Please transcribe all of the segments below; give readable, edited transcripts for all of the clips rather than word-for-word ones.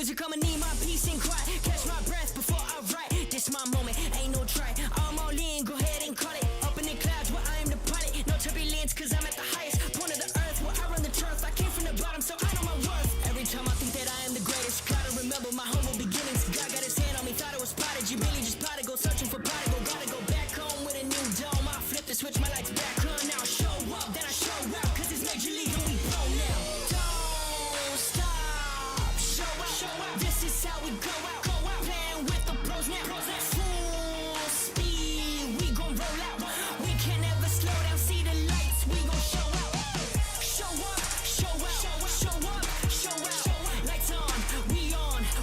music, I'ma need my peace and quiet. Catch my breath before I write. This my moment, ain't no try. I'm all in, go ahead and call it. Up in the clouds where I am the pilot. No turbulence, cause I'm at the highest point of the earth where I run the turf. I came from the bottom, so I know my worth. Every time I think that I am the greatest, gotta remember my humble beginnings. God got his hand on me, thought it was spotted. You really just plotted, go searching for prodigal. Gotta go back home with a new dome. I flip the switch, my lights back on. Now I show up, then I show out. Cause it's major league and we pro now. Don't stop, show out. This is how we go out. Playing with the pros now. Full speed, we gon' roll out. We can't ever slow down, see the lights, we gon' show out. Show up, show out. Lights on,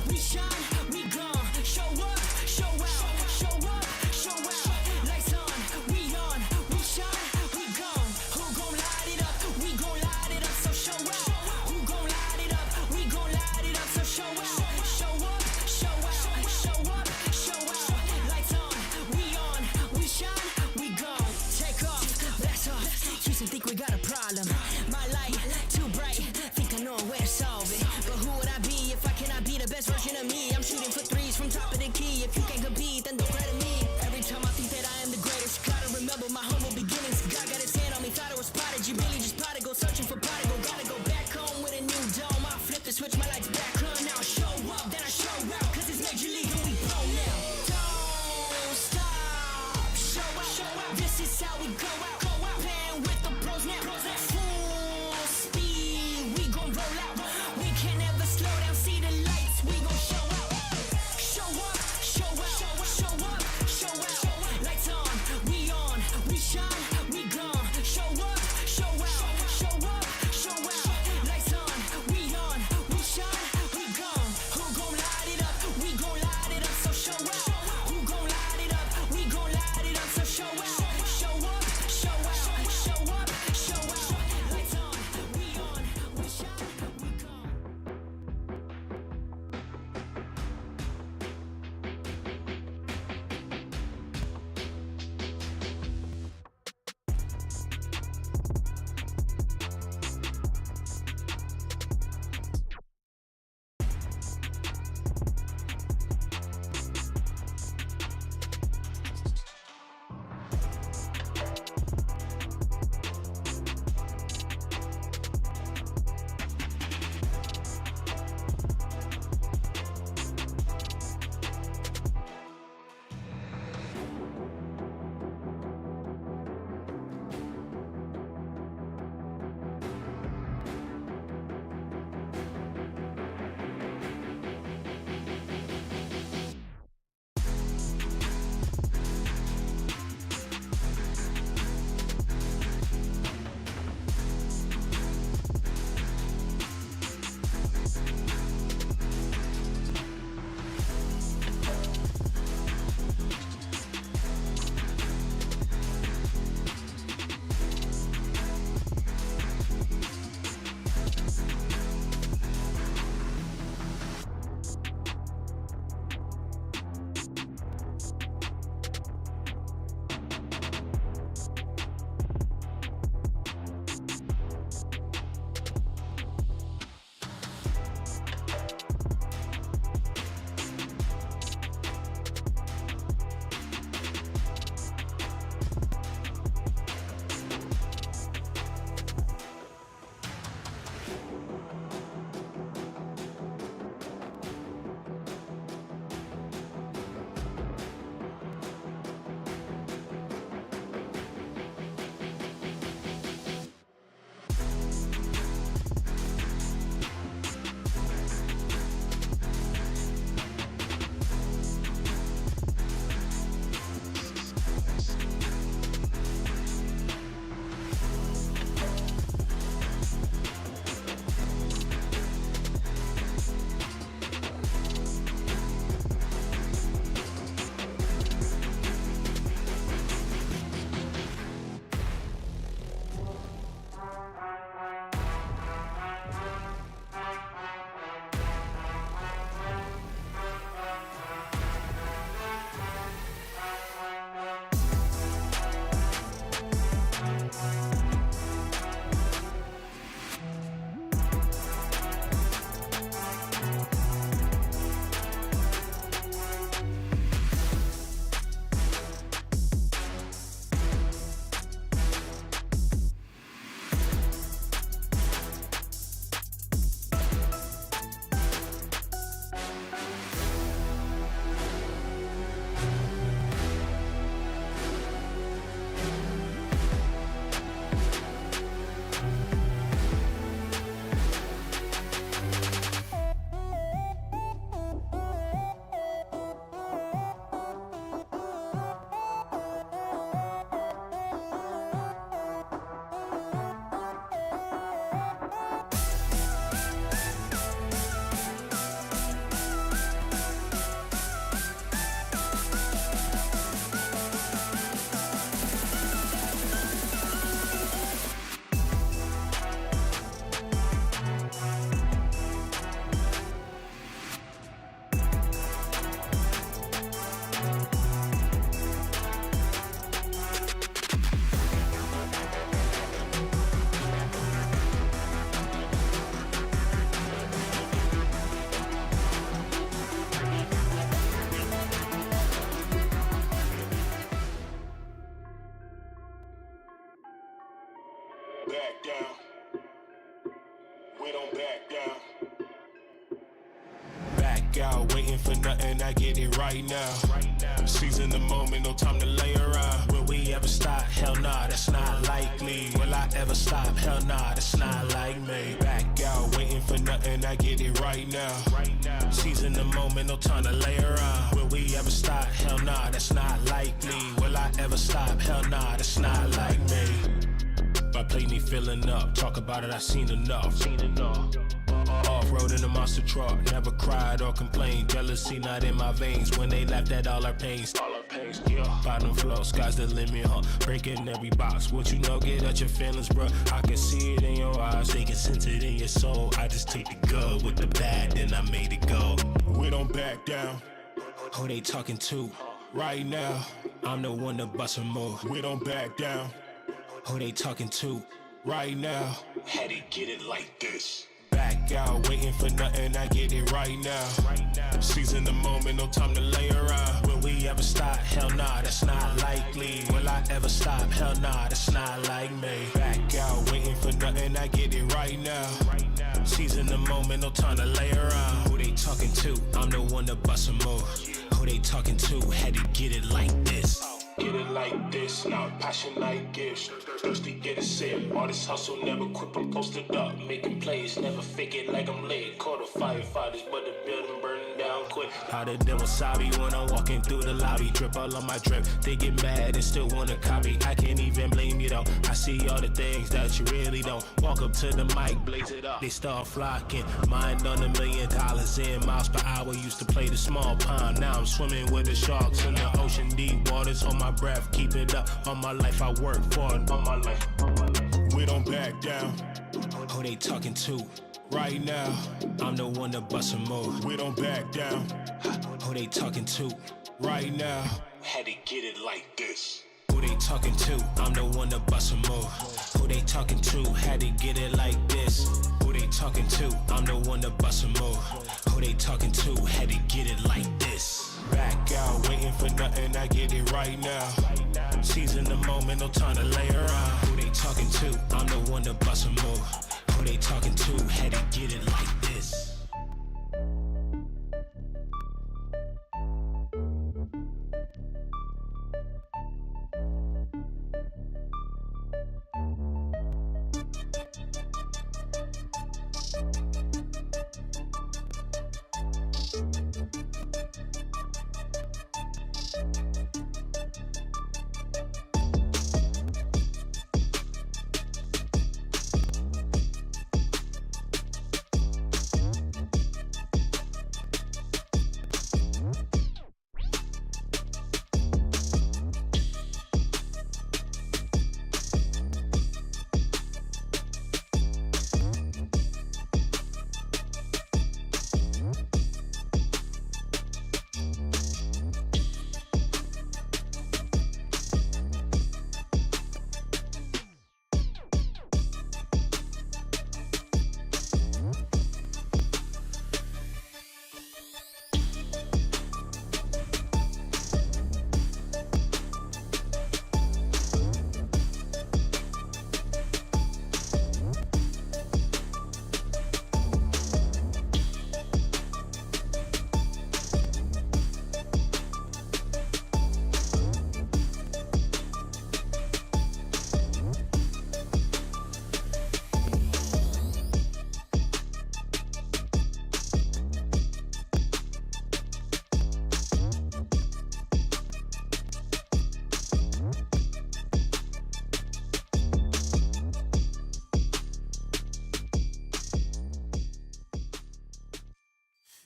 we shine, we gone. Show up, show out. Lights on, we shine, we gone. Who gon' light it up? We gon' light it up, so show out. Who gon' light it up? We gon' light it up, so show out. Show up, show out. Lights on, we shine, we gone. Take off, blast off. Used to think we got a problem. My light too bright, think I know where to solve it. But who would I be if I cannot be the best version of me? I'm shooting for threes from top of the key. If you can't compete, then don't credit me. Every time I think that I am the greatest, gotta remember my humble beginnings. God got his hand on me, thought it was spotted. You really just plotted, go searching for prodigal. Gotta go back home with a new dome. I flip the switch, my lights back on. Now I show up, then I show out. Cause it's major league and we pro now. Don't stop, show out. This is how we go out. Playing with the pros now. Full speed, we gon' roll out. We can't ever slow down, see the lights, we gon' show out. Show up, show out. Lights on, we shine, we gone. Show up, show out. Lights on, we shine, we gone. Who gon' light it up? We gon' light it up, so show out. Who gon' light it up? We gon' light it up, so show out. Show up, show out. Lights on, we shine, we gone. back down. We don't back down. Back out, waiting for nothing, I get it right now. Seizing the moment, no time to lay around. Will we ever stop? Hell nah, that's not likely. Will I ever stop? Hell nah, that's not like me. Back out, waiting for nothing, I get it right now. Seizing the moment, no time to lay around. Will we ever stop? Hell nah, that's not likely. Will I ever stop? Hell nah, that's not like me. My plate need filling up, talk about it, I seen enough. Off-road in a monster truck, never cried or complained. Jealousy not in my veins when they laughed at all our pains. Bottom floor, sky's the limit, huh? Breaking every box, what you know, get at your feelings, bruh. I can see it in your eyes, they can sense it in your soul. I just take the good with the bad, then I made it go. We don't back down. Who they talking to? Right now, I'm the one to bust a move. We don't back down. Who they talking to? Right now, had to get it like this. Back out, waiting for nothing, I get it right now. Seizing the moment, no time to lay around. Will we ever stop? Hell nah, that's not likely. Will I ever stop? Hell nah, that's not like me. Back out, waiting for nothing, I get it right now. Seizing the moment, no time to lay around. Who they talking to? I'm the one to bust a move. Who they talking to? Had to get it like this. Get it like this, now passion like gifts. Thirsty, get a sip. All this hustle, never quit, I'm posted up. Making plays, never fake it like I'm late. Call the firefighters, but the building burning down quick. How the devil sabi when I'm walking through the lobby. Drip all on my drip, they get mad and still wanna copy. I can't even blame you though, I see all the things that you really don't. Walk up to the mic, blaze it up, they start flocking. Mind on $1 million in miles per hour. Used to play the small pond, now I'm swimming with the sharks in the ocean. Deep waters on my breath, keep it up. All my life I work for it, all my life. We don't back down. Who they talking to? Right now, I'm the one to bust a move. We don't back down. Who they talking to? Right now, had to get it like this. Who they talking to? I'm the one to bust a move. Who they talking to? Had to get it like this. Who they talking to? I'm the one to bust a move. Who they talking to? Had to get it like this. Back out, waiting for nothing, I get it right now. Seizing the moment, no time to lay around. Who they talking to? I'm the one to bust a move. Who they talking to? Had to get it like this.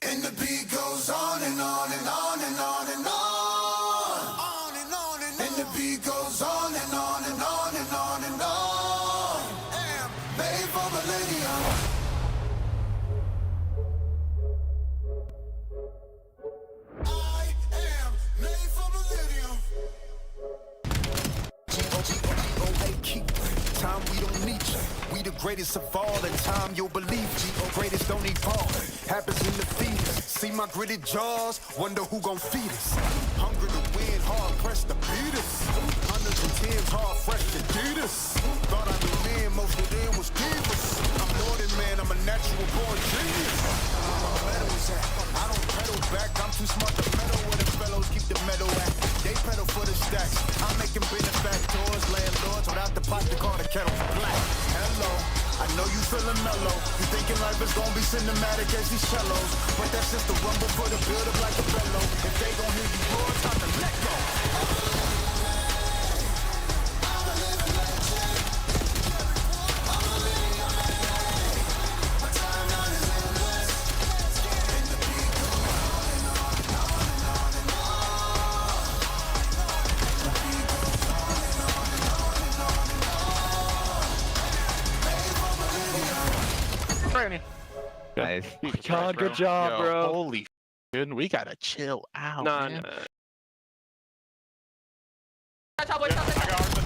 And the beat goes on and on and on and on and on. On and on and on. And the beat goes on and on and on and on and on. Am made for millennium. I am made for millennium. G-O-G-O-G-O-A keep. Time we don't need you. We the greatest of all, and time you'll believe. Greatest don't evolve. Happens in the fetus. See my gritted jaws, wonder who gon' feed us. Hungry to win, hard pressed to beat us. 110s hard fresh to beat us. Thought I knew men, most then was divas. I'm more than man, I'm a natural born genius. I don't pedal back, I'm too smart to meddle where the fellows keep the metal at. They pedal for the stacks. I'm making benefactors, landlords without the pot to call the kettle black. Hello, I know you feeling mellow. You thinking life is gonna be cinematic as these cellos, but that's just the rumble for the build up like a bellow. If they gon' hear you roar, time to let go. Nice. God, good job, bro. Holy shit, we gotta chill out. Man. I got ours,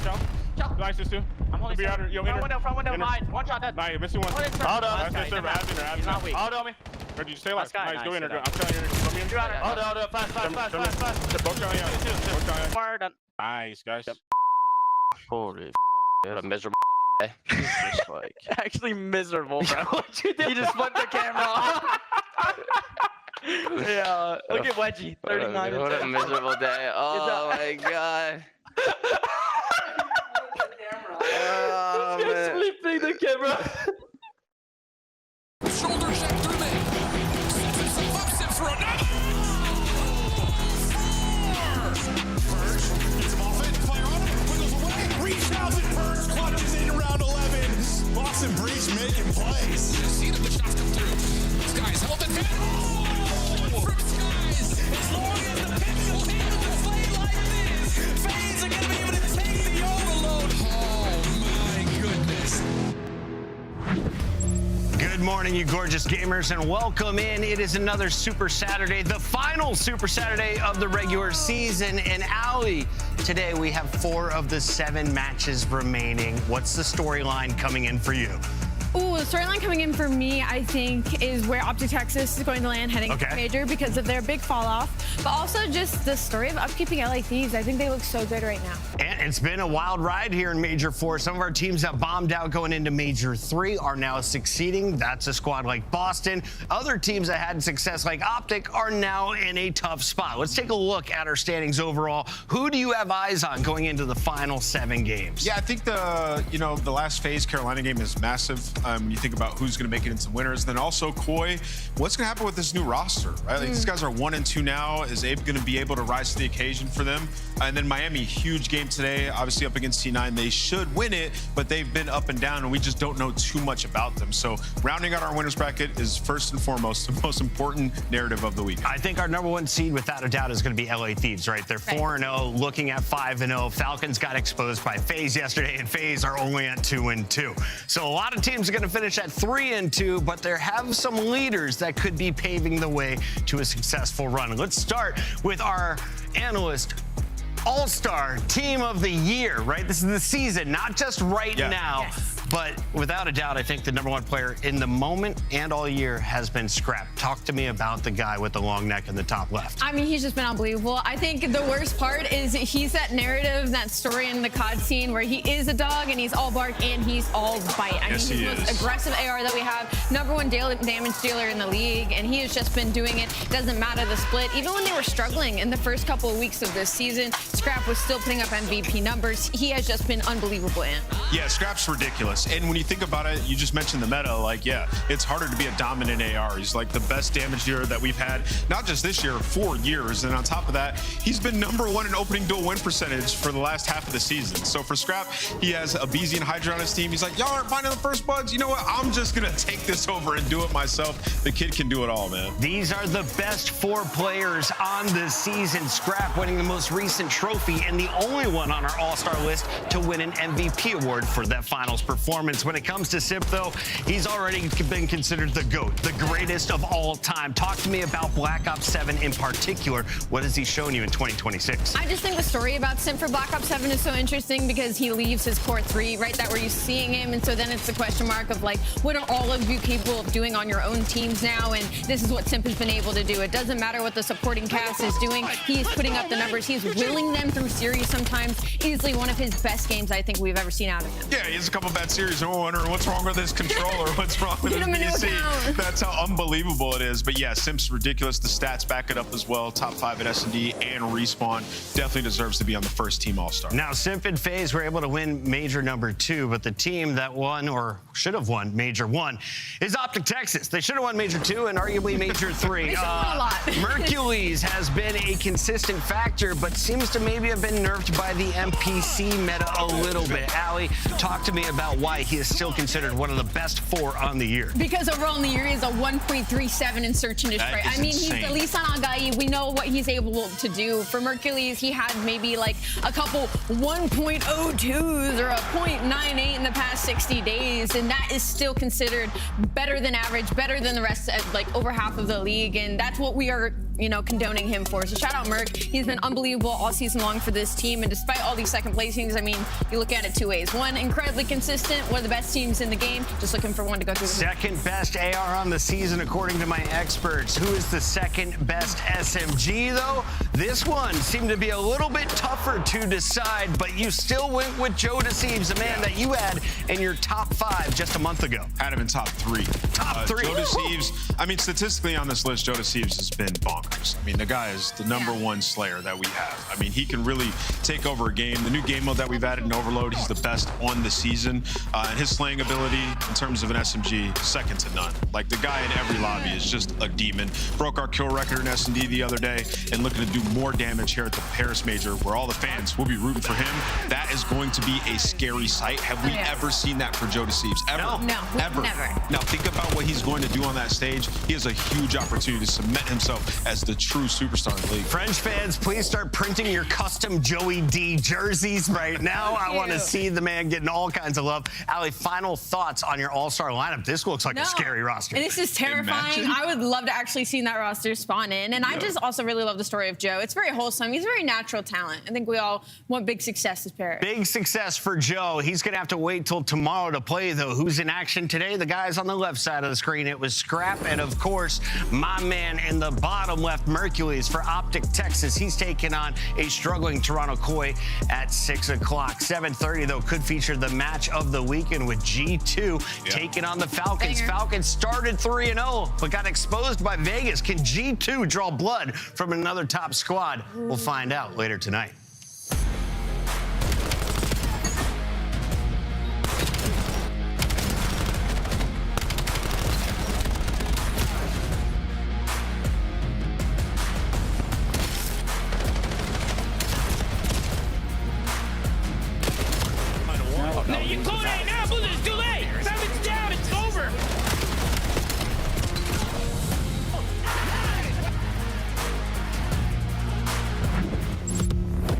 jump. Nice, this too. I'm holding front window, mine. One shot, dead. Nah, you're missing one. Hold on. Hold on me. Did you stay alive? Nice, go in there. I'm telling you. Hold on. Fast. Nice, guys. Holy what a miserable day. Actually miserable, bro. What you did? You just flipped the camera off. Yeah, look at Wedgie. 39 What a miserable day. Oh my god. Oh, Just flipping the camera. Shoulder check through me. Flips it for another. Purge gets him off it. Fire on him. Wiggles away. Reach out and Purge clutches in round 11. Boston Breach making plays. Just see that the shots come through. Skies held it down. Oh! From Skies. As long as the pistol team will play like this, fans are going to be able to take the overload. Oh my goodness. Good morning, you gorgeous gamers, and welcome in. It is another Super Saturday, the final Super Saturday of the regular season. And Allie, today we have 4 of the 7 matches remaining. What's the storyline coming in for you? Ooh, the storyline coming in for me, I think, is where Optic Texas is going to land heading to Major because of their big fall off, but also just the story of upkeeping LA Thieves. I think they look so good right now. And it's been a wild ride here in Major 4. Some of our teams that bombed out going into Major 3 are now succeeding. That's a squad like Boston. Other teams that had success like Optic are now in a tough spot. Let's take a look at our standings overall. Who do you have eyes on going into the final 7 games? Yeah, I think the last phase Carolina game is massive. When you think about who's going to make it into winners, then also Koi, what's going to happen with this new roster, right? Like, these guys are 1 and 2 now. Is Abe going to be able to rise to the occasion for them? And then Miami, huge game today, obviously up against C9. They should win it, but they've been up and down, and we just don't know too much about them. So rounding out our winners bracket is first and foremost the most important narrative of the week. I think our #1 seed, without a doubt, is going to be LA Thieves, right? They're 4-0, looking at 5-0. Falcons got exposed by FaZe yesterday, and FaZe are only at 2-2. So a lot of teams are going to finish at 3-2, but there have some leaders that could be paving the way to a successful run. Let's start with our analyst all-star team of the year, right? This is the season, not just right now. Yes. But without a doubt, I think the #1 player in the moment and all year has been Scrap. Talk to me about the guy with the long neck in the top left. I mean, he's just been unbelievable. I think the worst part is he's that narrative, that story in the COD scene where he is a dog and he's all bark and he's all bite. I mean, he's the most aggressive AR that we have, #1 damage dealer in the league, and he has just been doing it. Doesn't matter the split. Even when they were struggling in the first couple of weeks of this season, Scrap was still putting up MVP numbers. He has just been unbelievable, Ant. Yeah, Scrap's ridiculous. And when you think about it, you just mentioned the meta. Like, yeah, it's harder to be a dominant AR. He's like the best damage dealer that we've had, not just this year, 4 years. And on top of that, he's been #1 in opening duel win percentage for the last half of the season. So for Scrap, he has a BZ and Hydra on his team. He's like, y'all aren't finding the first buds. You know what? I'm just going to take this over and do it myself. The kid can do it all, man. These are the best 4 players on this season. Scrap winning the most recent trophy and the only one on our all-star list to win an MVP award for that finals performance. When it comes to Sip, though, he's already been considered the GOAT, the greatest of all time. Talk to me about Black Ops 7 in particular. What has he shown you in 2026? I just think the story about Sim for Black Ops 7 is so interesting because he leaves his core 3, right? That where you're seeing him, and so then it's the question mark of, like, what are all of you capable of doing on your own teams now? And this is what Simp has been able to do. It doesn't matter what the supporting cast is doing. He's putting up the numbers. He's willing them through series sometimes. Easily one of his best games I think we've ever seen out of him. Yeah, he has a couple bad series and we're wondering what's wrong with this controller, what's wrong with this PC. That's how unbelievable it is. But yeah, Simp's ridiculous. The stats back it up as well. Top 5 at S&D and Respawn. Definitely deserves to be on the first team All-Star. Now, Simp and FaZe were able to win Major number 2, but the team that won, or should have won Major 1, is Optic Texas. They should have won Major 2 and arguably Major 3. Mercules has been a consistent factor, but seems to maybe have been nerfed by the NPC meta a little bit. Allie, talk to me about why he is still considered one of the best 4 on the year. Because overall in the year, he is a 1.37 in search and destroy. I mean, he's the least on Agai. We know what he's able to do. For Mercules, he had maybe like a couple 1.02s or a 0.98 in the past 60 days, and that is still considered better than average, better than the rest of like over half of the league, and that's what we are, you know, condoning him for. So shout out Merc. He's been unbelievable all season long for this team, and despite all these second placings, I mean, you look at it 2 ways. One, incredibly consistent, one of the best teams in the game, just looking for one to go through the second best AR on the season, according to my experts. Who is the second best SMG, though? This one seemed to be a little bit tougher to decide, but you still went with Joe Deceives, a man that you had in your top 5 just a month ago. Had him in top 3. Top 3. Joe Deceives, I mean, statistically on this list, Joe Deceives has been bonkers. I mean, the guy is the number 1 slayer that we have. I mean, he can really take over a game. The new game mode that we've added in Overload, he's the best on the season. And his slaying ability in terms of an SMG, second to none. Like, the guy in every lobby is just a demon. Broke our kill record in S&D the other day and looking to do more damage here at the Paris Major, where all the fans will be rooting for him. That is going to be a scary sight. Have we ever seen that for Joe Deceives? Ever? No, ever. Never. Now, think about what he's going to do on that stage. He has a huge opportunity to cement himself as the true superstar in the league. French fans, please start printing your custom Joey D jerseys right now. I want to see the man getting all kinds of love. Allie, final thoughts on your all-star lineup. This looks like a scary roster. And this is terrifying. Imagine. I would love to actually see that roster spawn in. And I just also really love the story of Joe. It's very wholesome. He's a very natural talent. I think we all want big success as Paris. Big success for Joe. He's going to have to wait till tomorrow to play, though. Who's in action today? The guys on the left side of the screen. It was Scrap and, of course, my man in the bottom left, Mercules for Optic Texas. He's taking on a struggling Toronto Koi at 6 o'clock. 7:30, though, could feature the match of the weekend with G2 taking on the Falcons. Falcons started 3-0, but got exposed by Vegas. Can G2 draw blood from another top squad? We'll find out later tonight. You're too late now, Blue. It's too late. 7's down. It's over.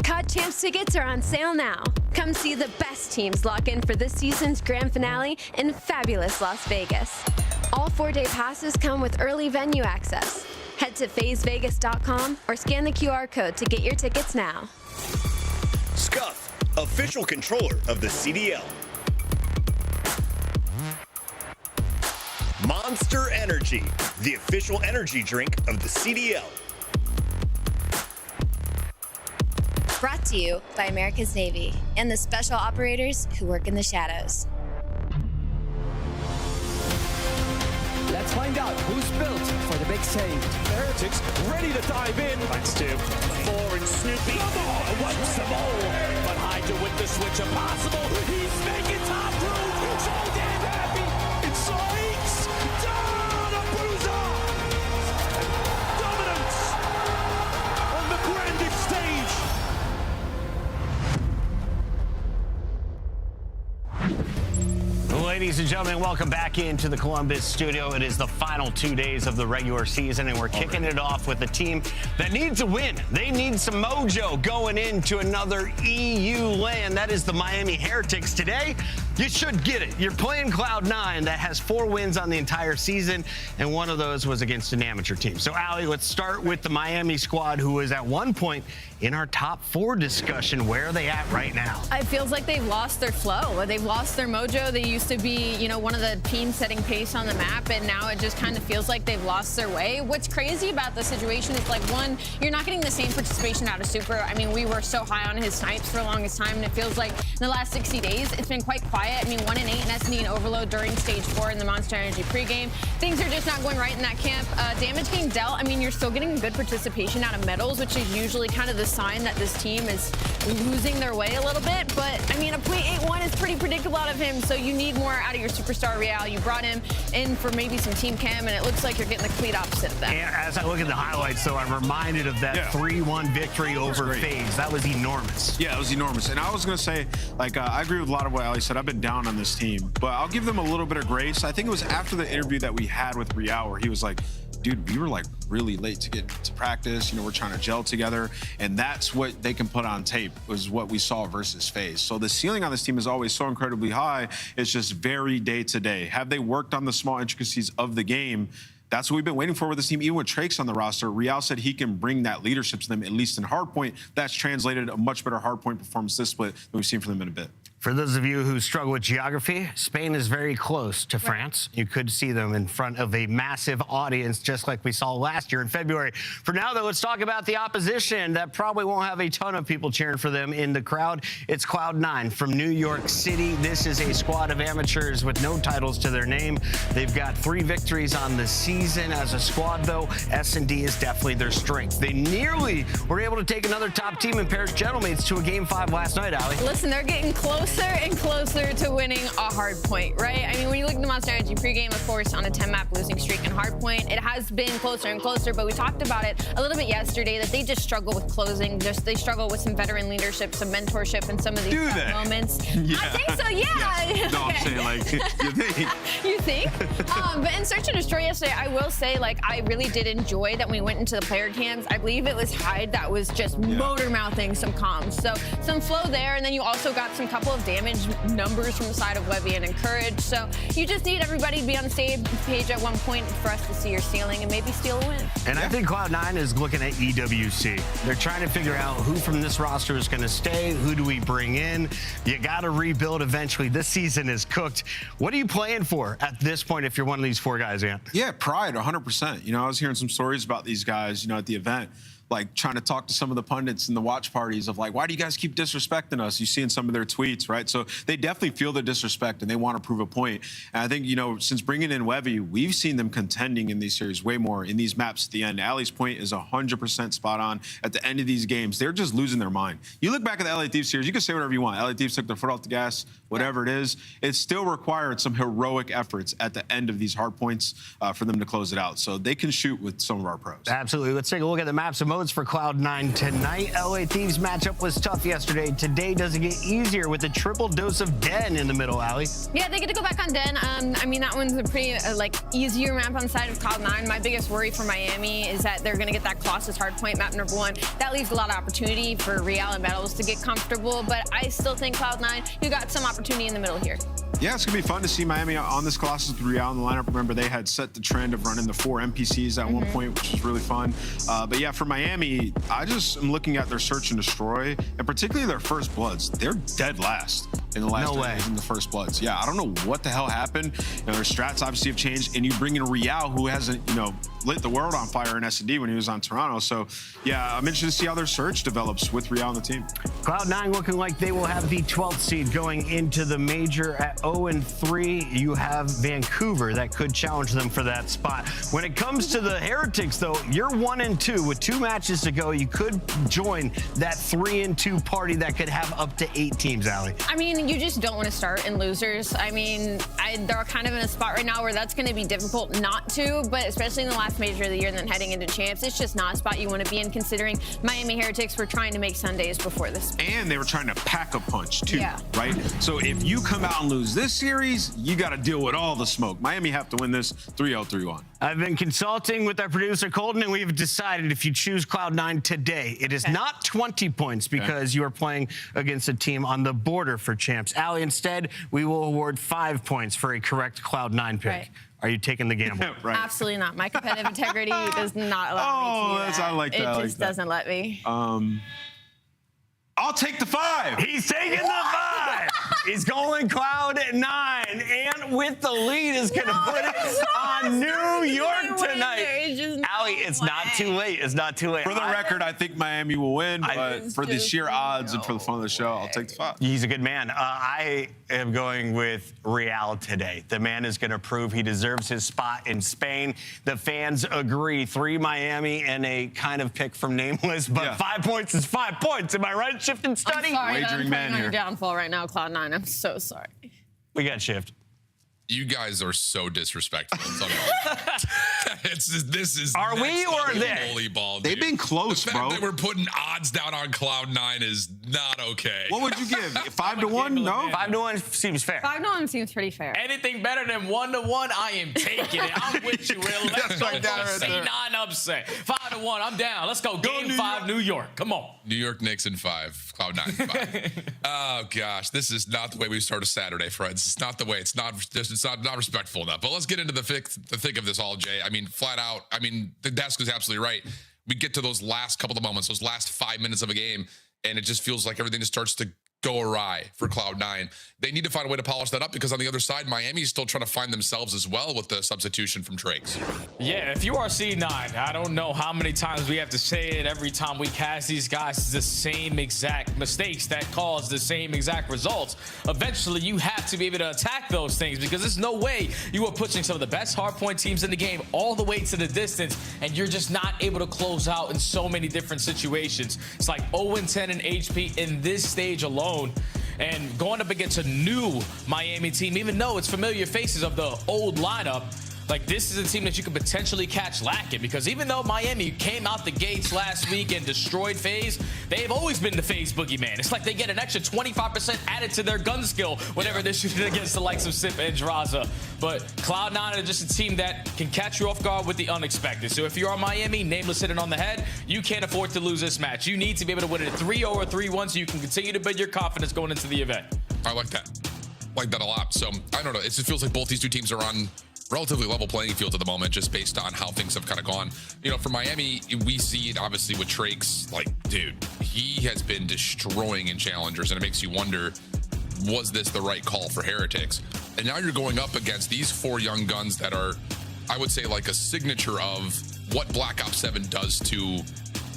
COD Champs tickets are on sale now. Come see the best teams lock in for this season's grand finale in fabulous Las Vegas. All 4-day passes come with early venue access. Head to FazeVegas.com or scan the QR code to get your tickets now. Scuff, official controller of the CDL. Monster Energy, the official energy drink of the CDL. Brought to you by America's Navy and the special operators who work in the shadows. Let's find out who's built for the big save. Heretics ready to dive in. Thanks, Stu. 4 and Snoopy. Come on, wants some more. But Hydra with the switch impossible. He's making top room. So damn happy. It's Sykes. Down a bruiser. Dominance on the grandest stage. Ladies and gentlemen, welcome back into the Columbus studio. It is the final 2 days of the regular season, and we're kicking it off with a team that needs a win. They need some mojo going into another EU land. That is the Miami Heretics. Today, you should get it. You're playing Cloud9 that has 4 wins on the entire season, and one of those was against an amateur team. So, Allie, let's start with the Miami squad, who was at one point in our top 4 discussion. Where are they at right now? It feels like they've lost their flow. They've lost their mojo. They used to be, you know, one of the teams setting pace on the map, and now it just kind of feels like they've lost their way. What's crazy about the situation is, like, one, you're not getting the same participation out of Super. I mean, we were so high on his snipes for the longest time, and it feels like in the last 60 days, it's been quite quiet. I mean, 1 and 8 in S&D and Overload during Stage 4 in the Monster Energy pregame. Things are just not going right in that camp. Damage getting dealt, I mean, you're still getting good participation out of medals, which is usually kind of the sign that this team is losing their way a little bit. But, I mean, a .81 is pretty predictable out of him, so you need more out of your superstar Real. You brought him in for maybe some team cam, and it looks like you're getting the complete opposite of that. And as I look at the highlights, though, I'm reminded of that 3-1 victory over FaZe. That was enormous. Yeah, it was enormous. And I was going to say, like, I agree with a lot of what Ali said. I've been down on this team, but I'll give them a little bit of grace. I think it was after the interview that we had with Real where he was like, dude, we were like really late to get to practice. You know, we're trying to gel together. And that's what they can put on tape, was what we saw versus FaZe. So the ceiling on this team is always so incredibly high. It's just very day to day. Have they worked on the small intricacies of the game? That's what we've been waiting for with this team. Even with Trake's on the roster, Real said he can bring that leadership to them, at least in hardpoint. That's translated a much better hardpoint performance this split than we've seen from them in a bit. For those of you who struggle with geography, Spain is very close to France. You could see them in front of a massive audience, just like we saw last year in February. For now, though, let's talk about the opposition that probably won't have a ton of people cheering for them in the crowd. It's Cloud9 from New York City. This is a squad of amateurs with no titles to their name. They've got 3 victories on the season. As a squad, though, S&D is definitely their strength. They nearly were able to take another top team in Paris Gentleman's to a Game 5 last night, Ali. Listen, they're getting closer and closer to winning a hard point, right? I mean, when you look at the Monster Energy pregame, of course, on a 10-map losing streak in hard point, it has been closer and closer, but we talked about it a little bit yesterday that they just struggle with closing. They struggle with some veteran leadership, some mentorship in some of these moments. Yeah. I think so, yeah. No, I'm saying, like, you think? You think? But in Search and Destroy yesterday, I will say, like, I really did enjoy that we went into the player cams. I believe it was Hyde that was just motor mouthing some comms. So some flow there, and then you also got some couple of damage numbers from the side of Levy and Encourage. So you just need everybody to be on the same page at one point for us to see your ceiling and maybe steal a win. And I think Cloud9 is looking at EWC. They're trying to figure out who from this roster is going to stay, who do we bring in. You got to rebuild eventually. This season is cooked. What are you playing for at this point if you're one of these 4 guys, Ant? Yeah, pride, 100%. You know, I was hearing some stories about these guys, you know, at the event, like trying to talk to some of the pundits in the watch parties of like, why do you guys keep disrespecting us? You see in some of their tweets, right? So they definitely feel the disrespect and they want to prove a point. And I think, you know, since bringing in Wevy, we've seen them contending in these series way more in these maps at the end. Ali's point is 100% spot on. At the end of these games, they're just losing their mind. You look back at the LA Thieves series, you can say whatever you want. LA Thieves took their foot off the gas, whatever it is. It still required some heroic efforts at the end of these hard points for them to close it out. So they can shoot with some of our pros. Absolutely. Let's take a look at the maps and modes for Cloud9 tonight. LA Thieves matchup was tough yesterday. Today does it get easier with a triple dose of Den in the middle, Ali? Yeah, they get to go back on Den. I mean, that one's a pretty like easier map on the side of Cloud9. My biggest worry for Miami is that they're going to get that Colossus hardpoint map number 1. That leaves a lot of opportunity for Real and Metals to get comfortable, but I still think Cloud9, you got some opportunity in the middle here. Yeah, it's going to be fun to see Miami on this Colossus with Real in the lineup. Remember, they had set the trend of running the 4 NPCs at one point, which was really fun. But yeah, for Miami, I just am looking at their Search and Destroy, and particularly their First Bloods. They're dead last in the last in the First Bloods. Yeah, I don't know what the hell happened. You know, their strats obviously have changed, and you bring in Real, who hasn't, you know, lit the world on fire in S&D when he was on Toronto. So, yeah, I'm interested to see how their Search develops with Real on the team. Cloud9 looking like they will have the 12th seed going into the major at 0-3. You have Vancouver that could challenge them for that spot. When it comes to the Heretics, though, you're 1-2 with 2 matches to go. You could join that 3-2 party that could have up to 8 teams, Ali. I mean, you just don't want to start in losers. I mean, they're kind of in a spot right now where that's going to be difficult not to, but especially in the last major of the year and then heading into champs, it's just not a spot you want to be in, considering Miami Heretics were trying to make Sundays before this. And they were trying to pack a punch too, right? So if you come out and lose this series, you got to deal with all the smoke. Miami have to win this 3-0, 3-1. I've been consulting with our producer Colton, and we've decided if you choose Cloud9 today, it is not 20 points because you are playing against a team on the border for champs. Ali, instead, we will award 5 points for a correct Cloud9 pick. Right. Are you taking the gamble? Right. Absolutely not. My competitive integrity does not allow me to do that. I like that. It just doesn't let me. take the 5. He's taking the 5. He's going Cloud at 9, and with the lead is going to put it on New York tonight. Allie, it's not too late. It's not too late. For the record, I think Miami will win, but for the sheer odds and for the fun of the show, I'll take the 5. He's a good man. I am going with Real today. The man is going to prove he deserves his spot in Spain. The fans agree. 3 Miami and a kind of pick from Nameless, but 5 points is 5 points. Am I right, Shift and Study? I'm sorry, Wagering man here. Your downfall right now, Cloud9. I'm so sorry. We got Shift. You guys are so disrespectful. This is. Are we or they? Holy ball, dude. They've been close, the fact bro. that we're putting odds down on Cloud9 is not okay. What would you give? 5 to 1? No. 5 to 1 seems fair. 5 to 1 seems pretty fair. Anything better than 1 to 1, I am taking it. I'm with you, Will. Let's go for C9 upset. 5 to 1, I'm down. Let's go. Game 5, New York. Come on. New York Knicks in 5, Cloud9 in 5. Oh gosh, this is not the way we start a Saturday, friends. It's not the way. It's not respectful enough. But let's get into the thick of this all, Jay. I mean, flat out. I mean, the desk is absolutely right. We get to those last couple of moments, those last 5 minutes of a game, and it just feels like everything just starts to go awry for Cloud9. They need to find a way to polish that up because on the other side, Miami's still trying to find themselves as well with the substitution from Trakes. Yeah, if you are C9, I don't know how many times we have to say it every time we cast these guys. It's the same exact mistakes that cause the same exact results. Eventually, you have to be able to attack those things because there's no way you are pushing some of the best hardpoint teams in the game all the way to the distance, and you're just not able to close out in so many different situations. It's like 0-10 in HP in this stage alone. And going up against a new Miami team, even though it's familiar faces of the old lineup, like this is a team that you could potentially catch lacking because even though Miami came out the gates last week and destroyed FaZe, they've always been the FaZe boogeyman. It's like they get an extra 25% added to their gun skill whenever they're shooting against the likes of Sip and Draza. But Cloud9 are just a team that can catch you off guard with the unexpected. So if you are Miami, Nameless hitting on the head, you can't afford to lose this match. You need to be able to win it 3-0 or 3-1 so you can continue to build your confidence going into the event. I like that. Like that a lot. So I don't know. It just feels like both these two teams are on relatively level playing field at the moment, just based on how things have kind of gone. You know, for Miami, we see it obviously with Trakes. Like, dude, he has been destroying in challengers, and it makes you wonder, was this the right call for Heretics? And now you're going up against these 4 young guns that are, I would say, like a signature of what Black Ops 7 does to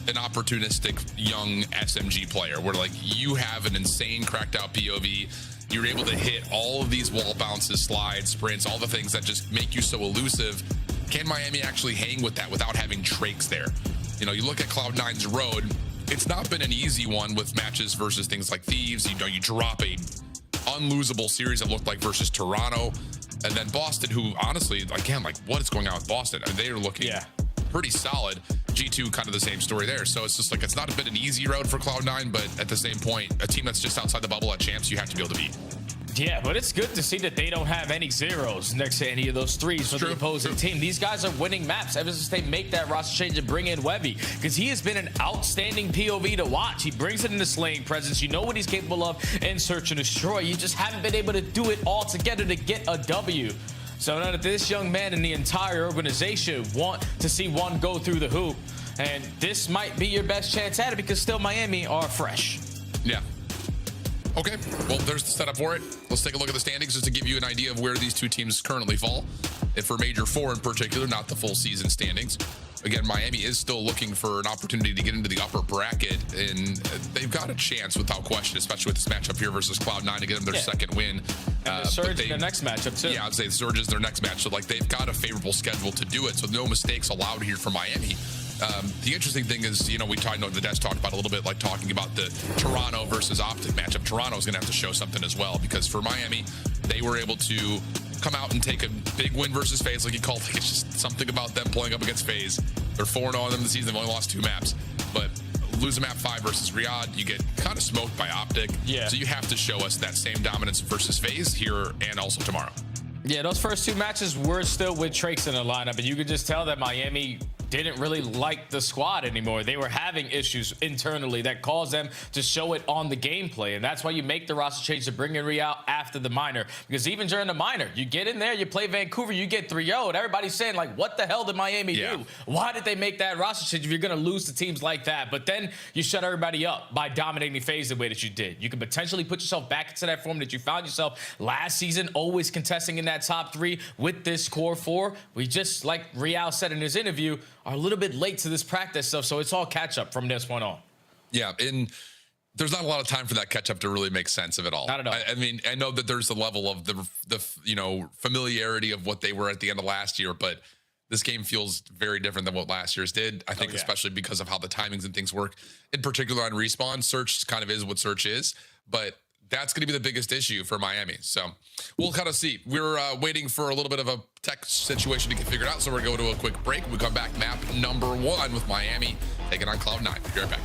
an opportunistic young SMG player, where like you have an insane cracked out POV. You're able to hit all of these wall bounces, slides, sprints, all the things that just make you so elusive. Can Miami actually hang with that without having Trakes there? You know, you look at Cloud9's road, it's not been an easy one with matches versus things like Thieves. You know, you drop a unlosable series that looked like versus Toronto, and then Boston, who honestly, again, like what is going on with Boston? I mean, they are looking pretty solid. G2 kind of the same story there. So it's just like, it's not been an easy road for Cloud9, but at the same point, a team that's just outside the bubble at champs, you have to be able to beat. Yeah, but it's good to see that they don't have any zeros next to any of those threes for the opposing team. These guys are winning maps ever since they make that roster change and bring in Webby, because he has been an outstanding POV to watch. He brings it in the slaying presence. You know what he's capable of in Search and Destroy. You just haven't been able to do it all together to get a W. So now that this young man and the entire organization want to see one go through the hoop, and this might be your best chance at it because still Miami are fresh. Yeah. Okay, well, there's the setup for it. Let's take a look at the standings just to give you an idea of where these two teams currently fall. And for Major 4 in particular, not the full season standings. Again, Miami is still looking for an opportunity to get into the upper bracket, and they've got a chance without question, especially with this matchup here versus Cloud9 to get them their second win. And the Surge in their next matchup, too. Yeah, I'd say the Surge is their next match. So, like, they've got a favorable schedule to do it, so no mistakes allowed here for Miami. The interesting thing is, you know, the Des talked about a little bit, like talking about the Toronto versus Optic matchup. Toronto is going to have to show something as well, because for Miami, they were able to come out and take a big win versus FaZe, like he called it. It's just something about them playing up against FaZe. They're 4-0 on them this season. They've only lost 2 maps, but lose a map 5 versus Riyadh, you get kind of smoked by Optic. Yeah. So you have to show us that same dominance versus FaZe here and also tomorrow. Yeah, those first 2 matches were still with Trakes in the lineup, and you could just tell that Miami didn't really like the squad anymore. They were having issues internally that caused them to show it on the gameplay. And that's why you make the roster change to bring in Real after the minor. Because even during the minor, you get in there, you play Vancouver, you get 3-0, and everybody's saying, like, what the hell did Miami do? Why did they make that roster change if you're going to lose to teams like that? But then you shut everybody up by dominating FaZe the way that you did. You can potentially put yourself back into that form that you found yourself last season, always contesting in that top 3 with this core 4. We just, like Real said in his interview, are a little bit late to this practice stuff, so it's all catch-up from this point on. Yeah, and there's not a lot of time for that catch-up to really make sense of it all. Not at all. I mean, I know that there's a level of the you know, familiarity of what they were at the end of last year, but this game feels very different than what last year's did. I think especially because of how the timings and things work, in particular on Respawn. Search kind of is what Search is, but that's going to be the biggest issue for Miami. So we'll kind of see. We're waiting for a little bit of a tech situation to get figured out. So we're going to go to a quick break. We come back, map number 1 with Miami taking on Cloud9. Be right back.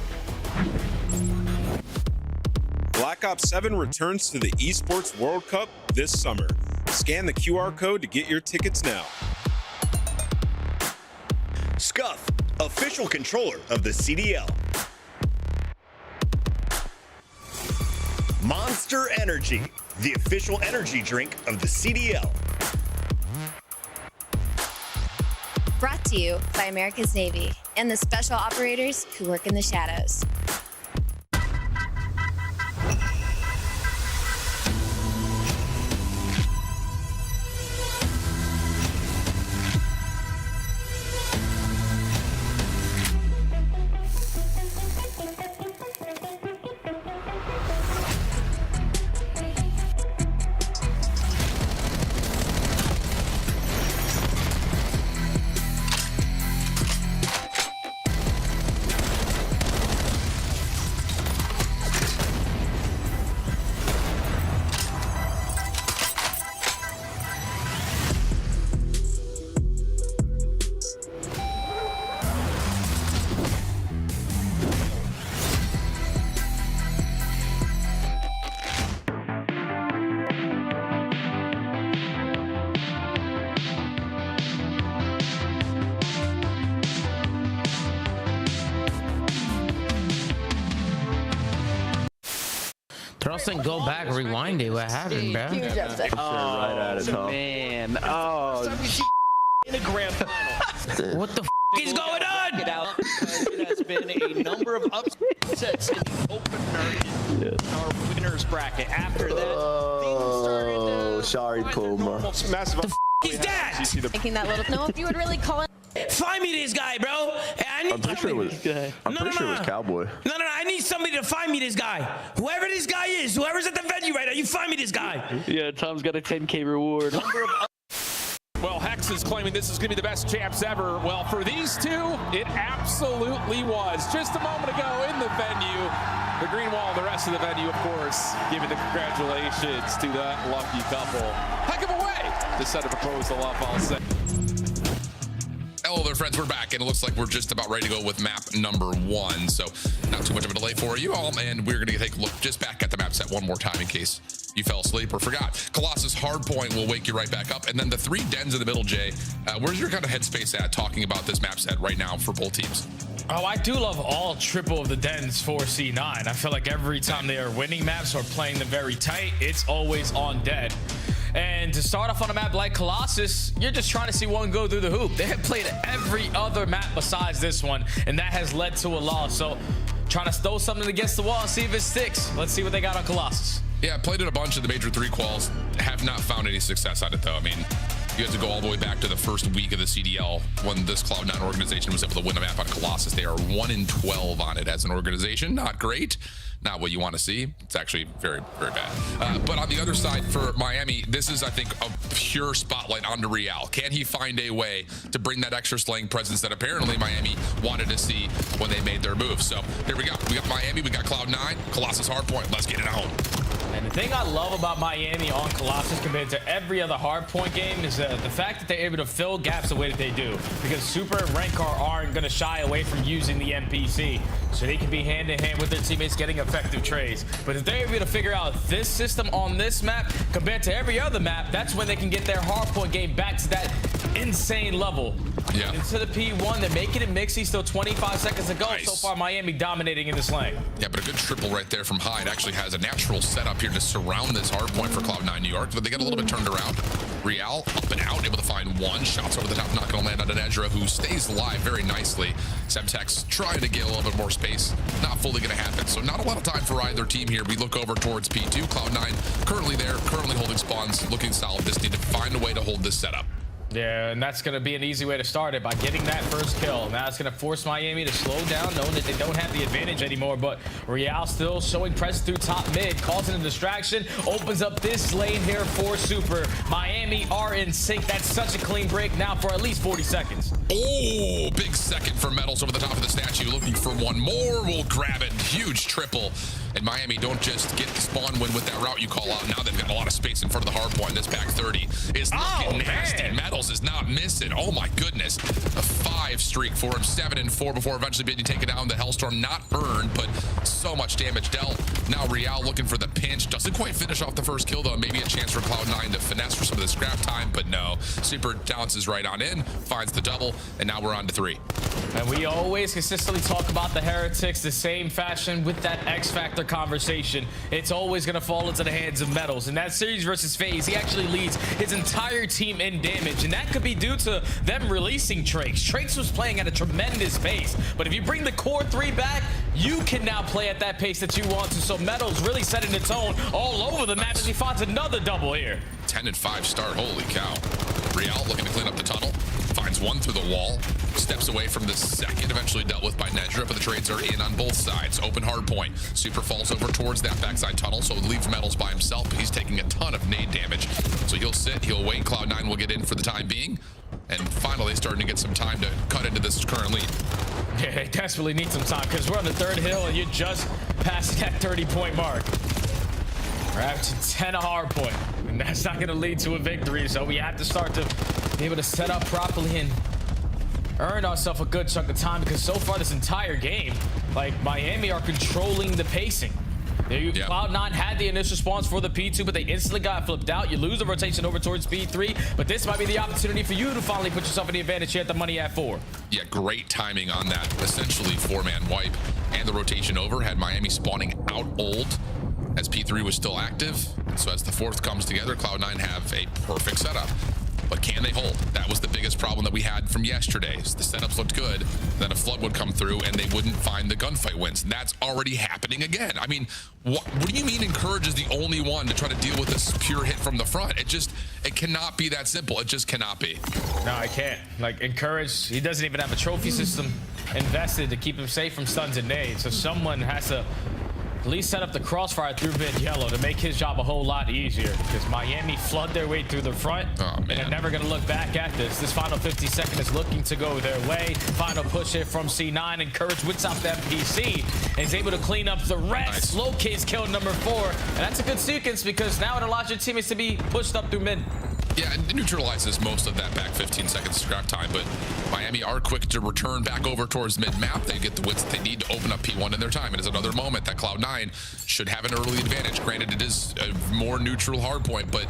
Black Ops 7 returns to the Esports World Cup this summer. Scan the QR code to get your tickets now. Scuff, official controller of the CDL. Monster Energy, the official energy drink of the CDL. Brought to you by America's Navy and the special operators who work in the shadows. Trust and go back, rewind it. What happened, bro? Oh, right at it, huh? Man. Oh, in the grand final. What the f is going on? It has been a number of upsets in the opener in our winners bracket. After that, things started sorry, Puma. Massive. The f is that? Making that little. No, if you would really call it. Find me this guy, bro. I'm pretty sure it was Cowboy. No. I need somebody to find me this guy. Whoever this guy is, whoever's at the venue right now, you find me this guy. Yeah, Tom's got a 10K reward. Well, Hex is claiming this is going to be the best champs ever. Well, for these two, it absolutely was. Just a moment ago in the venue, the green wall and the rest of the venue, of course, giving the congratulations to that lucky couple. Heck of a way to set a proposal up, I'll say. Hello there, friends. We're back, and it looks like we're just about ready to go with map number 1. So not too much of a delay for you all, and we're going to take a look just back at the map set one more time in case you fell asleep or forgot. Colossus Hardpoint will wake you right back up, and then the 3 dens in the middle, Jay. Where's your kind of headspace at talking about this map set right now for both teams? Oh, I do love all triple of the dens for C9. I feel like every time they are winning maps or playing them very tight, it's always on dead. And to start off on a map like Colossus, you're just trying to see one go through the hoop. They have played every other map besides this one, and that has led to a loss. So trying to throw something against the wall and see if it sticks. Let's see what they got on Colossus. Yeah, played it a bunch of the major 3 quals. Have not found any success on it, though. I mean, you have to go all the way back to the first week of the CDL when this Cloud9 organization was able to win a map on Colossus. They are 1-12 on it as an organization. Not great. Not what you want to see. It's actually very, very bad. But on the other side for Miami, this is, I think, a pure spotlight onto Real. Can he find a way to bring that extra slaying presence that apparently Miami wanted to see when they made their move? So here we go. We got Miami, we got Cloud9, Colossus Hardpoint. Let's get it at home. And the thing I love about Miami on Colossus compared to every other hardpoint game is the fact that they're able to fill gaps the way that they do. Because Super and Rankar aren't going to shy away from using the NPC. So they can be hand in hand with their teammates getting effective trades. But if they're able to figure out this system on this map compared to every other map, that's when they can get their hardpoint game back to that insane level. Yeah. Into the P1, they're making it mixy. Still 25 seconds to go. Nice. So far, Miami dominating in this lane. Yeah, but a good triple right there from Hyde. Actually has a natural setup here to surround this hard point for Cloud9 New York, but they get a little bit turned around. Real up and out, able to find one. Shots over the top, not going to land on Nedra, who stays alive very nicely. Semtex trying to get a little bit more space. Not fully going to happen. So not a lot of time for either team here. We look over towards P2. Cloud9 currently there, currently holding spawns, looking solid. Just need to find a way to hold this setup. Yeah, and that's going to be an easy way to start it by getting that first kill. Now it's going to force Miami to slow down, knowing that they don't have the advantage anymore. But Real still showing presence through top mid, causing a distraction, opens up this lane here for Super. Miami are in sync. That's such a clean break now for at least 40 seconds. Oh, big second for Metals over the top of the statue, looking for one more. We'll grab it. Huge triple. And Miami don't just get the spawn win with that route you call out. Now they've got a lot of space in front of the hard point. This back 30 is looking nasty. Metals is not missing. Oh my goodness. A 5 streak for him. 7-4 before eventually being taken down. The Hellstorm not earned, but so much damage dealt. Now Real looking for the pinch. Doesn't quite finish off the first kill though. Maybe a chance for Cloud9 to finesse for some of the scrap time, but no. Super bounces right on in, finds the double, and now we're on to 3. And we always consistently talk about the Heretics the same fashion with that X Factor conversation. It's always going to fall into the hands of Metals. In that series versus FaZe, he actually leads his entire team in damage, and that could be due to them releasing Trakes. Trakes was playing at a tremendous pace, but if you bring the core 3 back, you can now play at that pace that you want to. So Metals really setting the tone all over the map as he finds another double here. 10-5 start. Holy cow. Real looking to clean up the tunnel. Finds one through the wall. Steps away from the second, eventually dealt with by Nedra, but the trades are in on both sides. Open hard point. Super falls over towards that backside tunnel, so it leaves Metals by himself, but he's taking a ton of nade damage. So he'll sit, he'll wait. Cloud9 will get in for the time being. And finally starting to get some time to cut into this current lead. Yeah, they desperately need some time because we're on the 3rd hill and you're just past that 30-point mark. We're averaging 10 a hard point, and that's not going to lead to a victory. So we have to start to be able to set up properly and earn ourselves a good chunk of time, because so far this entire game, like, Miami are controlling the pacing. Cloud9 had the initial spawns for the P2, but they instantly got flipped out. You lose the rotation over towards P3, but this might be the opportunity for you to finally put yourself in the advantage here at the money at 4. Yeah, great timing on that. Essentially 4-man wipe, and the rotation over had Miami spawning out old as P3 was still active. And so as the 4th comes together, Cloud9 have a perfect setup. But can they hold? That was the biggest problem that we had from yesterday. The setups looked good, then a flood would come through and they wouldn't find the gunfight wins. And that's already happening again. I mean, what do you mean Encourage is the only one to try to deal with this pure hit from the front? It cannot be that simple. It just cannot be. No, I can't. Like, Encourage, he doesn't even have a trophy system invested to keep him safe from stuns and nades. So someone has to at least set up the crossfire through mid yellow to make his job a whole lot easier, because Miami flood their way through the front. And they're never going to look back at this. This final 50 second is looking to go their way. Final push here from C9. Encourage whips out the MPC and is able to clean up the rest. Locates kill number 4. And that's a good sequence, because now it allows your teammates to be pushed up through mid. Yeah, it neutralizes most of that back 15 seconds scrap time, but Miami are quick to return back over towards mid-map. They get the wins that they need to open up P1 in their time. It is another moment that Cloud9 should have an early advantage. Granted, it is a more neutral hardpoint, but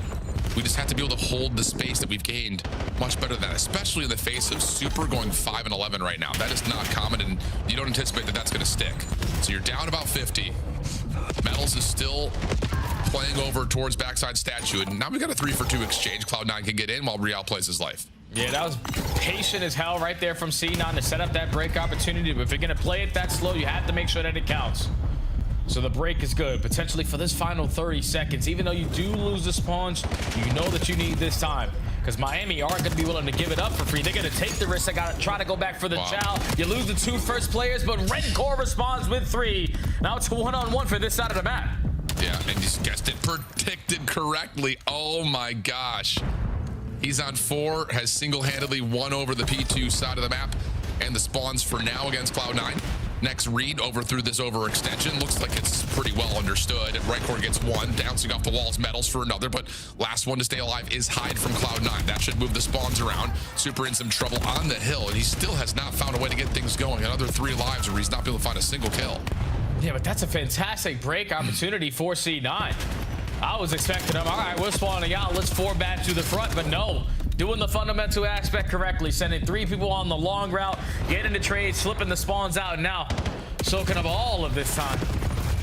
we just have to be able to hold the space that we've gained much better than that, especially in the face of Super going 5-11 right now. That is not common, and you don't anticipate that that's going to stick. So you're down about 50. Metals is still playing over towards backside statue, and now we got a 3-for-2 exchange. Cloud9 can get in while Real plays his life. Yeah, that was patient as hell right there from C9 to set up that break opportunity. But if you're going to play it that slow, you have to make sure that it counts. So the break is good, potentially for this final 30 seconds. Even though you do lose the spawns, you know that you need this time, because Miami aren't going to be willing to give it up for free. They're going to take the risk. They got to try to go back for the chow. You lose the 2 first players, but Red Core responds with 3. Now it's a 1-on-1 for this side of the map. Yeah, and you guessed it, predicted correctly. Oh my gosh. He's on 4, has single-handedly won over the P2 side of the map, and the spawns for now against Cloud9. Next read over through this overextension. Looks like it's pretty well understood. And Right Core gets 1, bouncing off the walls, Metals for another, but last one to stay alive is Hyde from Cloud9. That should move the spawns around. Super in some trouble on the hill, and he still has not found a way to get things going. Another 3 lives where he's not able to find a single kill. Yeah, but that's a fantastic break opportunity for C9. I was expecting them, all right, we're spawning out, let's 4 back to the front, but no. doing the fundamental aspect correctly, sending 3 people on the long route, getting the trades, flipping the spawns out, and now soaking up all of this time.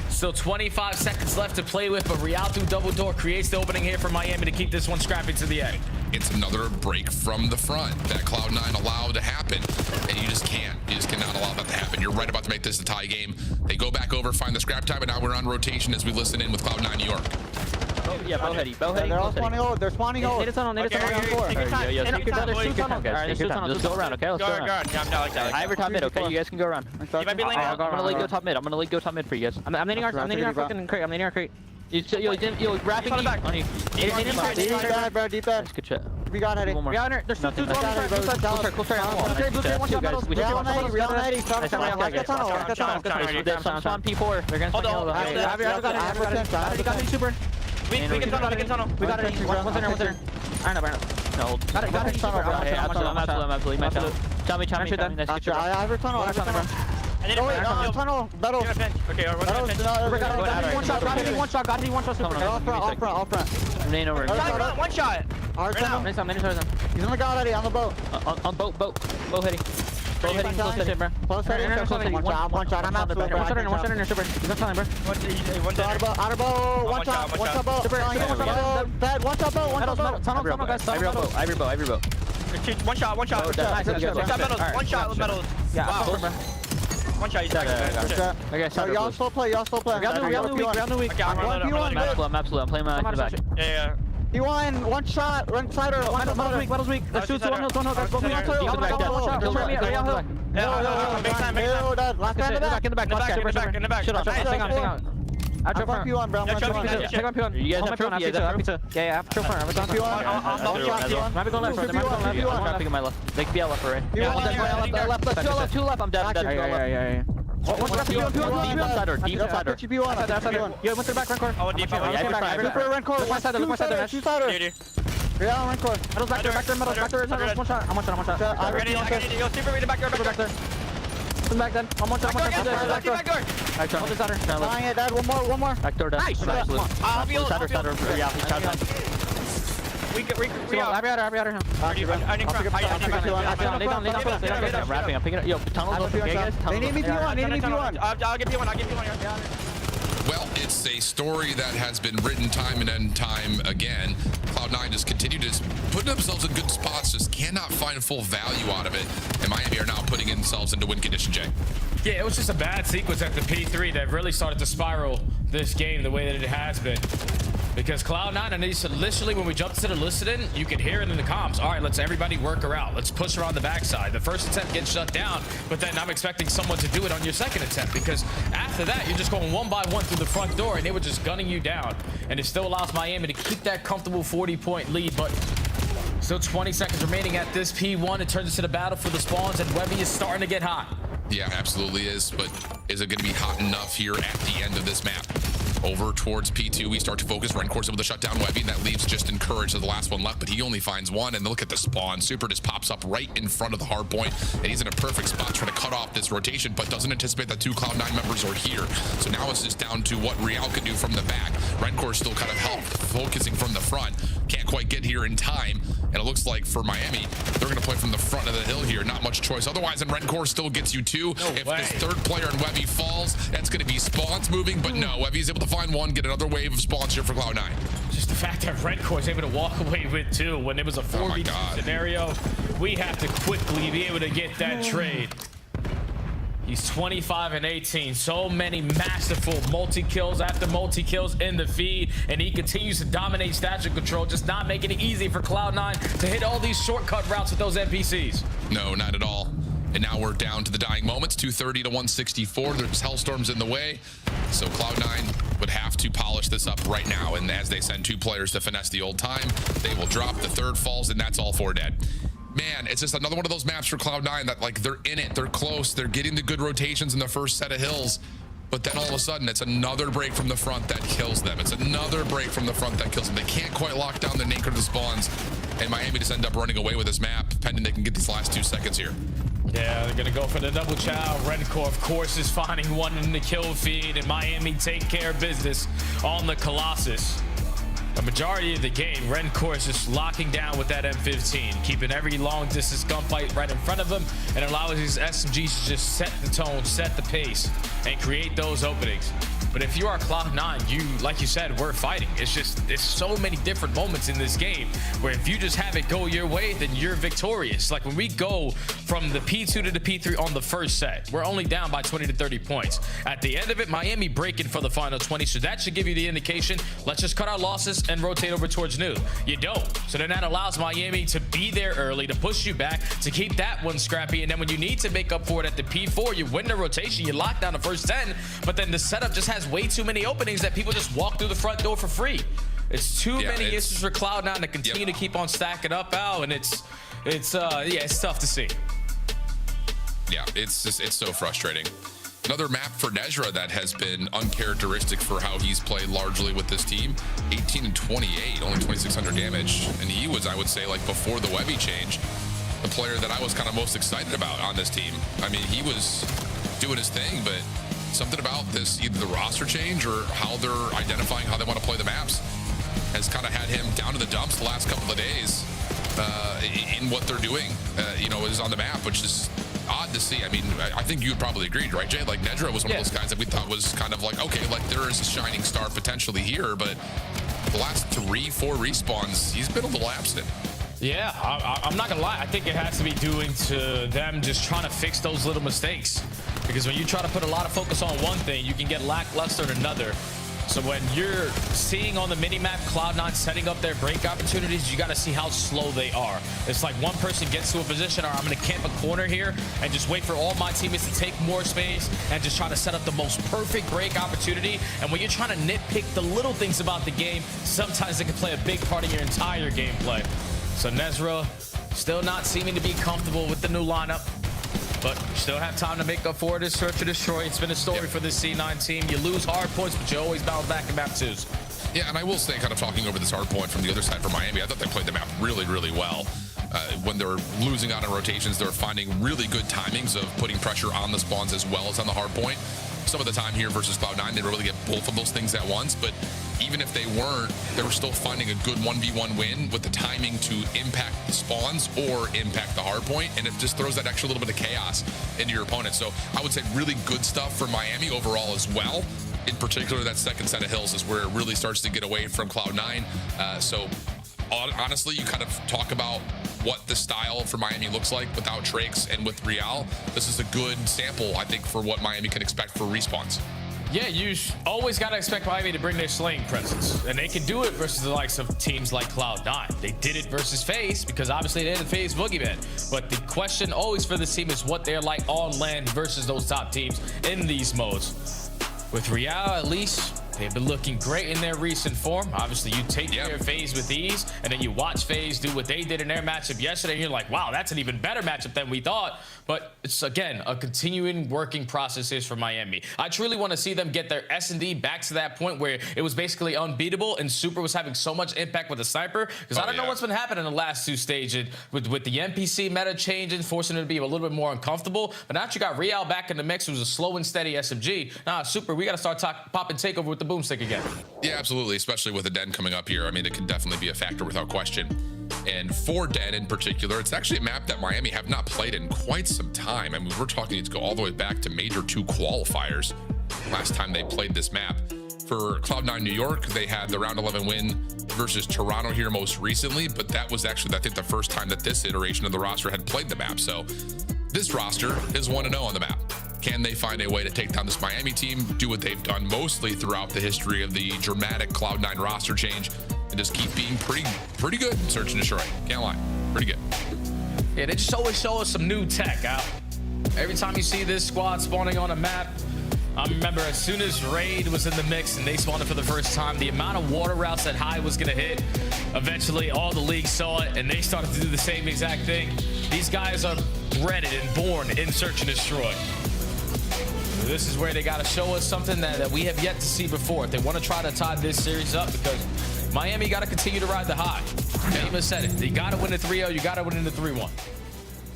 Still 25 seconds left to play with, but Real through double door creates the opening here for Miami to keep this one scrappy to the end. It's another break from the front that Cloud9 allowed to happen, and you just can't. You just cannot allow that to happen. You're right about to make this a tie game. They go back over, find the scrap time, and now we're on rotation as we listen in with Cloud9 New York. Oh, yeah, bow heady. They're all spawning old. They're spawning old. Need a tunnel. Need a tunnel. There's 2 tunnels, guys. There's 2 tunnels. Just go around, okay? Let's go around. Yeah, I'm not like that. I have top mid, okay? You guys can go around. You might be I'm gonna lead go top mid. I'm gonna lead go top mid for you guys. I'm leading our fucking crate. I'm leading our crate. You're wrapping deep on you. Deep bad, bro. Deep bad. Good shit. We got heady. We got it. There's 2 tunnels. Close start on the wall. Blue 1 shot. Real 90. Spawn P4. They're gonna spawn I got me super. We can tunnel. We got it. One center. I know. No. Got it. I'm absolutely. Nice. I have a tunnel. And then tunnel. Metal. Okay, one shot. Got it. One shot. All front. Main over. One shot. He's on the god already on the boat. On boat. Boat hitting. Close hitting, bro. Close hitting. One shot. I'm out. One shot in your super. He's not telling, bro. Outer bow. One shot bow. Super. Bad. One shot bow. Tunnel, guys. Every bow. One shot. Nice. One shot with metals. Yeah. Wow. One shot. Okay, so y'all slow play. Round the week. I'm absolute. I'm playing my back. Yeah. You won. One shot. Run side or Metals weak. Let's shoot 1 hill. Guys, both hill. Back in the back. Shut up. Hang out. I drop front. P1, bro. Check on P1. You guys have pizza. Yeah, I have front. I'm P1. Maybe go left. I'm picking my left. They can be left or right. Left. 2 left. I'm dead. Yeah. One left. P1. Deep sider. P1. Yo, went to the back. Run core. Oh, deep. Run core. One sider. Yeah, run core. Metals back there. Metals. One shot. I'm one shot. I ready. Yo, super ready back there. Back then. One shot. Back door. Hold this ladder. Flying it, Dad. One more. Back door, Dad. Nice. I'll be ladder. Yeah, he's shot down. We out. I'm wrapping. I'm picking up. Yo, tunnels open. They need me P1. I'll get P1. Well, it's a story that has been written time and time again. Cloud9 just continued to put themselves in good spots, just cannot find full value out of it. And Miami are now putting themselves into win condition, Jay. Yeah, it was just a bad sequence at the P3 that really started to spiral this game the way that it has been. Because Cloud9, and literally when we jumped to the listening, you could hear it in the comms. All right, let's everybody work her out. Let's push her on the backside. The first attempt gets shut down, but then I'm expecting someone to do it on your second attempt, because after that, you're just going 1 by 1 through the front door, and they were just gunning you down. And it still allows Miami to keep that comfortable 40-point lead, but still 20 seconds remaining at this P1. It turns into the battle for the spawns, and Webby is starting to get hot. Yeah, absolutely is, but is it going to be hot enough here at the end of this map? Over towards P2, we start to focus. Rencore's able to shut down Webby, and that leaves just Encourage as the last one left, but he only finds one, and look at the spawn. Super just pops up right in front of the hard point, and he's in a perfect spot trying to cut off this rotation, but doesn't anticipate that 2 Cloud9 members are here. So now it's just down to what Real can do from the back. Rencore still kind of focusing from the front. Can't quite get here in time, and it looks like for Miami, they're going to play from the front of the hill here. Not much choice otherwise, and Rencore still gets you 2. If this third player in Webby falls, that's going to be spawns moving, but no, Webby's able to find one, get another wave of spawns here for Cloud9. Just the fact that Rencore is able to walk away with 2 when it was a 4v2 scenario, we have to quickly be able to get that trade. He's 25 and 18. So many masterful multi-kills after multi-kills in the feed, and he continues to dominate statue control, just not making it easy for Cloud9 to hit all these shortcut routes with those NPCs. No, not at all. And now we're down to the dying moments, 230 to 164. There's Hellstorms in the way. So Cloud9 would have to polish this up right now. And as they send 2 players to finesse the old time, they will drop. The third falls, and that's all 4 dead. Man, it's just another one of those maps for Cloud9 that, like, they're in it, they're close, they're getting the good rotations in the first set of hills. But then all of a sudden, it's another break from the front that kills them. It's another break from the front that kills them. They can't quite lock down the anchor to the spawns. And Miami just end up running away with this map, pending they can get these last 2 seconds here. Yeah, they're gonna go for the double chow. Rencore, of course, is finding one in the kill feed, and Miami take care of business on the Colossus. a majority of the game, Rencore is just locking down with that M15, keeping every long distance gunfight right in front of him, and allowing these SMGs to just set the tone, set the pace, and create those openings. But if you are Cloud9, like you said, we're fighting. It's just, there's so many different moments in this game where if you just have it go your way, then you're victorious. Like when we go from the P2 to the P3 on the first set, we're only down by 20 to 30 points. At the end of it, Miami breaking for the final 20, so that should give you the indication, let's just cut our losses and rotate over towards new. You don't. So then that allows Miami to be there early, to push you back, to keep that one scrappy, and then when you need to make up for it at the P4, you win the rotation, you lock down the first 10, but then the setup just has way too many openings that people just walk through the front door for free. It's too many issues for Cloud9 to continue to keep on stacking up, Al, and it's tough to see. Yeah, it's so frustrating. Another map for Nezra that has been uncharacteristic for how he's played largely with this team. 18 and 28, only 2,600 damage, and he was, I would say, like before the Webby change, the player that I was kind of most excited about on this team. I mean, he was doing his thing, but something about this, either the roster change or how they're identifying how they want to play the maps, has kind of had him down to the dumps the last couple of days in what they're doing, is on the map, which is odd to see. I mean, I think you'd probably agree, right, Jay? Like, Nedra was one of those guys that we thought was kind of like, okay, like there is a shining star potentially here, but the last 3-4 respawns, he's been a little absent. Yeah, I'm not gonna lie. I think it has to be due to them just trying to fix those little mistakes. Because when you try to put a lot of focus on one thing, you can get lackluster in another. So when you're seeing on the minimap Cloud9 setting up their break opportunities, you got to see how slow they are. It's like one person gets to a position, or I'm going to camp a corner here and just wait for all my teammates to take more space and just try to set up the most perfect break opportunity. And when you're trying to nitpick the little things about the game, sometimes it can play a big part in your entire gameplay. So Nezra still not seeming to be comfortable with the new lineup, but you still have time to make up for it. It's search or destroy. It's been a story for this C9 team. You lose hard points, but you always bounce back in map 2s. Yeah, and I will say, kind of talking over this hard point from the other side for Miami, I thought they played the map really, really well. When they were losing out on rotations, they were finding really good timings of putting pressure on the spawns as well as on the hard point. Some of the time here versus Cloud9, they really get both of those things at once, but even if they weren't, they were still finding a good 1v1 win with the timing to impact the spawns or impact the hard point, and it just throws that extra little bit of chaos into your opponent. So I would say really good stuff for Miami overall as well. In particular, that second set of hills is where it really starts to get away from Cloud9. So honestly, you kind of talk about what the style for Miami looks like without Trakes and with Real. This is a good sample, I think, for what Miami can expect for respawns. Yeah, you always got to expect Miami to bring their slaying presence. And they can do it versus the likes of teams like Cloud9. They did it versus FaZe because obviously they're the FaZe boogeyman. But the question always for this team is what they're like on land versus those top teams in these modes. With Real, at least, they've been looking great in their recent form. Obviously, you take care of FaZe with ease, and then you watch FaZe do what they did in their matchup yesterday, and you're like, wow, that's an even better matchup than we thought. But it's, again, a continuing working process is for Miami. I truly want to see them get their S&D back to that point where it was basically unbeatable, and Super was having so much impact with the sniper, because I don't know what's been happening in the last two stages with the NPC meta changing, forcing them to be a little bit more uncomfortable. But now that you got Real back in the mix, who's a slow and steady SMG, nah, Super, we got to start popping takeover with the boomstick again. Yeah, absolutely, especially with the Den coming up here. I mean, it can definitely be a factor without question. And for Den in particular, it's actually a map that Miami have not played in quite some time. I mean, we're talking to go all the way back to Major 2 qualifiers last time they played this map. For Cloud9 New York, they had the round 11 win versus Toronto here most recently, but that was actually, I think, the first time that this iteration of the roster had played the map. So this roster is 1-0 on the map. Can they find a way to take down this Miami team, do what they've done mostly throughout the history of the dramatic Cloud9 roster change, and just keep being pretty good in search and destroy? Can't lie, pretty good. Yeah, they just always show us some new tech out. Every time you see this squad spawning on a map, I remember as soon as Raid was in the mix and they spawned it for the first time, the amount of water routes that High was gonna hit, eventually all the leagues saw it and they started to do the same exact thing. These guys are bred and born in search and destroy. This is where they got to show us something that we have yet to see before. If they want to try to tie this series up, because Miami got to continue to ride the high. Amos said it. You got to win the 3-0. You got to win in the 3-1.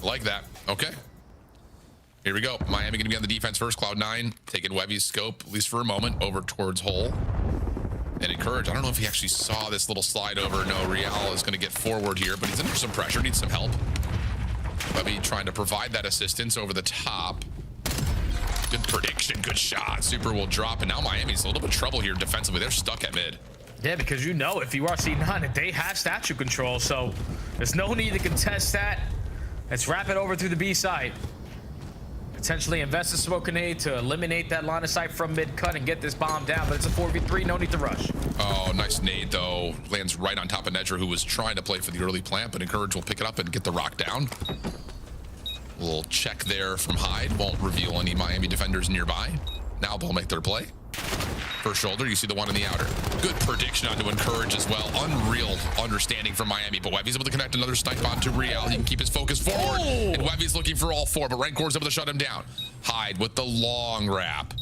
Like that. Okay. Here we go. Miami going to be on the defense first. Cloud9 taking Webby's scope, at least for a moment, over towards Hole. And Encourage, I don't know if he actually saw this little slide over. No, Real is going to get forward here, but he's under some pressure, needs some help. Webby trying to provide that assistance over the top. Good prediction, good shot. Super will drop, and now Miami's a little bit of trouble here defensively. They're stuck at mid. Yeah, because you know if you are C9, they have statue control, so there's no need to contest that. Let's wrap it over through the B side. Potentially invest a smoke grenade to eliminate that line of sight from mid-cut and get this bomb down, but it's a 4v3, no need to rush. Oh, nice nade, though. Lands right on top of Nedra, who was trying to play for the early plant, but Encourage will pick it up and get the rock down. A little check there from Hyde. Won't reveal any Miami defenders nearby. Now they'll make their play. First shoulder, you see the one in the outer. Good prediction onto Encourage as well. Unreal understanding from Miami, but Webby's able to connect another snipe onto Real. He can keep his focus forward, and Webby's looking for all four, but Renkor's able to shut him down. Hyde with the long wrap.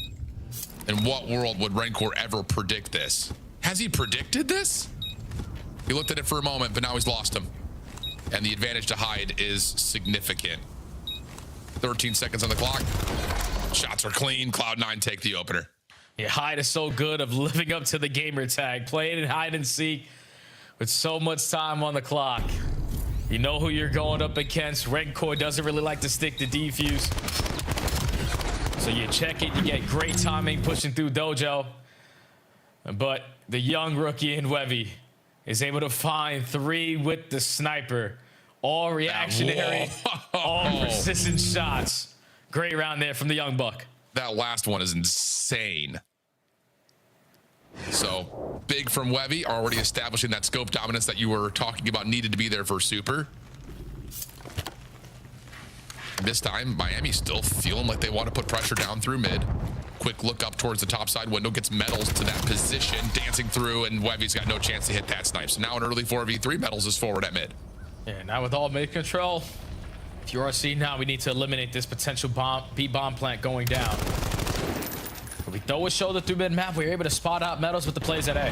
In what world would Renkor ever predict this? Has he predicted this? He looked at it for a moment, but now he's lost him. And the advantage to Hyde is significant. 13 seconds on the clock. Shots are clean. Cloud9 take the opener. Yeah, Hyde is so good of living up to the gamer tag, playing in hide and seek with so much time on the clock. You know who you're going up against. Renkor doesn't really like to stick to defuse. So you check it, you get great timing pushing through Dojo. But the young rookie in Webby is able to find 3 with the sniper. All reactionary, all persistent shots. Great round there from the young buck. That last one is insane. So big from Webby, already establishing that scope dominance that you were talking about needed to be there for Super. This time, Miami still feeling like they want to put pressure down through mid. Quick look up towards the top side window, gets Metals to that position, dancing through, and Webby's got no chance to hit that snipe. So now an early 4v3, Metals is forward at mid. Yeah, now with all mid control, if you're RC now, we need to eliminate this potential B-bomb plant going down. We throw a shoulder through mid-map, we're able to spot out Metals with the plays at A.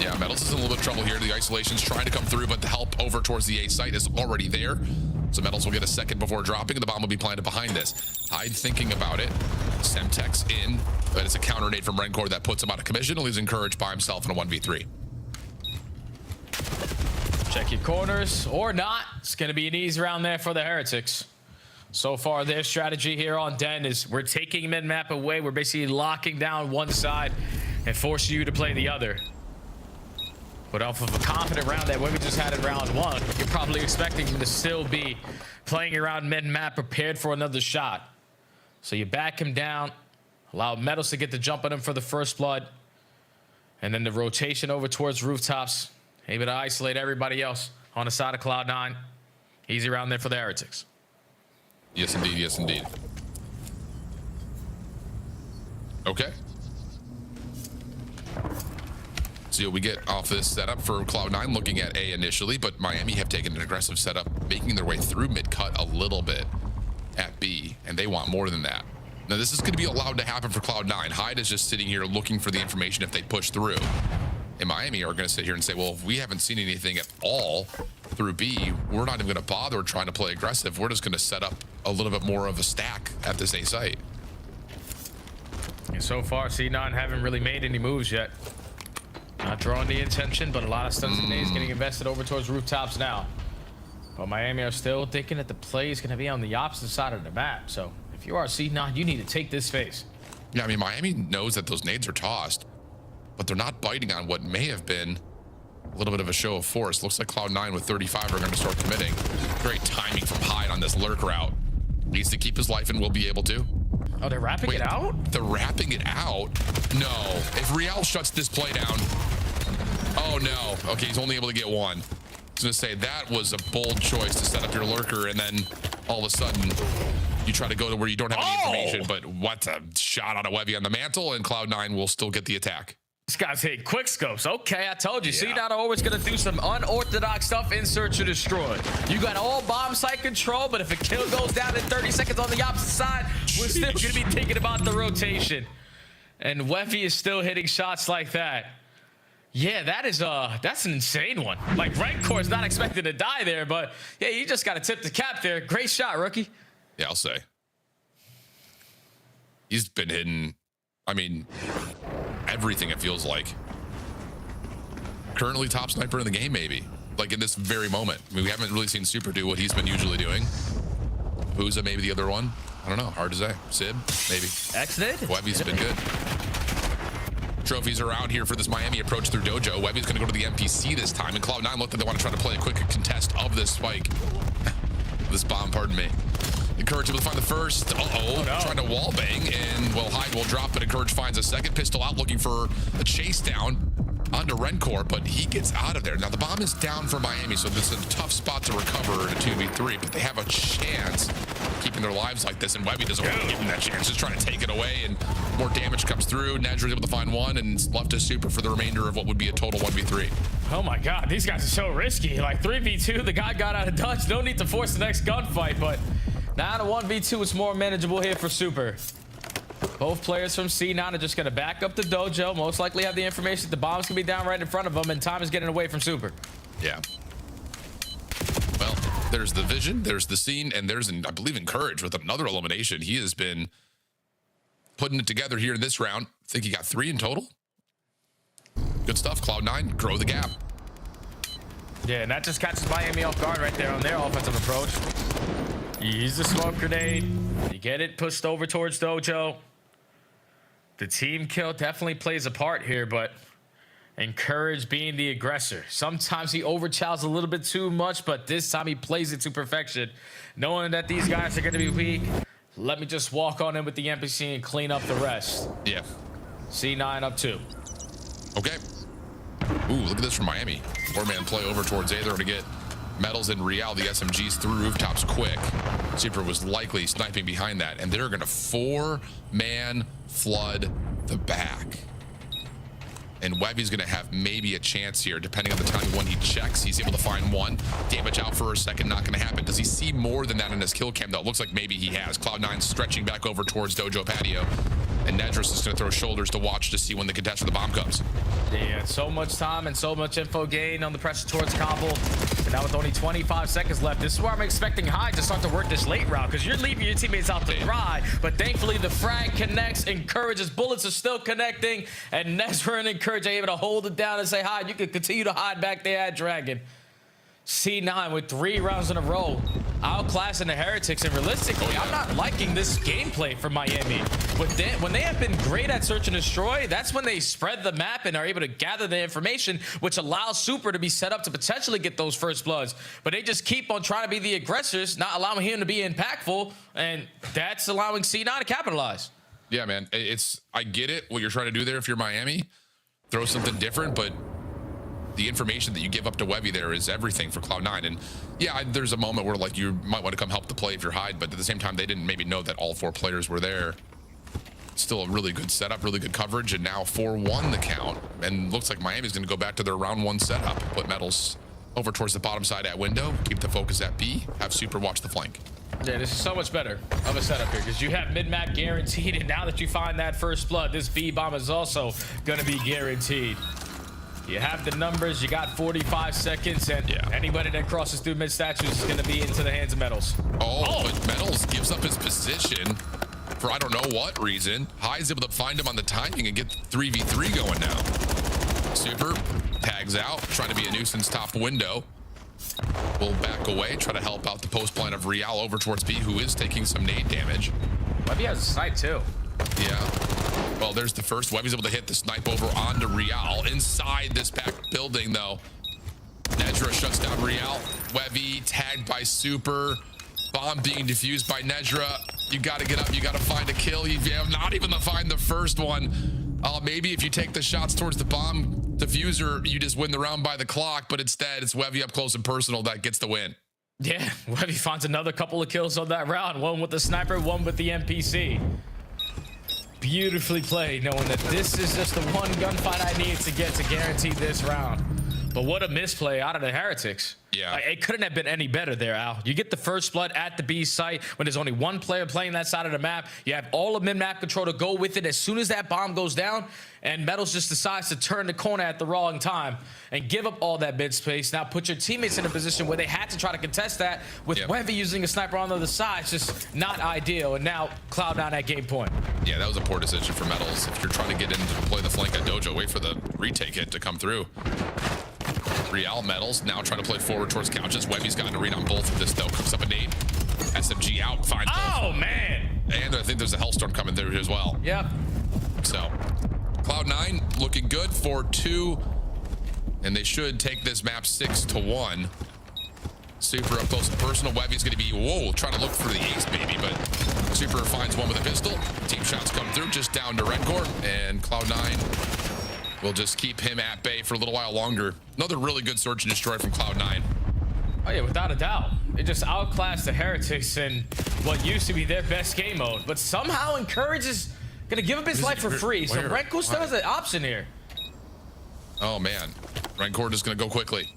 Yeah, Metals is in a little bit of trouble here. The isolation's trying to come through, but the help over towards the A site is already there. So Metals will get a second before dropping, and the bomb will be planted behind this. Hyde thinking about it. Semtex in, but it's a counter nade from Renkor that puts him out of commission, and he's encouraged by himself in a 1v3. Check your corners or not. It's going to be an easy round there for the Heretics. So far, their strategy here on Den is we're taking mid-map away. We're basically locking down one side and forcing you to play the other. But off of a confident round that we just had in round 1, you're probably expecting him to still be playing around mid-map, prepared for another shot. So you back him down, allow Metals to get the jump on him for the first blood, and then the rotation over towards rooftops, able to isolate everybody else on the side of Cloud9. Easy round there for the Heretics. Yes, indeed. Yes, indeed. Okay. So we get off this setup for Cloud9 looking at A initially, but Miami have taken an aggressive setup, making their way through mid-cut a little bit at B, and they want more than that. Now, this is going to be allowed to happen for Cloud9. Hyde is just sitting here looking for the information if they push through. And Miami are going to sit here and say, well, if we haven't seen anything at all through B, we're not even going to bother trying to play aggressive. We're just going to set up a little bit more of a stack at this A site. And so far, C9 haven't really made any moves yet. Not drawing the intention, but a lot of stuns and nades getting invested over towards rooftops now. But Miami are still thinking that the play is going to be on the opposite side of the map. So if you are C9, you need to take this phase. Yeah, I mean, Miami knows that those nades are tossed, but they're not biting on what may have been a little bit of a show of force. Looks like Cloud9 with 35 are going to start committing. Great timing from Hyde on this lurk route. Needs to keep his life and will be able to. Oh, they're wrapping it out? They're wrapping it out? No. If Real shuts this play down... Oh, no. Okay, he's only able to get one. I was going to say, that was a bold choice to set up your lurker, and then all of a sudden, you try to go to where you don't have any information, but what a shot on a Webby on the mantle, and Cloud9 will still get the attack. This guy's hitting quick scopes. Okay, I told you. Yeah. C9 always going to do some unorthodox stuff in search of destroy. You got all bomb site control, but if a kill goes down in 30 seconds on the opposite side, we're still going to be thinking about the rotation. And Webby is still hitting shots like that. Yeah, that's an insane one. Like, Renkor's not expected to die there, but yeah, you just got to tip the cap there. Great shot, rookie. Yeah, I'll say. He's been hitting, I mean, everything it feels like. currently top sniper in the game, maybe. Like in this very moment. I mean, we haven't really seen Super do what he's been usually doing. Who's maybe the other one? I don't know. Hard to say. Sib, maybe. X-Nid? Webby's been good. Trophies are out here for this Miami approach through Dojo. Webby's going to go to the MPC this time, and Cloud9 looked like they want to try to play a quick contest of this spike. This bomb, pardon me. Encourage able to find the first. Trying to wall bang, and well, Hyde will drop, but Encourage finds a second pistol out, looking for a chase down onto Rencor, but he gets out of there. Now the bomb is down for Miami, so this is a tough spot to recover in a 2v3, but they have a chance keeping their lives like this, and Webby doesn't want to give them that chance, just trying to take it away, and more damage comes through. Nedra's able to find one, and it's left to Super for the remainder of what would be a total 1v3. Oh my god, these guys are so risky. Like 3v2, the guy got out of dodge. No need to force the next gunfight, but now to 1v2, it's more manageable here for Super. Both players from C9 are just going to back up the Dojo. Most likely have the information. The bomb's going to be down right in front of them, and time is getting away from Super. Yeah. Well, there's the vision, there's the scene, and there's, I believe, Encourage with another elimination. He has been putting it together here in this round. I think he got 3 in total. Good stuff. Cloud9, grow the gap. Yeah, and that just catches Miami off guard right there on their offensive approach. You use the smoke grenade. You get it pushed over towards Dojo. The team kill definitely plays a part here, but Encourage being the aggressor. Sometimes he overchows a little bit too much, but this time he plays it to perfection. Knowing that these guys are going to be weak, let me just walk on in with the NPC and clean up the rest. Yeah. C9 up 2. Okay. Ooh, look at this from Miami. 4-man play over towards A. They're going to get Metals and Real, the SMGs through rooftops quick. Super was likely sniping behind that, and they're going to 4-man flood the back. And Webby's going to have maybe a chance here, depending on the time when he checks. He's able to find one. Damage out for a second, not going to happen. Does he see more than that in his kill cam, though? It looks like maybe he has. Cloud9 stretching back over towards Dojo patio. And Nedris is going to throw shoulders to watch to see when the contest for the bomb comes. Yeah, so much time and so much info gain on the pressure towards Cobble. And now with only 25 seconds left, this is where I'm expecting Hyde to start to work this late round, because you're leaving your teammates out to dry. But thankfully, the frag connects. Encourage's bullets are still connecting. And Nezra and Encourage are able to hold it down and say, Hyde, you can continue to hide back there at Dragon. C9 with 3 rounds in a row, outclassing the Heretics, and realistically, I'm not liking this gameplay for Miami. When they have been great at search and destroy, that's when they spread the map and are able to gather the information, which allows Super to be set up to potentially get those first bloods. But they just keep on trying to be the aggressors, not allowing him to be impactful, and that's allowing C9 to capitalize. Yeah, man, I get it, what you're trying to do there if you're Miami. Throw something different, but the information that you give up to Webby there is everything for Cloud9. And yeah, there's a moment where like you might want to come help the play if you're Hyde, but at the same time, they didn't maybe know that all 4 players were there. Still a really good setup, really good coverage, and now 4-1 the count. And looks like Miami's going to go back to their round 1 setup. Put Metals over towards the bottom side at window, keep the focus at B, have Super watch the flank. Yeah, this is so much better of a setup here, because you have mid-map guaranteed, and now that you find that first blood, this B bomb is also going to be guaranteed. You have the numbers, you got 45 seconds, and anybody that crosses through mid-statues is going to be into the hands of Metals. But Metals gives up his position for I don't know what reason. Hyde's able to find him on the timing and get 3v3 going now. Super tags out, trying to be a nuisance top window. We'll back away, try to help out the post plan of Real over towards B, who is taking some nade damage. Webby has a snipe too. Yeah. Well, there's the first. Webby's able to hit the snipe over onto Real. Inside this back building, though. Nedra shuts down Real. Webby tagged by Super. Bomb being defused by Nedra. You got to get up. You got to find a kill. You have not even to find the first one. Maybe if you take the shots towards the bomb diffuser, you just win the round by the clock. But instead, it's Webby up close and personal that gets the win. Yeah, Webby finds another couple of kills on that round. One with the sniper, one with the NPC. Beautifully played, knowing that this is just the one gunfight I need to get to guarantee this round. But what a misplay out of the Heretics. Yeah. It couldn't have been any better there, Al. You get the first blood at the B site when there's only one player playing that side of the map. You have all of mid-map control to go with it as soon as that bomb goes down, and Metals just decides to turn the corner at the wrong time and give up all that mid space. Now put your teammates in a position where they had to try to contest that with Webby using a sniper on the other side. It's just not ideal. And now Cloud9 at game point. Yeah, that was a poor decision for Metals. If you're trying to get in to play the flank at Dojo, wait for the retake hit to come through. Real medals, now trying to play forward towards couches. Webby's gotten a read on both of this, though. Cooks up a nade. SMG out, finds Oh, man. And I think there's a Hellstorm coming through as well. Yep. So, Cloud9 looking good, 4-2. And they should take this map 6-1. Super up close and personal. Webby's going to be, whoa, trying to look for the ace, maybe, but Super finds one with a pistol. Team shots come through, just down to Redcore, and Cloud9 will just keep him at bay for a little while longer. Another really good search and destroy from Cloud9. Oh yeah, without a doubt. It just outclassed the Heretics in what used to be their best game mode, but somehow Encourage is going to give up his life for free, so Redcore still has an option here. Oh man, Redcore is going to go quickly.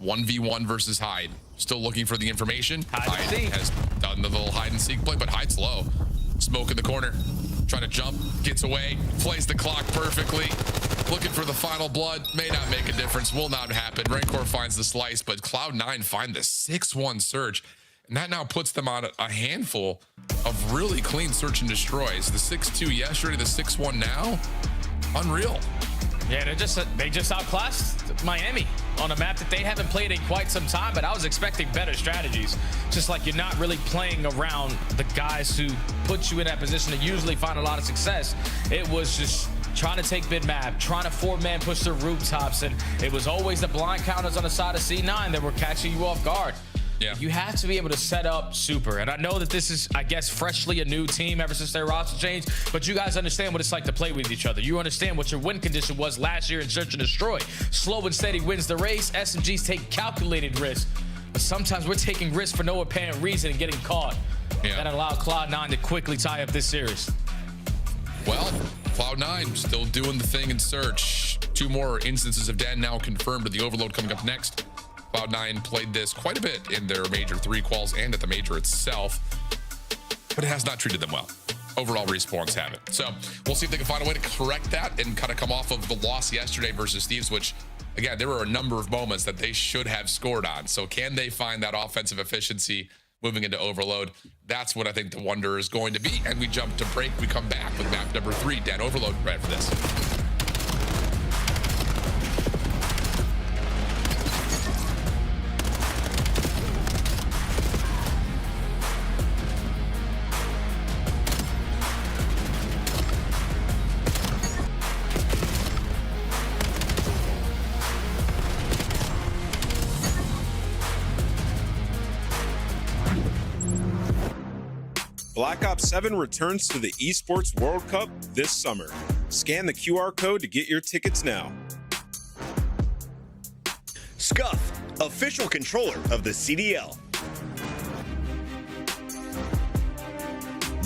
1v1 versus Hyde. Still looking for the information. Hyde has done the little hide and seek play, but Hyde's low. Smoke in the corner. Trying to jump, gets away, plays the clock perfectly. Looking for the final blood. May not make a difference. Will not happen. Redcore finds the slice, but Cloud9 find the 6-1 surge. And that now puts them on a handful of really clean search and destroys. The 6-2 yesterday, the 6-1 now. Unreal. Yeah, they just outclassed Miami on a map that they haven't played in quite some time, but I was expecting better strategies. Just like you're not really playing around the guys who put you in that position to usually find a lot of success. It was just trying to take mid map, trying to 4-man push the rooftops, and it was always the blind counters on the side of C9 that were catching you off guard. Yeah. You have to be able to set up Super. And I know that this is, I guess, freshly a new team ever since their roster changed, but you guys understand what it's like to play with each other. You understand what your win condition was last year in Search and Destroy. Slow and steady wins the race. SMGs take calculated risks, but sometimes we're taking risks for no apparent reason and getting caught. Yeah. That allowed Cloud9 to quickly tie up this series. Well, Cloud9 still doing the thing in Search. 2 more instances of Den now confirmed with the Overload coming up next. Cloud9 played this quite a bit in their Major 3 quals and at the Major itself, but it has not treated them well. Overall, Respawns haven't. So we'll see if they can find a way to correct that and kind of come off of the loss yesterday versus Thieves, which, again, there were a number of moments that they should have scored on. So can they find that offensive efficiency moving into Overload? That's what I think the wonder is going to be. And we jump to break. We come back with map number 3, Den Overload, right for this. Black Ops 7 returns to the Esports World Cup this summer. Scan the QR code to get your tickets now. Scuff, official controller of the CDL.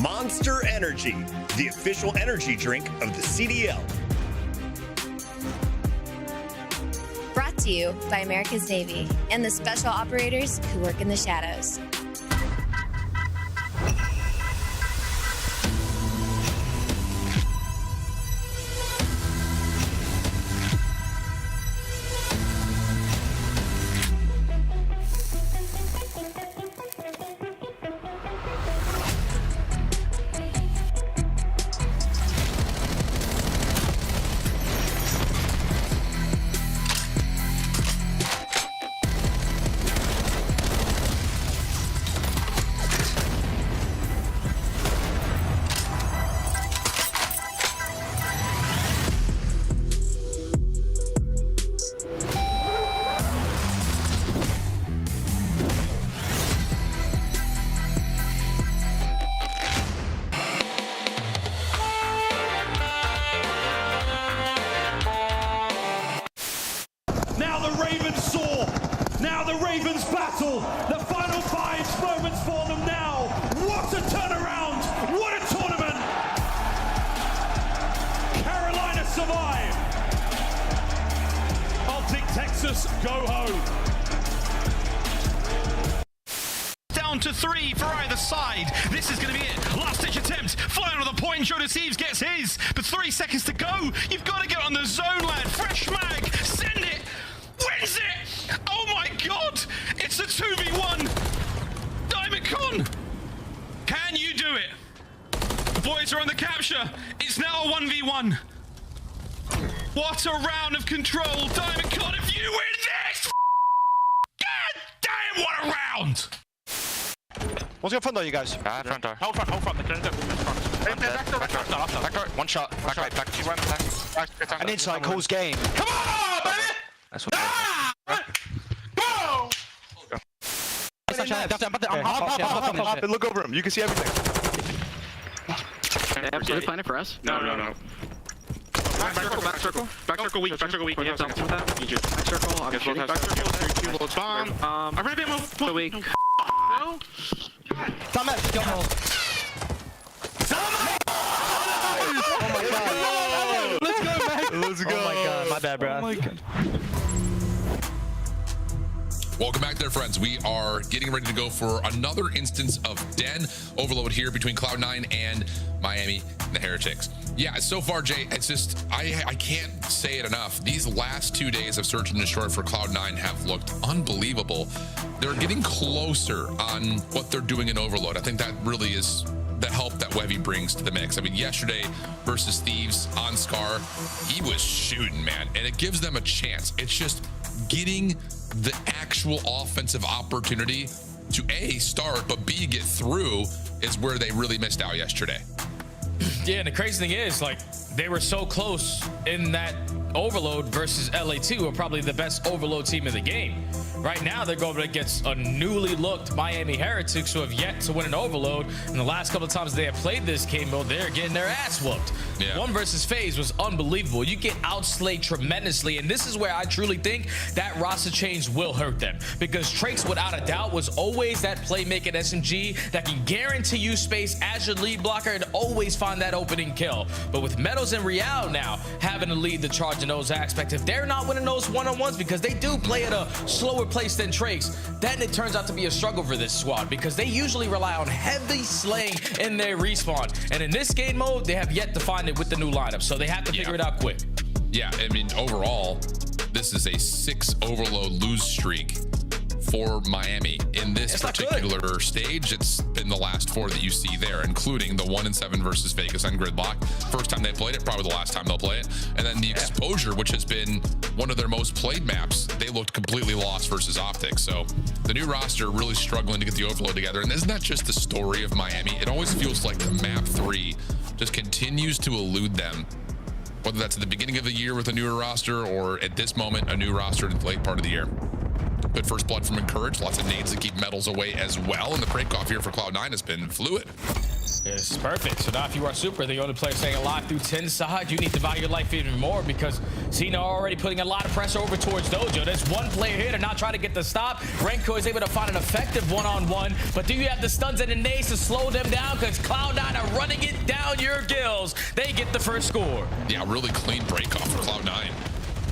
Monster Energy, the official energy drink of the CDL. Brought to you by America's Navy and the special operators who work in the shadows. The final 5 moments for them now. What a turnaround. What a tournament. Carolina survive. Optic Texas go home. Down to 3 for either side. This is going to be it. Last ditch attempt. Flying on the point. Joe Deceives gets his. But 3 seconds to go. You've got to get on the zone, lad. Fresh mag. Send it. Wins it. Oh my God. It's a 2v1. Diamond Con. Can you do it? The boys are on the capture. It's now a 1v1. What a round of control. Diamond Con, if you win this. round. One's going front door, you guys. Front door. Hold front. Back door. One shot. Back right. Back. And inside calls game. Come on, baby! That's what Go! I'm look over him. You can see everything. Absolutely planning for us. No. Back circle. Back circle weak. Back circle. Back circle. Back circle. Two loads bomb. I read ammo. So weak. No. Dumb it. Go home. Oh my god. Let's go, man. Let's go. Oh my god. My bad, bro. Oh my god. Welcome back there, friends. We are getting ready to go for another instance of Den overload here between Cloud9 and Miami and the Heretics. Yeah, so far, Jay, it's just, I can't say it enough. These last 2 days of search and destroy for Cloud9 have looked unbelievable. They're getting closer on what they're doing in overload. I think that really is the help that Wevy brings to the mix. I mean, yesterday versus Thieves on Scar, he was shooting, man, and it gives them a chance. It's just getting the actual offensive opportunity to A, start, but B, get through is where they really missed out yesterday. Yeah, and the crazy thing is, like, they were so close in that overload versus LA2, who are probably the best overload team in the game. Right now, they're going against a newly looked Miami Heretics who have yet to win an overload. And the last couple of times they have played this game mode, they're getting their ass whooped. Yeah. 1 versus FaZe was unbelievable. You get outslayed tremendously. And this is where I truly think that roster change will hurt them. Because Trace, without a doubt, was always that playmaking SMG that can guarantee you space as your lead blocker and always find that opening kill. But with Meadows and Real now having to lead the charge in those aspects, if they're not winning those one-on-ones because they do play at a slower place than Trace, then it turns out to be a struggle for this squad because they usually rely on heavy slaying in their respawn. And in this game mode, they have yet to find it with the new lineup, so they have to figure it out quick. Yeah, I mean, overall, this is a 6 overload lose streak for Miami. In this particular stage, it's been the last 4 that you see there, including the 1-7 versus Vegas on Gridlock. First time they played it, probably the last time they'll play it. And then the exposure, which has been one of their most played maps, they looked completely lost versus Optics. So the new roster really struggling to get the overload together. And isn't that just the story of Miami? It always feels like the map 3 just continues to elude them, whether that's at the beginning of the year with a newer roster or at this moment, a new roster in the late part of the year. Good first blood from Encourage. Lots of nades to keep medals away as well. And the break-off here for Cloud9 has been fluid. This is perfect. So now if you are Super, the only player staying alive through 10 side, you need to value your life even more because Cena already putting a lot of pressure over towards Dojo. There's one player here to not try to get the stop. Renko is able to find an effective one-on-one, but do you have the stuns and the nades to slow them down? Because Cloud9 are running it down your gills. They get the first score. Yeah, really clean break-off for Cloud9.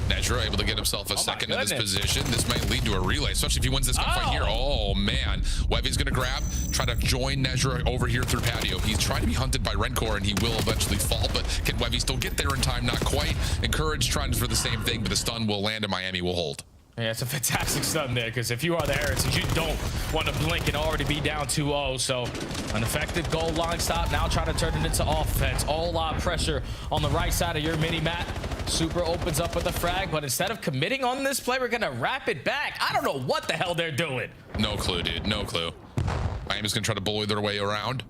Nezra able to get himself a second in this position. This might lead to a relay, especially if he wins this gunfight here. Oh, man. Wevy's going to grab, try to join Nezra over here through patio. He's trying to be hunted by Rencor, and he will eventually fall, but can Wevy still get there in time? Not quite. Encourage trying for the same thing, but the stun will land and Miami will hold. Yeah, it's a fantastic stun there because if you are the Heretics, you don't want to blink and already be down 2-0. So an effective goal line stop. Now trying to turn it into offense. All out pressure on the right side of your mini map. Super opens up with a frag, but instead of committing on this play, we're going to wrap it back. I don't know what the hell they're doing. No clue, dude. No clue. Miami's going to try to bully their way around.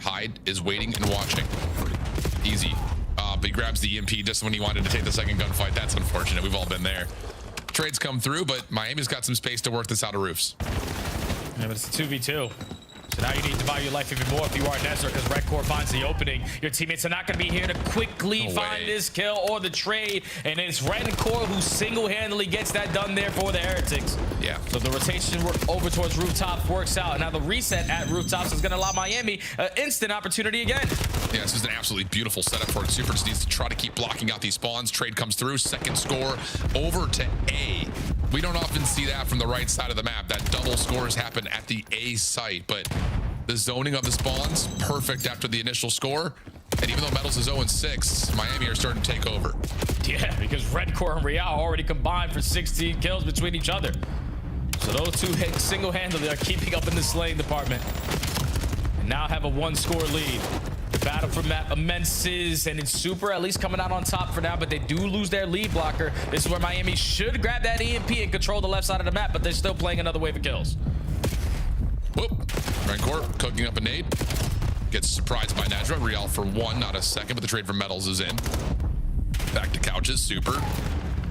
Hyde is waiting and watching. Easy. But he grabs the EMP just when he wanted to take the second gunfight. That's unfortunate. We've all been there. Trades come through, but Miami's got some space to work this out of roofs. Yeah, but it's a 2v2. So now you need to value your life even more if you are Nezra, because Redcore finds the opening. Your teammates are not going to be here to quickly find this kill or the trade. And it's Redcore who single-handedly gets that done there for the Heretics. Yeah. So the rotation over towards Rooftop works out. Now the reset at Rooftops is going to allow Miami an instant opportunity again. Yeah, this is an absolutely beautiful setup for it. Super just needs to try to keep blocking out these spawns. Trade comes through. Second score over to A. We don't often see that from the right side of the map. That double scores happen at the A site, but the zoning of the spawns, perfect after the initial score. And even though Metals is 0-6, Miami are starting to take over. Yeah, because Redcore and Real already combined for 16 kills between each other. So those two single-handedly are keeping up in the slaying department. And now have a 1-score lead. The battle for map immenses, and it's Super at least coming out on top for now, but they do lose their lead blocker. This is where Miami should grab that EMP and control the left side of the map, but they're still playing another wave of kills. Whoop. Rencourt cooking up a nade. Gets surprised by Nedra. Real for 1, not a second, but the trade for metals is in. Back to Couches. Super.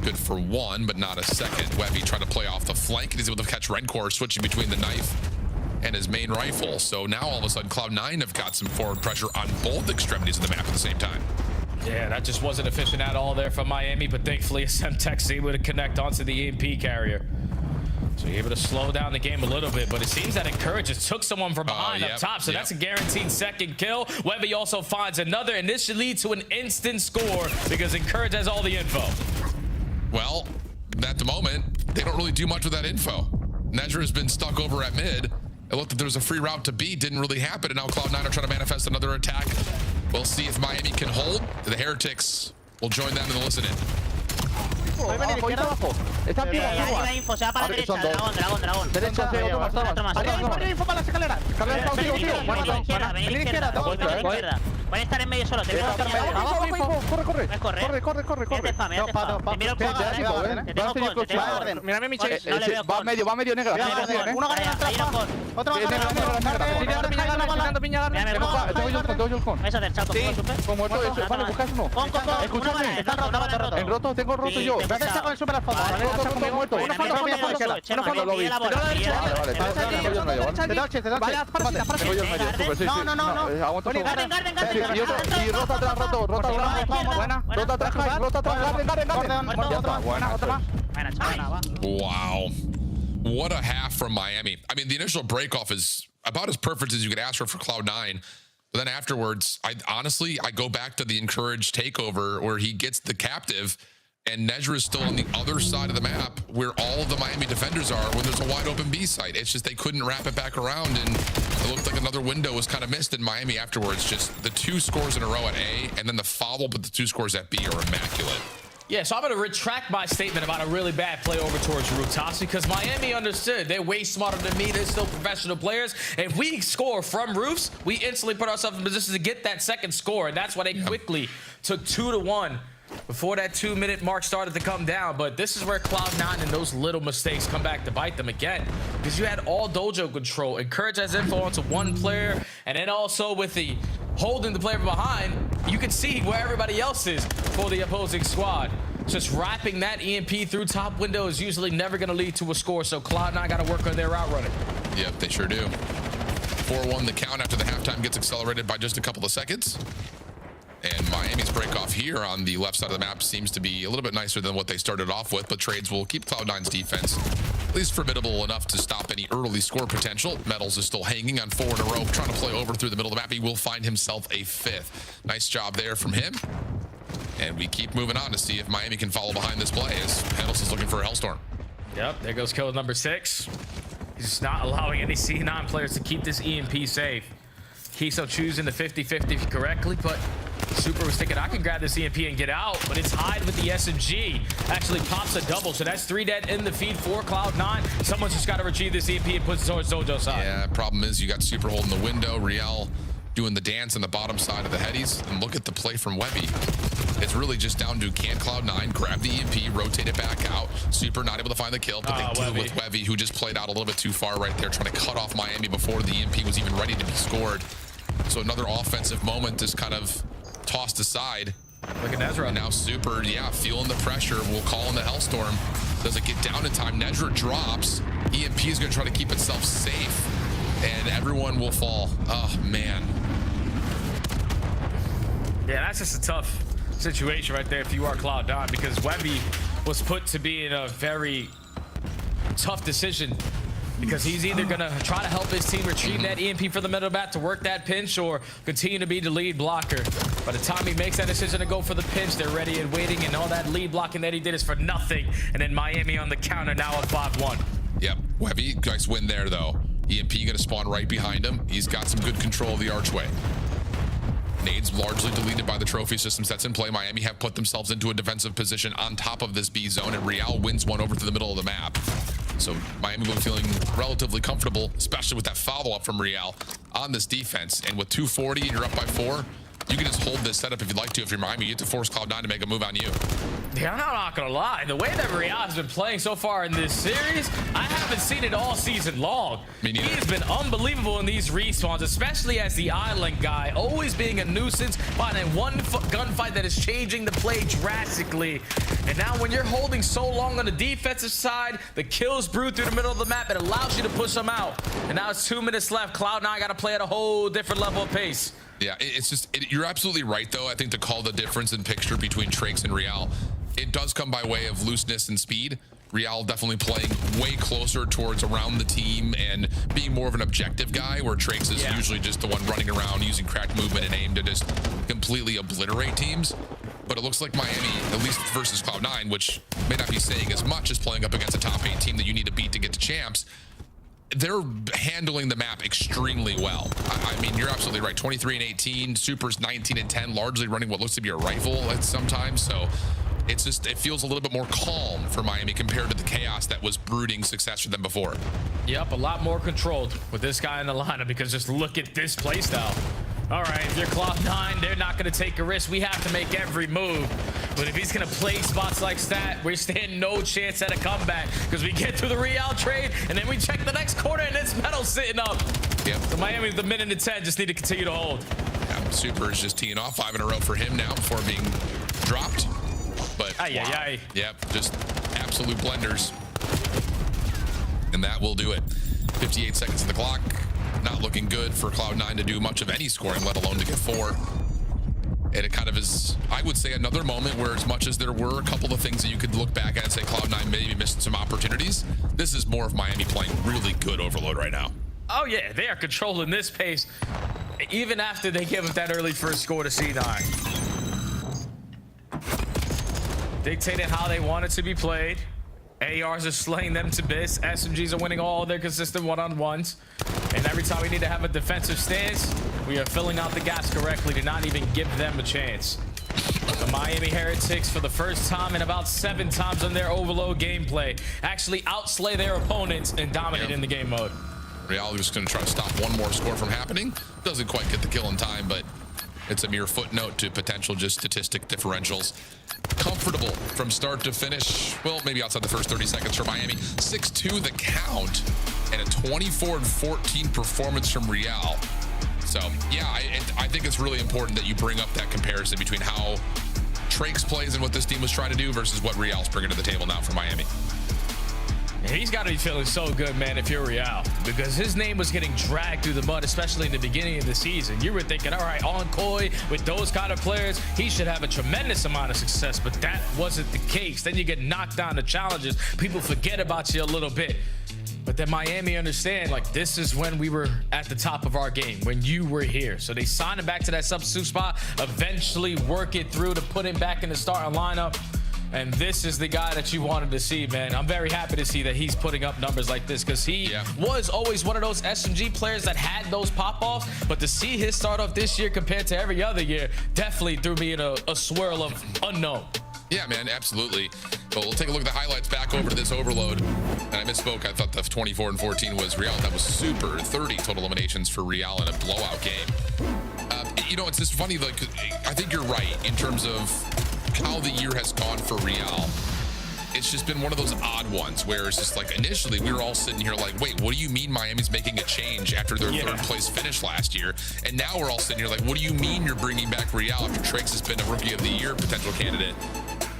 Good for 1, but not a second. Webby trying to play off the flank, and he's able to catch Rencourt switching between the knife and his main rifle. So now all of a sudden Cloud9 have got some forward pressure on both extremities of the map at the same time. Yeah, that just wasn't efficient at all there from Miami, but thankfully Semtech's able to connect onto the EMP carrier. So you're able to slow down the game a little bit, but it seems that Encourage just took someone from behind up top, so that's a guaranteed second kill. Webby also finds another, and this should lead to an instant score because Encourage has all the info. Well, at the moment, they don't really do much with that info. Nedra has been stuck over at mid. It looked like there was a free route to B, didn't really happen, and now Cloud9 are trying to manifest another attack. We'll see if Miami can hold. The Heretics will join them in the listen-in. Está aquí hay info, se va para la derecha. Dragón. Derecha, otro más. Hay info para la escalera. Venid izquierda. Van a estar en medio solo. Corre. Te miro el cuadro. Te tengo con. Mírame mi check. No le veo con. Va medio negro. Uno gana con. Otro más. Tengo Yulcon. Vais a hacer chato. Como esto, vale, buscas uno. Escúchame. En roto, tengo roto yo. Con el super al fondo. Muerto. Wow. What a half from Miami. I mean, the initial break-off is about as perfect as you could ask for Cloud9. But then afterwards, I go back to the Encourage takeover where he gets the captive and Nedra is still on the other side of the map where all of the Miami defenders are when there's a wide open B site. It's just they couldn't wrap it back around, and it looked like another window was kind of missed in Miami afterwards. Just the 2 scores in a row at A, and then the follow-up with the 2 scores at B are immaculate. Yeah, so I'm going to retract my statement about a really bad play over towards rooftops because Miami understood. They're way smarter than me. They're still professional players. If we score from roofs, we instantly put ourselves in position to get that second score, and that's why they quickly took 2-1. Before that 2-minute mark started to come down. But this is where Cloud9 and those little mistakes come back to bite them again, because you had all dojo control. Encourage has info onto one player, and then also with the holding the player behind, you can see where everybody else is for the opposing squad. Just wrapping that EMP through top window is usually never going to lead to a score, so Cloud9 got to work on their route running. Yep, they sure do. 4-1 the count after the halftime gets accelerated by just a couple of seconds. And Miami's break-off here on the left side of the map seems to be a little bit nicer than what they started off with, but trades will keep Cloud9's defense at least formidable enough to stop any early score potential. Metals is still hanging on 4 in a row, trying to play over through the middle of the map. He will find himself a 5th. Nice job there from him. And we keep moving on to see if Miami can follow behind this play as Metals is looking for a Hellstorm. Yep, there goes kill number 6. He's just not allowing any C9 players to keep this EMP safe. Kiso choosing the 50-50 correctly, but Super was thinking, I can grab this EMP and get out, but it's Hyde with the SMG. Actually pops a double, so that's 3 dead in the feed for Cloud9. Someone's just got to retrieve this EMP and put it towards Dojo's side. Yeah, problem is you got Super holding the window, Riel doing the dance on the bottom side of the headies, and look at the play from Webby. It's really just down to can Cloud9 grab the EMP, rotate it back out. Super not able to find the kill, but they do with Webby, who just played out a little bit too far right there, trying to cut off Miami before the EMP was even ready to be scored. So another offensive moment is kind of tossed aside. Look at Nezra. And now Super, feeling the pressure. We'll call in the Hellstorm. Does it get down in time? Nezra drops. EMP is going to try to keep itself safe, and everyone will fall. Oh, man. Yeah, that's just a tough situation right there if you are Cloud9, because Webby was put to be in a very tough decision, because he's either going to try to help his team retrieve that EMP for the middle bat to work that pinch, or continue to be the lead blocker. By the time he makes that decision to go for the pinch, they're ready and waiting, and all that lead blocking that he did is for nothing. And then Miami on the counter now at 5-1. Yep, Webby, nice win there though. EMP going to spawn right behind him. He's got some good control of the archway. Nades largely deleted by the trophy systems that's in play. Miami have put themselves into a defensive position on top of this B zone, and Real wins one over to the middle of the map. So Miami will be feeling relatively comfortable, especially with that follow-up from Real on this defense. And with 240 and you're up by 4, you can just hold this setup if you'd like to. If you're Miami, you get to force Cloud9 to make a move on you. Yeah, I'm not gonna lie. The way that Real has been playing so far in this series, I haven't seen it all season long. He has been unbelievable in these respawns, especially as the island guy, always being a nuisance, finding one gunfight that is changing the play drastically. And now when you're holding so long on the defensive side, the kills brew through the middle of the map. It allows you to push them out. And now it's 2 minutes left. Cloud9 got to play at a whole different level of pace. Yeah, it's just, you're absolutely right, though. I think to call the difference in picture between Trakes and Real, it does come by way of looseness and speed. Real definitely playing way closer towards around the team and being more of an objective guy, where Trakes is usually just the one running around using cracked movement and aim to just completely obliterate teams. But it looks like Miami, at least versus Cloud9, which may not be saying as much as playing up against a top 8 team that you need to beat to get to champs, they're handling the map extremely well. I mean, you're absolutely right. 23 and 18, Supers 19 and 10, largely running what looks to be a rifle at sometimes. So it's just, it feels a little bit more calm for Miami compared to the chaos that was brooding success for them before. Yep, a lot more controlled with this guy in the lineup, because just look at this playstyle. All right, if you're Cloud9, they're not going to take a risk. We have to make every move. But if he's going to play spots like that, we stand no chance at a comeback, because we get through the Real trade, and then we check the next quarter, and it's Metal sitting up. Yep. So Miami, the minute and 10, just need to continue to hold. Yeah, Super is just teeing off 5 in a row for him now before being dropped. But yep, just absolute blenders. And that will do it. 58 seconds on the clock. Not looking good for Cloud9 to do much of any scoring, let alone to get 4. And it kind of is, I would say, another moment where, as much as there were a couple of things that you could look back at and say Cloud9 maybe missed some opportunities, this is more of Miami playing really good Overload right now. Oh yeah, they are controlling this pace even after they give up that early first score to C9. Dictating how they want it to be played. ARs are slaying them to bits. SMGs are winning all their consistent one-on-ones. And every time we need to have a defensive stance, we are filling out the gas correctly to not even give them a chance. The Miami Heretics, for the first time in about 7 times in their Overload gameplay, actually outslay their opponents and dominate in the game mode. Real just going to try to stop one more score from happening. Doesn't quite get the kill in time, but it's a mere footnote to potential just statistic differentials. Comfortable from start to finish. Well, maybe outside the first 30 seconds for Miami. 6-2 the count, and a 24-14 performance from Real. So, yeah, I think it's really important that you bring up that comparison between how Trakes plays and what this team was trying to do versus what Real's bringing to the table now for Miami. He's got to be feeling so good, man, if you're Real, because his name was getting dragged through the mud, especially in the beginning of the season. You were thinking, all right, on Koi, with those kind of players, he should have a tremendous amount of success, but that wasn't the case. Then you get knocked down to challenges. People forget about you a little bit. But then Miami understand, like, this is when we were at the top of our game, when you were here. So they signed him back to that substitute spot, eventually work it through to put him back in the starting lineup. And this is the guy that you wanted to see, man. I'm very happy to see that he's putting up numbers like this, because he was always one of those SMG players that had those pop-offs. But to see his start off this year compared to every other year definitely threw me in a swirl of unknown. Yeah, man, absolutely. But we'll take a look at the highlights back over to this Overload. And I misspoke. I thought the 24 and 14 was Real. That was Super. 30 total eliminations for Real in a blowout game. You know, it's just funny. Like, I think you're right in terms of how the year has gone for Real. It's just been one of those odd ones where it's just like, initially we were all sitting here like, wait, what do you mean Miami's making a change after their 3rd place finish last year? And now we're all sitting here like, what do you mean you're bringing back Real after Trakes has been a Rookie of the Year potential candidate?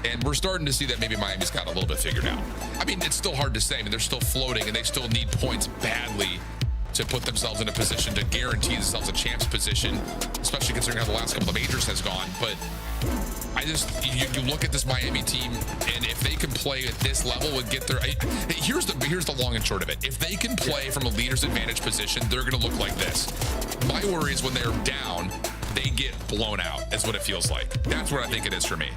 And we're starting to see that maybe Miami's got a little bit figured out. I mean, it's still hard to say. I mean, they're still floating and they still need points badly to put themselves in a position to guarantee themselves a champs position, especially considering how the last couple of majors has gone. But I just, you look at this Miami team, and if they can play at this level and get their, here's the long and short of it. If they can play from a leader's advantage position, they're going to look like this. My worry is when they're down, they get blown out, is what it feels like. That's what I think it is for me.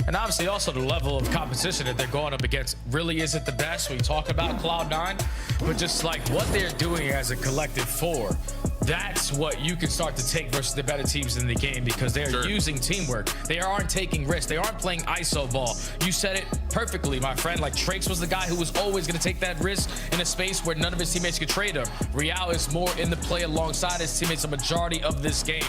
And obviously also the level of competition that they're going up against really isn't the best. We talk about Cloud9, but just like what they're doing as a collective 4, that's what you can start to take versus the better teams in the game, because they're using teamwork. They aren't taking risks. They aren't playing ISO ball. You said it perfectly, my friend. Like, Trakes was the guy who was always going to take that risk in a space where none of his teammates could trade him. Real is more in the play alongside his teammates a majority of this game.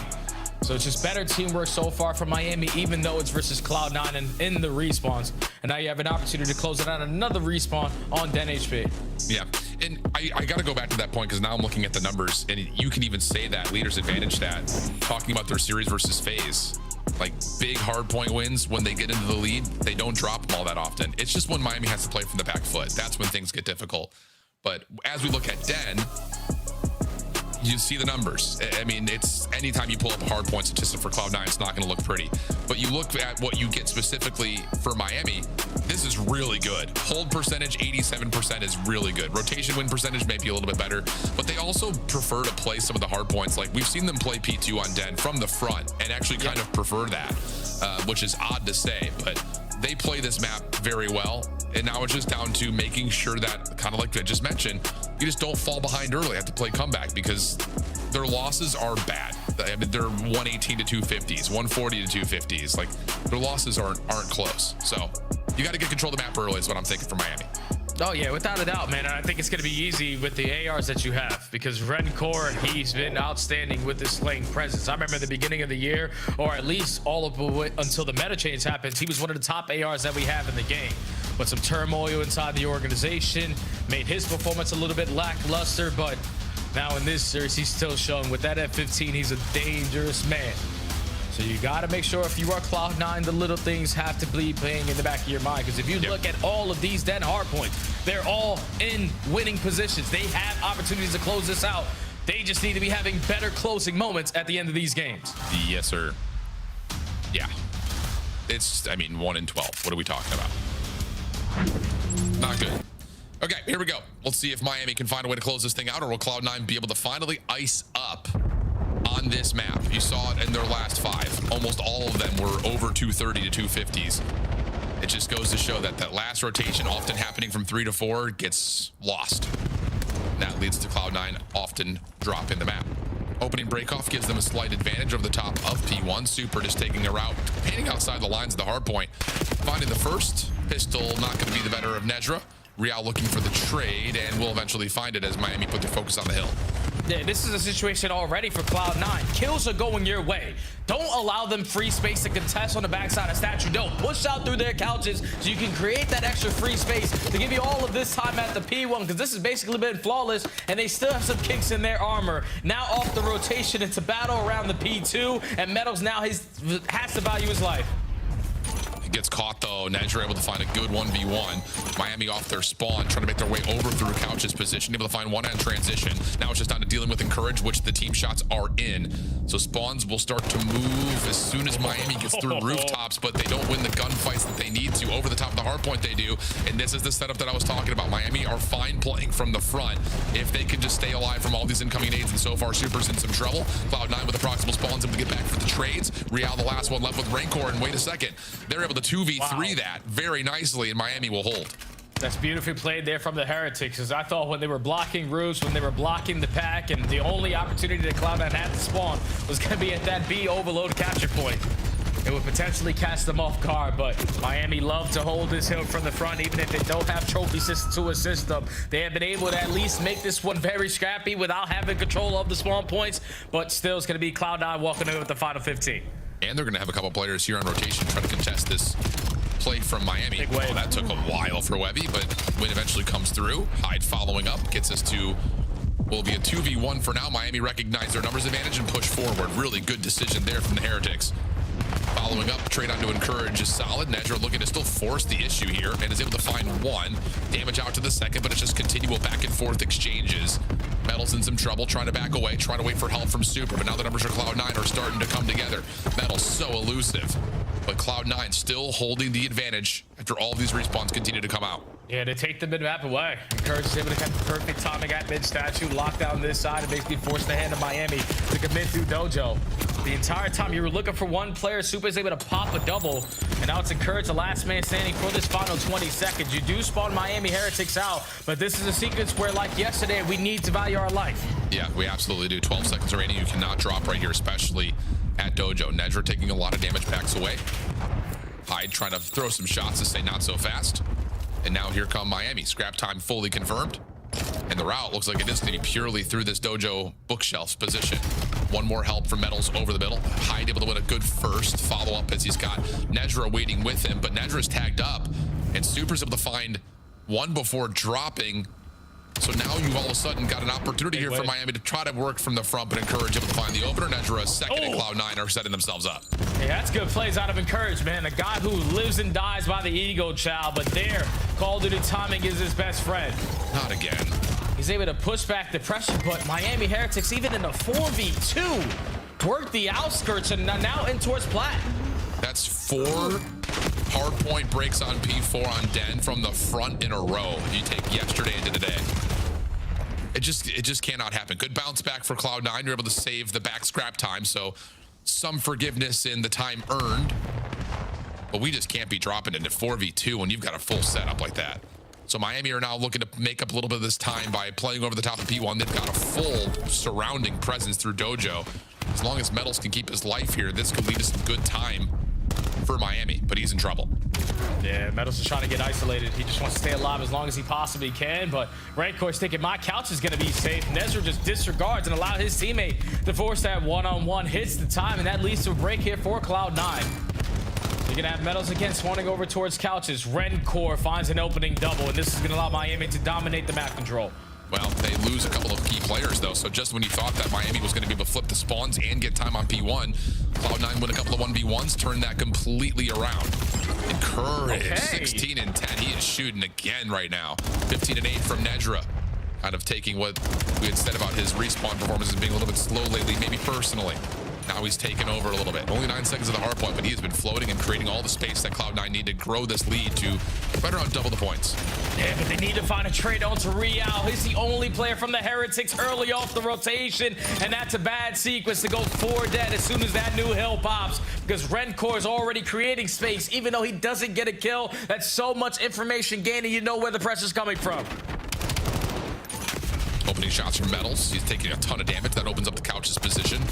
So it's just better teamwork so far from Miami, even though it's versus Cloud9 and in the respawns. And now you have an opportunity to close it out another respawn on Den HP. Yeah, and I got to go back to that point because now I'm looking at the numbers, and you can even say that leaders advantage stat, talking about their series versus FaZe. Like big hard point wins when they get into the lead, they don't drop them all that often. It's just when Miami has to play from the back foot. That's when things get difficult. But as we look at Den, you see the numbers. I mean, it's anytime you pull up a hard point statistic for Cloud9, it's not going to look pretty. But you look at what you get specifically for Miami, this is really good. Hold percentage, 87% is really good. Rotation win percentage may be a little bit better, but they also prefer to play some of the hard points. Like we've seen them play P2 on Den from the front and actually kind of prefer that, which is odd to say, but they play this map very well. And now it's just down to making sure that, kind of like I just mentioned, you just don't fall behind early. Have to play comeback because their losses are bad. I mean, they're 118 to 250s, 140 to 250s. Like their losses aren't close. So you got to get control of the map early is what I'm thinking for Miami. Oh yeah, without a doubt, man. I think it's going to be easy with the ARs that you have because Rencor, he's been outstanding with his slaying presence. I remember at the beginning of the year, or at least all of the way until the meta change happens, he was one of the top ARs that we have in the game. But some turmoil inside the organization made his performance a little bit lackluster, but now in this series, he's still showing with that F15, he's a dangerous man. So you got to make sure if you are Cloud9, the little things have to be playing in the back of your mind. Because if you look at all of these Den hard points, they're all in winning positions. They have opportunities to close this out. They just need to be having better closing moments at the end of these games. Yes, sir. Yeah. It's, I mean, 1 in 12. What are we talking about? Not good. Okay, here we go. Let's see if Miami can find a way to close this thing out, or will Cloud9 be able to finally ice up on this map? You saw it in their last 5. Almost all of them were over 230 to 250s. It just goes to show that that last rotation, often happening from 3 to 4, gets lost. And that leads to Cloud9 often dropping the map. Opening breakoff gives them a slight advantage over the top of P1. Super just taking a route, painting outside the lines of the hard point. Finding the first pistol, not going to be the better of Nedra. Real looking for the trade, and will eventually find it as Miami put their focus on the hill. Yeah, this is a situation already for Cloud9. Kills are going your way. Don't allow them free space to contest on the backside of Statue. Don't push out through their couches so you can create that extra free space to give you all of this time at the P1, because this has basically been flawless, and they still have some kinks in their armor. Now off the rotation, it's a battle around the P2, and Metals now has to value his life. Gets caught though. Nedra able to find a good 1v1. Miami off their spawn, trying to make their way over through Couch's position, able to find one end transition. Now it's just down to dealing with Encourage, which the team shots are in. So spawns will start to move as soon as Miami gets through rooftops, but they don't win the gunfights that they need to. Over the top of the hard point they do, and this is the setup that I was talking about. Miami are fine playing from the front if they can just stay alive from all these incoming nades, and so far Super's in some trouble. Cloud9 with the proximal spawns able to get back for the trades. Real the last one left with Rancor, and wait a second, they're able to 2v3 that very nicely, and Miami will hold. That's beautifully played there from the Heretics, because I thought when they were blocking roofs, when they were blocking the pack, and the only opportunity that Cloud9 had to spawn was going to be at that B overload capture point. It would potentially catch them off guard, but Miami love to hold this hill from the front, even if they don't have trophy systems to assist them. They have been able to at least make this one very scrappy without having control of the spawn points, but still it's going to be Cloud9 walking in with the final 15. And they're going to have a couple players here on rotation trying to contest this play from Miami. Oh, that took a while for Webby, but win eventually comes through. Hyde following up gets us to, will be a 2v1 for now. Miami recognize their numbers advantage and push forward. Really good decision there from the Heretics. Following up, trade on to Encourage is solid. Nedra looking to still force the issue here and is able to find one. Damage out to the second, but it's just continual back and forth exchanges. Metal's in some trouble, trying to back away, trying to wait for help from Super, but now the numbers for Cloud9 are starting to come together. Metal's so elusive, but Cloud9 still holding the advantage after all of these respawns continue to come out. Yeah, to take the mid-map away. Encourage is able to get the perfect timing at mid-statue, lock down this side, and basically force the hand of Miami to commit through Dojo. The entire time you were looking for one player, Super is able to pop a double, and now it's Encourage, the last man standing for this final 20 seconds. You do spawn Miami Heretics out, but this is a sequence where, like yesterday, we need to value our life. Yeah, we absolutely do. 12 seconds remaining. You cannot drop right here, especially at Dojo. Nedra taking a lot of damage packs away. Hyde trying to throw some shots to say not so fast. And now here come Miami. Scrap time fully confirmed. And the route looks like it is going to be purely through this Dojo bookshelf position. One more help from Metals over the middle. Hyde able to win a good first follow-up as he's got Nedra waiting with him, but Nedra's tagged up, and Super's able to find one before dropping. So now you've all of a sudden got an opportunity here for Miami to try to work from the front, but Encourage able to find the opener. Nedra second and Cloud9 are setting themselves up. Yeah, that's good plays out of Encourage, man. A guy who lives and dies by the ego, child, but there, Call of Duty timing is his best friend. Not again. He's able to push back the pressure, but Miami Heretics, even in a 4v2, work the outskirts and now in towards Plat. That's 4 hardpoint breaks on P4 on Den from the front in a row. You take yesterday into today. It just cannot happen. Good bounce back for Cloud9. You're able to save the back scrap time, so some forgiveness in the time earned. But we just can't be dropping into 4v2 when you've got a full setup like that. So Miami are now looking to make up a little bit of this time by playing over the top of P1. They've got a full surrounding presence through Dojo. As long as Metals can keep his life here, this could lead to some good time for Miami, but he's in trouble. Yeah, Metals is trying to get isolated. He just wants to stay alive as long as he possibly can, but Raincore's thinking my couch is going to be safe. Nezra just disregards and allows his teammate to force that one-on-one, hits the time, and that leads to a break here for Cloud9. You're going to have Metals again swanning over towards couches. Rencore finds an opening double, and this is going to allow Miami to dominate the map control. Well, they lose a couple of key players, though. So just when you thought that Miami was going to be able to flip the spawns and get time on P1, Cloud9 win a couple of 1v1s, turn that completely around. Encourage, 16 and 10. He is shooting again right now. 15 and 8 from Nedra. Kind of taking what we had said about his respawn performance as being a little bit slow lately, maybe personally. Now he's taken over a little bit. Only 9 seconds of the hard point, but he has been floating and creating all the space that Cloud9 need to grow this lead to right around double the points. Yeah, but they need to find a trade on to Real. He's the only player from the Heretics early off the rotation, and that's a bad sequence to go 4 dead as soon as that new hill pops, because Rencore is already creating space. Even though he doesn't get a kill, that's so much information gain, and you know where the pressure's coming from. Opening shots from Metals. He's taking a ton of damage. That opens up the couch's position.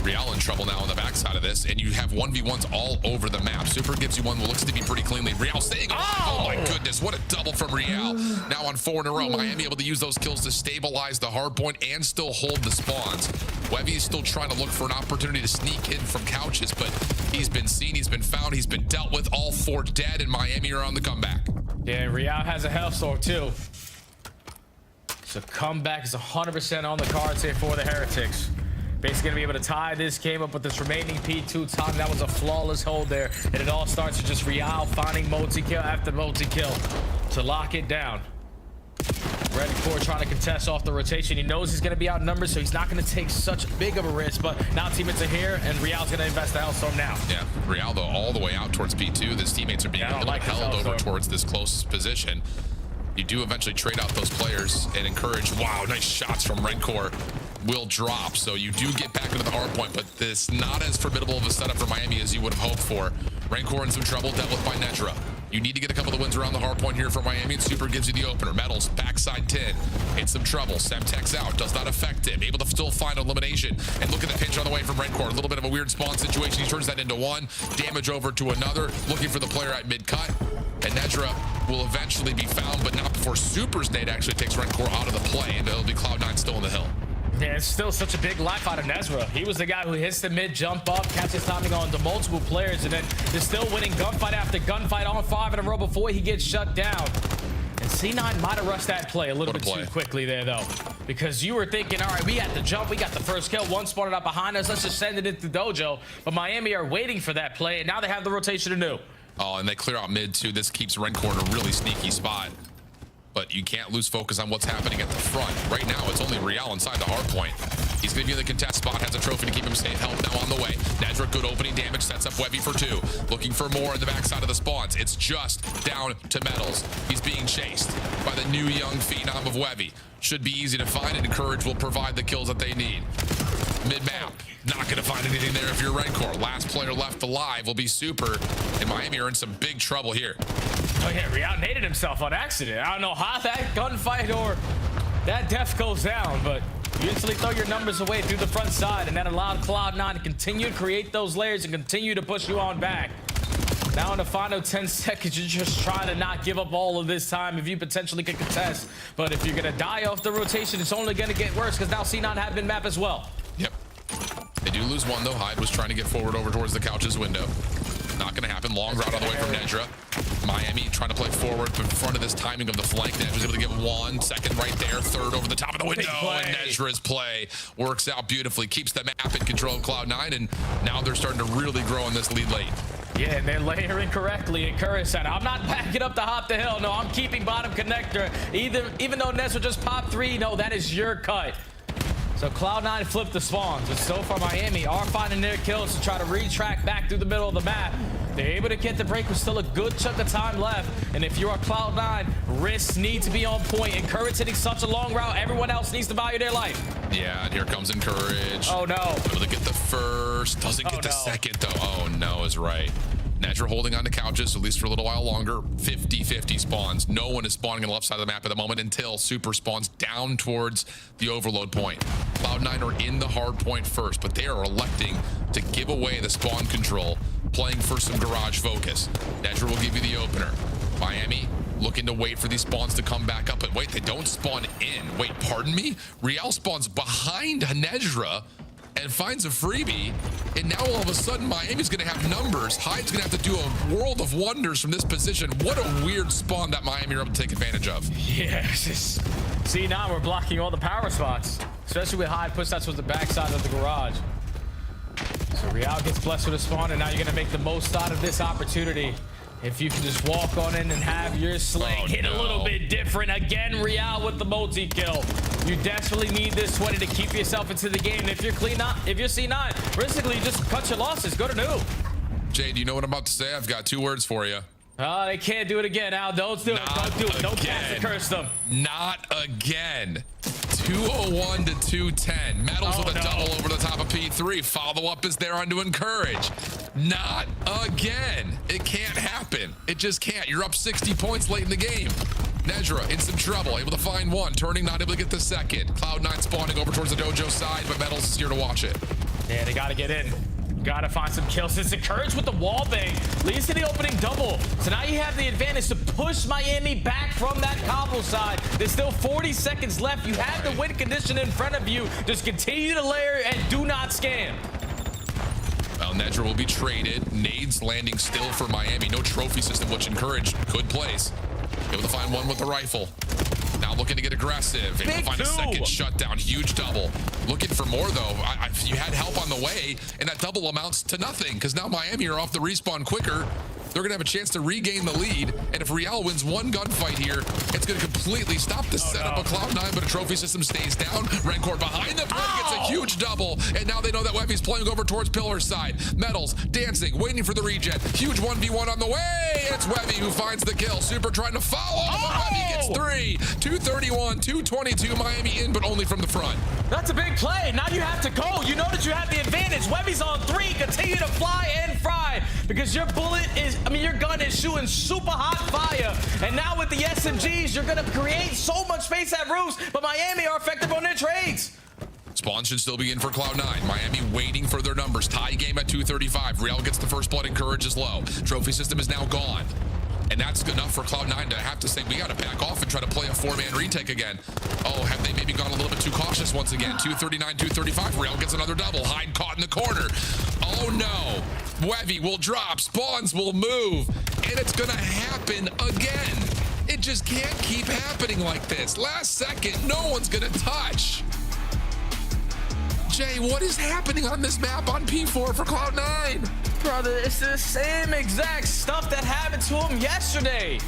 Real in trouble now on the backside of this, and you have 1v1s all over the map. Super gives you one that looks to be pretty cleanly. Real staying alive. Oh my goodness, what a double from Real. Now on 4 in a row. Miami able to use those kills to stabilize the hard point and still hold the spawns. Wevy's still trying to look for an opportunity to sneak in from couches, but he's been seen, he's been found, he's been dealt with. All 4 dead, and Miami are on the comeback. Yeah, Real has a Hellstorm too. So comeback is 100% on the cards here for the Heretics. Basically going to be able to tie this game up with this remaining P2 time. That was a flawless hold there. And it all starts with just Real finding multi-kill after multi-kill to lock it down. Rencore trying to contest off the rotation. He knows he's going to be outnumbered, so he's not going to take such big of a risk. But now teammates are here, and Real's going to invest the Hellstorm now. Yeah, Real, though, all the way out towards P2. His teammates are being held over towards this closest position. You do eventually trade out those players and Encourage. Wow, nice shots from Rencore. Will drop, so you do get back into the hard point, but this not as formidable of a setup for Miami as you would have hoped for. Rencore in some trouble, dealt with by Nedra. You need to get a couple of wins around the hard point here for Miami, and Super gives you the opener. Metals, backside 10, in some trouble. Semtex out, does not affect him. Able to still find elimination, and look at the pinch on the way from Rencore. A little bit of a weird spawn situation. He turns that into 1, damage over to another, looking for the player at mid-cut, and Nedra will eventually be found, but not before Super's nade actually takes Rencore out of the play, and it'll be Cloud9 still in the hill. Yeah, it's still such a big life out of Nezra. He was the guy who hits the mid, jump up, catches timing on to multiple players, and then is still winning gunfight after gunfight on 5 in a row before he gets shut down. And C9 might have rushed that play a little bit too quickly there, though, because you were thinking, all right, we got the jump, we got the first kill, one spotted up behind us, let's just send it into Dojo. But Miami are waiting for that play, and now they have the rotation anew. Oh, and they clear out mid, too. This keeps Rencore in a really sneaky spot. But you can't lose focus on what's happening at the front. Right now, it's only Real inside the hard point. He's going to be in the contest spot, has a trophy to keep him safe. Help now on the way. Nedra, good opening damage, sets up Webby for 2. Looking for more in the backside of the spawns. It's just down to Metals. He's being chased by the new young phenom of Webby. Should be easy to find, and Encourage will provide the kills that they need. Mid-map, not going to find anything there if you're Rencore. Last player left alive will be Super, and Miami are in some big trouble here. Oh yeah, Real naded himself on accident. I don't know how that gunfight or that death goes down, but you instantly throw your numbers away through the front side, and that allowed Cloud9 to continue to create those layers and continue to push you on back. Now in the final 10 seconds, you're just trying to not give up all of this time if you potentially could contest. But if you're going to die off the rotation, it's only going to get worse, because now C9 have been map as well. Yep. They do lose one, though. Hyde was trying to get forward over towards the couches window. Not going to happen. Long route on the way from Nedra. Miami trying to play forward in front of this timing of the flank. Nedra's able to get 1 second right there. Third over the top of the window. And Nedra's play works out beautifully. Keeps the map in control of Cloud9. And now they're starting to really grow on this lead late. Yeah, and they're layering correctly. And Curry said, I'm not backing up to hop the hill. No, I'm keeping bottom connector. Even though Nezra just popped 3, no, that is your cut. So Cloud9 flipped the spawns, and so far Miami are finding their kills to try to retrack back through the middle of the map. They're able to get the break with still a good chunk of time left, and if you are Cloud9, risks need to be on point. Encourage hitting such a long route, everyone else needs to value their life. Yeah, and here comes Encourage. Oh no. Able to get the first, doesn't get the second though. Oh no is right. Nedra holding on to couches, at least for a little while longer. 50-50 spawns. No one is spawning on the left side of the map at the moment until Super spawns down towards the overload point. Cloud9 are in the hard point first, but they are electing to give away the spawn control, playing for some garage focus. Nedra will give you the opener. Miami looking to wait for these spawns to come back up, but wait, they don't spawn in. Wait, pardon me? Real spawns behind Nedra and finds a freebie, and now all of a sudden Miami's gonna have numbers. Hyde's gonna have to do a world of wonders from this position. What a weird spawn that Miami are able to take advantage of. Yeah, see, now we're blocking all the power spots, especially with Hyde pushed that towards the backside of the garage. So Real gets blessed with a spawn, and now you're gonna make the most out of this opportunity. If you can just walk on in and have your sling hit a little bit different. Again, Real with the multi-kill. You desperately need this 20 to keep yourself into the game. And if you're if you're C9, realistically, you just cut your losses. Go to new. Jay, do you know what I'm about to say? I've got 2 words for you. Oh, they can't do it again, Al. Don't do it. Don't do it. Don't cast the curse them. Not again. 201 to 210. Metals with a double over the top of P3. Follow-up is there on to Encourage. Not again. It can't happen. It just can't. You're up 60 points late in the game. Nedra in some trouble, able to find 1, turning, not able to get the second. Cloud9 spawning over towards the dojo side, but Metals is here to watch it. Yeah, they gotta get in. Gotta find some kills. It's Encourage with the wall bang. Leads to the opening double. So now you have the advantage to push Miami back from that cobble side. There's still 40 seconds left. You have the win condition in front of you. Just continue to layer and do not scam. Well, Nedra will be traded. Nades landing still for Miami. No trophy system, which Encourage could place. Able to find 1 with the rifle. Now looking to get aggressive. Able to find a second shutdown. Huge double. Looking for more, though. You had help on the way, and that double amounts to nothing, because now Miami are off the respawn quicker. They're going to have a chance to regain the lead, and if Real wins 1 gunfight here, it's going to completely stop the setup of Cloud9, but a trophy system stays down. Rancor behind the play gets a huge double, and now they know that Webby's playing over towards Pillar side. Metals dancing, waiting for the regen. Huge 1v1 on the way. It's Webby who finds the kill. Super trying to follow, but Webby gets 3. 231, 222, Miami in, but only from the front. That's a big play. Now you have to go. You know that you have the advantage. Webby's on 3. Continue to fly and fry, because your your gun is shooting super hot fire. And now with the SMGs, you're going to create so much space at roofs, but Miami are effective on their trades. Spawn should still be in for Cloud9. Miami waiting for their numbers. Tie game at 235. Real gets the first blood. Encourage is low. Trophy system is now gone. And that's enough for Cloud9 to have to say, we got to back off and try to play a 4-man retake again. Oh, have they maybe gone a little bit too cautious once again? 239, 235. Real gets another double. Hyde caught in the corner. Oh no. Webby will drop. Spawns will move. And it's going to happen again. It just can't keep happening like this. Last second, no one's going to touch. Jay, what is happening on this map on P4 for Cloud9? Brother, it's the same exact stuff that happened to him yesterday.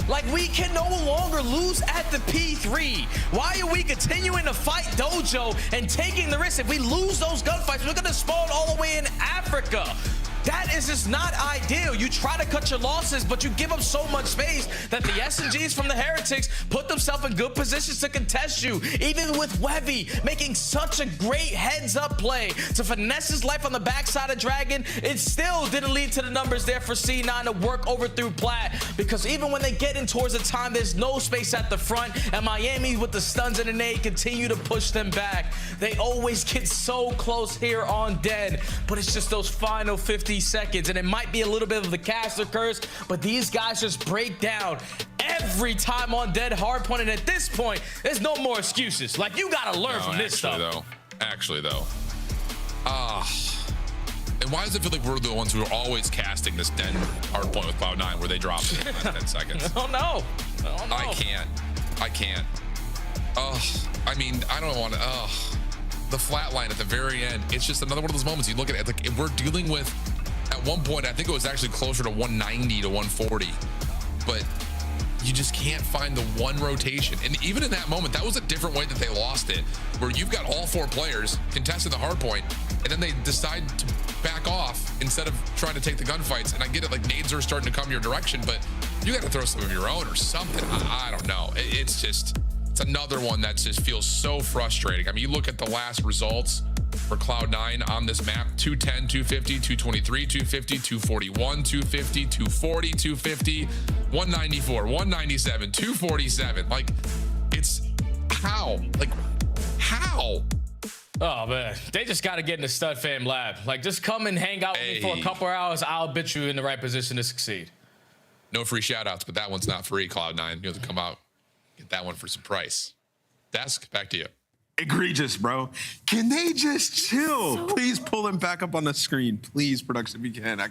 Like, we can no longer lose at the P3. Why are we continuing to fight Dojo and taking the risk? If we lose those gunfights, we're gonna spawn all the way in Africa. That is just not ideal. You try to cut your losses, but you give up so much space that the SMGs from the Heretics put themselves in good positions to contest you. Even with Webby making such a great heads-up play to finesse his life on the backside of Dragon, it still didn't lead to the numbers there for C9 to work over through Plat, because even when they get in towards the time, there's no space at the front, and Miami with the stuns and the nade continue to push them back. They always get so close here on Den, but it's just those final 50 seconds, and it might be a little bit of the caster curse, but these guys just break down every time on Dead Hardpoint, and at this point, there's no more excuses. Like, you gotta learn from this stuff. Actually though, And why does it feel like we're the ones who are always casting this dead hard point with Cloud9 where they drop it in 10 seconds? Oh no. I can't. I mean, I don't want to. The flat line at the very end. It's just another one of those moments you look at it. Like we're dealing with, at one point, I think it was actually closer to 190 to 140, but you just can't find the one rotation. And even in that moment, that was a different way that they lost it, where you've got all 4 players contesting the hard point, and then they decide to back off instead of trying to take the gunfights. And I get it, like nades are starting to come your direction, but you got to throw some of your own or something. I don't know. It's another one that just feels so frustrating. I mean, you look at the last results for Cloud9 on this map: 210, 250, 223, 250, 241, 250, 240, 250, 194, 197, 247. Like, it's how? Like, how? Oh man, they just got to get in the Stud Fam lab. Like, just come and hang out with me for a couple of hours. I'll bet you in the right position to succeed. No free shout-outs, but that one's not free, Cloud9. You have to come out, get that one for some price. Desk, back to you. Egregious, bro. Can they just chill? Please pull him back up on the screen. Please, production, if you can. I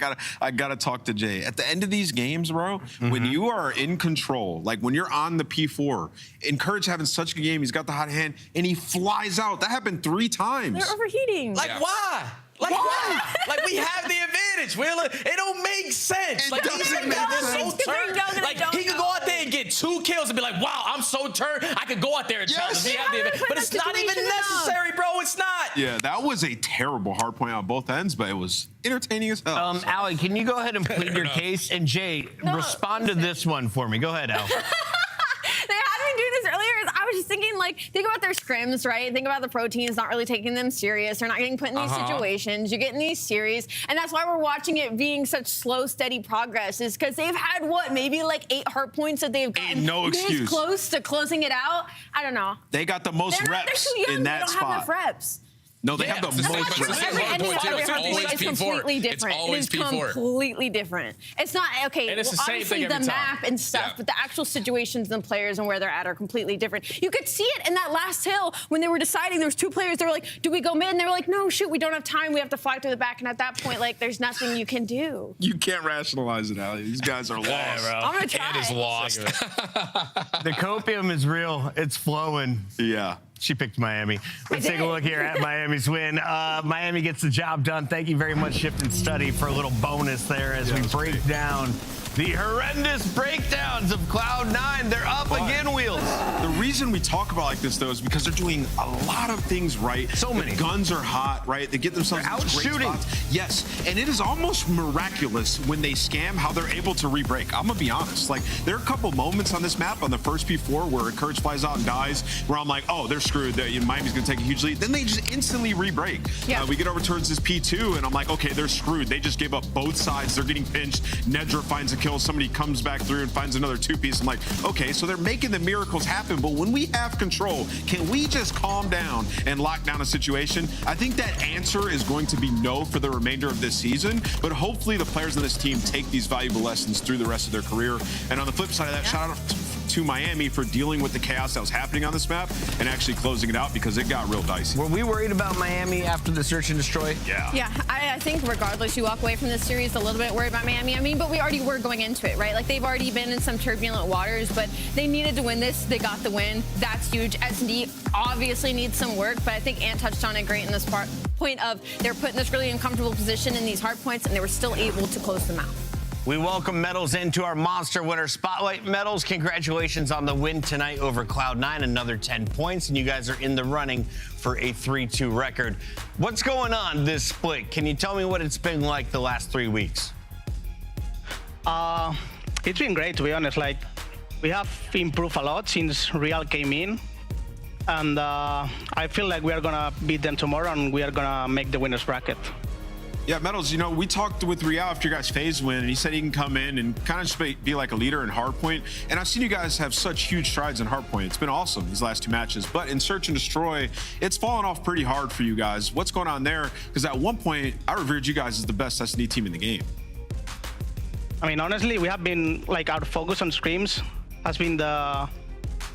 gotta talk to Jay. At the end of these games, bro, when you are in control, like when you're on the P4, Encourage having such a good game. He's got the hot hand, and he flies out. That happened 3 times. They're overheating. Like, why? Like, why? Like, we have the advantage, Wheeler. It don't make sense. Like, these niggas are so turned. Like, he could go out there and get 2 kills and be like, wow, I'm so turned. I could go out there and challenge. We have the advantage. But it's not even necessary, bro. It's not. Yeah, that was a terrible hard point on both ends, but it was entertaining as hell. Allie, can you go ahead and plead your case? And Jay, respond to this one for me. Go ahead, Al. They had me do this earlier. I was just thinking, like, think about their scrims, right? Think about the pro teams not really taking them serious. They're not getting put in these situations. You get in these series, and that's why we're watching it being such slow, steady progress. Is because they've had maybe like 8 hard points that they've gotten this close to closing it out. I don't know. They got the most reps in that spot. They don't have enough reps. No, they have the most reps. It's always completely different. It's always P4. Completely different. It's not, okay, and it's the same thing every the time. map and stuff, but the actual situations and players and where they're at are completely different. You could see it in that last hill when they were deciding. There was 2 players. They were like, do we go mid? And they were like, no, shoot, we don't have time. We have to fly through the back. And at that point, like, there's nothing you can do. You can't rationalize it, Allie. These guys are lost. I'm going to try. It is lost. The copium is real. It's flowing. Yeah. She picked Miami. Let's take a look here at Miami's win. Miami gets the job done. Thank you very much, Shift and Study, for a little bonus there as we break down the horrendous breakdowns of Cloud9. They're up again, Wheels. The reason we talk about like this, though, is because they're doing a lot of things right. So many. The guns are hot, right? They get themselves out great shooting. spots. Yes, and it is almost miraculous when they scam how they're able to re-break. I'm gonna be honest. Like, there are a couple moments on this map on the first P4 where Encourage flies out and dies, where I'm like, oh, they're screwed. Miami's gonna take a huge lead. Then they just instantly re-break. Yeah. We get over towards this P2, and I'm like, okay, they're screwed. They just gave up both sides. They're getting pinched. Nedra finds a kill. Somebody comes back through and finds another 2-piece. I'm like, okay, so they're making the miracles happen, but when we have control, can we just calm down and lock down a situation? I think that answer is going to be no for the remainder of this season, but hopefully the players on this team take these valuable lessons through the rest of their career. And on the flip side of that, shout out to Miami for dealing with the chaos that was happening on this map and actually closing it out, because it got real dicey. Were we worried about Miami after the search and destroy? Yeah. Yeah, I think regardless, you walk away from this series a little bit worried about Miami. I mean, but we already were going into it, right? Like, they've already been in some turbulent waters, but they needed to win this. They got the win. That's huge. S&D obviously needs some work, but I think Ant touched on it great in this point of they're put in this really uncomfortable position in these hard points, and they were still able to close them out. We welcome Metals into our Monster Winner Spotlight. Metals, congratulations on the win tonight over Cloud9, another 10 points, and you guys are in the running for a 3-2 record. What's going on this split? Can you tell me what it's been like the last 3 weeks? It's been great, to be honest. Like, we have improved a lot since Real came in, and I feel like we are gonna beat them tomorrow, and we are gonna make the winners bracket. Yeah, Metals, you know, we talked with Real after your guys' phase win, and he said he can come in and kind of just be like a leader in hardpoint. And I've seen you guys have such huge strides in hardpoint. It's been awesome these last 2 matches. But in Search and Destroy, it's fallen off pretty hard for you guys. What's going on there? Because at one point, I revered you guys as the best S&D team in the game. I mean, honestly, we have been, like, our focus on scrims has been the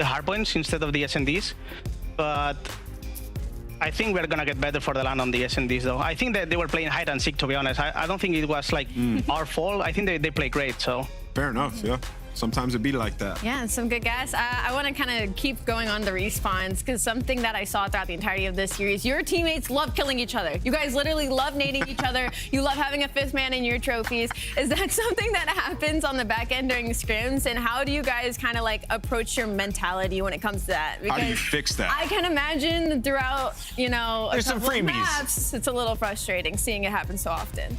hardpoints instead of the S&Ds. But I think we're gonna get better for the land on the SNDs though. I think that they were playing hide and seek, to be honest. I don't think it was like our fault. I think they play great, so. Fair enough, yeah. Sometimes it be like that. Yeah, some good guys. I want to kind of keep going on the respawns because something that I saw throughout the entirety of this series, your teammates love killing each other. You guys literally love nading each other. You love having a fifth man in your trophies. Is that something that happens on the back end during scrims? And how do you guys kind of like approach your mentality when it comes to that? Because how do you fix that? I can imagine throughout, you know, There's some freebies. maps, it's a little frustrating seeing it happen so often.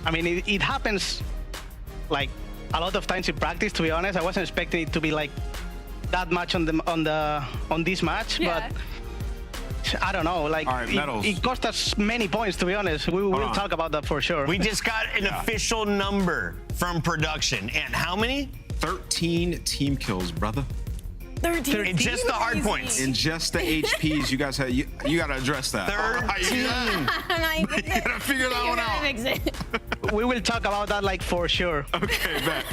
I mean, it happens like a lot of times in practice, to be honest. I wasn't expecting it to be like that much on this match, but I don't know. Like, all right, it cost us many points, to be honest. We will talk about that for sure. We just got an official number from production, and how many? 13 team kills, brother. 13. In just the hard points. In just the HPs, you guys had you got to address that. 13. You got to figure that one out. We will talk about that like for sure. Okay, bet.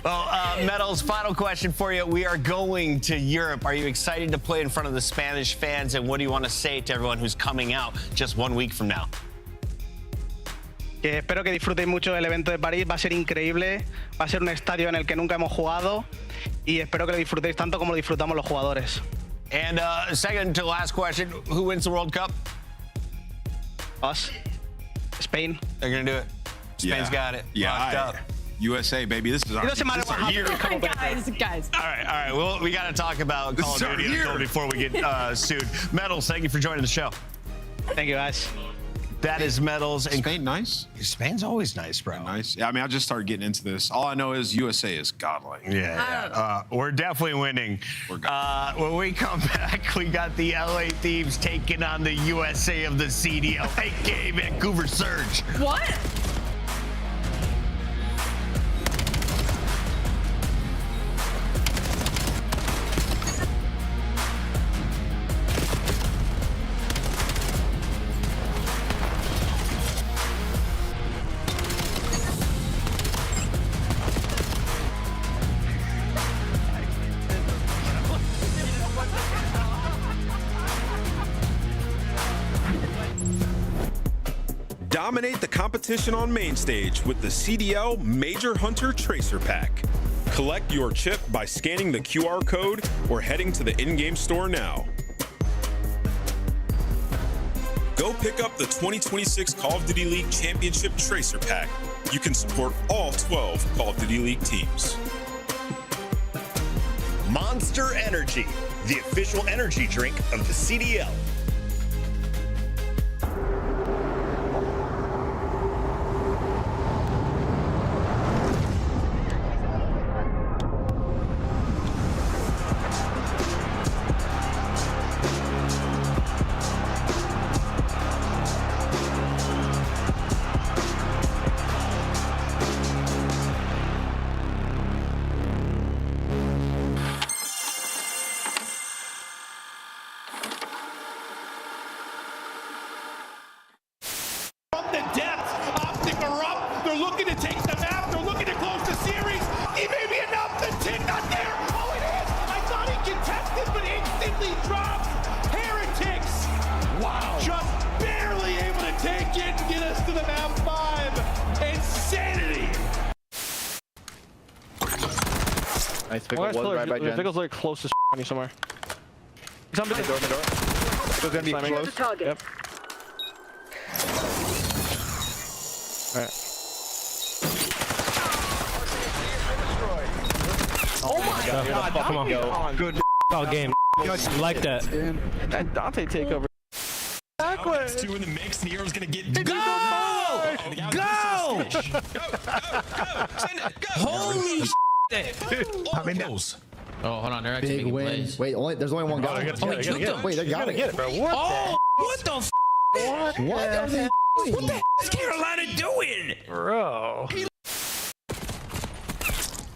Well, Metals, final question for you. We are going to Europe. Are you excited to play in front of the Spanish fans? And what do you want to say to everyone who's coming out just 1 week from now? Que espero que disfrutéis mucho del evento de París. Va a ser increíble. Va a ser un estadio en el que nunca hemos jugado. Y espero que lo disfrutéis tanto como lo disfrutamos los jugadores. And second to last question, who wins the World Cup? Us. Spain. They're going to do it. Spain's got it. Yeah. Locked up. USA, baby. This is our, this is our year. Guys. All right. Well, we got to talk about Call of Duty before we get sued. Metals, thank you for joining the show. Thank you, guys. That is Metals. And Spain nice? Spain's always nice, bro. Nice. Yeah, I mean, I just started getting into this. All I know is USA is godlike. Yeah. We're definitely winning. When we come back, we got the LA Thieves taking on the USA of the CDL, aka Vancouver Surge. What? Dominate the competition on main stage with the CDL Major Hunter Tracer Pack. Collect your chip by scanning the QR code or heading to the in-game store now. Go pick up the 2026 Call of Duty League Championship Tracer Pack. You can support all 12 Call of Duty League teams. Monster Energy, the official energy drink of the CDL. Pickle's like close to on you somewhere. He's on the door. Pickle's gonna be close. Yep. Alright. Oh my god, come on. Good game. Like that. That Dante takeover. Backwards. Two in the mix. Nero's gonna get. Go! Go! Send it. Go! Holy I mean, those. Oh, hold on. They're actually making plays. Wait, there's only one guy. Wait, they got it. Bro. What the f? What the f is Carolina doing? Bro.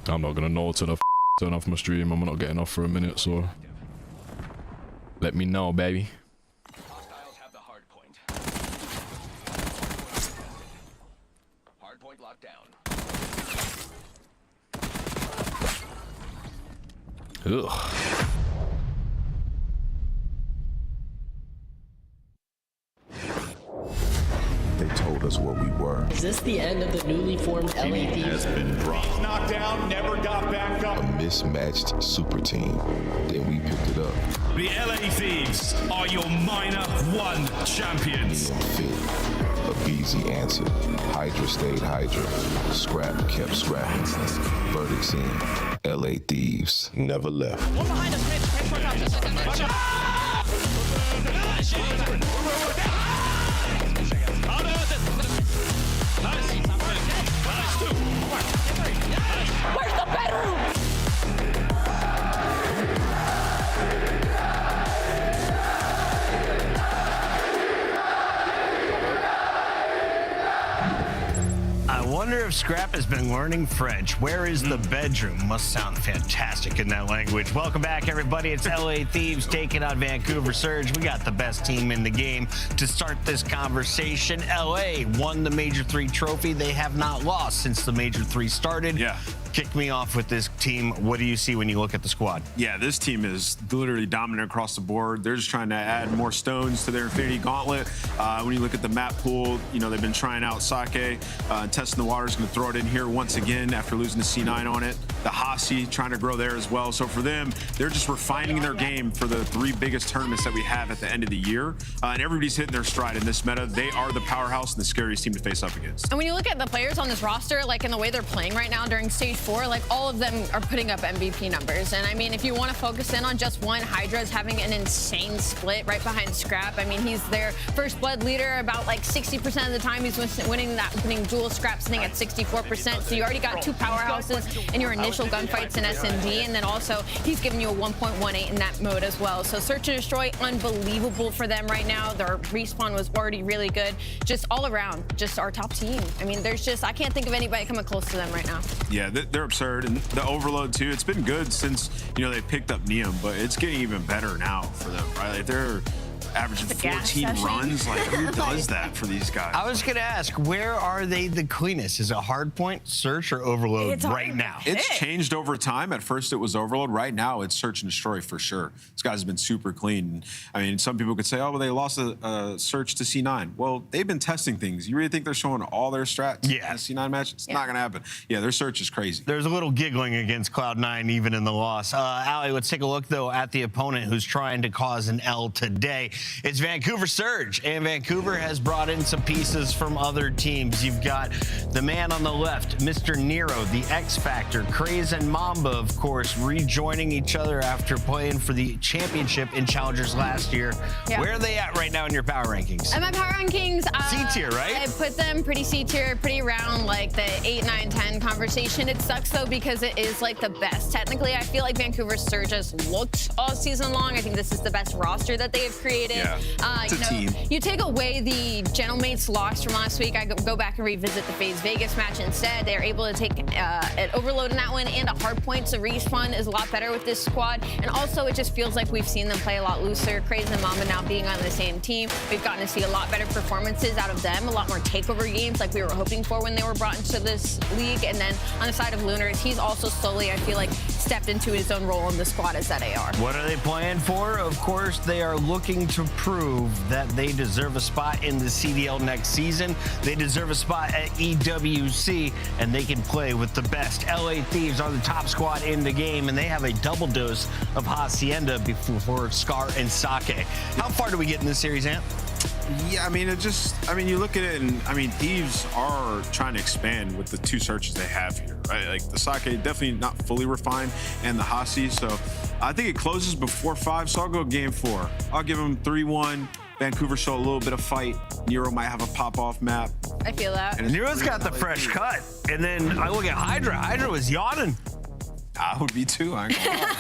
I'm not gonna know till I turn off my stream. I'm not getting off for a minute, so let me know, baby. Hostiles have the hard point. Hard point locked down. Ugh. us what we were. Is this the end of the newly formed LA Thieves? Has been dropped. Knocked down, never got back up. A mismatched super team. Then we picked it up. The LA Thieves are your minor one champions. Fit. A easy answer. Hydra stayed Hydra. Scrap kept scrapping. Verdicts in. LA Thieves never left. One behind us, watch out. Where's the bedroom? I wonder if Scrap has been learning French. Where is the bedroom? Must sound fantastic in that language. Welcome back, everybody. It's LA Thieves taking on Vancouver Surge. We got the best team in the game to start this conversation. LA won the Major 3 trophy. They have not lost since the Major 3 started. Yeah. Kick me off with this team. What do you see when you look at the squad? Yeah, this team is literally dominant across the board. They're just trying to add more stones to their Infinity Gauntlet. When you look at the map pool, you know, they've been trying out Sake, testing the waters, going to throw it in here once again after losing to C9 on it. The Hasi trying to grow there as well. So for them, they're just refining their game for the 3 biggest tournaments that we have at the end of the year. And everybody's hitting their stride in this meta. They are the powerhouse and the scariest team to face up against. And when you look at the players on this roster, like in the way they're playing right now during stage 4, like all of them are putting up MVP numbers. And I mean, if you want to focus in on just one, Hydra is having an insane split right behind Scrap. I mean, he's their first blood leader about like 60% of the time. He's winning that opening duel. Scrap sitting at 64%. So you already got 2 powerhouses in your initial gunfights in S&D. And then also he's giving you a 1.18 in that mode as well. So Search and Destroy, unbelievable for them right now. Their respawn was already really good. Just all around, just our top team. I mean, there's just, I can't think of anybody coming close to them right now. Yeah, they're absurd. And the overload too, it's been good since, you know, they picked up Neum, but it's getting even better now for them, right? Like they're averaging 14 runs. Like, who does that for these guys? I was going to ask, where are they the cleanest? Is it Hardpoint, Search, or Overload right now? It's changed over time. At first it was Overload. Right now it's Search and Destroy for sure. This guy's been super clean. I mean, some people could say, oh, well, they lost a Search to C9. Well, they've been testing things. You really think they're showing all their strats in the C9 match? It's not going to happen. Yeah, their Search is crazy. There's a little giggling against Cloud9 even in the loss. Allie, let's take a look, though, at the opponent who's trying to cause an L today. It's Vancouver Surge, and Vancouver has brought in some pieces from other teams. You've got the man on the left, Mr. Nero, the X Factor, Craze and Mamba, of course, rejoining each other after playing for the championship in Challengers last year. Yeah. Where are they at right now in your power rankings? And my power rankings, C-tier, right? I put them pretty C-tier, pretty around like the 8, 9, 10 conversation. It sucks though because it is like the best. Technically, I feel like Vancouver Surge has looked all season long. I think this is the best roster that they have created. Yeah. It's a team. You take away the Gentlemates loss from last week. I go back and revisit the FaZe Vegas match instead. They're able to take an overload in that one and a hard point. So respawn is a lot better with this squad. And also, it just feels like we've seen them play a lot looser. Crazy and Mamba now being on the same team. We've gotten to see a lot better performances out of them. A lot more takeover games like we were hoping for when they were brought into this league. And then on the side of Lunars, he's also slowly, I feel like, stepped into his own role in the squad as that AR. What are they playing for? Of course, they are looking to prove that they deserve a spot in the CDL next season. They deserve a spot at EWC, and they can play with the best. LA Thieves are the top squad in the game, and they have a double dose of Hacienda before Scar and Sake. How far do we get in this series, Ant? Yeah, I mean, you look at it, and I mean, Thieves are trying to expand with the 2 searches they have here, right? Like the Sake, definitely not fully refined, and the Hasi. So I think it closes before 5, so I'll go game 4. I'll give them 3-1. Vancouver show a little bit of fight. Nero might have a pop-off map. I feel that. And Nero's got the fresh cut. And then I look at Hydra. Hydra was yawning. I would be too, I ain't gonna lie.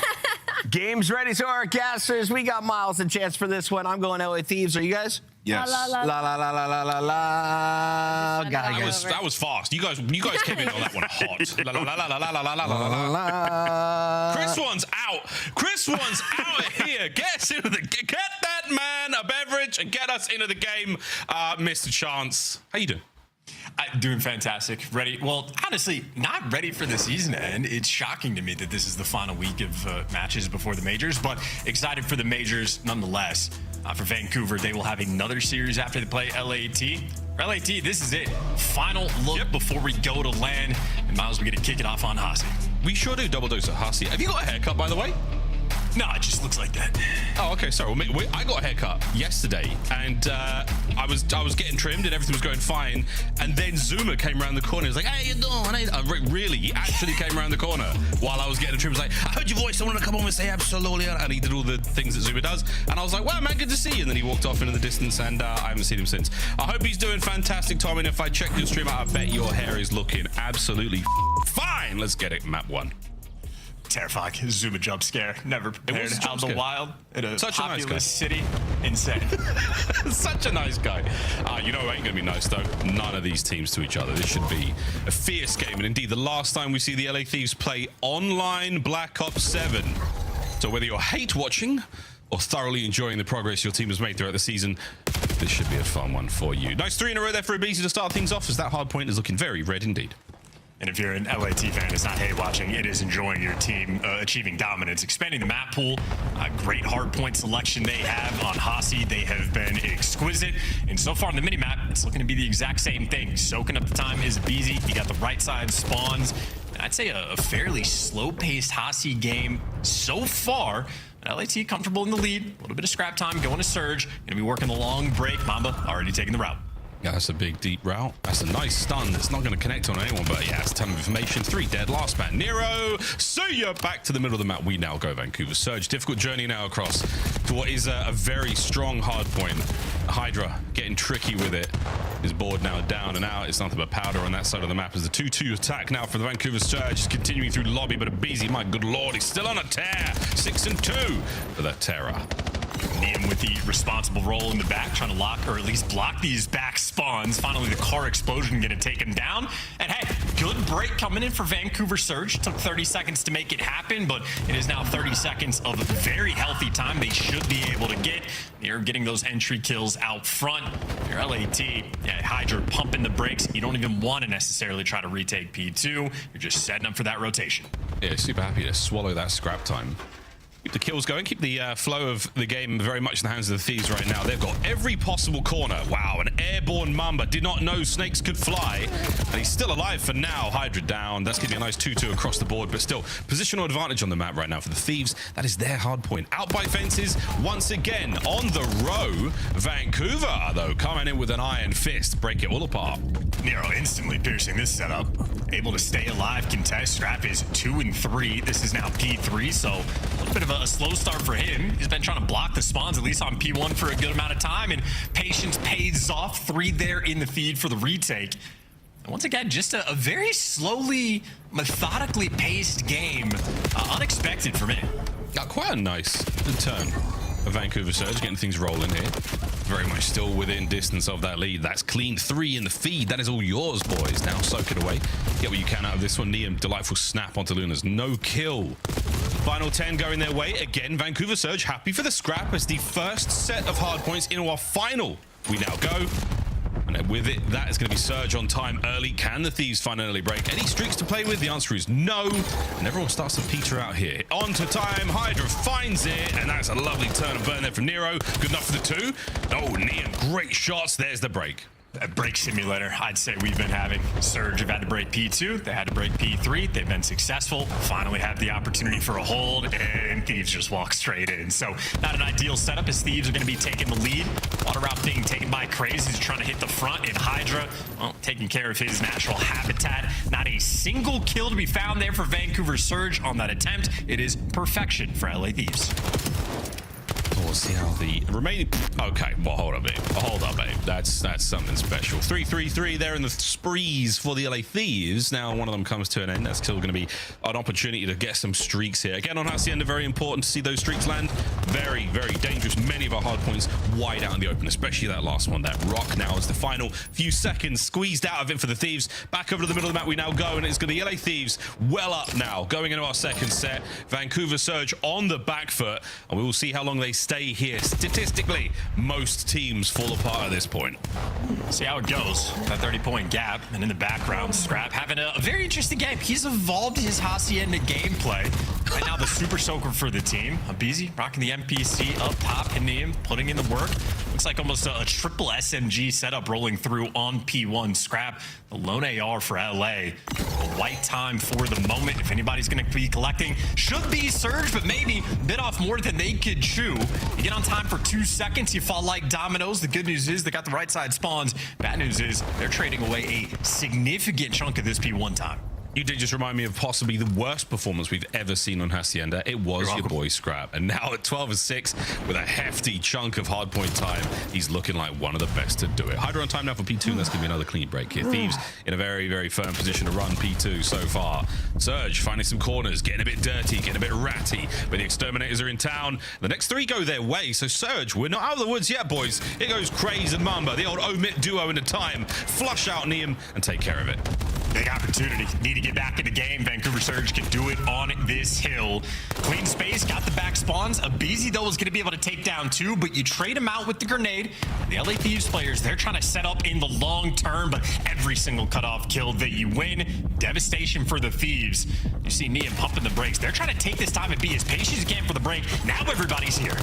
Game's ready, so our casters. We got Miles and Chance for this one. I'm going LA Thieves. Are you guys? Yes. La la la la la la la la. That was fast. You guys came in on that one hot. La la la la la la la la la la. Chris one's out. Chris one's out of here. Get that man a beverage and get us into the game, Mr. Chance. How you doing? Doing fantastic. Ready? Well, honestly, not ready for the season to end. It's shocking to me that this is the final week of matches before the majors, but excited for the majors nonetheless. For Vancouver, they will have another series after they play LAT. For LAT, this is it. Final look before we go to LAN. And Miles, we get to kick it off on Hasi. We sure do double dose at Hasi. Have you got a haircut, by the way? No, it just looks like that. Oh, okay. Sorry. Well, I got a haircut yesterday, and I was getting trimmed, and everything was going fine. And then Zuma came around the corner. He was like, "Hey, you doing?" Really, he actually came around the corner while I was getting trimmed. He was like, "I heard your voice. I want to come on and say absolutely." And he did all the things that Zuma does. And I was like, "Wow, man, good to see you." And then he walked off into the distance, and I haven't seen him since. I hope he's doing fantastic, Tom. And if I check your stream out, I bet your hair is looking absolutely fine. Let's get it, map 1. Terrifying. Zuma jump scare. Never prepared. Out in the wild in a Such populous a nice guy. city. Insane. Such a nice guy. You know who ain't going to be nice, though? None of these teams to each other. This should be a fierce game. And indeed, the last time we see the LA Thieves play online Black Ops 7. So whether you're hate watching or thoroughly enjoying the progress your team has made throughout the season, this should be a fun one for you. Nice 3 in a row there for Abizi to start things off, as that hard point is looking very red indeed. And if you're an LAT fan, it's not hate watching, it is enjoying your team achieving dominance, expanding the map pool. Great hard point selection they have on Hasi. They have been exquisite. And so far on the minimap, it's looking to be the exact same thing. Soaking up the time is Abizi. He got the right side spawns. And I'd say a fairly slow-paced Hasi game so far. LAT comfortable in the lead. A little bit of scrap time, going to Surge. Going to be working the long break. Mamba already taking the route. Yeah, that's a big, deep route. That's a nice stun. It's not going to connect on anyone, but yeah, it's a ton of information. 3 dead. Last man, Nero. See ya. Back to the middle of the map. We now go Vancouver Surge. Difficult journey now across to what is a very strong hard point. Hydra getting tricky with it. His board now down and out. It's nothing but powder on that side of the map as the 2-2 attack now for the Vancouver Surge is continuing through lobby, but Abizi, my good lord, he's still on a tear. 6-2 for that terror. Liam with the responsible role in the back, trying to lock or at least block these back spawns. Finally, the car explosion going to take him down. And hey, good break coming in for Vancouver Surge. Took 30 seconds to make it happen, but it is now 30 seconds of very healthy time they should be able to get. You're getting those entry kills out front. Your LAT, yeah, Hydra pumping the brakes. You don't even want to necessarily try to retake P2. You're just setting up for that rotation. Yeah, super happy to swallow that scrap time. Keep the kills going, keep the flow of the game very much in the hands of the Thieves right now. They've got every possible corner. Wow, an airborne Mamba. Did not know snakes could fly. And he's still alive for now. Hydra down. That's giving a nice 2-2 across the board, but still, positional advantage on the map right now for the Thieves. That is their hard point. Out by fences, once again, on the row. Vancouver, though, coming in with an iron fist. Break it all apart. Nero instantly piercing this setup. Able to stay alive, contest. Scrap is 2 and 3. This is now P3, so a little bit of a slow start for him. He's been trying to block the spawns, at least on P1, for a good amount of time, and patience pays off. 3 there in the feed for the retake. And once again, just a very slowly, methodically paced game. Unexpected for me. Quite a nice turn of Vancouver Surge, getting things rolling here. Very much still within distance of that lead. That's clean 3 in the feed. That is all yours, boys. Now soak it away. Get what you can out of this one. Liam, delightful snap onto Luna's. No kill. Final 10 going their way. Again, Vancouver Surge happy for the scrap as the first set of hard points into our final. We now go. And with it, that is going to be Surge on time early. Can the Thieves find an early break? Any streaks to play with? The answer is no. And everyone starts to peter out here. On to time. Hydra finds it. And that's a lovely turn and burn there from Nero. Good enough for the 2. Oh, Liam, great shots. There's the break. A break simulator, I'd say we've been having. Surge have had to break P2, they had to break P3, they've been successful, finally had the opportunity for a hold, and Thieves just walk straight in. So not an ideal setup as Thieves are going to be taking the lead. Water route being taken by Craze, he's trying to hit the front, and Hydra, well, taking care of his natural habitat. Not a single kill to be found there for Vancouver Surge on that attempt. It is perfection for LA Thieves. We'll see how the remaining... Okay, well, hold up, babe. Hold up, babe. That's something special. 3-3-3 there in the sprees for the LA Thieves. Now one of them comes to an end. That's still going to be an opportunity to get some streaks here. Again, on Hacienda, very important to see those streaks land. Very, very dangerous. Many of our hard points wide out in the open, especially that last one. That rock now is the final few seconds squeezed out of it for the Thieves. Back over to the middle of the map we now go, and it's going to be LA Thieves well up now. Going into our second set. Vancouver Surge on the back foot, and we will see how long they stay here. Statistically, most teams fall apart at this point. See how it goes. That 30-point gap, and in the background, Scrap having a very interesting game. He's evolved his Hacienda gameplay. Right now, the Super Soaker for the team. Abizi rocking the MPC up top, hitting him, putting in the work. Looks like almost a triple SMG setup rolling through on P1. Scrap, the lone AR for LA. A white time for the moment. If anybody's going to be collecting, should be Surge, but maybe bit off more than they could chew. You get on time for 2 seconds, you fall like dominoes. The good news is they got the right side spawns. Bad news is they're trading away a significant chunk of this P1 time. You did just remind me of possibly the worst performance we've ever seen on Hacienda. It was your boy Scrap. And now at 12-6 with a hefty chunk of hardpoint time, he's looking like one of the best to do it. Hydra on time now for P2, and that's going to be another clean break here. Thieves in a very, very firm position to run P2 so far. Surge finding some corners, getting a bit dirty, getting a bit ratty, but the Exterminators are in town. The next three go their way. So Surge, we're not out of the woods yet, boys. Here goes Craze and Mamba, the old omit duo in a time. Flush out Neum and take care of it. Big opportunity. Need to get back in the game. Vancouver Surge can do it on this hill. Clean space, got the back spawns. Abizi, though, is going to be able to take down two, but you trade him out with the grenade. The LA Thieves players, they're trying to set up in the long term, but every single cutoff kill that you win, devastation for the Thieves. You see Neum pumping the brakes. They're trying to take this time and be as patient as you can for the break. Now everybody's here.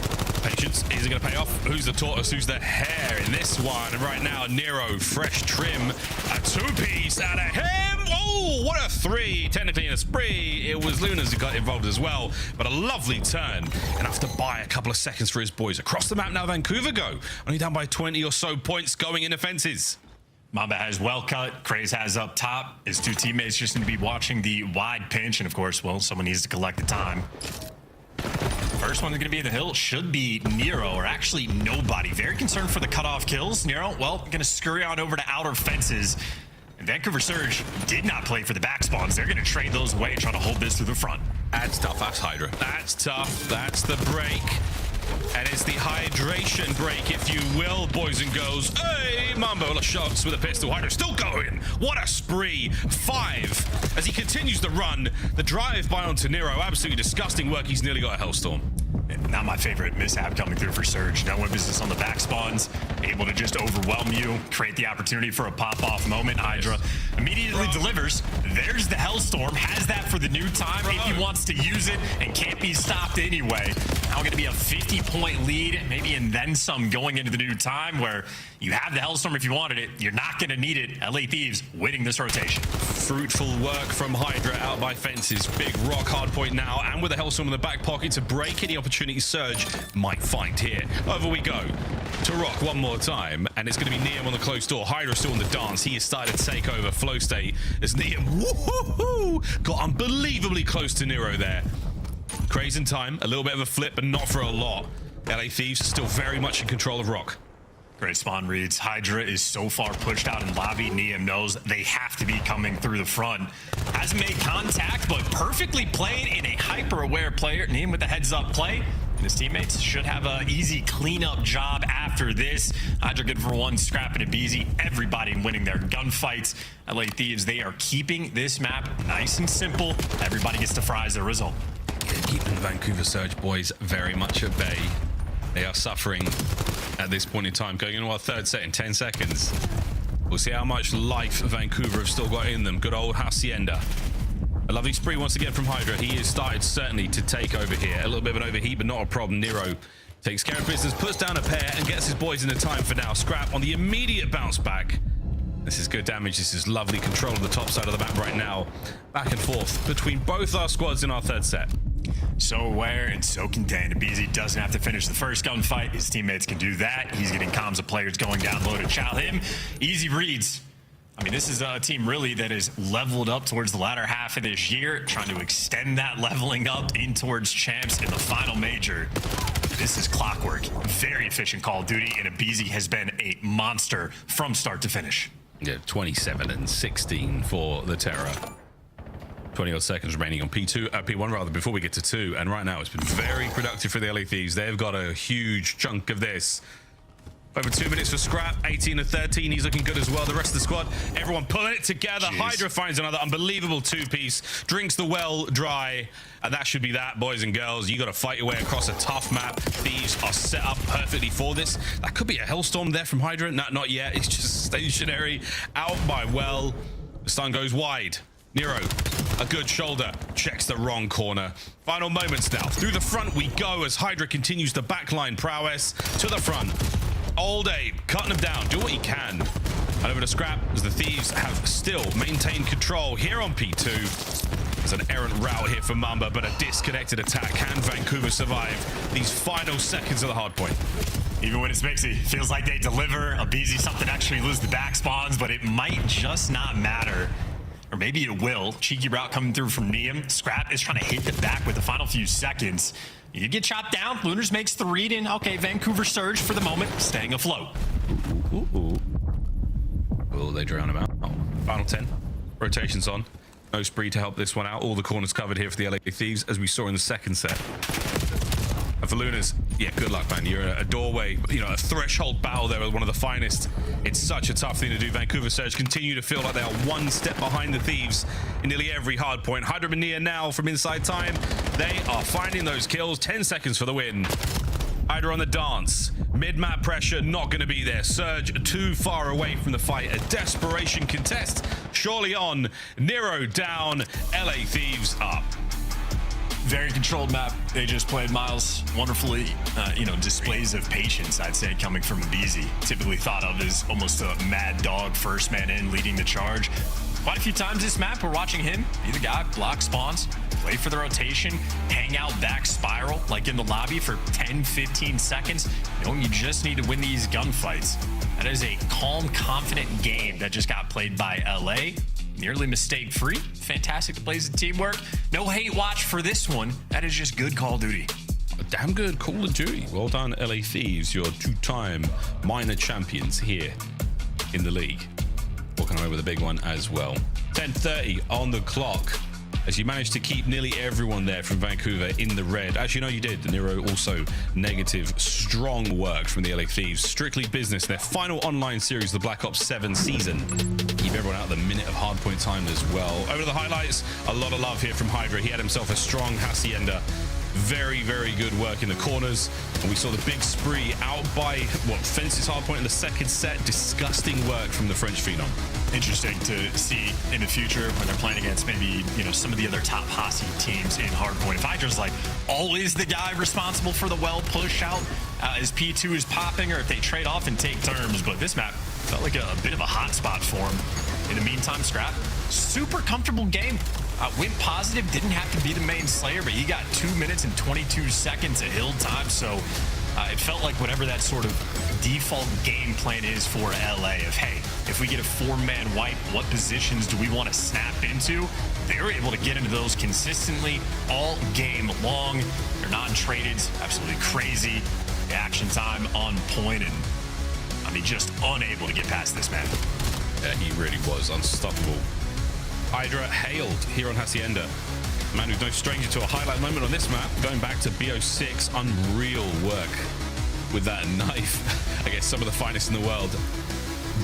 Patience, is it going to pay off? Who's the tortoise? Who's the hare in this one? And right now, Nero, fresh trim, a two-piece out of him. Oh, what a three. Technically in a spree. It was Lunas who got involved as well, but a lovely turn. Enough to buy a couple of seconds for his boys. Across the map now, Vancouver go. Only down by 20 or so points going in offenses. Mamba has well cut. Craze has up top. His two teammates just need to be watching the wide pinch. And of course, well, someone needs to collect the time. First one is going to be in the hill should be Nero, or actually nobody. Very concerned for the cutoff kills. Nero, well, going to scurry on over to outer fences. And Vancouver Surge did not play for the back spawns. They're going to trade those away and try to hold this through the front. That's tough. That's Hydra. That's tough. That's the break. And it's the hydration break, if you will, boys and girls. Hey, Mambo shots with a pistol. Hydra still going. What a spree. 5 as he continues the run. The drive by onto Nero. Absolutely disgusting work. He's nearly got a Hellstorm. Not my favorite mishap coming through for Surge. No emphasis on the back spawns. Able to just overwhelm you, create the opportunity for a pop-off moment. Hydra immediately delivers. There's the Hellstorm. Has that for the new time if he wants to use it and can't be stopped anyway. Now going to be a 50-point lead, maybe and then some going into the new time where you have the Hellstorm if you wanted it. You're not going to need it. LA Thieves winning this rotation. Fruitful work from Hydra out by fences. Big rock hard point now, and with the Hellstorm in the back pocket to break any opportunity Surge might find here. Over we go to Rock one more time, and it's going to be Neum on the closed door. Hydra still in the dance. He has started to take over flow state as Neum got unbelievably close to Nero there. Crazy in time, a little bit of a flip, but not for a lot. LA Thieves still very much in control of Rock. Great spawn reads. Hydra is so far pushed out in lobby. Neum knows they have to be coming through the front. Hasn't made contact, but perfectly played in a hyper-aware player. Neum with the heads-up play. And his teammates should have an easy cleanup job after this. Hydra good for one, Scrap and Abizi. Everybody winning their gunfights. LA Thieves, they are keeping this map nice and simple. Everybody gets to fry as a result. Yeah, keeping the Vancouver Surge boys very much at bay. They are suffering at this point in time, going into our third set in 10 seconds. We'll see how much life Vancouver have still got in them. Good old Hacienda. A lovely spree once again from Hydra. He has started certainly to take over here. A little bit of an overheat, but not a problem. Nero takes care of business, puts down a pair, and gets his boys in the time for now. Scrap on the immediate bounce back. This is good damage. This is lovely control of the top side of the map right now. Back and forth between both our squads in our third set. So aware and so contained. Abizi doesn't have to finish the first gunfight. His teammates can do that. He's getting comms of players going down low to chow him. Easy reads. I mean, this is a team really that is leveled up towards the latter half of this year, trying to extend that leveling up in towards champs in the final major. This is clockwork. Very efficient Call of Duty, and Abizi has been a monster from start to finish. Yeah, 27 and 16 for the Terror. 20 odd seconds remaining on P1 rather, before we get to 2. And right now it's been very productive for the LA Thieves. They've got a huge chunk of this. Over 2 minutes for Scrap, 18 and 13. He's looking good as well. The rest of the squad, everyone pulling it together. Jeez. Hydra finds another unbelievable two-piece, drinks the well dry, and that should be that, boys and girls. You got to fight your way across a tough map. Thieves are set up perfectly for this. That could be a Hellstorm there from Hydra. No, not yet. It's just stationary. Out by well. The stun goes wide. Nero, a good shoulder, checks the wrong corner. Final moments now. Through the front we go as Hydra continues the backline prowess to the front. Old Abe cutting them down, do what he can. And over to Scrap as the Thieves have still maintained control here on P2. There's an errant route here for Mamba, but a disconnected attack. Can Vancouver survive these final seconds of the hard point? Even when it's mixy, feels like they deliver. Abizi something actually lose the back spawns, but it might just not matter. Or maybe it will. Cheeky route coming through from Neum. Scrap is trying to hit the back with the final few seconds. You get chopped down. Lunars makes the read in. Okay, Vancouver Surge for the moment, staying afloat. Will they drown him out? Oh, final 10. Rotations on. No spree to help this one out. All the corners covered here for the LA Thieves, as we saw in the second set. And for Lunars, yeah, good luck, man. You're in a doorway, you know, a threshold battle there with one of the finest. It's such a tough thing to do. Vancouver Surge continue to feel like they are one step behind the Thieves in nearly every hard point. Hydra Mania now from inside time. They are finding those kills. 10 seconds for the win. Hydra on the dance. Mid-map pressure not going to be there. Surge too far away from the fight. A desperation contest surely on. Nero down. LA Thieves up. Very controlled map. They just played Miles wonderfully. You know, displays of patience, I'd say, coming from Abizi. Typically thought of as almost a mad dog, first man in, leading the charge. Quite a few times this map, we're watching him be the guy, block spawns, play for the rotation, hang out back spiral, like in the lobby for 10, 15 seconds. You know, you just need to win these gunfights. That is a calm, confident game that just got played by LA. Nearly mistake-free. Fantastic plays of teamwork. No hate watch for this one. That is just good Call of Duty. A damn good Call of Duty. Well done, LA Thieves, your two-time minor champions here in the league. Walking away with a big one as well. 10:30 on the clock as you managed to keep nearly everyone there from Vancouver in the red. Actually, no, you did. The Nero also negative. Strong work from the LA Thieves. Strictly business. Their final online series, the Black Ops 7 season. Keep everyone out of the minute of hardpoint time as well. Over to the highlights. A lot of love here from Hydra. He had himself a strong Hacienda. Very, very good work in the corners. And we saw the big spree out by, Fence's hardpoint in the second set. Disgusting work from the French phenom. Interesting to see in the future when they're playing against maybe, you know, some of the other top Hasi teams in hardpoint. If Hydra's like always the guy responsible for the well push out as P2 is popping, or if they trade off and take turns. But this map felt like a bit of a hot spot for him. In the meantime, Scrap, super comfortable game. Went positive, didn't have to be the main slayer, but he got 2 minutes and 22 seconds of hill time. So it felt like whatever that sort of default game plan is for LA of, hey, if we get a 4-man wipe, what positions do we want to snap into? They were able to get into those consistently all game long. They're non-traded, absolutely crazy. The action time on point, and I mean, just unable to get past this man. Yeah, he really was unstoppable. Hydra hailed here on Hacienda. Man who's no stranger to a highlight moment on this map. Going back to BO6, unreal work with that knife. I guess some of the finest in the world.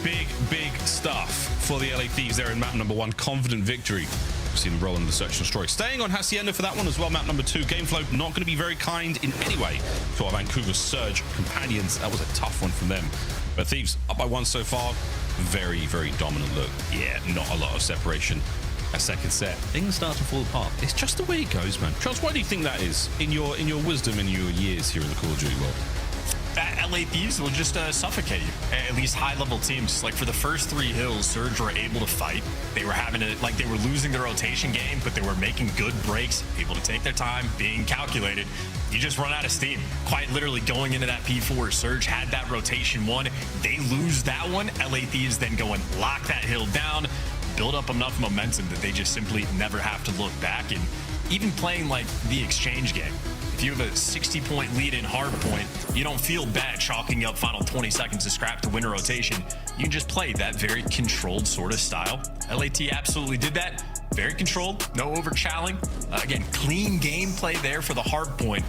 Big, big stuff for the LA Thieves there in map number 1. Confident victory. We've seen them roll into the search and destroy. Staying on Hacienda for that one as well. Map number 2. Game flow not going to be very kind in any way to our Vancouver Surge companions. That was a tough one from them. But Thieves up by 1 so far. Very, very dominant look. Yeah, not a lot of separation. A second set, things start to fall apart. It's just the way it goes, man. Charles, why do you think that is? In your wisdom, in your years here in the Call of Duty world. That LA Thieves will just suffocate you. At least high-level teams. Like for the first 3 hills, Surge were able to fight. They were having to, like, they were losing the rotation game, but they were making good breaks, able to take their time, being calculated. You just run out of steam. Quite literally going into that P4, Surge had that rotation 1. They lose that one. LA Thieves then go and lock that hill down, build up enough momentum that they just simply never have to look back. And even playing like the exchange game, if you have a 60-point lead in hardpoint, you don't feel bad chalking up final 20 seconds of Scrap to win a rotation. You can just play that very controlled sort of style. LAT absolutely did that. Very controlled, no over-challing. Again, clean gameplay there for the hardpoint.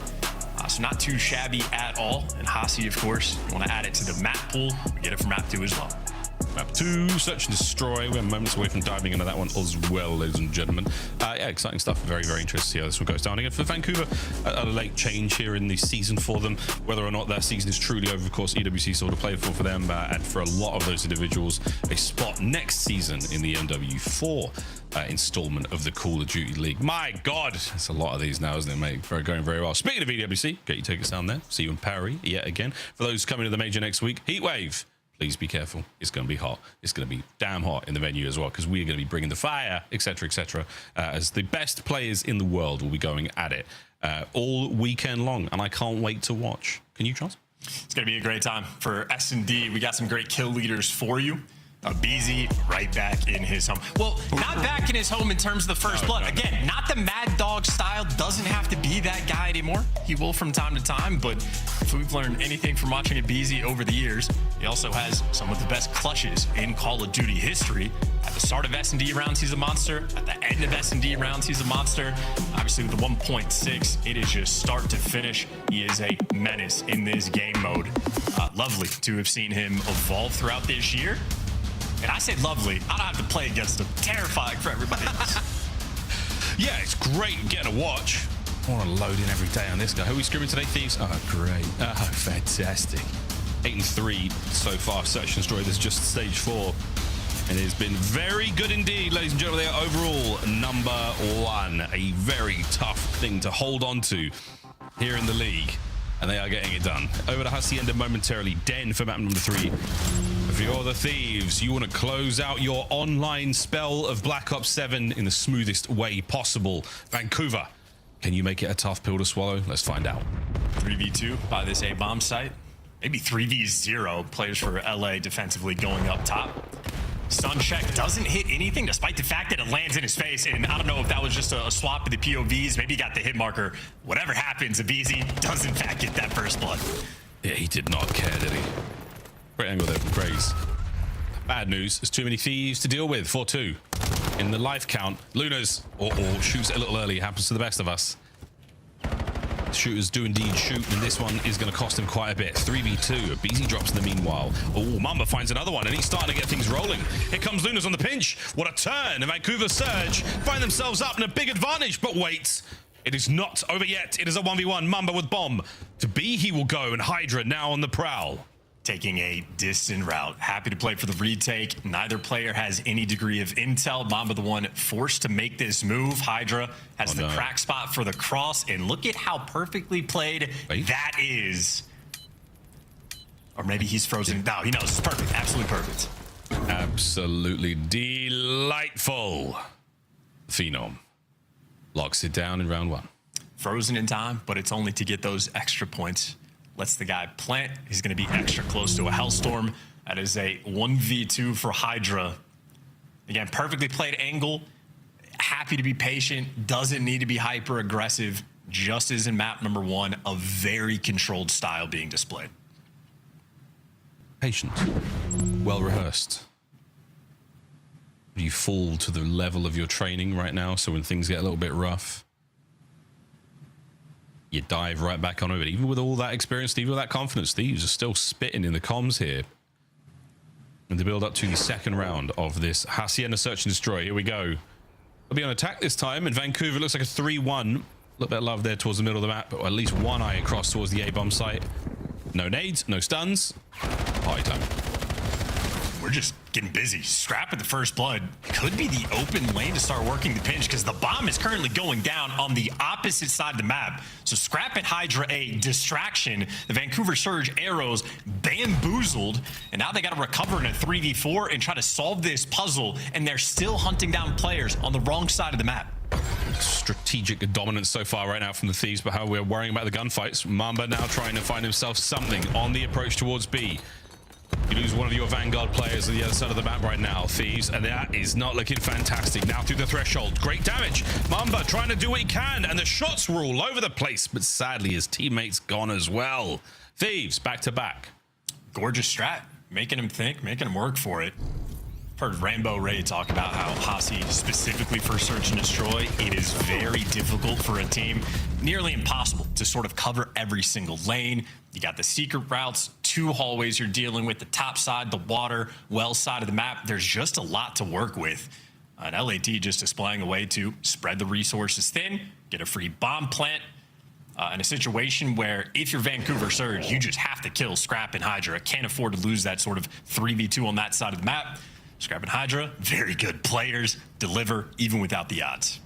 So not too shabby at all. And Hasi, of course, you want to add it to the map pool. We get it from map 2 as well. Map 2, search and destroy. We're moments away from diving into that one as well, ladies and gentlemen. Yeah, exciting stuff. Very, very interested to see how this one goes down. Again, for Vancouver, a late change here in the season for them. Whether or not that season is truly over, of course, EWC sort of play for them, and for a lot of those individuals, a spot next season in the MW4 installment of the Call of Duty League. My God, it's a lot of these now, isn't it, mate? Going very well. Speaking of EWC, get your tickets down there. See you in Paris yet again. For those coming to the major next week, Heatwave. Please be careful. It's going to be hot. It's going to be damn hot in the venue as well, because we're going to be bringing the fire, etc., as the best players in the world will be going at it all weekend long, and I can't wait to watch. Can you, Charles? It's going to be a great time for S&D. We got some great kill leaders for you. BZ right back in his home. Well, not back in his home in terms of the first blood. Again, not the Mad Dog style. Doesn't have to be that guy anymore. He will from time to time, but if we've learned anything from watching a BZ over the years, he also has some of the best clutches in Call of Duty history. At the start of S&D rounds, he's a monster. At the end of S&D rounds, he's a monster. Obviously, with the 1.6, it is just start to finish. He is a menace in this game mode. Lovely to have seen him evolve throughout this year. And I said lovely. I don't have to play against him. Terrifying for everybody else. Yeah, it's great getting a watch. I want to load in every day on this guy. Who are we screaming today, Thieves? Oh, great. Oh, fantastic. 8-3 so far. Search and destroy. This is just stage 4. And it has been very good indeed, ladies and gentlemen. They are overall number 1. A very tough thing to hold on to here in the league. And they are getting it done. Over to Hacienda momentarily. Den for map number 3. If you're the Thieves, you want to close out your online spell of Black Ops 7 in the smoothest way possible. Vancouver, can you make it a tough pill to swallow? Let's find out. 3v2 by this A-bomb site. Maybe 3v0 players for LA defensively going up top. Stun check doesn't hit anything despite the fact that it lands in his face. And I don't know if that was just a swap of the POVs. Maybe he got the hit marker. Whatever happens, BZ does in fact get that first blood. Yeah, he did not care, did he? Great angle there from Graves. Bad news, there's too many Thieves to deal with. 4-2 in the life count. Lunas, or shoots a little early, happens to the best of us. Shooters do indeed shoot, and this one is going to cost him quite a bit. 3v2. BZ drops in the meanwhile. Oh, Mamba finds another one, and he's starting to get things rolling. Here comes Lunas on the pinch. What a turn. And Vancouver Surge find themselves up in a big advantage, but wait. It is not over yet. It is a 1v1. Mamba with bomb. To B he will go, and Hydra now on the prowl. Taking a distant route. Happy to play for the retake. Neither player has any degree of intel. Mamba the one forced to make this move. Hydra has the crack spot for the cross, and look at how perfectly played that is. Or maybe he's frozen. No, he knows. It's perfect. Absolutely perfect. Absolutely delightful. Phenom locks it down in round 1. Frozen in time, but it's only to get those extra points. Lets the guy plant. He's going to be extra close to a Hellstorm. That is a 1v2 for Hydra. Again, perfectly played angle. Happy to be patient. Doesn't need to be hyper aggressive. Just as in map number 1, a very controlled style being displayed. Patient. Well rehearsed. You fall to the level of your training right now, so when things get a little bit rough, you dive right back on it. Even with all that experience, even with that confidence, Thieves are still spitting in the comms here. And to build up to the second round of this Hacienda Search and Destroy. Here we go. They'll be on attack this time, and Vancouver looks like a 3-1. A little bit of love there towards the middle of the map, but at least one eye across towards the A-bomb site. No nades, no stuns. Party time. We're just getting busy. Scrap at the first blood could be the open lane to start working the pinch, because the bomb is currently going down on the opposite side of the map. So Scrap and Hydra a distraction. The Vancouver Surge arrows bamboozled, and now they got to recover in a 3v4 and try to solve this puzzle, and they're still hunting down players on the wrong side of the map. Strategic dominance so far right now from the Thieves, but how we're worrying about the gunfights. Mamba now trying to find himself something on the approach towards B. You lose one of your Vanguard players on the other side of the map right now, Thieves, and that is not looking fantastic. Now through the threshold, great damage. Mamba trying to do what he can, and the shots were all over the place, but sadly his teammate's gone as well. Thieves back to back. Gorgeous strat, making him think, making him work for it. heard Rambo Ray talk about how Hasi, specifically for Search and Destroy, it is very difficult for a team, nearly impossible, to sort of cover every single lane. You got the secret routes, 2 hallways you're dealing with, the top side, the water, well side of the map. There's just a lot to work with. And LAT just displaying a way to spread the resources thin, get a free bomb plant, in a situation where if you're Vancouver Surge, you just have to kill Scrap and Hydra. Can't afford to lose that sort of 3v2 on that side of the map. Scrap and Hydra, very good players, deliver even without the odds.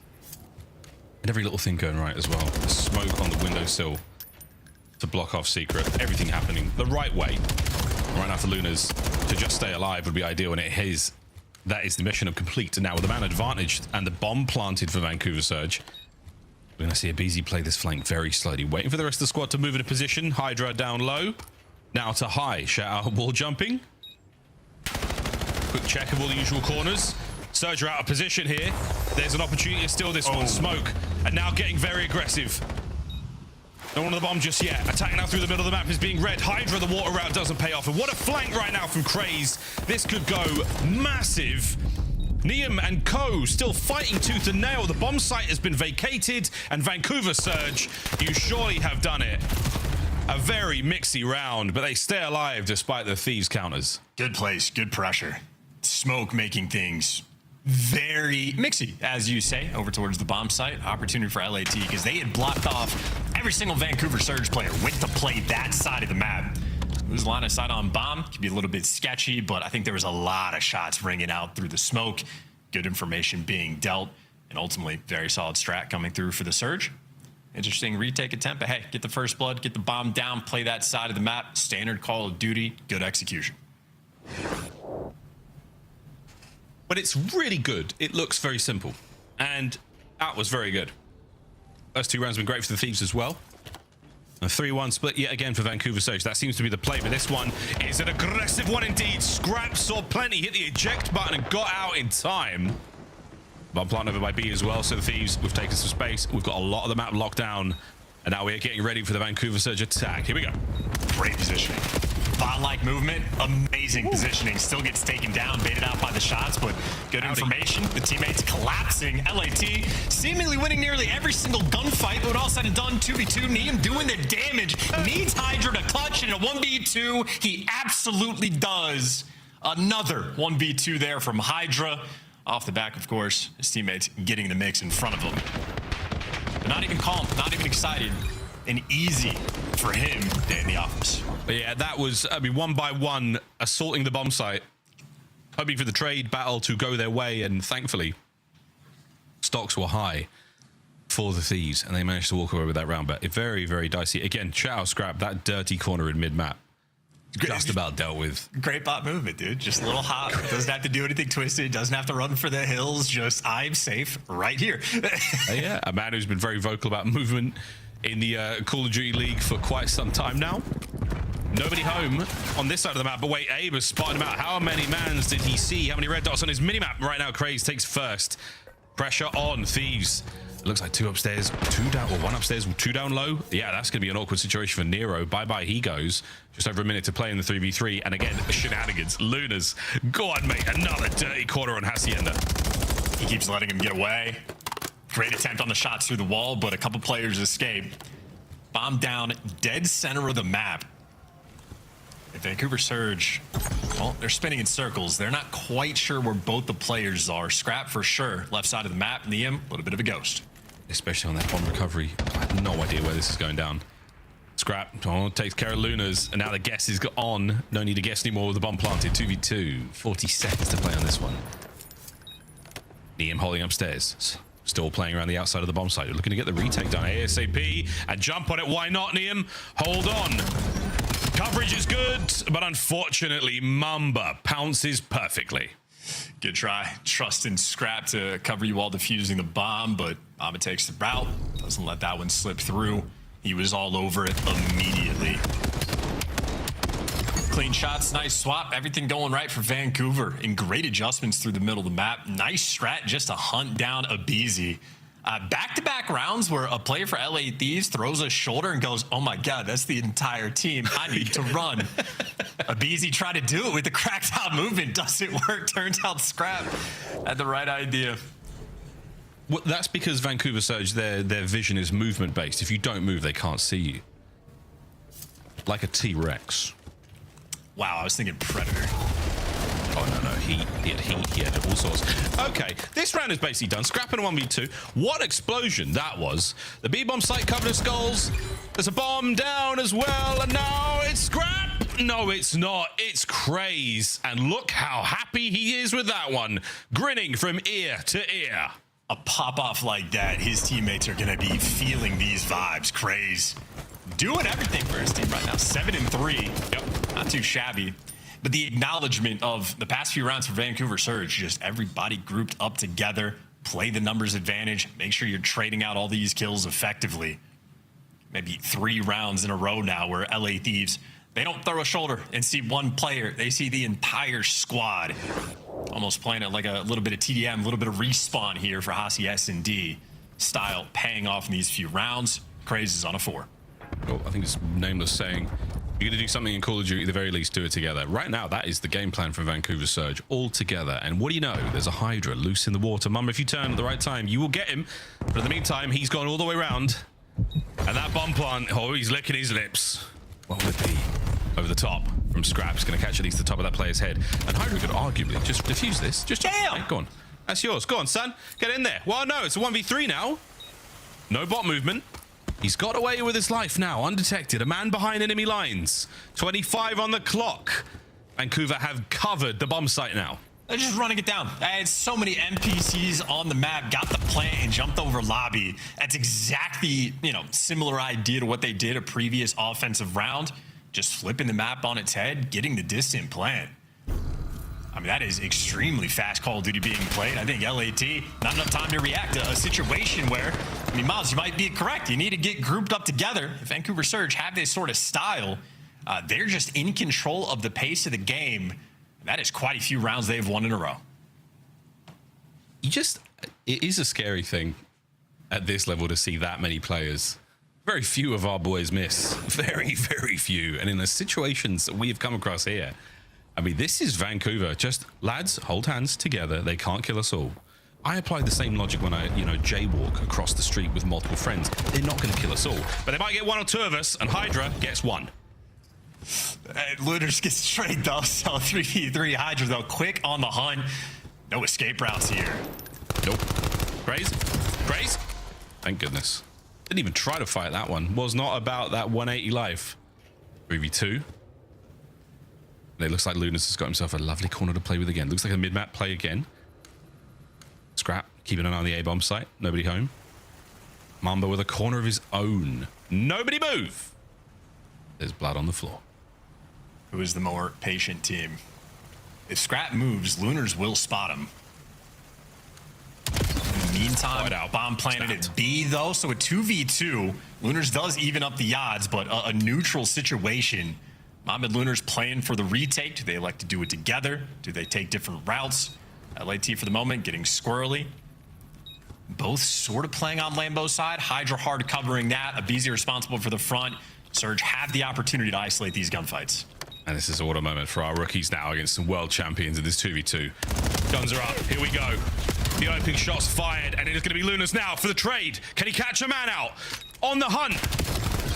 And every little thing going right as well. The smoke on the windowsill to block off Secret. Everything happening the right way. Right now for Lunas to just stay alive would be ideal, and that is the mission of complete. And now with the man advantage and the bomb planted for Vancouver Surge, we're going to see aBeZy play this flank very slowly, waiting for the rest of the squad to move into position. Hydra down low. Now to high. Shout out wall jumping. Quick check of all the usual corners. Surge are out of position here. There's an opportunity to steal this one. Smoke. And now getting very aggressive. No one on the bomb just yet. Attack now through the middle of the map is being read. Hydra, the water route doesn't pay off. And what a flank right now from Craze. This could go massive. Neum and Co still fighting tooth and nail. The bomb site has been vacated, and Vancouver Surge, you surely have done it. A very mixy round, but they stay alive despite the Thieves counters. Good place, good pressure. Smoke making things very mixy, as you say, over towards the bomb site. Opportunity for LAT, because they had blocked off every single Vancouver Surge player went to play that side of the map. Lose line of sight on bomb could be a little bit sketchy, but I think there was a lot of shots ringing out through the smoke. Good information being dealt, and ultimately very solid strat coming through for the Surge. Interesting retake attempt, but hey, get the first blood, get the bomb down, play that side of the map. Standard Call of Duty, good execution. But it's really good. It looks very simple, and that was very good. First 2 rounds have been great for the Thieves as well. A 3-1 split yet again for Vancouver Surge. That seems to be the play, but this one is an aggressive one indeed. Scrap saw plenty, hit the eject button and got out in time. Bomb plant over by B as well, so the Thieves, we've taken some space. We've got a lot of the map locked down, and now we're getting ready for the Vancouver Surge attack. Here we go. Great positioning. Bot-like movement, amazing positioning. Still gets taken down, baited out by the shots, but good information. The teammates collapsing. LAT seemingly winning nearly every single gunfight, but all said and done, 2v2. Neum doing the damage. Needs Hydra to clutch in a 1v2. He absolutely does. Another 1v2 there from Hydra. Off the back, of course, his teammates getting the mix in front of him. But not even calm, not even excited. And easy for him day in the office. But yeah, that was, I mean, 1 by 1, assaulting the bomb site, hoping for the trade battle to go their way, and thankfully, stocks were high for the Thieves, and they managed to walk away with that round. But very, very dicey. Again, shout out Scrap, that dirty corner in mid-map. Just about dealt with. Great bot movement, dude. Just a little hop. Doesn't have to do anything twisted. Doesn't have to run for the hills. Just, I'm safe right here. Yeah, a man who's been very vocal about movement in the Call of Duty League for quite some time now. Nobody home on this side of the map, but wait, Abe has spotted him out. How many mans did he see? How many red dots on his minimap? Right now, Craze takes first. Pressure on Thieves. It looks like 2 upstairs, 2 down, or 1 upstairs, 2 down low. Yeah, that's going to be an awkward situation for Nero. Bye-bye, he goes. Just over a minute to play in the 3v3. And again, shenanigans. Lunas. Go on, mate. Another dirty corner on Hacienda. He keeps letting him get away. Great attempt on the shots through the wall, but a couple players escape. Bomb down, dead center of the map. And Vancouver Surge, well, they're spinning in circles. They're not quite sure where both the players are. Scrap for sure, left side of the map. Neum, a little bit of a ghost. Especially on that bomb recovery. I have no idea where this is going down. Scrap takes care of Lunas, and now the guess is on. No need to guess anymore with the bomb planted. 2v2, 40 seconds to play on this one. Neum holding upstairs. Still playing around the outside of the bomb site. Looking to get the retake done ASAP and jump on it. Why not, Neum? Hold on. Coverage is good, but unfortunately, Mamba pounces perfectly. Good try. Trust in Scrap to cover you while defusing the bomb, but Mamba takes the route. Doesn't let that one slip through. He was all over it immediately. Clean shots, nice swap, everything going right for Vancouver, and great adjustments through the middle of the map. Nice strat just to hunt down aBeZy. Back-to-back rounds where a player for LA Thieves throws a shoulder and goes, oh my God, that's the entire team. I need to run. Abizi tried to do it with the cracked out movement. Doesn't work. Turns out Scrap had the right idea. Well, that's because Vancouver Surge, their vision is movement based. If you don't move, they can't see you. Like a T-Rex. Wow, I was thinking Predator. Oh, no. He had heat. He had all sorts. Okay, this round is basically done. Scrap in a 1v2. What explosion that was. The B-bomb site covered in skulls. There's a bomb down as well. And now it's Scrap. No, it's not. It's Craze. And look how happy he is with that one. Grinning from ear to ear. A pop-off like that, his teammates are going to be feeling these vibes. Craze. Doing everything for his team right now. 7-3. Yep. Not too shabby. But the acknowledgement of the past few rounds for Vancouver Surge, just everybody grouped up together, play the numbers advantage, make sure you're trading out all these kills effectively. Maybe 3 rounds in a row now where LA Thieves, they don't throw a shoulder and see one player. They see the entire squad. Almost playing it like a little bit of TDM, a little bit of respawn here for Hasi S&D. Style paying off in these few rounds. Craze is on a 4. Oh, I think it's Nameless saying, you're going to do something in Call of Duty, at the very least, do it together. Right now, that is the game plan from Vancouver Surge, all together. And what do you know? There's a Hydra loose in the water. Mum, if you turn at the right time, you will get him. But in the meantime, he's gone all the way around. And that bomb plant, oh, he's licking his lips. What will it be? Over the top from Scrap. It's going to catch at least the top of that player's head. And Hydra could arguably just defuse this. Just damn! Go on. That's yours. Go on, son. Get in there. Well, no, it's a 1v3 now. No bot movement. He's got away with his life now, undetected. A man behind enemy lines. 25 on the clock. Vancouver have covered the bomb site now. They're just running it down. I had so many NPCs on the map, got the plant and jumped over lobby. That's exactly, similar idea to what they did a previous offensive round. Just flipping the map on its head, getting the distant plant. I mean, that is extremely fast Call of Duty being played. I think LAT, not enough time to react to a situation where, Miles, you might be correct. You need to get grouped up together. If Vancouver Surge have this sort of style, they're just in control of the pace of the game. That is quite a few rounds they've won in a row. It is a scary thing at this level to see that many players. Very few of our boys miss. Very, very few. And in the situations that we have come across here, this is Vancouver. Just, lads, hold hands together. They can't kill us all. I applied the same logic when I, jaywalk across the street with multiple friends. They're not going to kill us all. But they might get 1 or 2 of us, and Hydra gets 1. Looters get straight, though. So 3v3 Hydra, though. Quick on the hunt. No escape routes here. Nope. Graze. Thank goodness. Didn't even try to fight that one. Was not about that 180 life. 3v2. And it looks like Lunas has got himself a lovely corner to play with again. Looks like a mid-map play again. Scrap, keeping an eye on the A-bomb site. Nobody home. Mamba with a corner of his own. Nobody move! There's blood on the floor. Who is the more patient team? If Scrap moves, Lunars will spot him. In the meantime, bomb planted at B, though, so a 2v2. Lunars does even up the odds, but a neutral situation. Mohamed Lunars playing for the retake. Do they elect to do it together? Do they take different routes? LAT for the moment getting squirrely. Both sort of playing on Lambo's side. Hydra hard covering that. Abizi responsible for the front. Surge have the opportunity to isolate these gunfights. And this is a water moment for our rookies now against some world champions in this 2v2. Guns are up. Here we go. The opening shot's fired, and it is going to be Lunas now for the trade. Can he catch a man out? On the hunt.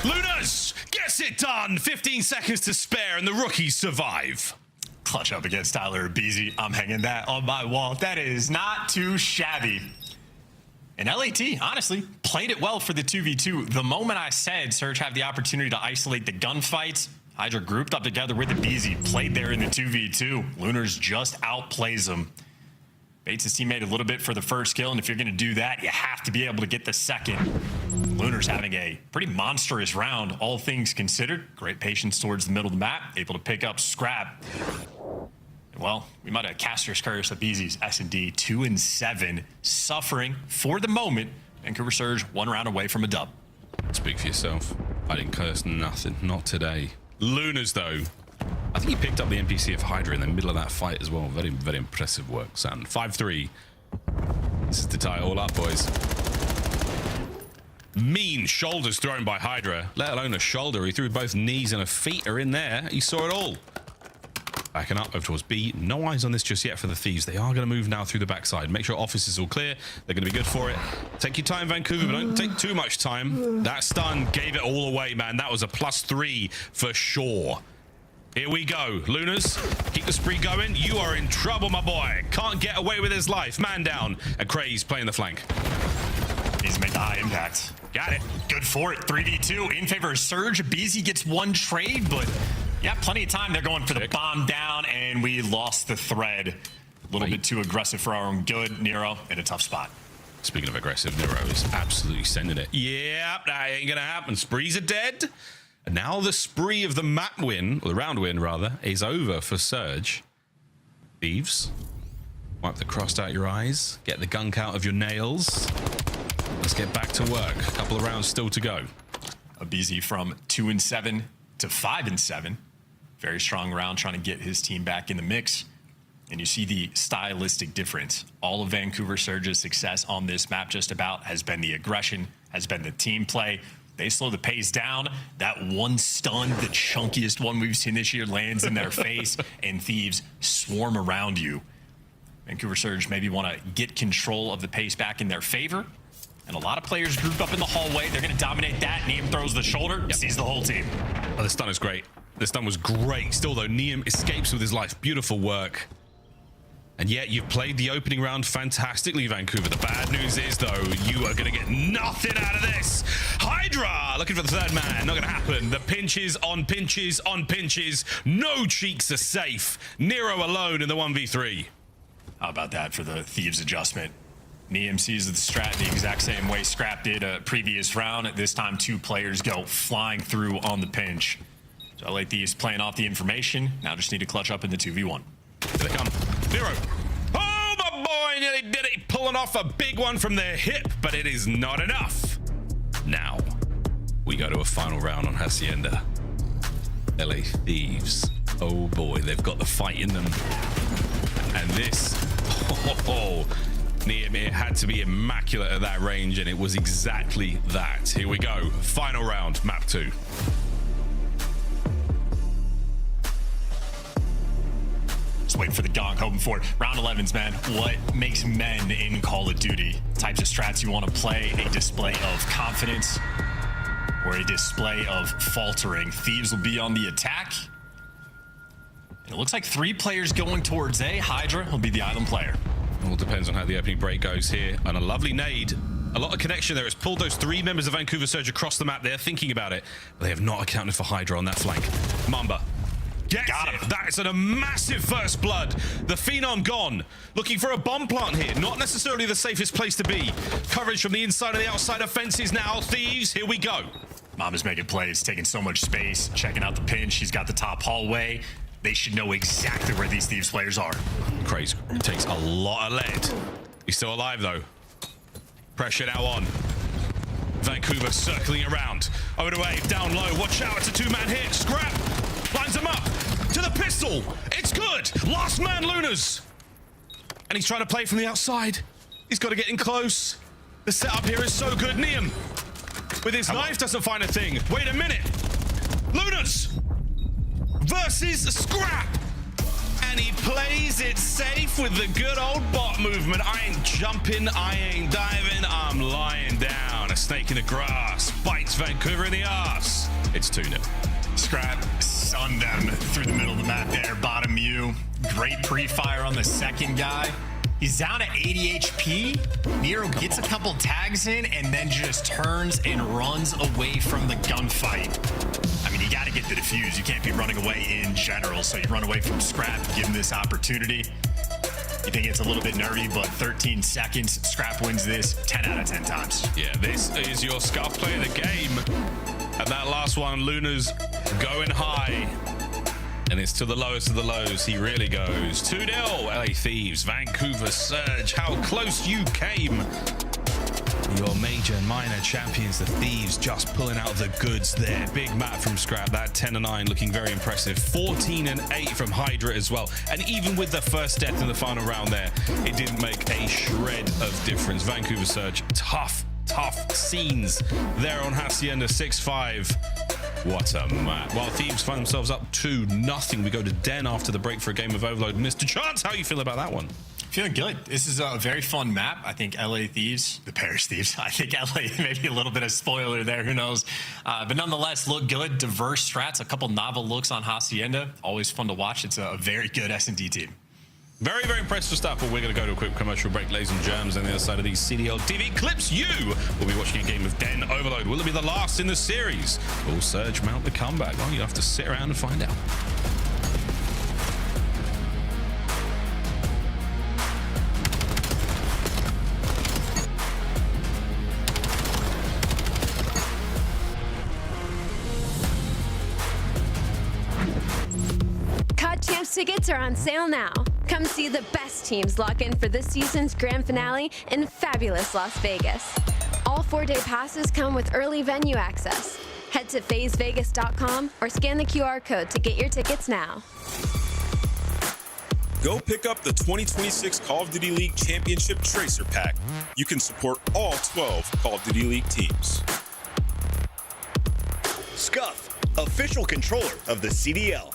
Lunas gets it done. 15 seconds to spare, and the rookies survive. Clutch up against Tyler Abizi. I'm hanging that on my wall. That is not too shabby. And LAT, honestly, played it well for the 2v2. The moment I said Surge have the opportunity to isolate the gunfights, Hydra grouped up together with Abizi, played there in the 2v2. Lunars just outplays them. Baits his teammate a little bit for the first kill, and if you're going to do that, you have to be able to get the second. Lunars having a pretty monstrous round, all things considered. Great patience towards the middle of the map, able to pick up Scrap. Well, we might have Caster's Curse, Abizi's S&D 2-7, suffering for the moment. Vancouver Surge 1 round away from a dub. Speak for yourself. I didn't curse nothing, not today. Lunas, though. I think he picked up the NPC of Hydra in the middle of that fight as well. Very, very impressive work, Sam. 5-3. This is to tie it all up, boys. mean shoulders thrown by Hydra, let alone a shoulder. He threw both knees and a feet are in there. He saw it all. Backing up over towards B. No eyes on this just yet for the Thieves. They are going to move now through the backside. Make sure office is all clear. They're going to be good for it. Take your time, Vancouver, but don't take too much time. That stun gave it all away, man. That was a +3 for sure. Here we go. Lunas, keep the spree going. You are in trouble, my boy. Can't get away with his life. Man down. And Craze playing the flank. Needs to make the high impact. Got it. Good for it. 3v2 in favor of Surge. BZ gets one trade, but yeah, plenty of time. They're going for the bomb down, and we lost the thread. A little bit too aggressive for our own good. Nero in a tough spot. Speaking of aggressive, Nero is absolutely sending it. Yep, that ain't going to happen. Sprees are dead. And now the spree of the map win, or the round win rather, is over for Surge. Thieves, wipe the crust out your eyes, get the gunk out of your nails. Let's get back to work. A couple of rounds still to go. A BZ from 2-7 to 5-7. Very strong round, trying to get his team back in the mix. And you see the stylistic difference. All of Vancouver Surge's success on this map just about has been the aggression, has been the team play. They slow the pace down. That one stun, the chunkiest one we've seen this year, lands in their face, and Thieves swarm around you. Vancouver Surge maybe want to get control of the pace back in their favor. And a lot of players grouped up in the hallway. They're going to dominate that. Neem throws the shoulder, sees the whole team. Oh, the stun is great. The stun was great. Still, though, Neem escapes with his life. Beautiful work. And yet, you've played the opening round fantastically, Vancouver. The bad news is, though, you are going to get nothing out of this. Hydra looking for the third man. Not going to happen. The pinches on pinches on pinches. No cheeks are safe. Nero alone in the 1v3. How about that for the Thieves adjustment? Neem sees the strat the exact same way Scrap did a previous round. At this time, 2 players go flying through on the pinch. So LA Thieves playing off the information. Now just need to clutch up in the 2v1. Here they come. Nero. Oh, my boy, nearly did it. Pulling off a big one from their hip, but it is not enough. Now, we go to a final round on Hacienda. LA Thieves. Oh, boy, they've got the fight in them. And this, Neem, it had to be immaculate at that range, and it was exactly that. Here we go. Final round, map 2. Just waiting for the gong, hoping for it. Round 11s, man. What makes men in Call of Duty? Types of strats you want to play, a display of confidence or a display of faltering. Thieves will be on the attack. It looks like 3 players going towards A. Hydra will be the island player. It all depends on how the opening break goes here. And a lovely nade. A lot of connection there. It's pulled those 3 members of Vancouver Surge across the map. They're thinking about it. But they have not accounted for Hydra on that flank. Mamba. Got him. That is a massive first blood. The Phenom gone. Looking for a bomb plant here. Not necessarily the safest place to be. Coverage from the inside and the outside of fences now. Thieves, here we go. Mama's making plays, taking so much space, checking out the pinch. She's got the top hallway. They should know exactly where these Thieves players are. Craze takes a lot of lead. He's still alive, though. Pressure now on. Vancouver circling around. Over to A, down low. Watch out, it's a 2-man hit. Scrap lines him up to the pistol. It's good. Last man, Lunas. And he's trying to play from the outside. He's got to get in close. The setup here is so good. Neem with his knife doesn't find a thing. Wait a minute. Lunas versus Scrap. And he plays it safe with the good old bot movement. I ain't jumping, I ain't diving, I'm lying down. A snake in the grass bites Vancouver in the ass. It's 2-0. Scrap sunned them through the middle of the map there. Bottom U. Great pre-fire on the second guy. He's down at 80 HP. Nero gets a couple tags in and then just turns and runs away from the gunfight. I mean, you got to get the defuse. You can't be running away in general. So you run away from Scrap, give him this opportunity. You think it's a little bit nervy, but 13 seconds. Scrap wins this 10 out of 10 times. Yeah, this is your scuff play of the game. And that last one, Luna's going high. And it's to the lowest of the lows. He really goes. 2-0, LA Thieves, Vancouver Surge. How close you came. Your major and minor champions, the Thieves, just pulling out the goods there. Big map from Scrap. That 10-9 looking very impressive. 14-8 from Hydra as well. And even with the first death in the final round there, it didn't make a shred of difference. Vancouver Surge, tough tough scenes there on Hacienda 6-5. What a map. While Thieves find themselves up 2-0, we go to Den after the break for a game of Overload. Mr. Chance, how you feel about that one? Feeling good. This is a very fun map. I think LA Thieves, the Paris Thieves, I think LA, maybe a little bit of spoiler there, who knows. But nonetheless, look good, diverse strats, a couple novel looks on Hacienda. Always fun to watch. It's a very good S&D team. Very, very impressive stuff, but we're going to go to a quick commercial break, ladies and germs. On the other side of these CDL TV clips, you will be watching a game of Den Overload. Will it be the last in the series? Will Surge mount the comeback? Well, you have to sit around and find out. Champs tickets are on sale now. Come see the best teams lock in for this season's grand finale in fabulous Las Vegas. All 4-day passes come with early venue access. Head to FazeVegas.com or scan the QR code to get your tickets now. Go pick up the 2026 Call of Duty League Championship Tracer Pack. You can support all 12 Call of Duty League teams. Scuff, official controller of the CDL.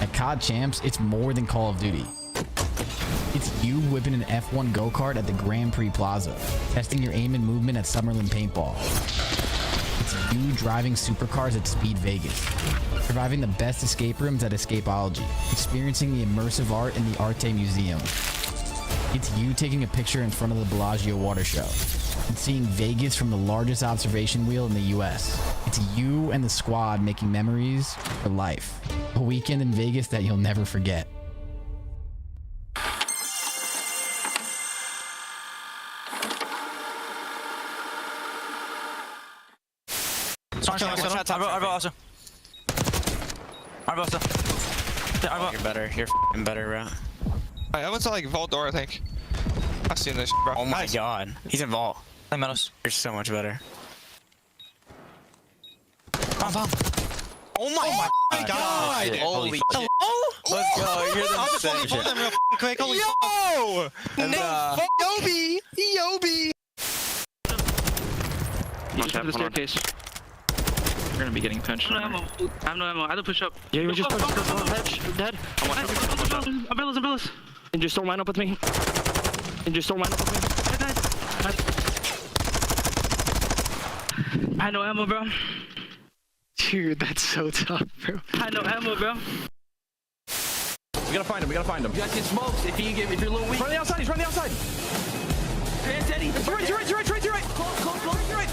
At COD Champs, it's more than Call of Duty. It's you whipping an F1 go-kart at the Grand Prix Plaza, testing your aim and movement at Summerlin Paintball. It's you driving supercars at Speed Vegas, surviving the best escape rooms at Escapology, experiencing the immersive art in the Arte Museum. It's you taking a picture in front of the Bellagio Water Show and seeing Vegas from the largest observation wheel in the US. It's you and the squad making memories for life. A weekend in Vegas that you'll never forget. You're better. You're f***ing better, bro. I went to like Vault Door, I think. I've seen this, bro. Oh my god. He's in Vault. Hey, Meadows. You're so much better. Bomb. Oh my god! Holy Hello? Let's go. You're the same shit. Real quick. Holy yo! Yobi! Yobi! You just the staircase. You're gonna be getting pinched. I have no ammo. I had to push up. Yeah, you just push up. Dead. Umbrellas. And just don't line up with me. I had no ammo, bro. Dude, that's so tough, bro. I had no ammo, bro. We gotta find him. You guys get smokes if you're a little weak. He's running the outside. Hey, Teddy. To your right. Close, to your right.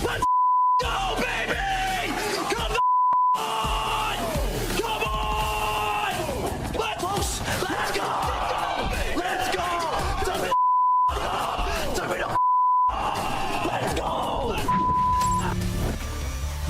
Let's go, baby! Come on! Let's go! Let's go!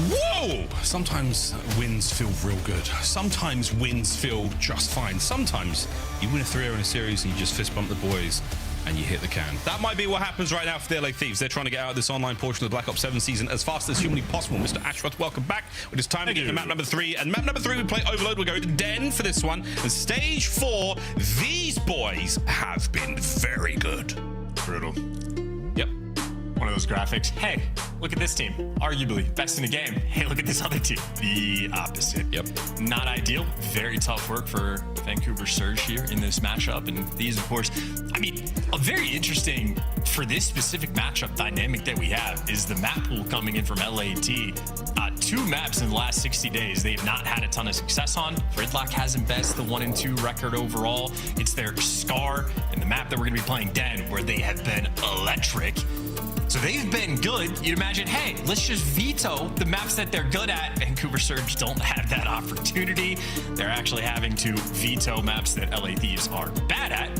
Whoa! Sometimes wins feel real good. Sometimes wins feel just fine. Sometimes you win a 3-0 in a series and you just fist bump the boys and you hit the can. That might be what happens right now for the LA Thieves. They're trying to get out of this online portion of the Black Ops 7 season as fast as humanly possible. Mr. Ashworth, welcome back. It is time to get to map number 3. And map number 3, we play Overload. We'll go to Den for this one. And stage 4, these boys have been very good. Brutal. Yep. One of those graphics. Hey, look at this team. Arguably best in the game. Hey, look at this other team. The opposite. Yep. Not ideal. Very tough work for Vancouver Surge here in this matchup. And these, of course, I mean, a very interesting, for this specific matchup dynamic that we have is the map pool coming in from LAT. 2 maps in the last 60 days they've not had a ton of success on. Gridlock has them best, the 1-2 record overall. It's their Scar and the map that we're going to be playing Den, where they have been electric. So they've been good. You'd imagine, hey, let's just veto the maps that they're good at. Vancouver Surge don't have that opportunity. They're actually having to veto maps that LA Thieves are bad at.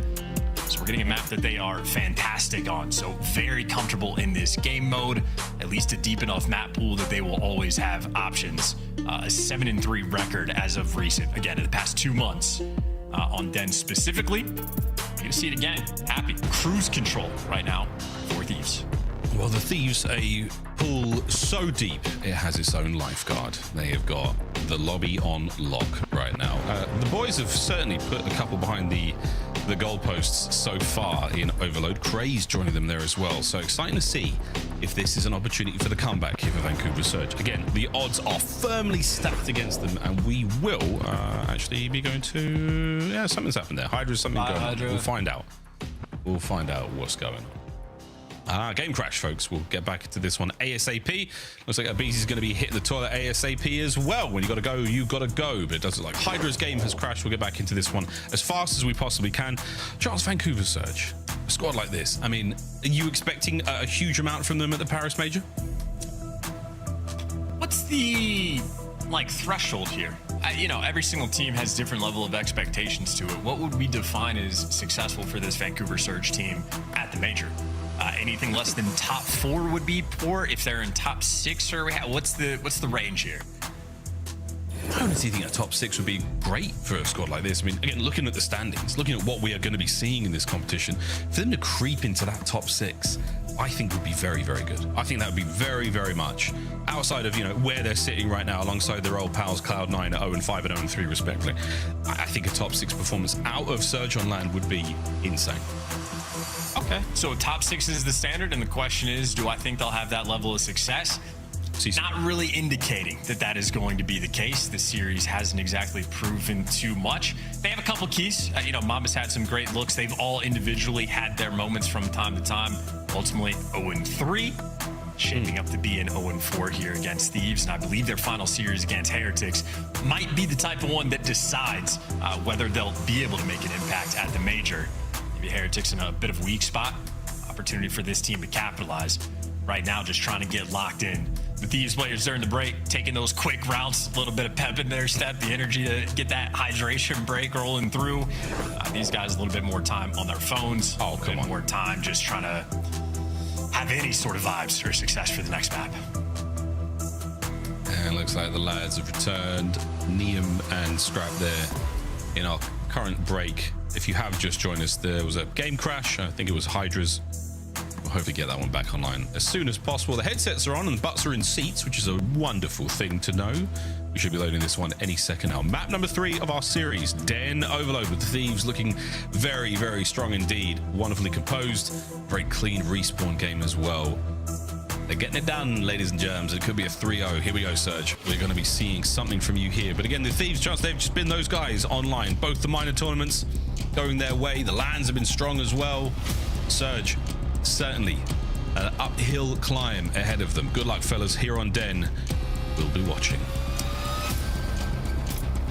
So we're getting a map that they are fantastic on. So very comfortable in this game mode, at least a deep enough map pool that they will always have options. A 7-3 record as of recent. Again, in the past 2 months on Den specifically. You're gonna see it again. Happy cruise control right now for Thieves. Well, the Thieves, a pool so deep, it has its own lifeguard. They have got the lobby on lock right now. The boys have certainly put a couple behind the the goalposts so far in Overload. Craze joining them there as well. So exciting to see if this is an opportunity for the comeback here for Vancouver Surge. Again, the odds are firmly stacked against them, and we will actually be going to... Yeah, something's happened there. Hydra's something going on. We'll find out. We'll find out what's going on. Game crash, folks. We'll get back into this one ASAP. Looks like Abizi's going to be hitting the toilet ASAP as well. When you got to go, you got to go. But it does look like Hydra's game has crashed. We'll get back into this one as fast as we possibly can. Charles, Vancouver Surge, a squad like this. I mean, are you expecting a huge amount from them at the Paris Major? What's the threshold here? You know, every single team has different level of expectations to it. What would we define as successful for this Vancouver Surge team at the major? Anything less than top 4 would be poor. If they're in top 6, or what's the range here? I honestly think a top 6 would be great for a squad like this. I mean, again, looking at the standings, looking at what we are going to be seeing in this competition, for them to creep into that top 6, I think would be very, very good. I think that would be very, very much outside of, you know, where they're sitting right now alongside their old pals Cloud9 at 0-5 and 0-3 respectively. I think a top 6 performance out of Surge on land would be insane. Okay, so top 6 is the standard, and the question is, do I think they'll have that level of success? Not really indicating that that is going to be the case. The series hasn't exactly proven too much. They have a couple keys. You know, Mama's had some great looks. They've all individually had their moments from time to time. Ultimately, 0-3, shaping up to be an 0-4 here against Thieves. And I believe their final series against Heretics might be the type of one that decides whether they'll be able to make an impact at the major. Maybe Heretics in a bit of a weak spot. Opportunity for this team to capitalize. Right now, just trying to get locked in. The Thieves players during the break, taking those quick routes, a little bit of pep in their step, the energy to get that hydration break rolling through. These guys a little bit more time on their phones. A bit more time just trying to have any sort of vibes or success for the next map. And looks like the lads have returned. Neum and Scrap there in our current break. If you have just joined us, there was a game crash. I think it was Hydra's. We'll hopefully get that one back online as soon as possible. The headsets are on and the butts are in seats, which is a wonderful thing to know. We should be loading this one any second now. Map number 3 of our series, Den Overload, with the Thieves looking very, very strong indeed. Wonderfully composed, very clean respawn game as well. They're getting it done, ladies and germs. It could be a 3-0. Here we go, Surge. We're going to be seeing something from you here. But again, the Thieves, just they've just been those guys online. Both the minor tournaments going their way. The lands have been strong as well. Surge, certainly an uphill climb ahead of them. Good luck, fellas, here on Den. We'll be watching.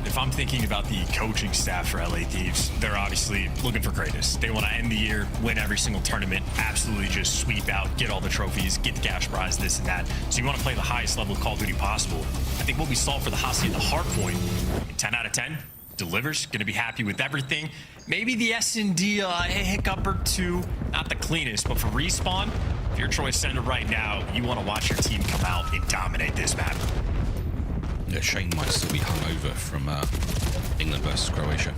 If I'm thinking about the coaching staff for LA Thieves, they're obviously looking for greatness. They want to end the year, win every single tournament, absolutely just sweep out, get all the trophies, get the cash prize, this and that. So you want to play the highest level of Call of Duty possible. I think what we saw for the Hasi at the Hardpoint, 10 out of 10, delivers, going to be happy with everything. Maybe the S&D a hiccup or two, not the cleanest, but for Respawn, if you're a Troy Sender right now, you want to watch your team come out and dominate this map. Yeah, Shane might still be hungover from England versus Croatia.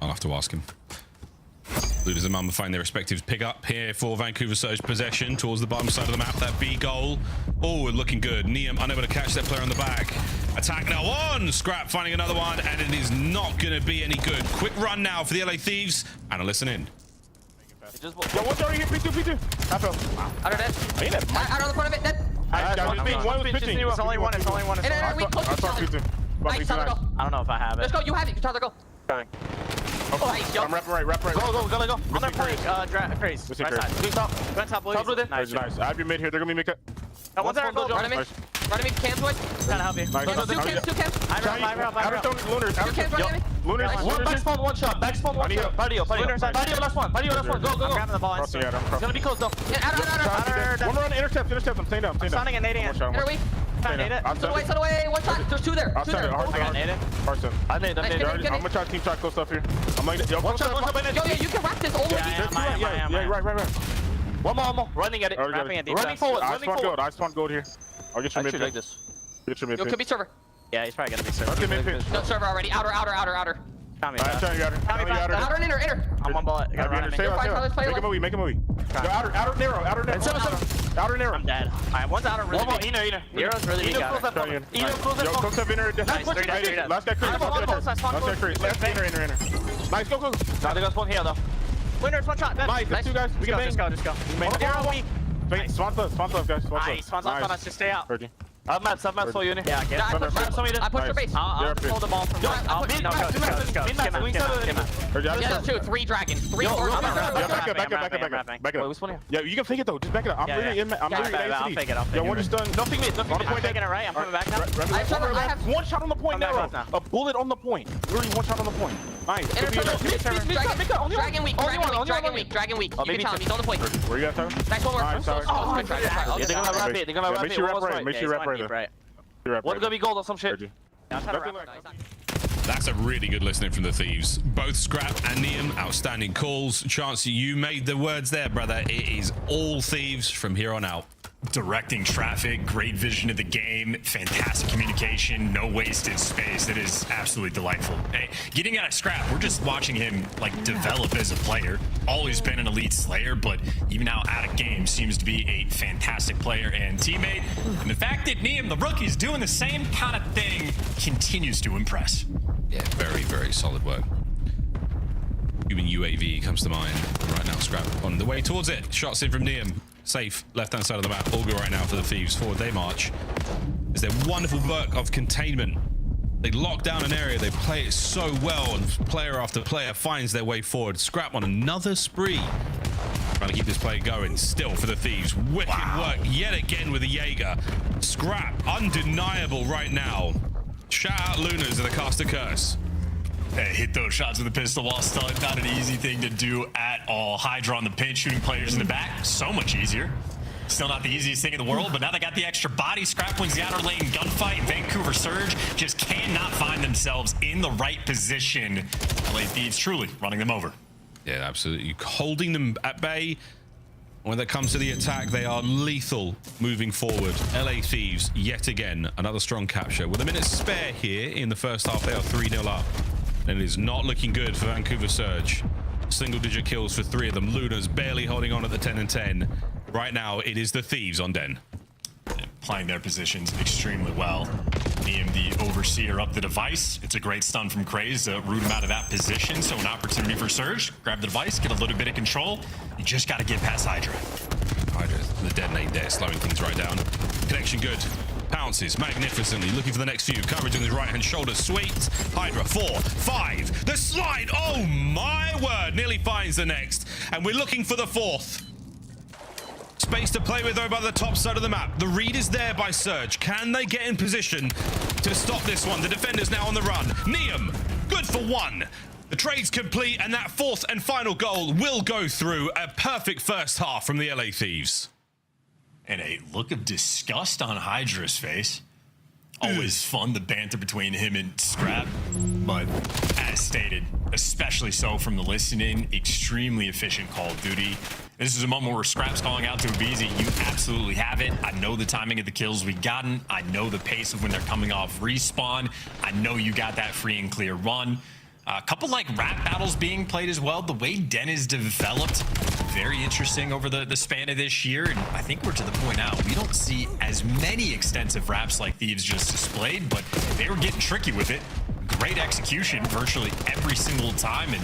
I'll have to ask him. Luders and Mama find their respective pick up here for Vancouver Surge possession towards the bottom side of the map. That B goal. Oh, looking good. Neum unable to catch that player on the back. Attack now on. Scrap finding another one, and it is not going to be any good. Quick run now for the LA Thieves. And listen in. Yo, what's already here? P2. I fell. Out of that. Out of the front of it. Dead. One was pitching. It's only one. It's only one. We close each other. Nice, I don't know if I have it. Let's go. You have it. Tyler, go. Coming. Oh, nice, yo. I'm wrap right. Go. On their flank, Craze. Right side. Blue top. Go top, blue. Nice. I have your mid here. They're gonna be mid cut. One's there. Run to me. Run to me. Cams away. Trying to help you. Nice. Two cams. Outer stone, Lunars. Two cams running at me. Lunars. One back spawn, one shot. Back spawn, one shot. Padio, last one. Go. I'm grabbing the ball. It's gonna be close though. Outer. One run, intercept. I'm staying down. I'm standing at 8 a.m. Inner weak. Set away. One shot. There's 2 there. I nade it. I'm gonna try to team shot close up here. I'm like, yo, one shot. Yo, you can whack this all the way. Yeah, right. One more. Running at it. Running forward. I spawn gold here. I'll get your mid like this. Get your mid. Yo, could be server. Yeah, he's probably gonna be server. Okay, mid. No, server already. Outer. Tommy. Outer and inner. I'm one bullet. Make a movie. Outer narrow. Outer narrow. I'm dead. Alright, one's outer really big. Eno. Nero's really big. Eno close that. Yo, close up inner. Last guy Chris. Last guy Chris. Inner. Nice, go. Now they got one here though. Winners, one shot. Nice, Nice. two guys. We can Just go. Zero weak. Spawn's left, guys. Spawn's left, just stay out. Virgin. I have maps for you, Uni. Yeah, get it. I pushed your base. I'll pull the ball from you. I'll push. No, go. Get map. Yeah, 2, 3 dragons. 3, 4. Back it up. Yeah, you can fake it though. Just back it up. I'm literally in. I'm literally in I'll fake it. Yeah, one just done. Nothing mid. On the point. Taking it right. I'm coming back now. I have one shot on the point now. A bullet on the point. Literally one shot on the point. Nice. Dragon weak. You can tell him. He's on the point. Where you at, Tyler? Nice one more. They're gonna have rapid. They're gonna have rapid. Make sure you rep right there. One's gonna be gold or some shit. That's a really good listening from the Thieves. Both Scrap and Niam, outstanding calls. Chance, you made the words there, brother. It is all Thieves from here on out. Directing traffic, great vision of the game, fantastic communication, no wasted space. It is absolutely delightful. Hey, getting out of Scrap, we're just watching him like develop as a player. Always been an elite slayer, but even now out of game seems to be a fantastic player and teammate. And the fact that Niam, the rookie, is doing the same kind of thing continues to impress. Yeah, very, very solid work. Human UAV comes to mind right now. Scrap on the way towards it. Shots in from Niam. Safe, left-hand side of the map. All good right now for the Thieves. Forward they march. It's their wonderful work of containment. They lock down an area. They play it so well, and player after player finds their way forward. Scrap on another spree. Trying to keep this play going. Still for the Thieves. Wicked work yet again with the Jaeger. Scrap, undeniable right now. Shout out Lunas of the Caster Curse. Hey, hit those shots with a pistol while stunned. Not an easy thing to do at all. Hydra on the pinch, shooting players in the back. So much easier. Still not the easiest thing in the world, but now they got the extra body. Scrap wins the outer lane gunfight. Vancouver Surge just cannot find themselves in the right position. LA Thieves truly running them over. Yeah, absolutely. Holding them at bay. When it comes to the attack, they are lethal moving forward. LA Thieves, yet again, another strong capture. With a minute spare here in the first half, they are 3-0 up. And it is not looking good for Vancouver Surge. Single-digit kills for 3 of them. Luna's barely holding on at the 10 and 10. Right now, it is the Thieves on Den. Playing their positions extremely well. Niam, the overseer up the device. It's a great stun from Craze to root him out of that position. So an opportunity for Surge. Grab the device, get a little bit of control. You just got to get past Hydra. Hydra, the detonate there, slowing things right down. Connection good. Pounces magnificently, looking for the next few. Coverage on his right-hand shoulder, sweet. Hydra, 4, 5. The slide, oh my word, nearly finds the next. And we're looking for the 4th. Space to play with though by the top side of the map. The read is there by Surge. Can they get in position to stop this one? The defender's now on the run. Niam, good for 1. The trade's complete, and that 4th and final goal will go through. A perfect first half from the LA Thieves. And a look of disgust on Hydra's face. Always fun, the banter between him and Scrap. But as stated, especially so from the listening, extremely efficient Call of Duty. This is a moment where Scrap's calling out to Abizi. You absolutely have it. I know the timing of the kills we've gotten. I know the pace of when they're coming off respawn. I know you got that free and clear run. A couple like rap battles being played as well. The way Den is developed, very interesting over the span of this year. And I think we're to the point now, we don't see as many extensive raps like Thieves just displayed, but they were getting tricky with it. Great execution virtually every single time. And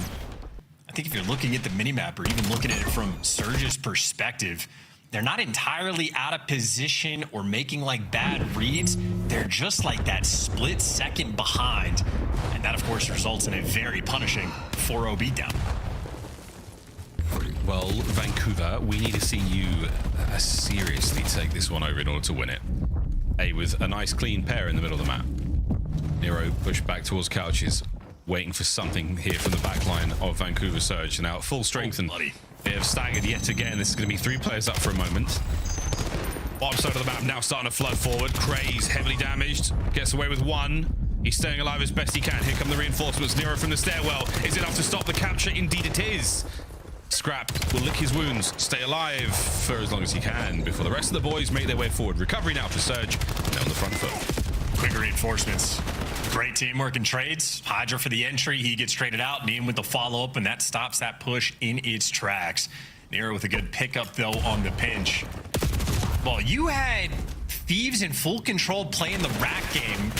I think if you're looking at the minimap or even looking at it from Surge's perspective, they're not entirely out of position or making like bad reads. They're just like that split second behind. And that, of course, results in a very punishing 4-0 beatdown. Well, Vancouver, we need to see you seriously take this one over in order to win it. With a nice clean pair in the middle of the map. Nero pushed back towards Couches, waiting for something here from the back line of Vancouver Surge. Now at full strength, and they have staggered yet again. This is going to be 3 players up for a moment. Bottom side of the map now starting to flood forward. Craze heavily damaged, gets away with 1. He's staying alive as best he can. Here come the reinforcements. Nero from the stairwell. Is it enough to stop the capture? Indeed it is. Scrap will lick his wounds, stay alive for as long as he can before the rest of the boys make their way forward. Recovery now for Surge. Now on the front foot. Quick reinforcements. Great teamwork and trades. Hydra for the entry. He gets traded out. Niam with the follow-up, and that stops that push in its tracks. Nero with a good pickup, though, on the pinch. Well, you had Thieves in full control playing the rack game.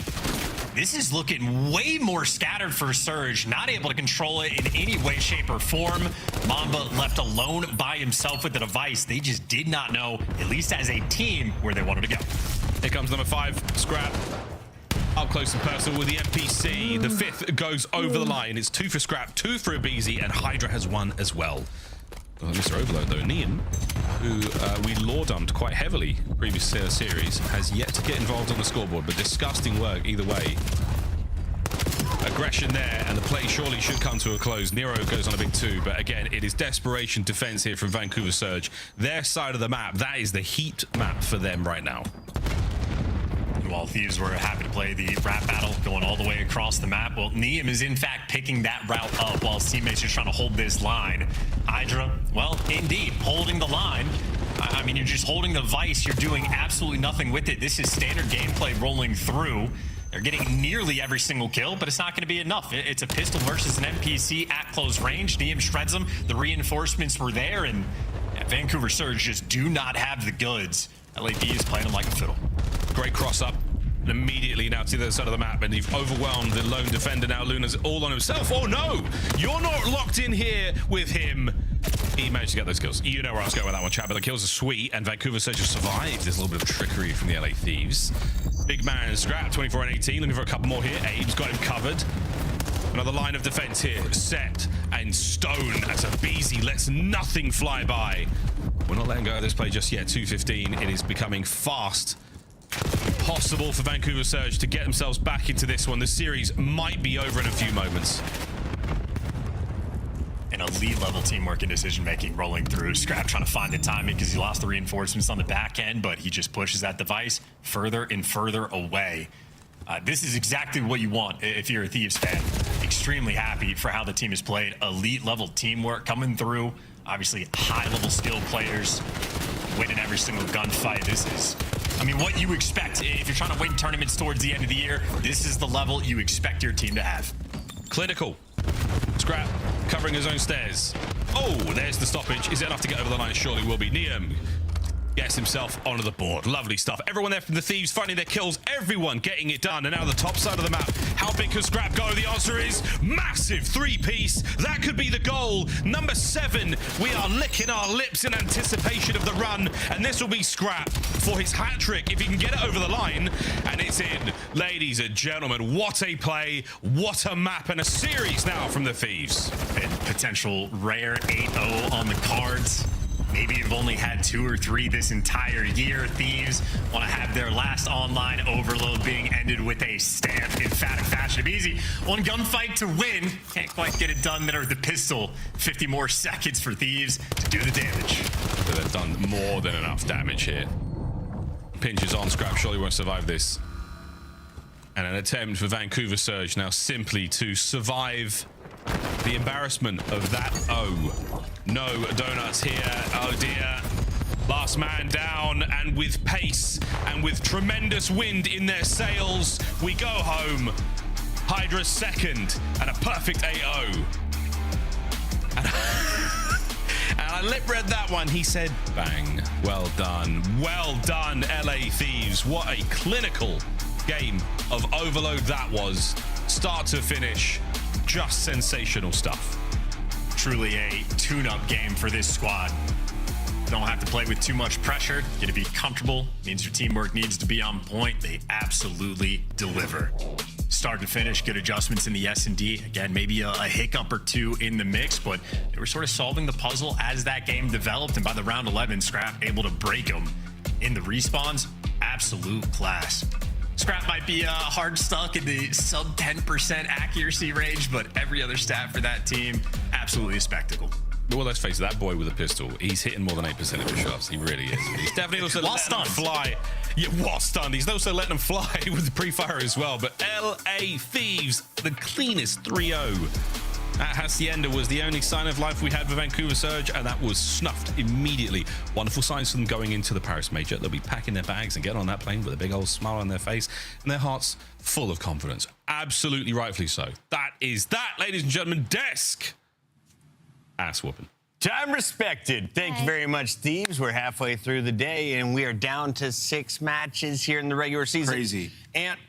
This is looking way more scattered for Surge, not able to control it in any way, shape, or form. Mamba left alone by himself with the device. They just did not know, at least as a team, where they wanted to go. Here comes number 5, Scrap. Up close and personal with the MPC. The 5th goes over the line. It's 2 for Scrap, 2 for Abizi, and Hydra has 1 as well. Mr. Overload, though, Neum, who we law-dumped quite heavily previous series, has yet to get involved on the scoreboard, but disgusting work either way. Aggression there, and the play surely should come to a close. Nero goes on a big 2, but again, it is desperation defense here from Vancouver Surge. Their side of the map, that is the heat map for them right now. While Thieves were happy to play the rap battle going all the way across the map, well, Neum is in fact picking that route up while his teammates are trying to hold this line. Hydra, well, indeed, holding the line. I mean, you're just holding the vice. You're doing absolutely nothing with it. This is standard gameplay rolling through. They're getting nearly every single kill, but it's not going to be enough. It's a pistol versus an NPC at close range. Neum shreds them. The reinforcements were there, and Vancouver Surge just do not have the goods. LAD is playing them like a fiddle. Great cross up. And immediately now to the other side of the map, and you've overwhelmed the lone defender. Now Luna's all on himself. Oh no! You're not locked in here with him. He managed to get those kills. You know where I was going with that one, chat, but the kills are sweet, and Vancouver Surge has survived. There's a little bit of trickery from the LA Thieves. Big man Scrap, 24 and 18, looking for a couple more here. Abe's got him covered. Another line of defense here, set and stone as Abizi lets nothing fly by. We're not letting go of this play just yet. 2:15. It is becoming fast. Possible for Vancouver Surge to get themselves back into this one. The series might be over in a few moments. An elite level teamwork and decision making rolling through. Scrap trying to find the timing because he lost the reinforcements on the back end, but he just pushes that device further and further away. This is exactly what you want if you're a Thieves fan. Extremely happy for how the team has played. Elite level teamwork coming through. Obviously high level skill players winning every single gunfight. This is, I mean, what you expect if you're trying to win tournaments towards the end of the year. This is the level you expect your team to have. Clinical. Scrap covering his own stairs. Oh, there's the stoppage. Is it enough to get over the line? Surely will be. Neum gets himself onto the board. Lovely stuff. Everyone there from the Thieves finding their kills. Everyone getting it done. And now the top side of the map. How big can Scrap go? The answer is massive 3-piece. That could be the goal. Number 7. We are licking our lips in anticipation of the run. And this will be Scrap for his hat trick if he can get it over the line. And it's in. Ladies and gentlemen, what a play. What a map and a series now from the Thieves. And potential rare 8-0 on the cards. Maybe you've only had 2 or 3 this entire year. Thieves want to have their last online overload being ended with a stamped, emphatic fashion. Easy. One gunfight to win. Can't quite get it done there with the pistol. 50 more seconds for Thieves to do the damage. But they've done more than enough damage here. Pinches on. Scrap surely won't survive this. And an attempt for Vancouver Surge now simply to survive the embarrassment of that O. No donuts here. Oh dear. Last man down, and with pace and with tremendous wind in their sails, we go home. Hydra's second and a perfect AO. And I lip read that one. He said, bang. Well done. Well done, LA Thieves. What a clinical game of overload that was. Start to finish. Just sensational stuff. Truly a tune-up game for this squad. Don't have to play with too much pressure. Get to be comfortable. Means your teamwork needs to be on point. They absolutely deliver. Start to finish, good adjustments in the S&D. Again, maybe a hiccup or 2 in the mix, but they were sort of solving the puzzle as that game developed. And by the round 11, Scrap able to break them in the respawns. Absolute class. Scrap might be hard stuck in the sub 10% accuracy range, but every other stat for that team, absolutely a spectacle. Well, let's face it, that boy with a pistol, he's hitting more than 8% of his shots. He really is. He's definitely also letting them fly. Yeah, while stunned. He's also letting them fly with the pre-fire as well. But LA Thieves, the cleanest 3-0. At Hacienda was the only sign of life we had for Vancouver Surge, and that was snuffed immediately. Wonderful signs for them going into the Paris Major. They'll be packing their bags and getting on that plane with a big old smile on their face and their hearts full of confidence. Absolutely rightfully so. That is that, ladies and gentlemen. Desk ass whooping. Time respected. Thank you very much, Thieves. We're halfway through the day, and we are down to 6 matches here in the regular season. Crazy. And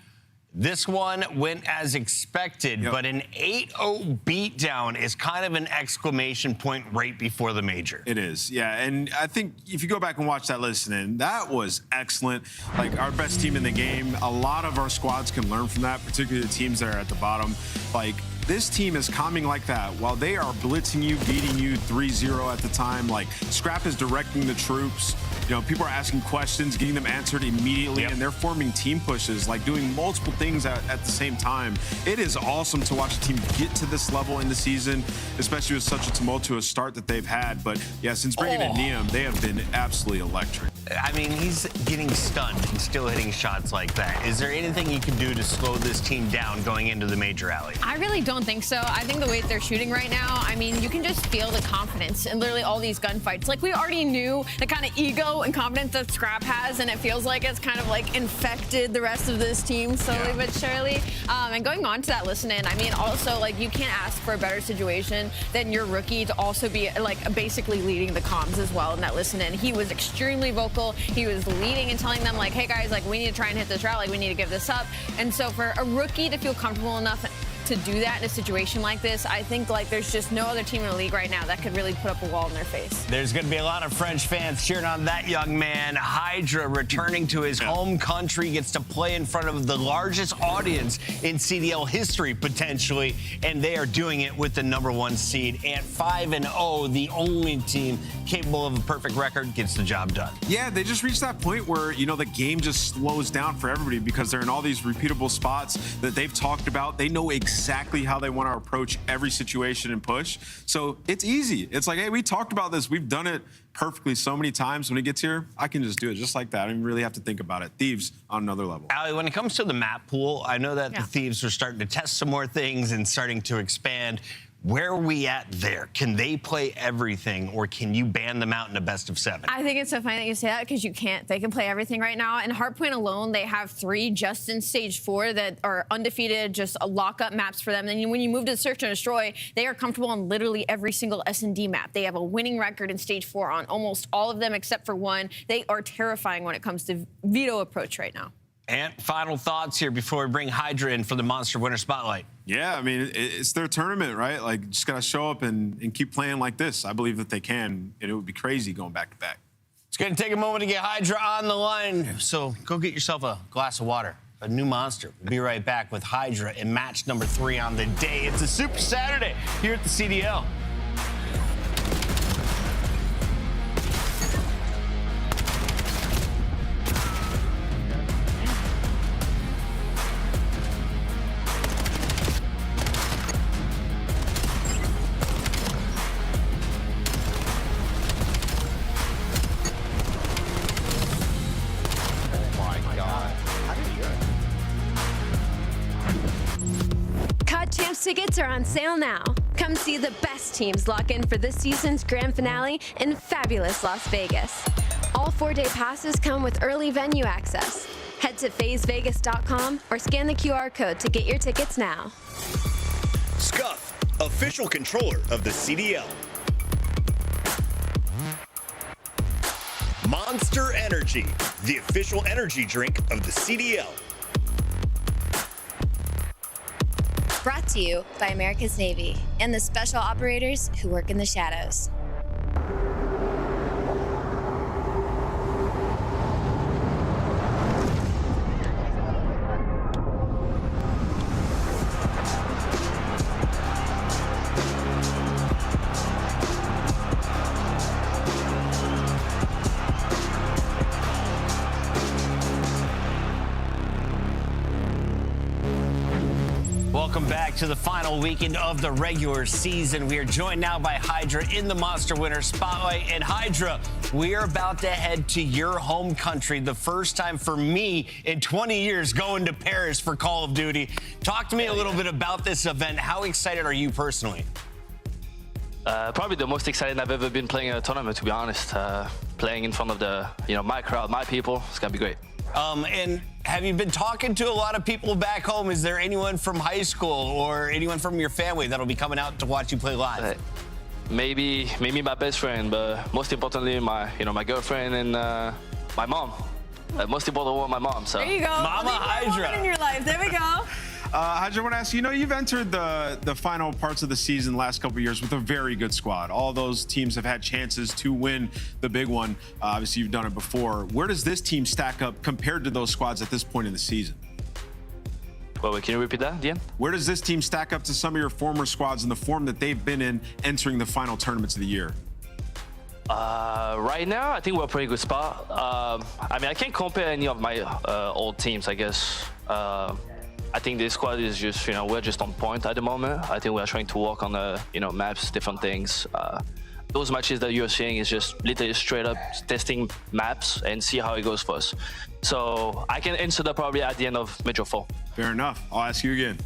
This one went as expected, but an 8-0 beatdown is kind of an exclamation point right before the major. It is, yeah. And I think if you go back and watch that listening, that was excellent. Like, our best team in the game, a lot of our squads can learn from that, particularly the teams that are at the bottom. Like, this team is calming like that while they are blitzing you, beating you 3-0 at the time. Like, Scrap is directing the troops. You know, people are asking questions, getting them answered immediately, and they're forming team pushes, like doing multiple things at the same time. It is awesome to watch a team get to this level in the season, especially with such a tumultuous start that they've had. But yeah, since bringing in Neum, they have been absolutely electric. I mean, he's getting stunned and still hitting shots like that. Is there anything he can do to slow this team down going into the major, alley? I really don't think so. I think the way they're shooting right now, I mean, you can just feel the confidence in literally all these gunfights. Like, we already knew the kind of ego and confidence that Scrap has, and it feels like it's kind of like infected the rest of this team slowly but surely. And going on to that listen-in, I mean, also, like, you can't ask for a better situation than your rookie to also be, like, basically leading the comms as well in that listen-in. He was extremely vocal. He was leading and telling them, like, hey, guys, like, we need to try and hit this route. Like, we need to give this up. And so for a rookie to feel comfortable enough to do that in a situation like this, I think, like, there's just no other team in the league right now that could really put up a wall in their face. There's going to be a lot of French fans cheering on that young man. Hydra returning to his home country, gets to play in front of the largest audience in CDL history, potentially, and they are doing it with the #1 seed. At 5-0, the only team capable of a perfect record gets the job done. Yeah, they just reached that point where, you know, the game just slows down for everybody because they're in all these repeatable spots that they've talked about. They know exactly how they want to approach every situation and push. So it's easy. It's like, hey, we talked about this. We've done it perfectly so many times. When it gets here, I can just do it just like that. I don't really have to think about it. Thieves on another level. Allie, when it comes to the map pool, I know that the Thieves are starting to test some more things and starting to expand. Where are we at there? Can they play everything, or can you ban them out in a best of 7? I think it's so funny that you say that because you can't. They can play everything right now. In Hardpoint alone, they have 3 just in Stage 4 that are undefeated, just lock-up maps for them. Then when you move to Search and Destroy, they are comfortable on literally every single S&D map. They have a winning record in Stage 4 on almost all of them except for one. They are terrifying when it comes to veto approach right now. And final thoughts here before we bring Hydra in for the Monster Winner Spotlight. Yeah, I mean, it's their tournament, right? Like, just got to show up and keep playing like this. I believe that they can, and it would be crazy going back to back. It's going to take a moment to get Hydra on the line, so go get yourself a glass of water, a new Monster. We'll be right back with Hydra in match number 3 on the day. It's a Super Saturday here at the CDL. Tickets are on sale now. Come see the best teams lock in for this season's grand finale in fabulous Las Vegas. All 4-day passes come with early venue access. Head to phasevegas.com or scan the QR code to get your tickets now. Scuff, official controller of the CDL. Monster Energy, the official energy drink of the CDL. Brought to you by America's Navy and the special operators who work in the shadows. Welcome back to the final weekend of the regular season. We are joined now by Hydra in the Monster Winner Spotlight. And Hydra, we are about to head to your home country. The first time for me in 20 years going to Paris for Call of Duty. Talk to me a little bit about this event. How excited are you personally? Probably the most excited I've ever been playing in a tournament, to be honest. Playing in front of the, my crowd, my people. It's gonna be great. And have you been talking to a lot of people back home? Is there anyone from high school or anyone from your family that'll be coming out to watch you play live? Maybe my best friend, but most importantly, my girlfriend and my mom. most important one, my mom. So there you go. Mama Hydra in your life. There we go. Hydra, I want to ask you, you've entered the final parts of the season the last couple of years with a very good squad. All those teams have had chances to win the big one. Obviously, you've done it before. Where does this team stack up compared to those squads at this point in the season? Wait, can you repeat that, Dean? Where does this team stack up to some of your former squads in the form that they've been in entering the final tournaments of the year? Right now, I think we're a pretty good spot. I mean, I can't compare any of my old teams, I guess. I think this squad is just, we're just on point at the moment. I think we're trying to work on maps, different things. Those matches that you're seeing is just literally straight up testing maps and see how it goes for us. So I can answer that probably at the end of Major 4. Fair enough. I'll ask you again.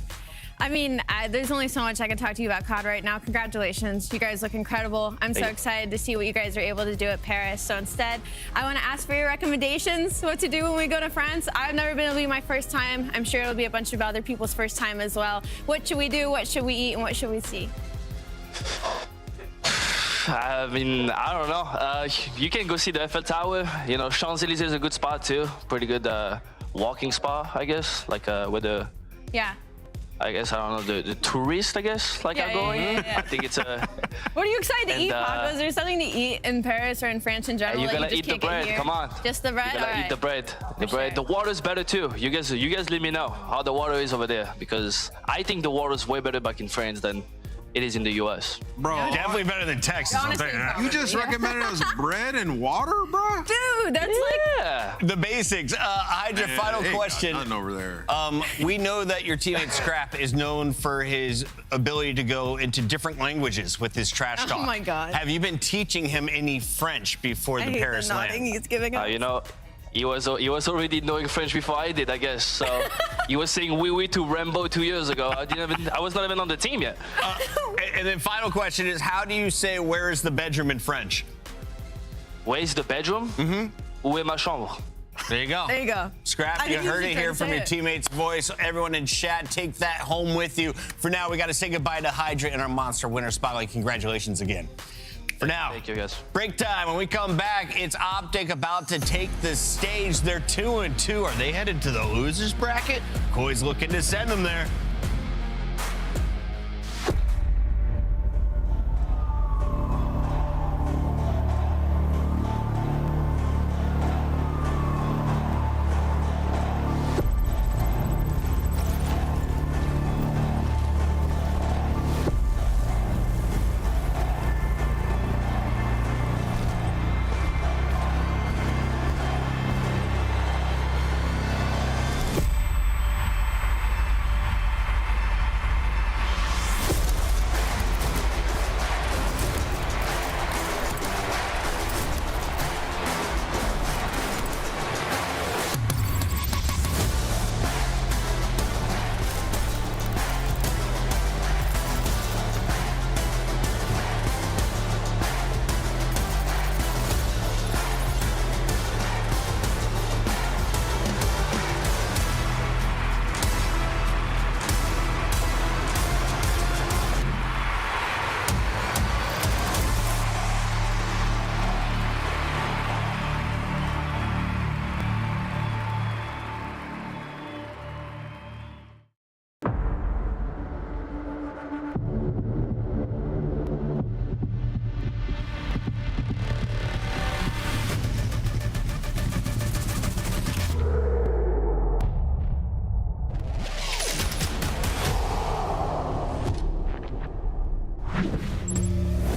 I mean, there's only so much I can talk to you about COD right now. Congratulations. You guys look incredible. I'm so excited to see what you guys are able to do at Paris. So instead, I want to ask for your recommendations, what to do when we go to France. I've never been. It'll be my first time. I'm sure it'll be a bunch of other people's first time as well. What should we do? What should we eat? And what should we see? I mean, I don't know. You can go see the Eiffel Tower. Champs-Élysées is a good spot too. Pretty good walking spot, I guess. Like with the... Yeah. I guess, I don't know, the tourists, I guess, are going. I think it's a... What are you excited to eat, Papa? Is there something to eat in Paris or in France in general? You're gonna eat the bread, come on. Just the bread? You're gonna eat the bread. The bread. The water's better too. You guys let me know how the water is over there, because I think the water's way better back in France than it is in the US. Bro, definitely better than Texas. You just recommended us bread and water, bro? Dude, that's the basics. Hydra, final question. Nothing over there. We know that your teammate Scrap is known for his ability to go into different languages with his trash talk. Oh my God. Have you been teaching him any French before the Paris land? He's giving us. He was already knowing French before I did, I guess. So he was saying oui oui to Rambo 2 years ago. I was not even on the team yet. And then final question is, how do you say where is the bedroom in French? Where is the bedroom? Mm-hmm. Où est ma chambre? There you go. There you go. Scrap, you heard it here from your teammate's voice. Everyone in chat, take that home with you. For now, we got to say goodbye to Hydra in our Monster Winner Spotlight. Congratulations again. For now, thank you, guys. Break time. When we come back, it's Optic about to take the stage. They're 2-2. Are they headed to the losers bracket? Koi's looking to send them there.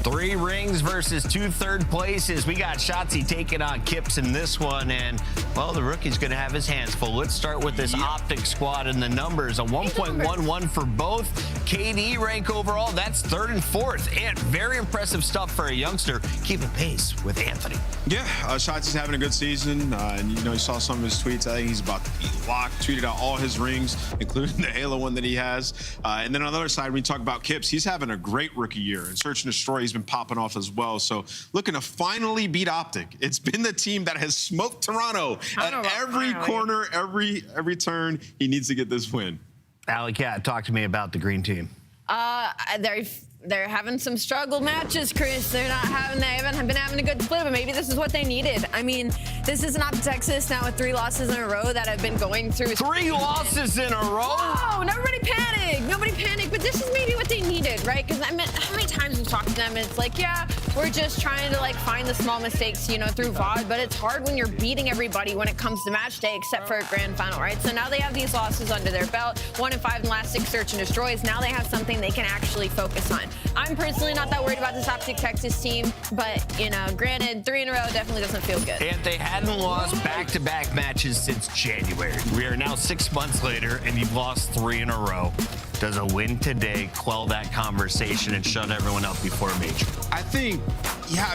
Three rings versus 2 third places. We got Shotzi taking on Kips in this one, and, well, the rookie's going to have his hands full. Let's start with this Optic squad and the numbers. A 1.11 for both. KD rank overall, that's 3rd and 4th, and very impressive stuff for a youngster. Keeping pace with Anthony. Yeah, Shotzi's having a good season, and, you saw some of his tweets. I think he's about to be locked. Tweeted out all his rings, including the Halo one that he has. And then on the other side, when we talk about Kips, he's having a great rookie year. In Search and Destroy, he's been popping off as well. So looking to finally beat Optic. It's been the team that has smoked Toronto at every corner, every turn. He needs to get this win. Alley Cat, talk to me about the green team. they're having some struggle matches, Chris. They haven't been having a good split, but maybe this is what they needed. I mean, this is not Texas now with 3 losses in a row that have been going through. 3 losses in a row? Oh, nobody panic. Nobody panic. But this is maybe what they needed, right? Because I mean, how many times we've talked to them, and it's like, yeah, we're just trying to like find the small mistakes, through VOD, but it's hard when you're beating everybody when it comes to match day, except for a grand final, right? So now they have these losses under their belt, 1-5 in the last 6 search and destroys. Now they have something they can actually focus on. I'm personally not that worried about this Optic Texas team, but, granted, 3 in a row definitely doesn't feel good. And they hadn't lost back-to-back matches since January. We are now 6 months later, and you've lost 3 in a row. Does a win today quell that conversation and shut everyone up before a major? I think,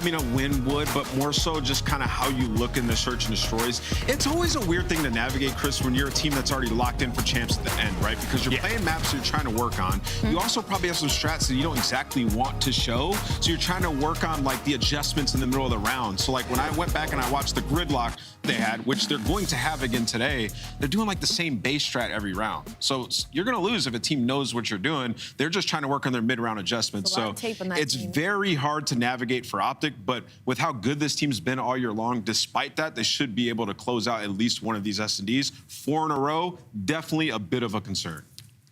a win would, but more so just kind of how you look in the search and destroys. It's always a weird thing to navigate, Chris, when you're a team that's already locked in for champs at the end, right? Because you're playing maps you're trying to work on. You also probably have some strats that you don't exactly want to show, so you're trying to work on like the adjustments in the middle of the round. So like when I went back and I watched the gridlock they had, which they're going to have again today, they're doing like the same base strat every round. So you're going to lose if a team knows what you're doing. They're just trying to work on their mid-round adjustments. So it's very hard to navigate for Optic, but with how good this team's been all year long, despite that, they should be able to close out at least one of these S&Ds. 4 in a row, definitely a bit of a concern.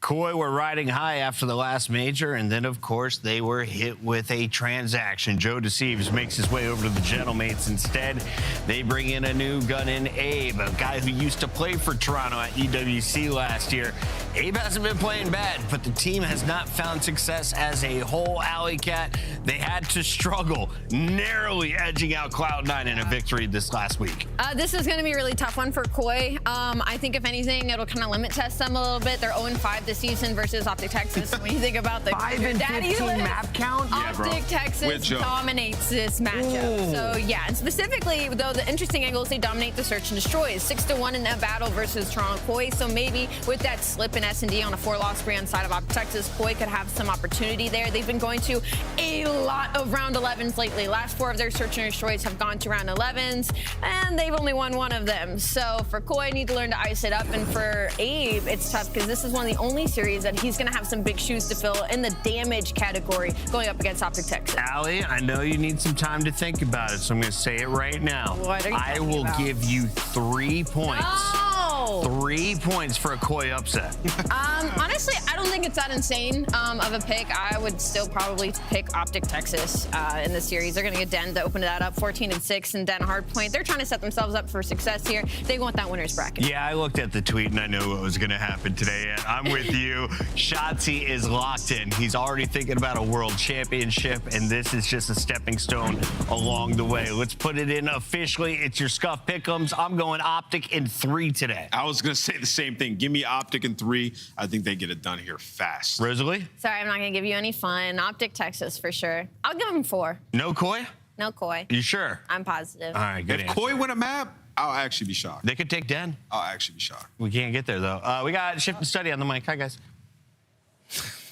Koi were riding high after the last major, and then, of course, they were hit with a transaction. Joe Deceives makes his way over to the Gentlemates. Instead, they bring in a new gun in Abe, a guy who used to play for Toronto at EWC last year. Abe hasn't been playing bad, but the team has not found success as a whole. Alley Cat, they had to struggle, narrowly edging out Cloud9 in a victory this last week. This is going to be a really tough one for Koi. I think, if anything, it'll kind of limit test them a little bit. They're 0-5 this season versus Optic Texas. When you think about the 5 and 15 map count, Optic Texas dominates this matchup. So yeah, and specifically, though, the interesting angle is they dominate the search and destroys. 6-1 in that battle versus Toronto Koi. So maybe with that slip in S&D on a 4-loss spree on side of Optic Texas, Koi could have some opportunity there. They've been going to a lot of round 11s lately. Last 4 of their search and destroys have gone to round 11s, and they've only won 1 of them. So for Koi, need to learn to ice it up, and for Abe, it's tough because this is one of the only series that he's going to have some big shoes to fill in the damage category going up against Optic Texas. Allie, I know you need some time to think about it, so I'm going to say it right now. What are you I will about? give you 3 points. No! 3 points for a Koi upset. Honestly, I don't think it's that insane of a pick. I would still probably pick Optic Texas in the series. They're going to get Den to open that up, 14-6, and Den Hardpoint. They're trying to set themselves up for success here. They want that winner's bracket. Yeah, I looked at the tweet and I know what was going to happen today. And I'm with you. Shotzi is locked in. He's already thinking about a world championship, and this is just a stepping stone along the way. Let's put it in officially. It's your Scuff Pick'ems. I'm going Optic in 3 today. I was going to say the same thing. Give me Optic in 3. I think they get it done here fast. Rosalie? Sorry, I'm not going to give you any fun. Optic Texas for sure. I'll give them 4. No Koi? No Koi. You sure? I'm positive. All right, good If answer. Koi win a map, I'll actually be shocked. They could take Den. I'll actually be shocked. We can't get there, though. We got Shift and Study on the mic. Hi, guys.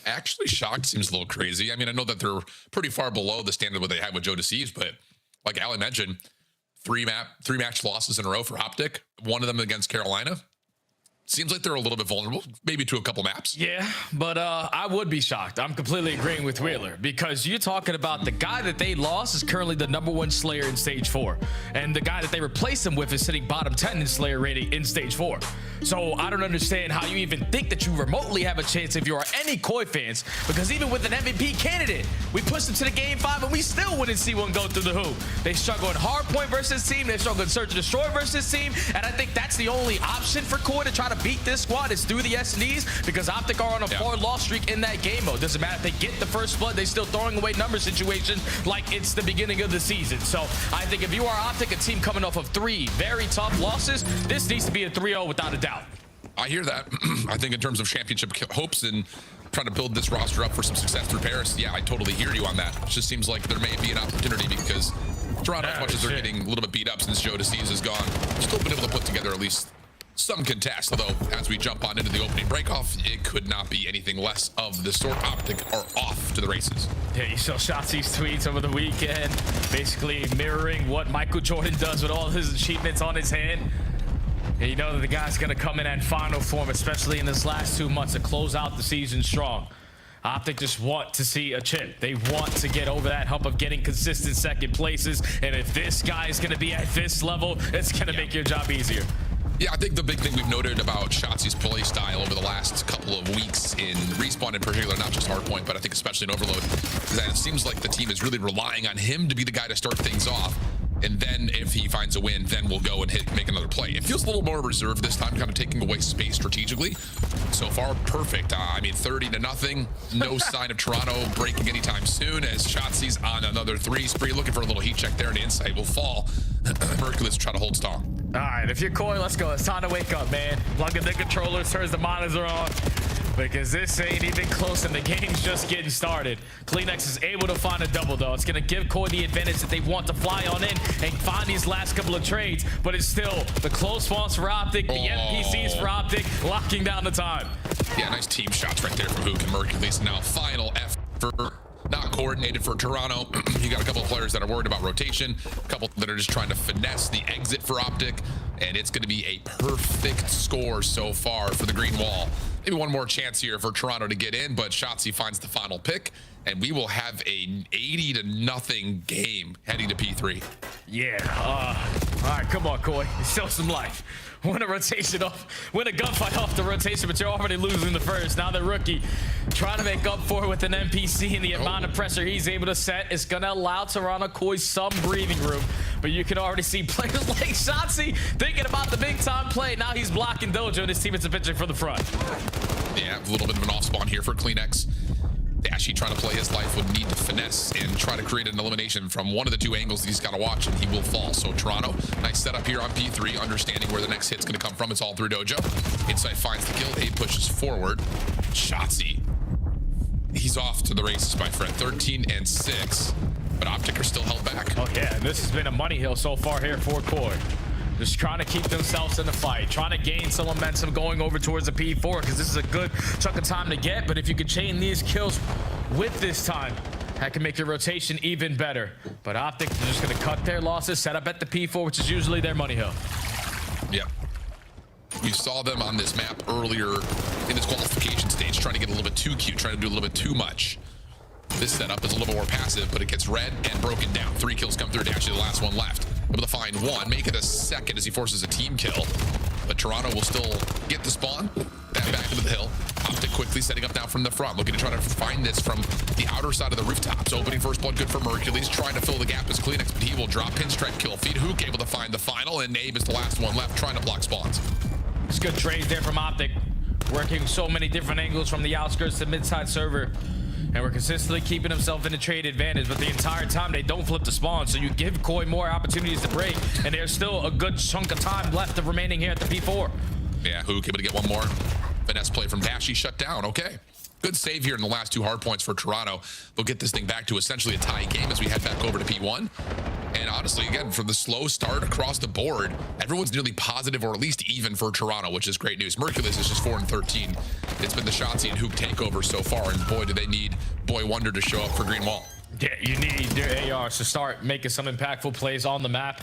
Actually, shocked seems a little crazy. I mean, I know that they're pretty far below the standard what they had with Joe Deceives, but like Allie mentioned, 3 match losses in a row for Optic, 1 of them against Carolina. Seems like they're a little bit vulnerable, maybe to a couple maps. Yeah, but I would be shocked. I'm completely agreeing with Wheeler because you're talking about the guy that they lost is currently the #1 Slayer in Stage 4. And the guy that they replaced him with is sitting bottom 10 in Slayer rating in Stage 4. So I don't understand how you even think that you remotely have a chance if you are any Koi fans, because even with an MVP candidate, we pushed them to the Game 5 and we still wouldn't see one go through the hoop. They struggle in Hardpoint versus team. They struggle in Search and Destroy versus team. And I think that's the only option for Koi to try to beat this squad is through the S&Ds, because Optic are on a 4-loss streak in that game mode. Doesn't matter if they get the first blood, they still throwing away number situations like it's the beginning of the season. So I think if you are Optic, a team coming off of 3 very tough losses, this needs to be a 3-0 without a doubt. I hear that. I think in terms of championship hopes and trying to build this roster up for some success through Paris, yeah, I totally hear you on that. It just seems like there may be an opportunity because Toronto, as much as they're getting a little bit beat up since Joe Deceives is gone, still been able to put together at least some contest, although as we jump on into the opening break-off, it could not be anything less of the sort. Optic are off to the races. Yeah, you saw Shotzi's tweets over the weekend, basically mirroring what Michael Jordan does with all his achievements on his hand. And you know that the guy's going to come in at final form, especially in this last 2 months, to close out the season strong. Optic just want to see a chip. They want to get over that hump of getting consistent second places. And if this guy is going to be at this level, it's going to make your job easier. Yeah, I think the big thing we've noted about Shotzi's play style over the last couple of weeks in Respawn in particular, not just Hardpoint, but I think especially in Overload, is that it seems like the team is really relying on him to be the guy to start things off. And then if he finds a win, then we'll go and make another play. It feels a little more reserved this time, kind of taking away space strategically. So far, perfect. I mean, 30-0. No sign of Toronto breaking anytime soon as Shotzi's on another 3 spree. Looking for a little heat check there, and the insight will fall. Mercules try to hold strong. All right, if you're Koi, let's go. It's time to wake up, man. Plug in the controllers, turns the monitor on. Because this ain't even close and the game's just getting started. Kleenex is able to find a double though. It's gonna give Koi the advantage that they want to fly on in and find these last couple of trades, but it's still the close spawns for Optic, the NPCs for Optic, locking down the time. Yeah, nice team shots right there from Hook and Mercules. Now final effort. Not coordinated for Toronto. You got a couple of players that are worried about rotation, a couple that are just trying to finesse the exit for Optic, and it's going to be a perfect score so far for the green wall. Maybe one more chance here for Toronto to get in, but Shotzi finds the final pick, and we will have an 80-0 game heading to P3. Yeah, all right, come on, Koi. Show some life. Win a rotation off, win a gunfight off the rotation, but you're already losing the first. Now the rookie trying to make up for it with an NPC, and the amount of pressure he's able to set is going to allow Toronto Koi some breathing room. But you can already see players like Shotzi thinking about the big time play. Now he's blocking Dojo, and his teammates are pitching from the front. Yeah, a little bit of an off spawn here for Kleenex. Dashy trying to play his life would need to finesse and try to create an elimination from one of the 2 angles he's got to watch, and he will fall. So Toronto, nice setup here on P3, understanding where the next hit's going to come from. It's all through Dojo. Insight finds the kill. Abe pushes forward. Shotzi, he's off to the races, my friend. 13-6, but Optic are still held back. Oh yeah, this has been a money hill so far here for Koi. Just trying to keep themselves in the fight, trying to gain some momentum going over towards the P4, because this is a good chunk of time to get. But if you could chain these kills with this time, that can make your rotation even better. But Optic are just going to cut their losses, set up at the P4, which is usually their money hill. Yep. We saw them on this map earlier in this qualification stage, trying to get a little bit too cute, trying to do a little bit too much. This setup is a little bit more passive, but it gets read and broken down. 3 kills come through. Actually, the last one left. Able to find 1, make it a second as he forces a team kill. But Toronto will still get the spawn. Back into the hill. Optic quickly setting up now from the front, looking to try to find this from the outer side of the rooftops. Opening first blood good for Mercules, trying to fill the gap as Kleenex, but he will drop pinstripe kill feed. Hook able to find the final, and Abe is the last one left, trying to block spawns. It's good trades there from Optic, working so many different angles from the outskirts to mid-side server. And we're consistently keeping himself in a trade advantage, but the entire time they don't flip the spawn, so you give Koi more opportunities to break, and there's still a good chunk of time left of remaining here at the P4. Yeah, Hook able to get one more. Finesse play from Dashy shut down. Okay. Good save here in the last 2 hard points for Toronto. They'll get this thing back to essentially a tie game as we head back over to P1. And honestly, again, from the slow start across the board, everyone's nearly positive or at least even for Toronto, which is great news. Mercules is just 4-13. It's been the Shotzi and Hook takeover so far, and boy, do they need Boy Wonder to show up for Green Wall. Yeah, you need their ARs to start making some impactful plays on the map.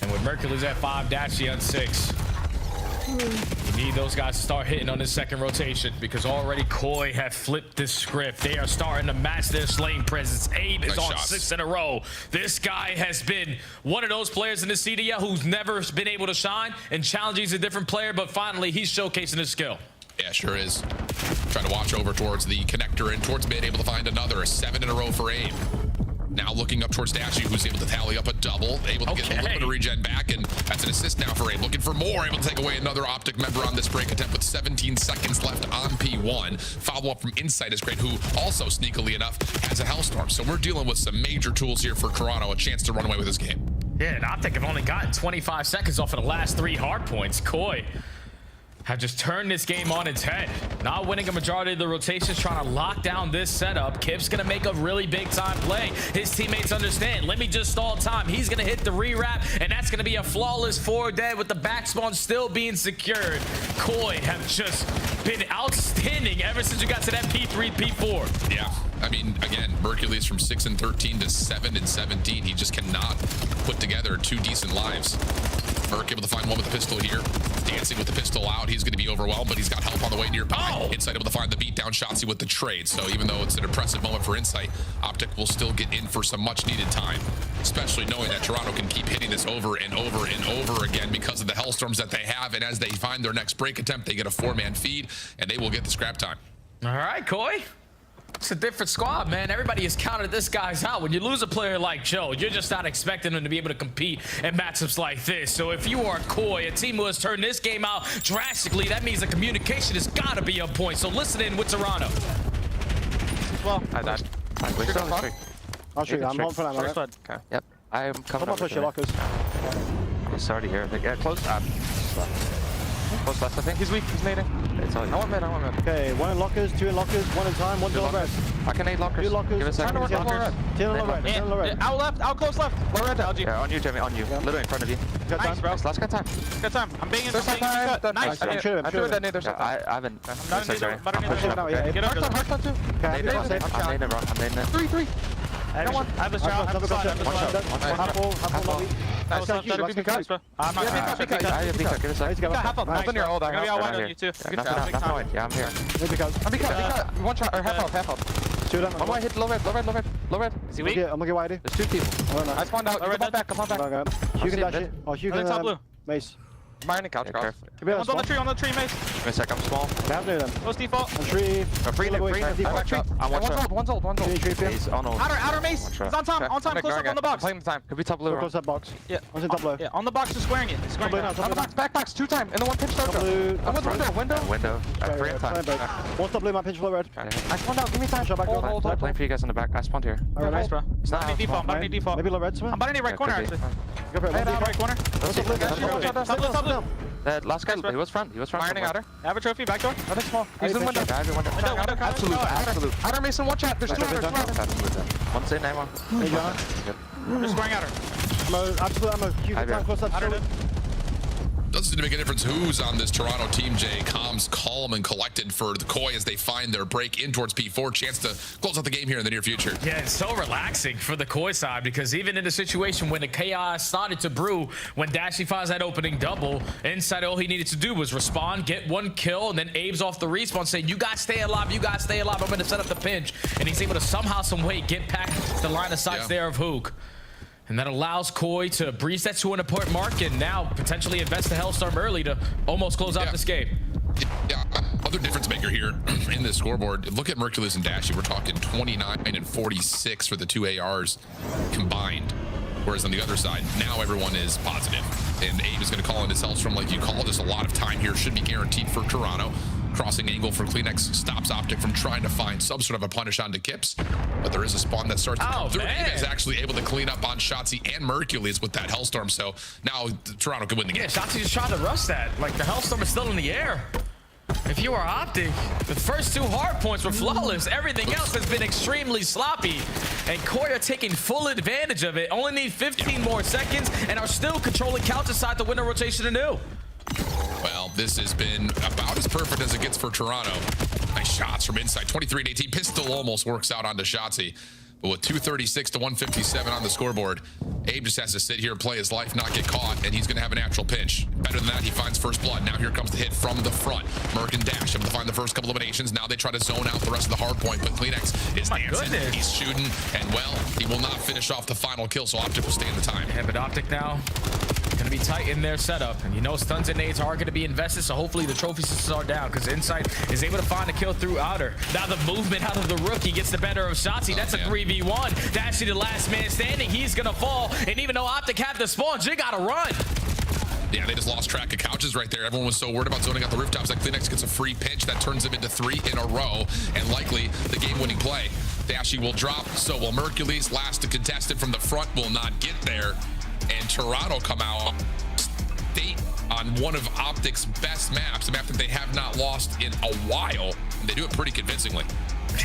And with Mercules at 5, Dashy on 6. You need those guys to start hitting on this second rotation, because already Koi have flipped this script. They are starting to match their slaying presence. Abe is on 6 in a row. This guy has been one of those players in the CDL who's never been able to shine, and challenging a different player, but finally he's showcasing his skill. Yeah, sure is. Trying to watch over towards the connector and towards mid, able to find another. 7 in a row for Abe. Now looking up towards Dashy, who's able to tally up a double, able to get a little bit of regen back, and that's an assist now for Abe. Looking for more, able to take away another Optic member on this break attempt with 17 seconds left on P1. Follow-up from Insight is great, who also, sneakily enough, has a Hellstorm. So we're dealing with some major tools here for Toronto, a chance to run away with this game. Yeah, and Optic have only gotten 25 seconds off of the last 3 hard points. Koi have just turned this game on its head. Not winning a majority of the rotations, trying to lock down this setup. Kip's gonna make a really big time play. His teammates understand, let me just stall time. He's gonna hit the rewrap, and that's gonna be a flawless 4 dead with the back spawn still being secured. Koi have just been outstanding ever since we got to that P3, P4. Yeah, I mean, again, Mercules from 6-13 to 7-17. He just cannot put together 2 decent lives. Merc able to find one with the pistol here. Dancing with the pistol out. He's going to be overwhelmed, but he's got help on the way nearby. Insight able to find the beatdown Shotzzy with the trade. So even though it's an impressive moment for Insight, Optic will still get in for some much needed time, especially knowing that Toronto can keep hitting this over and over and over again because of the Hellstorms that they have. And as they find their next break attempt, they get a 4-man feed and they will get the scrap time. All right, Koi. It's a different squad, man. Everybody has counted this guy's out. When you lose a player like Joe, you're just not expecting him to be able to compete in matchups like this. So if you are Koi, a team who has turned this game out drastically, that means the communication has got to be on point. So listen in with Toronto. Well, I died. I'll shoot you. I'm holding for that. First blood. Okay. Yep. I am coming. Come on, push your lockers. He's already here. Yeah, close. Close left, I think. He's weak. He's nading. It's all. I want mid. Okay, 1 in lockers, 2 in lockers, 1 in time, 1 door red. I can nade lockers. 2 lockers. Give it a second. 10 in red. 10 in red. Out left. Out close left. Low red. Yeah, on you, Jimmy. On you. Literally in front of you. Nice, bro. Let's get time. Good time. I'm banging. Nice. I'm shooting. I threw that nade. I haven't. I'm not in there. Get up. Hard too. I'm nading it, bro. I'm nading it. 3. No one. I have a shot. One shot. I'm not going to pick up. I have a pick up. Give us a second. Half up. I'm near all that. You too. Good job. Yeah, I'm here. I'm pick up. One shot or half up. Shoot him. One more hit. Low red. Is he weak? I'm looking wide. There's 2 people. I spawned out. Come on back. Hugh can dash it. Oh, Hugh can top blue. Mace. Mining couch cross. One's on the tree, Mace. Give me a sec, I'm small. I have near them. What's default? On tree. Free. One's old. He's on old. Outer Mace. He's on time. Close up on the box. Playing the time. Could be top blue. Close that box. Yeah. One's in top blue. Yeah, on the box, just squaring it. On the box, back box, 2 time. And the one pinch throw. Window. 3 at time. One top blue, my pinch flow red. I spawned out. Give me time. Hold. I'm playing for you guys in the back. I spawned here. Alright, nice, bro. It's not default. Maybe low red somewhere. I'm buttoning right corner, actually. Go for it. Right corner. Top blue. That last guy, he was front. Mining outer. I have a trophy, back door. Nothing small. He's in window. Absolute. Outer Mason, watch out. There's 2 outers. One's in, ammo. Hey, John. I'm just squaring outer. Absolute ammo. Hugh can time close up. Doesn't seem to make a difference who's on this Toronto team, Jay. Calm's calm and collected for the Koi as they find their break in towards P4. Chance to close out the game here in the near future. Yeah, it's so relaxing for the Koi side because even in the situation when the chaos started to brew, when Dashy finds that opening double, Inside all he needed to do was respond, get 1 kill, and then Abe's off the respawn saying, you guys stay alive, I'm going to set up the pinch. And he's able to somehow, some way get past the line of sights there of Hook. And that allows Koi to breeze that 200-point mark and now potentially invest the Hellstorm early to almost close out this game. Yeah, other difference maker here in this scoreboard. Look at Mercules and Dashy. We're talking 29 and 46 for the 2 ARs combined. Whereas on the other side, now everyone is positive. And Abe is going to call in his Hellstorm like you called. There's a lot of time here. Should be guaranteed for Toronto. Crossing angle for Kleenex stops Optic from trying to find some sort of a punish onto Kips. But there is a spawn that starts to come through. Abe is actually able to clean up on Shotzzy and Mercules with that Hellstorm. So now Toronto can win the game. Yeah, Shotzzy just tried to rush that. Like the Hellstorm is still in the air. If you are Optic, the first 2 hard points were flawless. Everything else has been extremely sloppy. And Koi are taking full advantage of it. Only need 15 more seconds and are still controlling counter side the window rotation anew. Well, this has been about as perfect as it gets for Toronto. Nice shots from inside. 23 and 18. Pistol almost works out onto Shotzzy. But with 236 to 157 on the scoreboard, Abe just has to sit here and play his life, not get caught, and he's going to have a natural pinch. Better than that, he finds first blood. Now here comes the hit from the front. Merc and Dash able to find the first couple eliminations. Now they try to zone out the rest of the hard point, but Kleenex is dancing. He's shooting, and well, he will not finish off the final kill, so Optic will stay in the time. Yeah, but Optic now going to be tight in their setup. And you know stuns and nades are going to be invested, so hopefully the trophy systems are down because Insight is able to find a kill through outer. Now the movement out of the rookie gets the better of Shotzzy. That's a 3v1. Dashy the last man standing. He's going to fall. And even though Optic had the spawn, Jay got to run. Yeah, they just lost track of couches right there. Everyone was so worried about zoning out the rooftops that Kleenex gets a free pitch that turns him into 3 in a row and likely the game-winning play. Dashy will drop, so will Mercules. Last to contest it from the front will not get there. And Toronto come out state on one of Optic's best maps, a map that they have not lost in a while. And they do it pretty convincingly.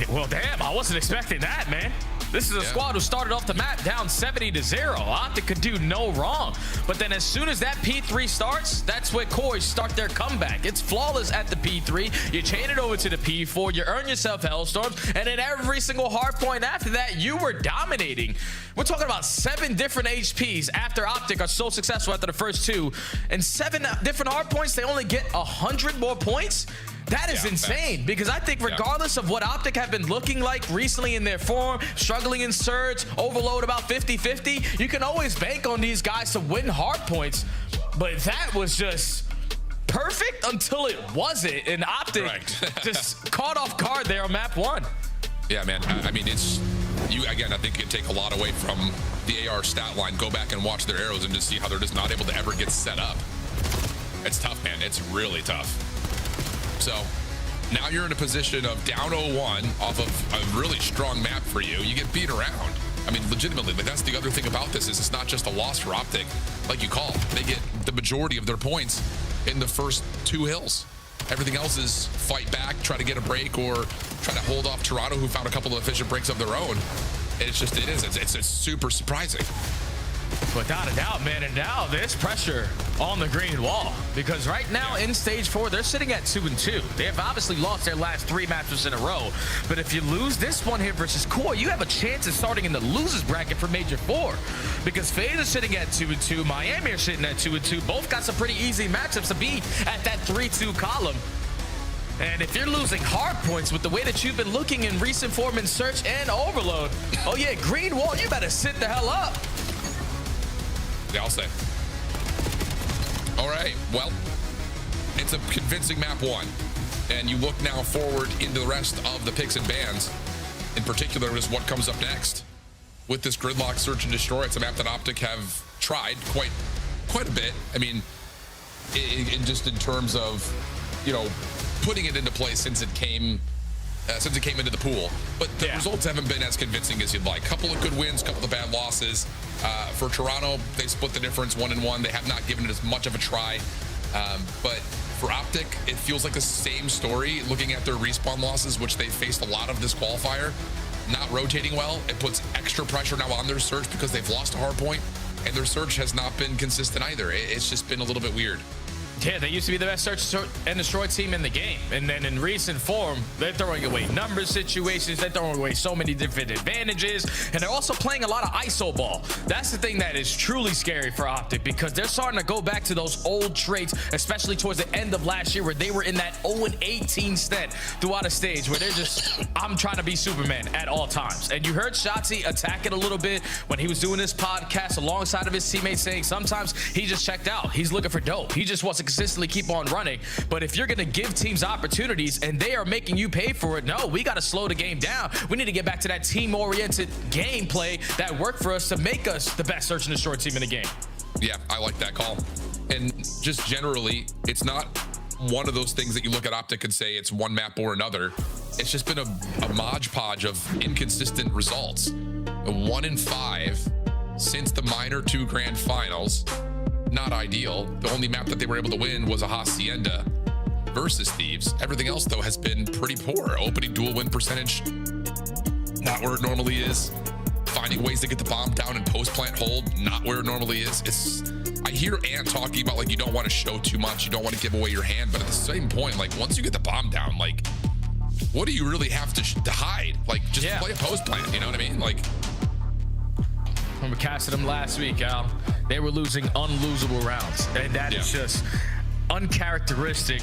Well, damn, I wasn't expecting that, man. This is a squad who started off the map down 70-0. Optic could do no wrong. But then as soon as that P3 starts, that's where Koi start their comeback. It's flawless at the P3. You chain it over to the P4. You earn yourself Hellstorms. And then every single hard point after that, you were dominating. We're talking about 7 different HPs after Optic are so successful after the first 2. And 7 different hard points, they only get 100 more points. That is insane, because I think regardless of what Optic have been looking like recently in their form, struggling in Surge, Overload about 50-50, you can always bank on these guys to win hard points. But that was just perfect until it wasn't, and Optic just caught off guard there on map 1. Yeah, man. I mean, it's you again. I think you can take a lot away from the AR stat line. Go back and watch their arrows and just see how they're just not able to ever get set up. It's tough, man. It's really tough. So now you're in a position of down 0-1 off of a really strong map for you. You get beat around. I mean, legitimately, like that's the other thing about this is it's not just a loss for Optic, like you call. They get the majority of their points in the first 2 hills. Everything else is fight back, try to get a break, or try to hold off Toronto, who found a couple of efficient breaks of their own. It's just, it's super surprising. Without a doubt, man. And now there's pressure on the green wall, because right now in stage 4, they're sitting at 2-2. They have obviously lost their last 3 matches in a row. But if you lose this one here versus Koi, you have a chance of starting in the losers bracket for Major 4, because FaZe is sitting at 2-2. Miami are sitting at 2-2. Both got some pretty easy matchups to beat at that 3-2 column. And if you're losing hard points with the way that you've been looking in recent form in Search and Overload, oh yeah, green wall, you better sit the hell up. Yeah, I'll say. All right, well, it's a convincing map 1. And you look now forward into the rest of the picks and bans. In particular, is what comes up next. With this gridlock search and destroy, it's a map that Optic have tried quite a bit. I mean, just in terms of, you know, putting it into place since it came into the pool. But the results haven't been as convincing as you'd like. Couple of good wins, couple of bad losses. For Toronto, they split the difference 1-1. They have not given it as much of a try. But for Optic, it feels like the same story looking at their respawn losses, which they faced a lot of this qualifier. Not rotating well. It puts extra pressure now on their search because they've lost a hard point, and their search has not been consistent either. It's just been a little bit weird. Yeah, they used to be the best search and destroy team in the game. And then in recent form, they're throwing away number situations. They're throwing away so many different advantages. And they're also playing a lot of ISO ball. That's the thing that is truly scary for Optic, because they're starting to go back to those old traits, especially towards the end of last year where they were in that 0-18 stint throughout a stage where they're just, I'm trying to be Superman at all times. And you heard Shotzi attack it a little bit when he was doing this podcast alongside of his teammates, saying sometimes he just checked out. He's looking for dope. He just wants to consistently keep on running. But if you're going to give teams opportunities and they are making you pay for it, no, we got to slow the game down. We need to get back to that team-oriented gameplay that worked for us to make us the best search and destroy team in the game. Yeah, I like that call. And just generally, it's not one of those things that you look at Optic and say it's one map or another. It's just been a modge podge of inconsistent results. 1-5 since the Minor 2 Grand Finals. Not ideal. The only map that they were able to win was a Hacienda versus Thieves. Everything else, though, has been pretty poor. Opening dual win percentage, not where it normally is. Finding ways to get the bomb down and post-plant hold, not where it normally is. I hear Ant talking about, like, you don't want to show too much, you don't want to give away your hand, but at the same point, like, once you get the bomb down, like, what do you really have to hide? Like, just play a post-plant, you know what I mean? Like, when we casted them last week, Al, they were losing unlosable rounds. And that is just uncharacteristic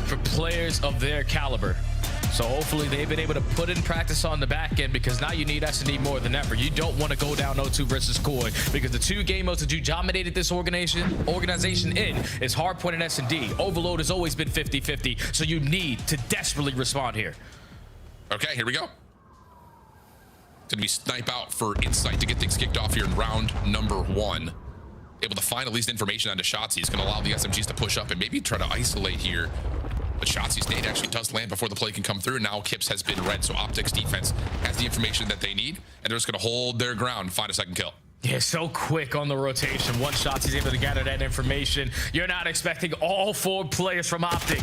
for players of their caliber. So hopefully they've been able to put in practice on the back end, because now you need S&D more than ever. You don't want to go down 0-2 versus Koi, because the 2 game modes that you dominated this organization in is Hardpoint and S&D. Overload has always been 50-50, so you need to desperately respond here. Okay, here we go. Gonna be snipe out for Insight to get things kicked off here in round number 1. Able to find at least information onto Shotzi is gonna allow the SMGs to push up and maybe try to isolate here. But Shotzi's nade actually does land before the play can come through. Now Kips has been red, so Optic's defense has the information that they need, and they're just gonna hold their ground and find a second kill. Yeah, so quick on the rotation. One shot, he's able to gather that information. You're not expecting all 4 players from Optic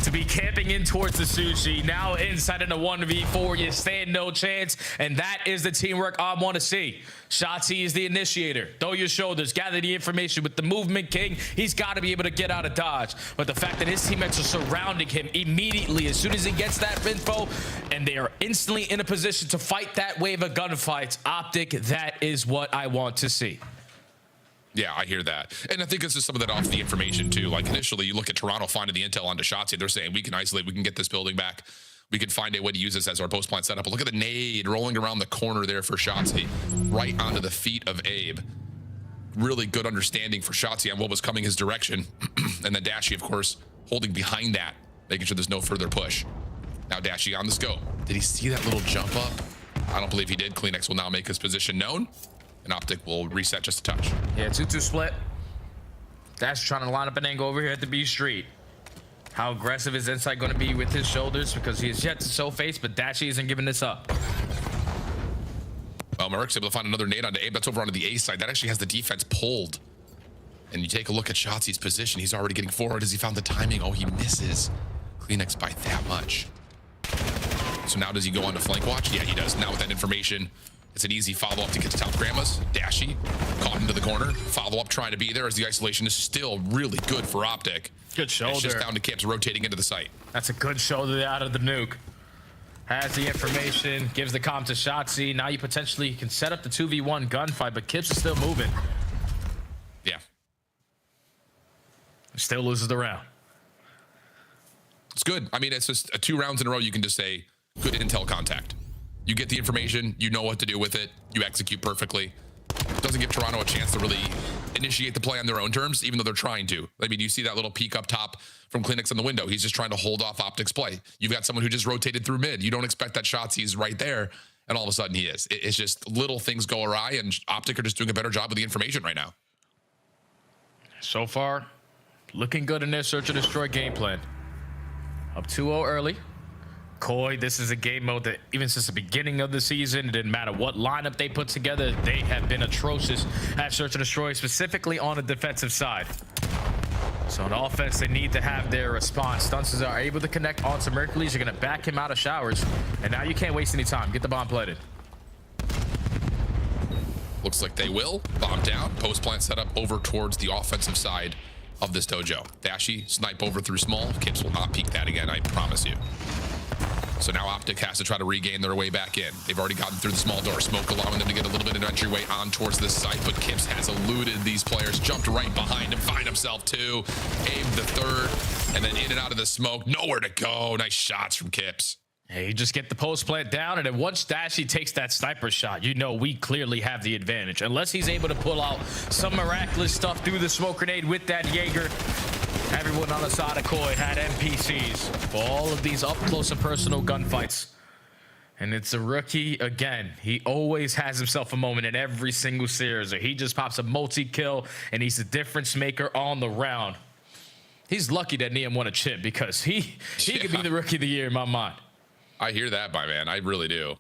to be camping in towards the sushi. Now inside in a 1v4, you stand no chance, and that is the teamwork I want to see. Shotzzy is the initiator. Throw your shoulders, gather the information with the movement king. He's got to be able to get out of dodge. But the fact that his teammates are surrounding him immediately as soon as he gets that info, and they are instantly in a position to fight that wave of gunfights, Optic, that is what I want to see. Yeah, I hear that. And I think this is some of that off the information too. Like initially you look at Toronto finding the intel onto Shotzzy. They're saying we can isolate, we can get this building back. We can find a way to use this as our post plant setup. But look at the nade rolling around the corner there for Shotzzy, right onto the feet of Abe. Really good understanding for Shotzzy on what was coming his direction. And then Dashy, of course, holding behind that, making sure there's no further push. Now Dashy on the scope. Did he see that little jump up? I don't believe he did. Kleenex will now make his position known. And Optic will reset just a touch. Yeah, 2-2 split. Dash trying to line up an angle over here at the B Street. How aggressive is Insight going to be with his shoulders? Because he has yet to show face, but Dashy isn't giving this up. Well, Merrick's able to find another nade onto Abe. That's over onto the A side. That actually has the defense pulled. And you take a look at Shotzi's position. He's already getting forward as he found the timing. Oh, he misses. Kleenex by that much. So now does he go on to flank watch? Yeah, he does. Now with that information, it's an easy follow-up to get to top grandmas. Dashy caught into the corner. Follow-up trying to be there as the isolation is still really good for Optic. Good shoulder. It's just down to Kips rotating into the site. That's a good shoulder out of the nuke. Has the information, gives the comm to Shotzzy. Now you potentially can set up the 2v1 gunfight, but Kips is still moving. Yeah. Still loses the round. It's good. I mean, it's just 2 rounds in a row. You can just say good intel contact. You get the information, you know what to do with it, you execute perfectly. Doesn't give Toronto a chance to really initiate the play on their own terms, even though they're trying to. I mean, you see that little peek up top from Kleenex in the window. He's just trying to hold off Optic's play. You've got someone who just rotated through mid. You don't expect that Shotzzy's right there, and all of a sudden he is. It's just little things go awry, and Optic are just doing a better job with the information right now. So far, looking good in their search and destroy game plan. Up 2-0 early. Koi, this is a game mode that even since the beginning of the season, it didn't matter what lineup they put together, they have been atrocious at search and destroy, specifically on the defensive side. So on offense, they need to have their response. Stunces are able to connect onto Mercules. You're going to back him out of showers. And now you can't waste any time. Get the bomb planted. Looks like they will. Bomb down. Post plant set up over towards the offensive side of this dojo. Dashy, snipe over through small. Kips will not peek that again, I promise you. So now Optic has to try to regain their way back in. They've already gotten through the small door. Smoke allowing them to get a little bit of an entryway on towards this site, but Kips has eluded these players, jumped right behind him, find himself too. Abe the third, and then in and out of the smoke. Nowhere to go. Nice shots from Kips. Hey, you just get the post plant down, and then once Dashy takes that sniper shot, you know we clearly have the advantage. Unless he's able to pull out some miraculous stuff through the smoke grenade with that Jaeger. Everyone on the side of Koi had NPCs for all of these up close and personal gunfights. And it's a rookie again. He always has himself a moment in every single series, or he just pops a multi-kill and he's a difference maker on the round. He's lucky that Niam won a chip because he could be the rookie of the year in my mind. I hear that, my man. I really do.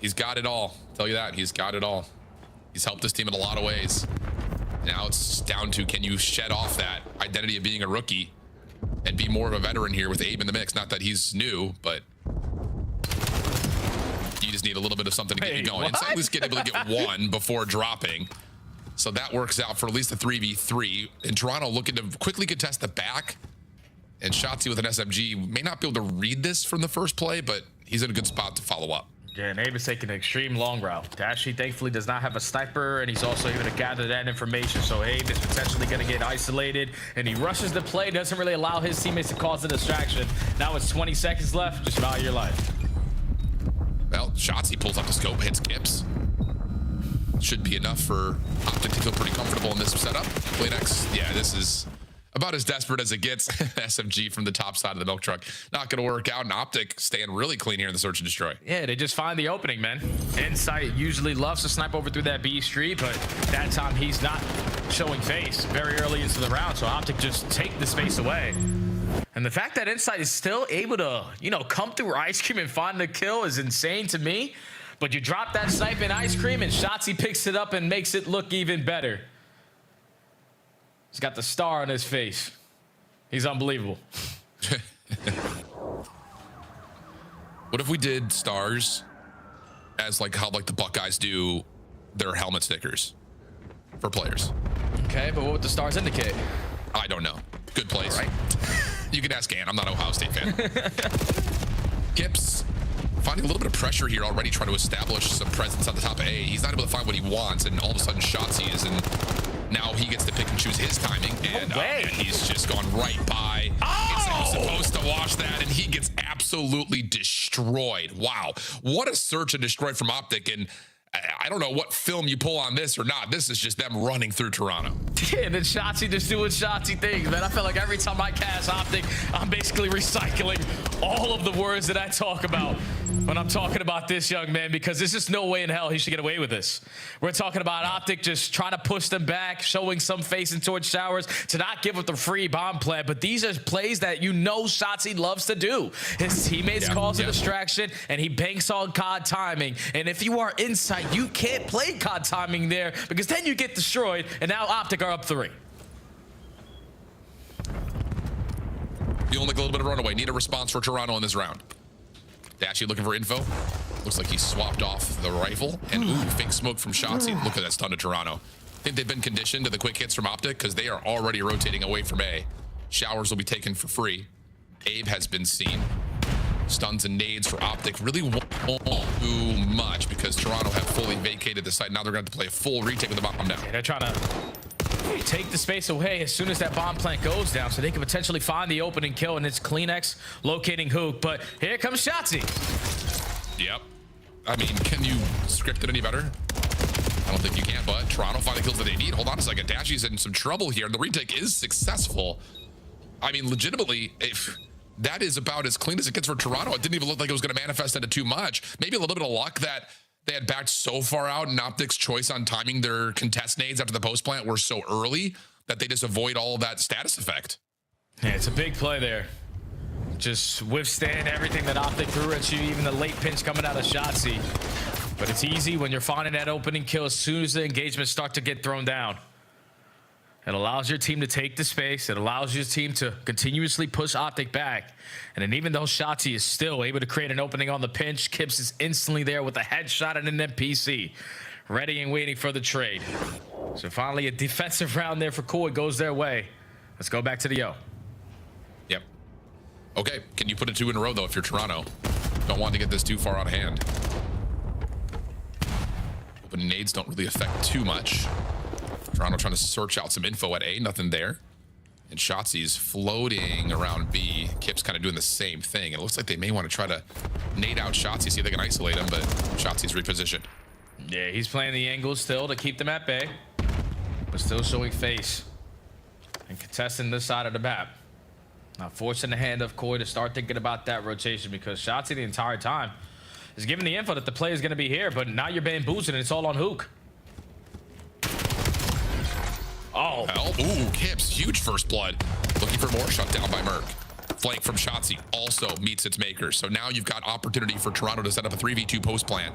He's got it all. I'll tell you that. He's got it all. He's helped this team in a lot of ways. Now it's down to, can you shed off that identity of being a rookie and be more of a veteran here with Abe in the mix? Not that he's new, but you just need a little bit of something to get you going. It's at least get able to get one before dropping. So that works out for at least a 3v3. And Toronto looking to quickly contest the back. And Shotzzy with an SMG may not be able to read this from the first play, but he's in a good spot to follow up. Yeah, and Abe is taking an extreme long route. Dashy thankfully does not have a sniper, and he's also able to gather that information. So Abe is potentially going to get isolated, and he rushes the play, doesn't really allow his teammates to cause a distraction. Now it's 20 seconds left. Just value your life. Well, Shotzzy pulls up the scope, hits Kips. Should be enough for Optic to feel pretty comfortable in this setup. Kleenex, yeah, this is about as desperate as it gets. SMG from the top side of the milk truck. Not going to work out. And Optic staying really clean here in the search and destroy. Yeah, they just find the opening, man. Insight usually loves to snipe over through that B street, but that time he's not showing face very early into the round. So Optic just take the space away. And the fact that Insight is still able to, you know, come through Ice Cream and find the kill is insane to me. But you drop that snipe in Ice Cream and Shotzzy picks it up and makes it look even better. He's got the star on his face. He's unbelievable. What if we did stars as like how like the Buckeyes do their helmet stickers for players? Okay, but what would the stars indicate? I don't know. Good place. Right. You can ask Ann. I'm not an Ohio State fan. Kips finding a little bit of pressure here already, trying to establish some presence on the top of A. He's not able to find what he wants, and all of a sudden Shotzi is, and now he gets to pick and choose his timing, and he's just gone right by. It's supposed to watch that, and he gets absolutely destroyed. Wow. What a search and destroy from Optic, and I don't know what film you pull on this or not. This is just them running through Toronto. And then Shotzi just doing Shotzi things, man. I feel like every time I cast Optic, I'm basically recycling all of the words that I talk about when I'm talking about this young man, because there's just no way in hell he should get away with this. We're talking about Optic just trying to push them back, showing some facing towards showers to not give up the free bomb plan. But these are plays that you know Shotzi loves to do. His teammates cause a distraction, and he banks on COD timing. And if you are inside, you can't play COD timing there, because then you get destroyed, and now Optic are up 3. Feeling like a little bit of runaway. Need a response for Toronto in this round. Dashy looking for info. Looks like he swapped off the rifle. And ooh, fake smoke from Shotzi. Look at that stun to Toronto. I think they've been conditioned to the quick hits from Optic because they are already rotating away from A. Showers will be taken for free. Abe has been seen. Stuns and nades for Optic really won't do much because Toronto have fully vacated the site. Now they're going to have to play a full retake with the bomb down. Yeah, they're trying to take the space away as soon as that bomb plant goes down so they can potentially find the opening kill, and it's Kleenex locating Hook. But here comes Shotzi. Yep. I mean, can you script it any better? I don't think you can, but Toronto find the kills that they need. Hold on a second. Dashy's in some trouble here, and the retake is successful. I mean, legitimately, if that is about as clean as it gets for Toronto, it didn't even look like it was going to manifest into too much. Maybe a little bit of luck that they had backed so far out, and Optic's choice on timing their contest nades after the post plant were so early that they just avoid all of that status effect. Yeah, it's a big play there. Just withstand everything that Optic threw at you, even the late pinch coming out of Shotzi. But it's easy when you're finding that opening kill as soon as the engagements start to get thrown down. It allows your team to take the space. It allows your team to continuously push Optic back. And then even though Shotzi is still able to create an opening on the pinch, Kips is instantly there with a headshot and an MPC, ready and waiting for the trade. So finally a defensive round there for Koi goes their way. Let's go back to the Yo. Yep. Okay, can you put it 2 in a row though if you're Toronto? Don't want to get this too far out of hand. Opening nades don't really affect too much. Toronto trying to search out some info at A, nothing there. And Shotzi's floating around B. Kip's kind of doing the same thing. It looks like they may want to try to nade out Shotzi, see if they can isolate him, but Shotzi's repositioned. Yeah, he's playing the angle still to keep them at bay, but still showing face and contesting this side of the map. Now forcing the hand of Koi to start thinking about that rotation, because Shotzi the entire time is giving the info that the play is going to be here, but now you're bamboozled and it's all on Hook. Oh. Well, ooh, Kips, huge first blood. Looking for more, shut down by Merc. Flank from Shotzi also meets its maker. So now you've got opportunity for Toronto to set up a 3v2 post plant.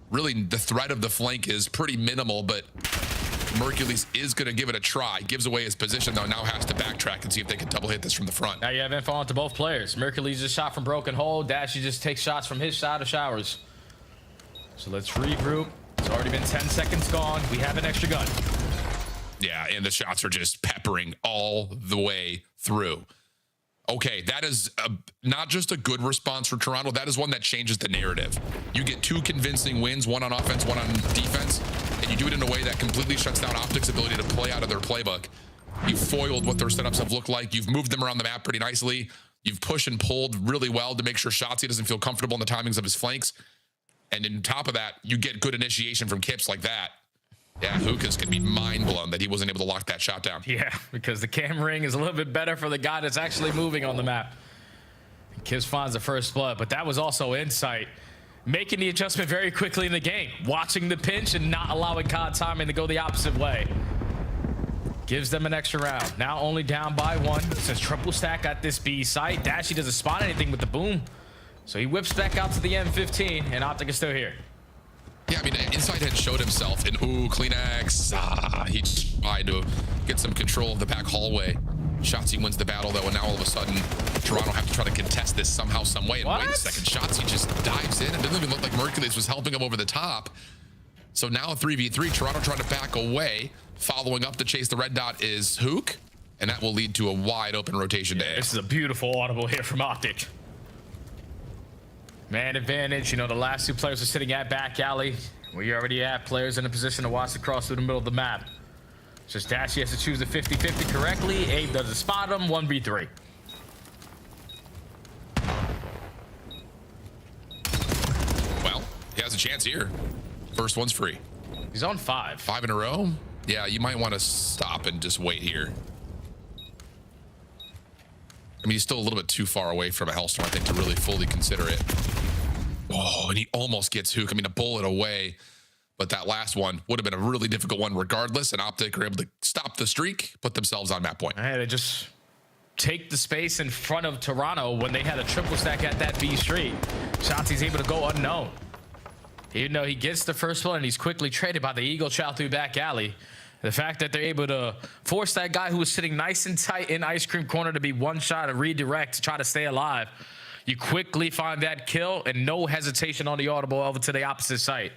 Really, the threat of the flank is pretty minimal, but Mercules is going to give it a try. Gives away his position, though, now has to backtrack and see if they can double hit this from the front. Now you have info onto both players. Mercules just shot from broken hole. Dashy just takes shots from his side of showers. So let's regroup. It's already been 10 seconds gone. We have an extra gun. Yeah, and the shots are just peppering all the way through. Okay, that is not just a good response for Toronto. That is one that changes the narrative. You get 2 convincing wins, one on offense, one on defense, and you do it in a way that completely shuts down Optic's ability to play out of their playbook. You've foiled what their setups have looked like. You've moved them around the map pretty nicely. You've pushed and pulled really well to make sure Shotzi doesn't feel comfortable in the timings of his flanks. And on top of that, you get good initiation from Kips like that. Yeah, Hukas can be mind blown that he wasn't able to lock that shot down. Yeah, because the cam ring is a little bit better for the guy that's actually moving on the map. Kips finds the first blood, but that was also insight, making the adjustment very quickly in the game, watching the pinch and not allowing COD timing to go the opposite way. Gives them an extra round. Now only down by 1. Since triple stack at this B site, Dashy doesn't spot anything with the boom, so he whips back out to the M15, and Optic is still here. Yeah, I mean, Inside had showed himself, and ooh, Kleenex. He tried to get some control of the back hallway. Shotzzy wins the battle, though, and now all of a sudden, Toronto have to try to contest this somehow, some way. And wait a second, Shotzzy just dives in. It doesn't even look like Mercules was helping him over the top. So now a 3v3, Toronto trying to back away. Following up to chase the red dot is Hook, and that will lead to a wide open rotation to A. This is a beautiful audible here from Optic. Man advantage, you know, the last two players are sitting at back alley. We already have players in a position to watch the cross through the middle of the map. Just Dashy has to choose the 50-50 correctly. Abe doesn't spot him, 1v3. Well, he has a chance here. First one's free. He's on 5. 5 in a row? Yeah, you might want to stop and just wait here. I mean, he's still a little bit too far away from a Hellstorm, I think, to really fully consider it. Oh, and he almost gets Hook. I mean, a bullet away. But that last one would have been a really difficult one regardless. And Optic are able to stop the streak, put themselves on map point. I had to just take the space in front of Toronto when they had a triple stack at that B street. Shotzi's able to go unknown. Even though he gets the first one and he's quickly traded by the Eagle Chow through back alley. The fact that they're able to force that guy who was sitting nice and tight in ice cream corner to be one shot and redirect to try to stay alive. You quickly find that kill and no hesitation on the audible over to the opposite site.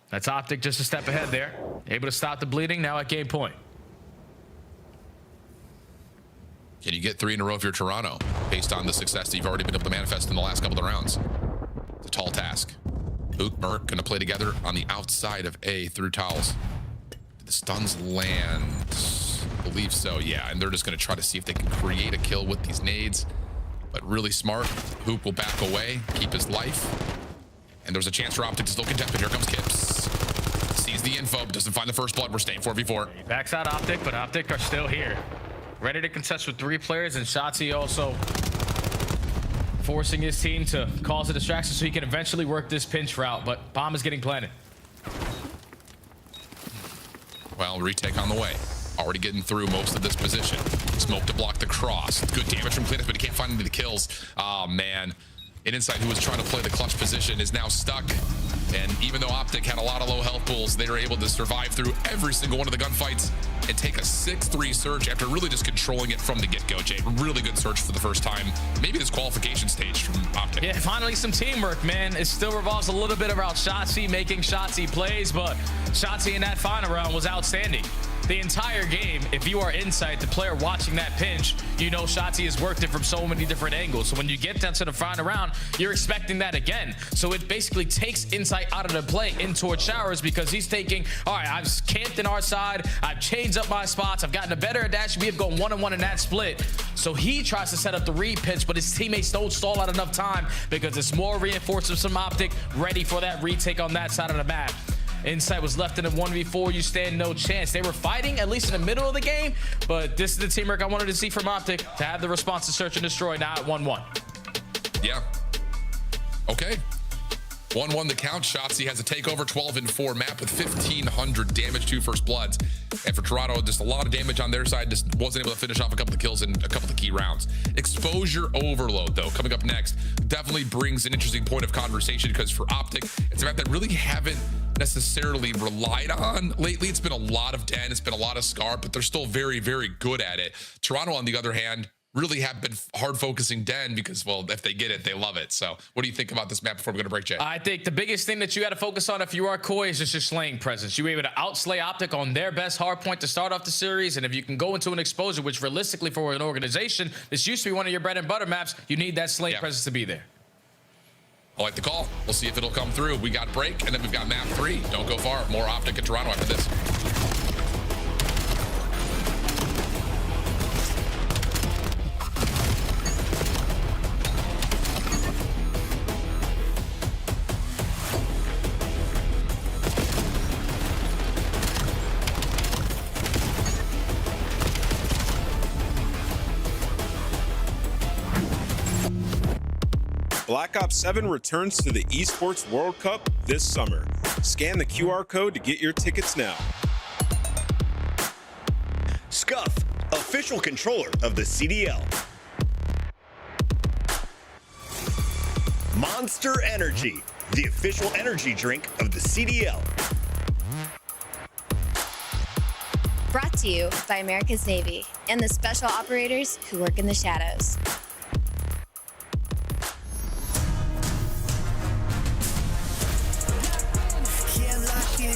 That's Optic just a step ahead there. Able to stop the bleeding now at game point. Can you get 3 in a row if you're Toronto based on the success that you've already been able to manifest in the last couple of rounds? It's a tall task. Hook, Merc going to play together on the outside of A through towels. Did the stuns land? I believe so, yeah. And they're just going to try to see if they can create a kill with these nades. But really smart. Hoop will back away, keep his life. And there's a chance for Optic to still contest, but here comes Kips. Sees the info, but doesn't find the first blood. We're staying 4v4. He backs out Optic, but Optic are still here. Ready to contest with 3 players, and Shotzzy also forcing his team to cause a distraction so he can eventually work this pinch route, but bomb is getting planted. Well, retake on the way. Already getting through most of this position. Smoke to block the cross. Good damage from Cletus, but he can't find any of the kills. Oh, man. An Insight who was trying to play the clutch position is now stuck. And even though Optic had a lot of low health pools, they were able to survive through every single one of the gunfights and take a 6-3 surge after really just controlling it from the get-go, Jay. Really good surge for the first time. Maybe this qualification stage from Optic. Yeah, finally some teamwork, man. It still revolves a little bit around Shotzzy making Shotzzy plays, but Shotzzy in that final round was outstanding. The entire game, if you are Insight, the player watching that pinch, you know Shotzzy has worked it from so many different angles. So when you get down to the final round, you're expecting that again. So it basically takes Insight out of the play in towards showers because he's thinking, all right, I've camped in our side, I've changed up my spots, I've gotten a better dash, we have gone 1-on-1 in that split. So he tries to set up the re-pinch, but his teammates don't stall out enough time because it's more reinforcements from Optic, ready for that retake on that side of the map. Insight was left in a 1v4, you stand no chance. They were fighting, at least in the middle of the game, but this is the teamwork I wanted to see from Optic to have the response to search and destroy now at 1-1. Yeah. Okay. 1-1 the count. Shotzzy has a takeover, 12-4 map with 1,500 damage, 2 first bloods. And for Toronto, just a lot of damage on their side. Just wasn't able to finish off a couple of kills in a couple of key rounds. Exposure overload, though, coming up next, definitely brings an interesting point of conversation because for Optic, it's a map that really haven't necessarily relied on lately. It's been a lot of Den, it's been a lot of Scar, but they're still very, very good at it. Toronto, on the other hand, really have been hard focusing Den because, well, if they get it, they love it. So what do you think about this map before we go to break, Jay? I think the biggest thing that you got to focus on if you are Koi is just your slaying presence. You were able to outslay Optic on their best hard point to start off the series. And if you can go into an exposure, which realistically for an organization, this used to be one of your bread and butter maps, you need that slaying presence to be there. I like the call. We'll see if it'll come through. We got break, and then we've got map 3. Don't go far. More Optic in Toronto after this. Black Ops 7 returns to the Esports World Cup this summer. Scan the QR code to get your tickets now. Scuff, official controller of the CDL. Monster Energy, the official energy drink of the CDL. Brought to you by America's Navy and the special operators who work in the shadows.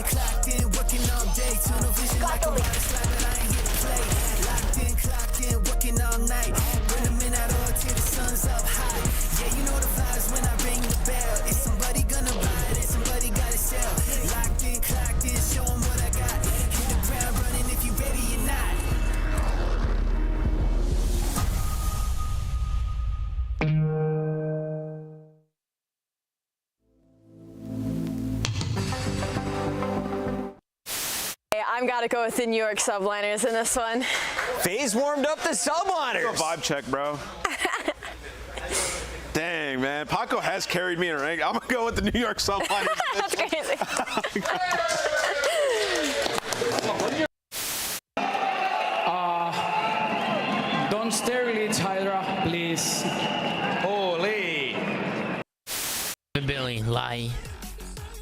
Clocked in, working all day, tunnel vision like a water slide, but I ain't here to play. Locked in, clocked in, working all night. Bring them in out all till the sun's up high. Yeah, you know the vibes when I ring the bell. Is somebody gonna buy it and somebody gotta sell? Locked in, show them what I got. Hit the ground running if you ready or not. I'm gotta go with the New York Subliners in this one. FaZe warmed up the Subliners. Vibe check, bro. Dang, man. Paco has carried me in a rank. I'm going to go with the New York Subliners. That's crazy. Don't sterilate Hydra, please. Holy. Billy, lie.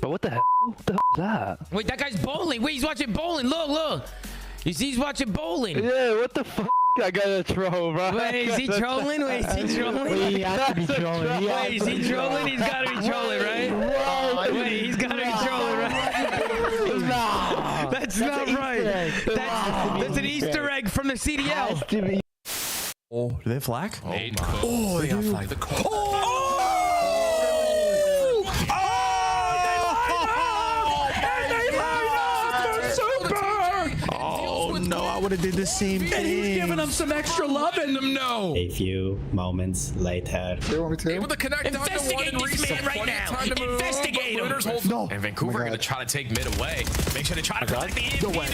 But what the hell? What the hell is that? Wait, that guy's bowling. Wait, he's watching bowling. Look, look. He's watching bowling. Yeah, what the fuck? I gotta troll, bro. Wait, is he trolling? Wait, is he trolling? Wait, he has to be trolling. Wait, is he trolling? He's gotta be trolling, right? Wait, he's gotta be trolling, right? Nah. That's not right. That's an Easter egg from the CDL. Oh, do they have flag? Oh, my. Oh, they got flag. Oh no, I would have did the same thing. And he's giving them some extra love in them. No. A few moments later. Able to connect Investigate this man right now. Investigate him. No. And Vancouver are going to try to take mid away. Make sure they try to collect the EMP. Do not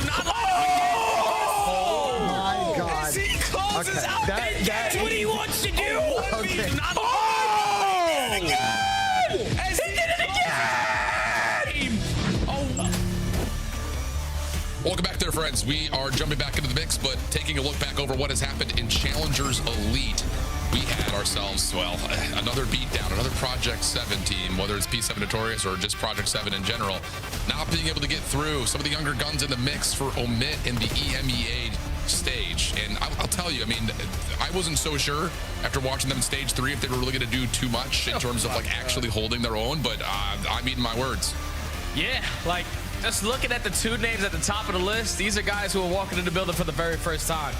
Oh my God. As he closes out, and that's what he wants to do. Okay. As he did it again. Welcome back there, friends. We are jumping back into the mix, but taking a look back over what has happened in Challengers Elite. We had ourselves, well, another beatdown, another Project 7 team, whether it's P7 Notorious or just Project 7 in general, not being able to get through. Some of the younger guns in the mix for Omit in the EMEA stage. And I'll tell you, I mean, I wasn't so sure after watching them in stage 3 if they were really going to do too much in terms of like actually holding their own, but I'm eating my words. Yeah, like just looking at the two names at the top of the list, these are guys who are walking in the building for the very first time.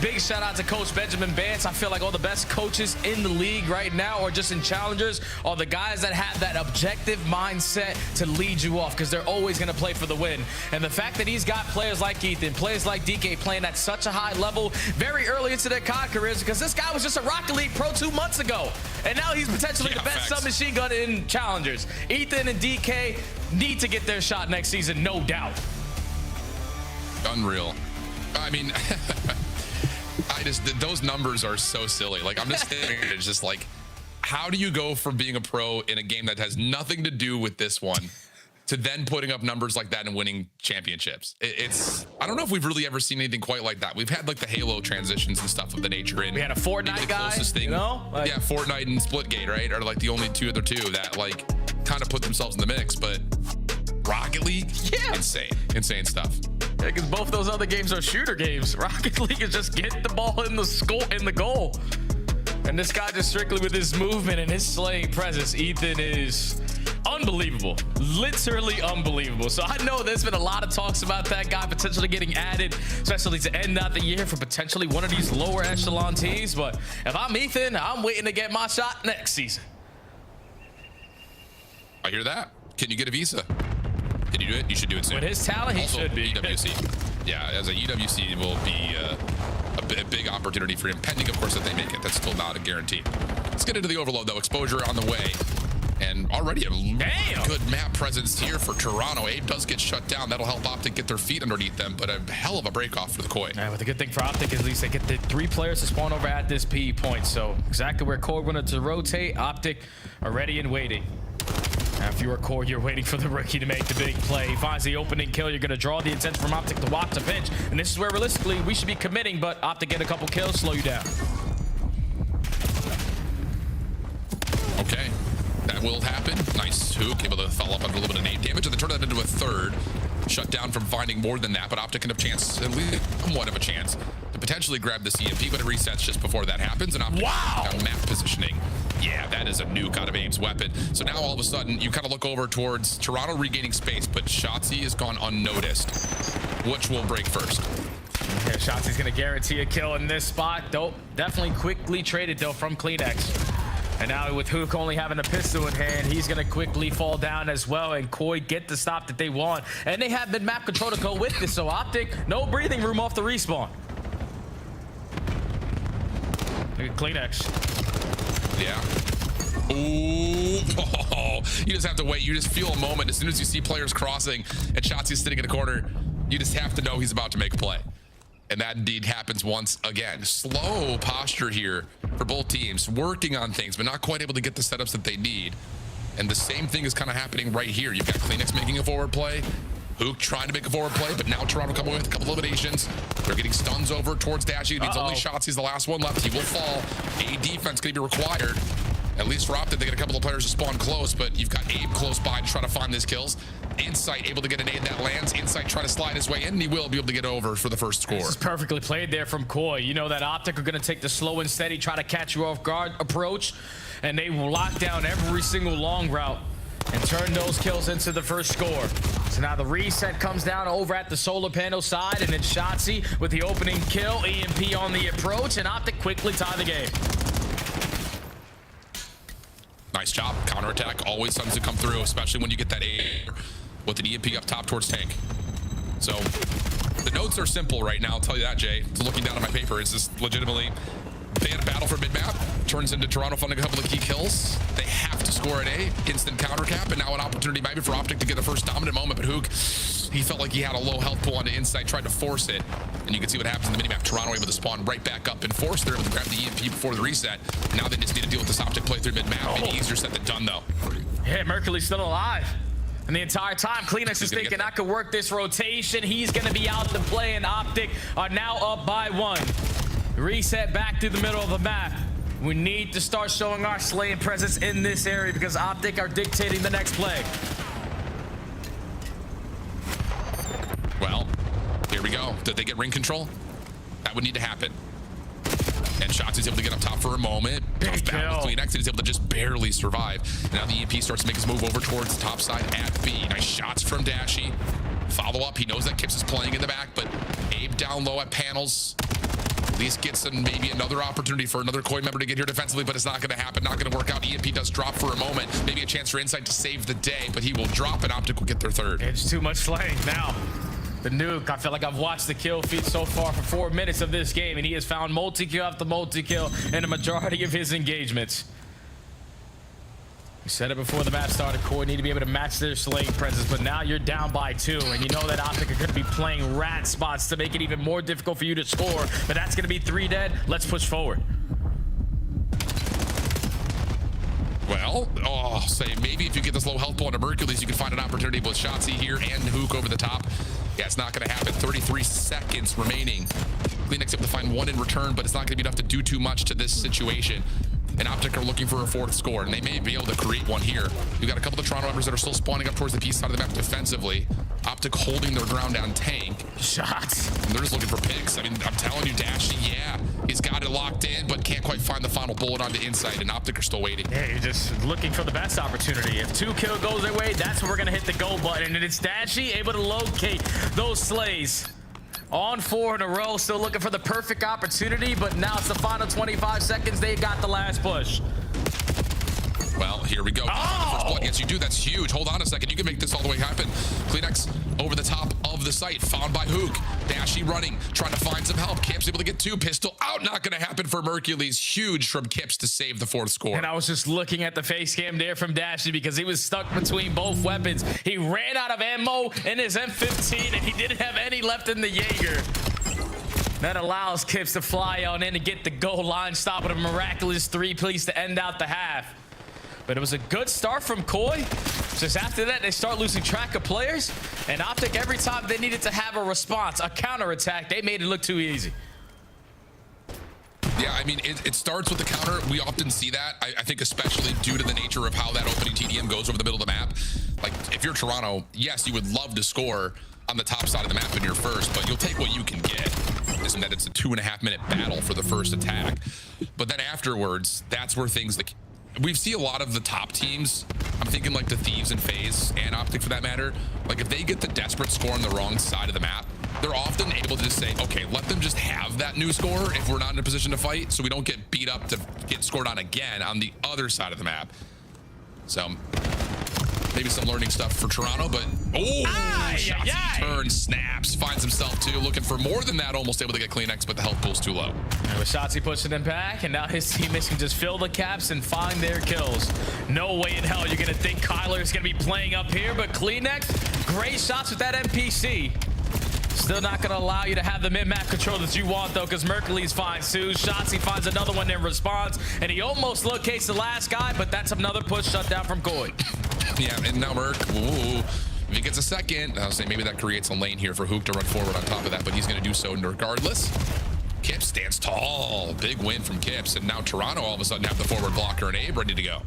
Big shout out to Coach Benjamin Bance. I feel like all the best coaches in the league right now, or just in Challengers, are the guys that have that objective mindset to lead you off, because they're always going to play for the win. And the fact that he's got players like Ethan, players like DK playing at such a high level very early into their COD careers, because this guy was just a Rocket League Pro 2 months ago, and now he's potentially the best submachine gun in Challengers. Ethan and DK need to get their shot next season, no doubt. Unreal. I mean, those numbers are so silly. Like, I'm just thinking, it's just like, how do you go from being a pro in a game that has nothing to do with this one to then putting up numbers like that and winning championships? I don't know if we've really ever seen anything quite like that. We've had like the Halo transitions and stuff of the nature. And we had a Fortnite guy, thing, you know? Like, yeah, Fortnite and Splitgate, right? Are like the only two that like kind of put themselves in the mix. But Rocket League, yeah, insane stuff. Yeah, because both those other games are shooter games. Rocket League is just get the ball in the goal. And this guy just strictly with his movement and his slaying presence, Ethan, is unbelievable. Literally unbelievable. So I know there's been a lot of talks about that guy potentially getting added, especially to end out the year for potentially one of these lower echelon teams. But if I'm Ethan, I'm waiting to get my shot next season. I hear that. Can you get a visa? Can you do it? You should do it soon. With his talent, he should be. EWC. Yeah, as a EWC will be a big opportunity for him, pending, of course, that they make it. That's still not a guarantee. Let's get into the overload, though. Exposure on the way. And already a good map presence here for Toronto. Abe does get shut down. That'll help Optic get their feet underneath them, but a hell of a break off for the Koi. But the good thing for Optic is at least they get the 3 players to spawn over at this PE point. So exactly where Koi wanted to rotate, Optic are ready and waiting. Now, if you're a Core, you're waiting for the rookie to make the big play. He finds the opening kill. You're going to draw the attention from Optic to watch the pinch. And this is where, realistically, we should be committing, but Optic get a couple kills, slow you down. Okay, that will happen. Nice hook, able to follow up on a little bit of nade damage, and they turn that into a third. shut down from finding more than that, but Optic can have chance, at least somewhat of a chance, to potentially grab the CMP, but it resets just before that happens, and Optic on map positioning. Yeah, that is a nuke out of Abe's weapon. So now all of a sudden, you kind of look over towards Toronto regaining space, but Shotzzy has gone unnoticed. Which will break first? Yeah, Shotzi's gonna guarantee a kill in this spot. Though definitely quickly traded though from Kleenex. And now with Hook only having a pistol in hand, he's gonna quickly fall down as well, and Koi get the stop that they want. And they have mid-map control to go with this, so Optic, no breathing room off the respawn. Look at Kleenex. Yeah. Ooh. Oh, you just have to wait. You just feel a moment. As soon as you see players crossing and Shotzi's sitting in a corner, you just have to know he's about to make a play. And that indeed happens once again. Slow posture here for both teams, working on things, but not quite able to get the setups that they need. And the same thing is kind of happening right here. You've got Kleenex making a forward play, Hook trying to make a forward play, but now Toronto coming with a couple eliminations. They're getting stuns over towards Dashy. It means only Shotzi's the last one left. He will fall. A defense going to be required. At least for Optic, they get a couple of players to spawn close, but you've got Abe close by to try to find these kills. Insight able to get an aid that lands. Insight trying to slide his way in, and he will be able to get over for the first score. This is perfectly played there from Koi. You know that Optic are going to take the slow and steady, try to catch you off guard approach, and they will lock down every single long route and turn those kills into the first score. So now the reset comes down over at the solar panel side, and then Shotzi with the opening kill, EMP on the approach, and Optic quickly tie the game. Nice job. Counterattack always tends to come through, especially when you get that air with an EMP up top towards tank. So the notes are simple right now, I'll tell you that, Jay. So looking down at my paper, is this legitimately they had a battle for mid-map, turns into Toronto finding a couple of key kills. They have to score an A, instant counter cap, and now an opportunity maybe for Optic to get a first dominant moment, but Hook, he felt like he had a low health pull onto Insight, tried to force it, and you can see what happens in the minimap. Toronto able to spawn right back up and force. They're able to grab the EMP before the reset. Now they just need to deal with this Optic play through mid-map. Maybe easier said than done, though. Yeah, Mercury's still alive. And the entire time, Kleenex is thinking, I could work this rotation. He's going to be out to play, and Optic are now up by 1. Reset back through the middle of the map. We need to start showing our slaying presence in this area because Optic are dictating the next play. Well, here we go. Did they get ring control? That would need to happen. And Shotzi's able to get up top for a moment. Tough battle with Kleenex, and he's able to just barely survive. And now the EMP starts to make his move over towards the top side at B. Nice shots from Dashy. Follow up. He knows that Kips is playing in the back, but Abe down low at panels. At least gets maybe another opportunity for another Koi member to get here defensively, but it's not going to happen. Not going to work out. EMP does drop for a moment. Maybe a chance for Insight to save the day, but he will drop, and Optic will get their third. It's too much slaying now. The nuke, I feel like I've watched the kill feed so far for 4 minutes of this game, and he has found multi-kill after multi-kill in a majority of his engagements. We said it before the match started, Koi need to be able to match their slaying presence, but now you're down by 2, and you know that Optic are going to be playing rat spots to make it even more difficult for you to score, but that's going to be 3 dead. Let's push forward. Well, say maybe if you get this low health pull into Mercules, you can find an opportunity with Shotzi here and Hook over the top. Yeah, it's not going to happen. 33 seconds remaining. Kleenex able to find 1 in return, but it's not going to be enough to do too much to this situation. And Optic are looking for a 4th score, and they may be able to create one here. You've got a couple of Toronto members that are still spawning up towards the P side of the map defensively. Optic holding their ground on tank. Shots. And they're just looking for picks. I mean, I'm telling you, Dashy, yeah, he's got it locked in, but can't quite find the final bullet onto Insight, and Optic are still waiting. Yeah, you're just looking for the best opportunity. If 2 kill goes their way, that's when we're going to hit the go button, and it's Dashy able to locate those slays. On 4 in a row, still looking for the perfect opportunity, but now it's the final 25 seconds. They got the last push. Well, here we go. First blood gets you do. That's huge. Hold on a second. You can make this all the way happen. Kleenex over the top of the site. Found by Hook. Dashy running. Trying to find some help. Kips able to get 2. Pistol out. Not going to happen for Mercules. Huge from Kips to save the 4th score. And I was just looking at the face cam there from Dashy because he was stuck between both weapons. He ran out of ammo in his M15 and he didn't have any left in the Jaeger. That allows Kips to fly on in and get the goal line, stopping a miraculous 3-piece to end out the half. But it was a good start from Koi. Just after that, they start losing track of players. And Optic, every time they needed to have a response, a counterattack, they made it look too easy. Yeah, I mean, it starts with the counter. We often see that. I think especially due to the nature of how that opening TDM goes over the middle of the map. Like, if you're Toronto, yes, you would love to score. on the top side of the map in your first, but you'll take what you can get. Isn't that it's a 2.5-minute battle for the first attack. But then afterwards, that's where things that we see a lot of the top teams. I'm thinking like the Thieves and FaZe and Optic for that matter. Like if they get the desperate score on the wrong side of the map, they're often able to just say, okay, let them just have that new score if we're not in a position to fight, so we don't get beat up to get scored on again on the other side of the map. So maybe some learning stuff for Toronto, but Shotzzy turns, snaps, finds himself too, looking for more than that, almost able to get CleanX, but the health pool's too low. And with Shotzzy pushing him back, and now his teammates can just fill the caps and find their kills. No way in hell you're gonna think Kyler is gonna be playing up here, but CleanX, great shots with that MPC. Still not gonna allow you to have the mid-map control that you want though, because Mercules finds two. Shotzzy finds another one in response, and he almost locates the last guy, but that's another push shut down from Koi. Yeah, and now Merc, if he gets a second, I'll say maybe that creates a lane here for Hook to run forward on top of that, but he's gonna do so regardless. Kips stands tall. Big win from Kips, and now Toronto all of a sudden have the forward blocker and Abe ready to go.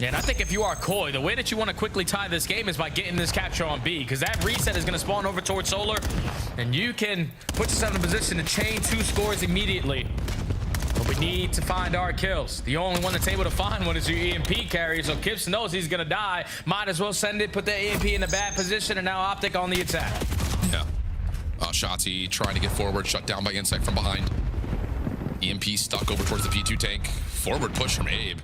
Yeah, and I think if you are Koi, the way that you want to quickly tie this game is by getting this capture on B, because that reset is going to spawn over towards Solar, and you can put yourself in a position to chain 2 scores immediately. But we need to find our kills. The only one that's able to find one is your EMP carrier, so Kips knows he's going to die. Might as well send it, put that EMP in a bad position, and now Optic on the attack. Yeah. Shotzzy trying to get forward, shut down by Insight from behind. EMP stuck over towards the P2 tank. Forward push from Abe.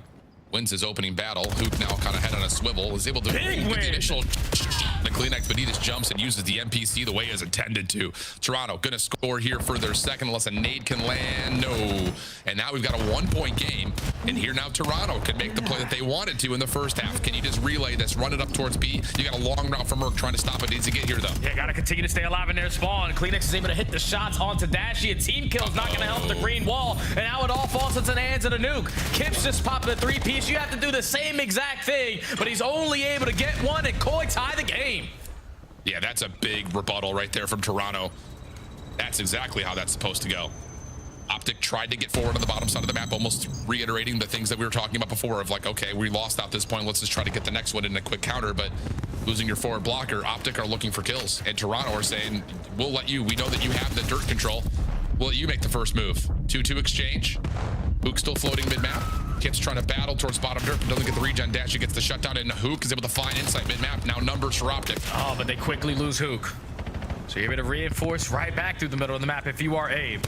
Wins his opening battle. Hook now kind of head on a swivel, is able to get the initial the CleanX, but he just jumps and uses the MPC the way it's intended to. Toronto gonna score here for their second unless a nade can land. No. And now we've got a 1-point game. And here now Toronto could make the play that they wanted to in the first half. Can you just relay this, run it up towards B? You got a long route from Merc trying to stop it. Needs to get here though. Yeah, gotta continue to stay alive in their spawn. CleanX is able to hit the shots onto Dashy. A team kill is not gonna help the green wall. And now it all falls into the hands of the nuke. Kips just popping a 3-piece. You have to do the same exact thing, but he's only able to get one, and Koi tie the game. Yeah, that's a big rebuttal right there from Toronto. That's exactly how that's supposed to go. Optic tried to get forward on the bottom side of the map, almost reiterating the things that we were talking about before of like, okay, we lost out this point, let's just try to get the next one in a quick counter, but losing your forward blocker, Optic are looking for kills, and Toronto are saying, we'll let you, we know that you have the dirt control, we'll let you make the first move. 2-2 exchange. Hook still floating mid-map. Kips trying to battle towards bottom dirt, but doesn't get the regen dash. He gets the shutdown, and Hook is able to find Insight mid-map. Now numbers for Optic. Oh, but they quickly lose Hook. So you're able to reinforce right back through the middle of the map if you are Abe.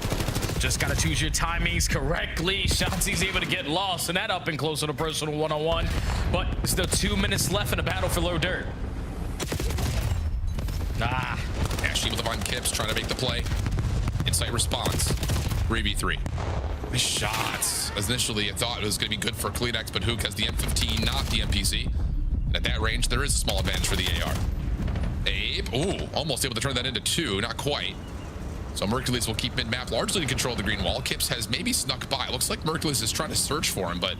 Just got to choose your timings correctly. Shotzzy's able to get lost, and that up and close to the personal one-on-one. But still 2 minutes left in the battle for low dirt. Ashley able to find Kips, trying to make the play. Insight response. 3v3. The shots. Initially, I thought it was going to be good for CleanX, but Hook has the M15, not the MPC. And at that range, there is a small advantage for the AR. Abe, almost able to turn that into 2, not quite. So Mercules will keep mid-map largely to control the green wall. Kips has maybe snuck by. It looks like Mercules is trying to search for him, but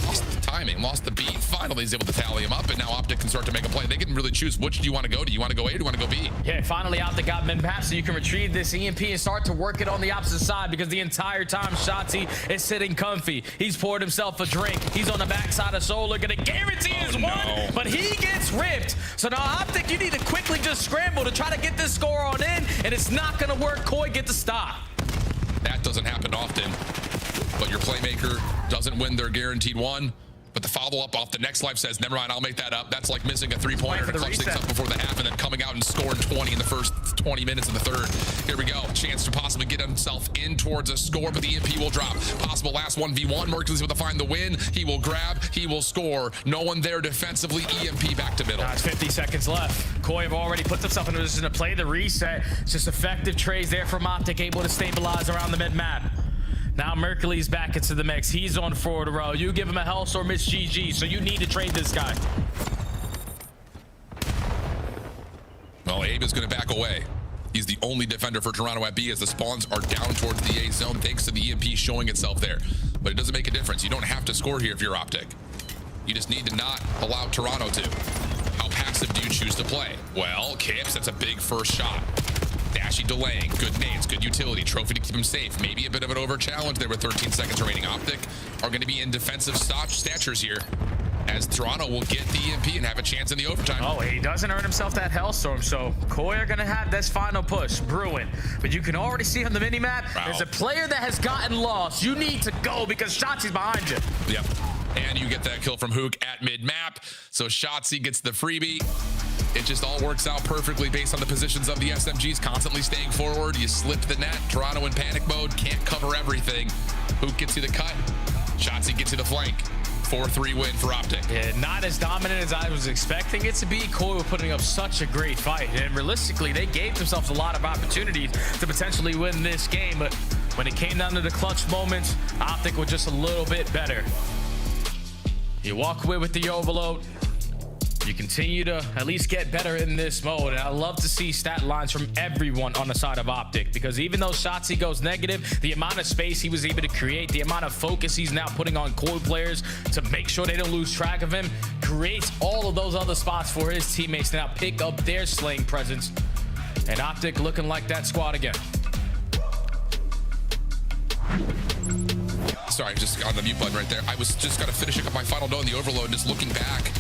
lost the timing, lost the beat. Finally, he's able to tally him up, and now Optic can start to make a play. They can really choose which do you want to go. Do you want to go A or do you want to go B? Yeah, finally Optic got mid-map, so you can retrieve this EMP and start to work it on the opposite side, because the entire time Shotzzy is sitting comfy. He's poured himself a drink. He's on the backside of Solar, gonna guarantee his one, but he gets ripped. So now Optic, you need to quickly just scramble to try to get this score on in, and it's not gonna work. Koi gets a stop. That doesn't happen often, but your playmaker doesn't win their guaranteed one. But the follow-up off the next life says, never mind, I'll make that up. That's like missing a 3-pointer to clutch things up before the half and then coming out and scoring 20 in the first 20 minutes of the third. Here we go. Chance to possibly get himself in towards a score, but the EMP will drop. Possible last 1v1. Mercules able to find the win. He will grab. He will score. No one there defensively. EMP back to middle. It's 50 seconds left. Koi have already put himself in a position to play the reset. It's just effective trades there from Optic, able to stabilize around the mid-map. Now Mercules back into the mix. He's on forward row. You give him a Hellstorm, Miss GG, so you need to trade this guy. Well, Abe is going to back away. He's the only defender for Toronto at B as the spawns are down towards the A zone thanks to the EMP showing itself there. But it doesn't make a difference. You don't have to score here if you're Optic. You just need to not allow Toronto to. How passive do you choose to play? Well, Kips, that's a big first shot. Dashy delaying, good nades, good utility, trophy to keep him safe. Maybe a bit of an over challenge there with 13 seconds remaining. Optic are going to be in defensive statures here. as Toronto will get the EMP and have a chance in the overtime. Oh, he doesn't earn himself that Hellstorm, so Koi are going to have this final push brewing. But you can already see on the minimap, there's a player that has gotten lost. You need to go because Shotzi's behind you. Yep. And you get that kill from Hook at mid-map. So Shotzi gets the freebie. It just all works out perfectly based on the positions of the SMGs constantly staying forward. You slip the net. Toronto in panic mode. Can't cover everything. Hook gets you the cut. Shotzi gets you the flank. 4-3 win for Optic. Yeah, not as dominant as I was expecting it to be. Koi were putting up such a great fight. And realistically, they gave themselves a lot of opportunities to potentially win this game. But when it came down to the clutch moments, Optic were just a little bit better. You walk away with the overload. You continue to at least get better in this mode. And I love to see stat lines from everyone on the side of Optic, because even though Shotzi goes negative, the amount of space he was able to create, the amount of focus he's now putting on Koi players to make sure they don't lose track of him, creates all of those other spots for his teammates to now pick up their slaying presence. And Optic looking like that squad again. Sorry, just on the mute button right there. I was just kind of finishing up my final note in the overload, just looking back.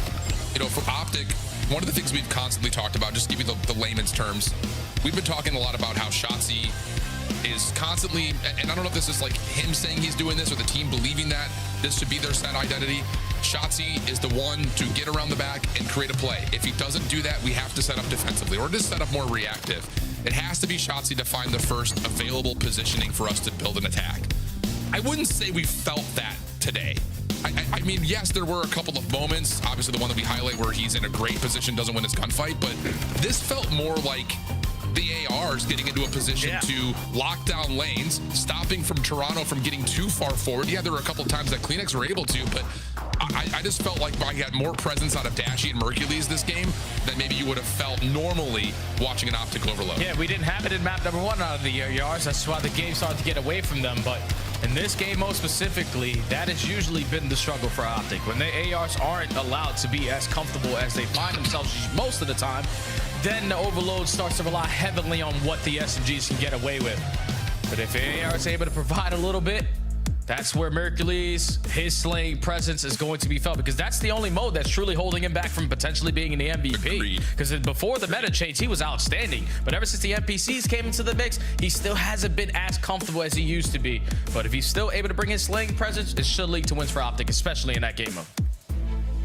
You know, for Optic, one of the things we've constantly talked about, just to give you the layman's terms, we've been talking a lot about how Shotzi is constantly, and I don't know if this is like him saying he's doing this or the team believing that this should be their set identity. Shotzi is the one to get around the back and create a play. If he doesn't do that, we have to set up defensively or just set up more reactive. It has to be Shotzi to find the first available positioning for us to build an attack. I wouldn't say we felt that today. I mean, yes, there were a couple of moments, obviously the one that we highlight where he's in a great position, doesn't win his gunfight, but this felt more like the ARs getting into a position to lock down lanes, stopping from Toronto from getting too far forward. Yeah, there were a couple of times that Kleenex were able to, but I just felt like I had more presence out of Dashy and Mercules this game than maybe you would have felt normally watching an Optic overload. Yeah, we didn't have it in map number 1 out of the ARs. That's why the game started to get away from them, but in this game most specifically, that has usually been the struggle for Optic. When the ARs aren't allowed to be as comfortable as they find themselves most of the time, then the overload starts to rely heavily on what the SMGs can get away with. But if the AR is able to provide a little bit, that's where Mercules, his slaying presence is going to be felt, because that's the only mode that's truly holding him back from potentially being in the MVP. Because before the meta change, he was outstanding. But ever since the NPCs came into the mix, he still hasn't been as comfortable as he used to be. But if he's still able to bring his slaying presence, it should lead to wins for Optic, especially in that game mode.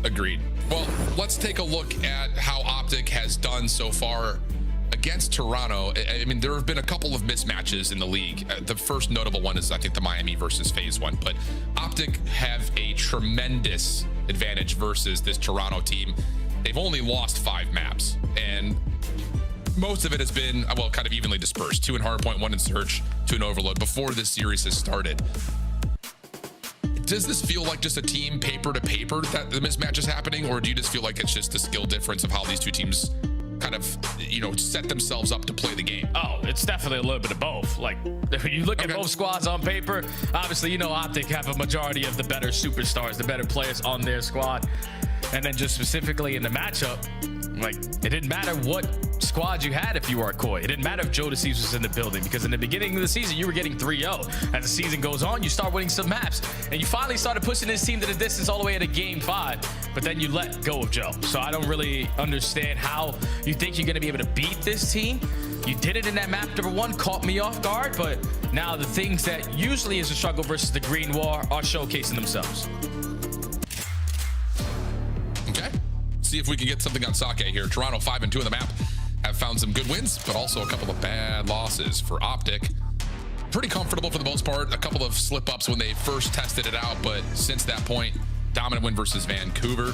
Agreed. Well, let's take a look at how Optic has done so far against Toronto. I mean, there have been a couple of mismatches in the league. The first notable one is, I think, the Miami versus FaZe one, but Optic have a tremendous advantage versus this Toronto team. They've only lost 5 maps, and most of it has been, well, kind of evenly dispersed. 2 in Hardpoint, 1 in Search, 2 in Overload before this series has started. Does this feel like just a team paper to paper that the mismatch is happening, or do you just feel like it's just the skill difference of how these two teams kind of, you know, set themselves up to play the game? Oh, it's definitely a little bit of both. Like, when you look at both squads on paper, obviously, you know, Optic have a majority of the better superstars, the better players on their squad. And then just specifically in the matchup, like, it didn't matter what squad you had if you were a Koi. It didn't matter if Jodeci was in the building, because in the beginning of the season, you were getting 3-0. As the season goes on, you start winning some maps, and you finally started pushing this team to the distance all the way into game 5, but then you let go of Joe. So I don't really understand how you think you're going to be able to beat this team. You did it in that map number 1, caught me off guard, but now the things that usually is a struggle versus the Green War are showcasing themselves. Okay. See if we can get something on Sake here. Toronto 5-2 in the map. Have found some good wins, but also a couple of bad losses for Optic. Pretty comfortable for the most part. A couple of slip-ups when they first tested it out, but since that point, dominant win versus Vancouver.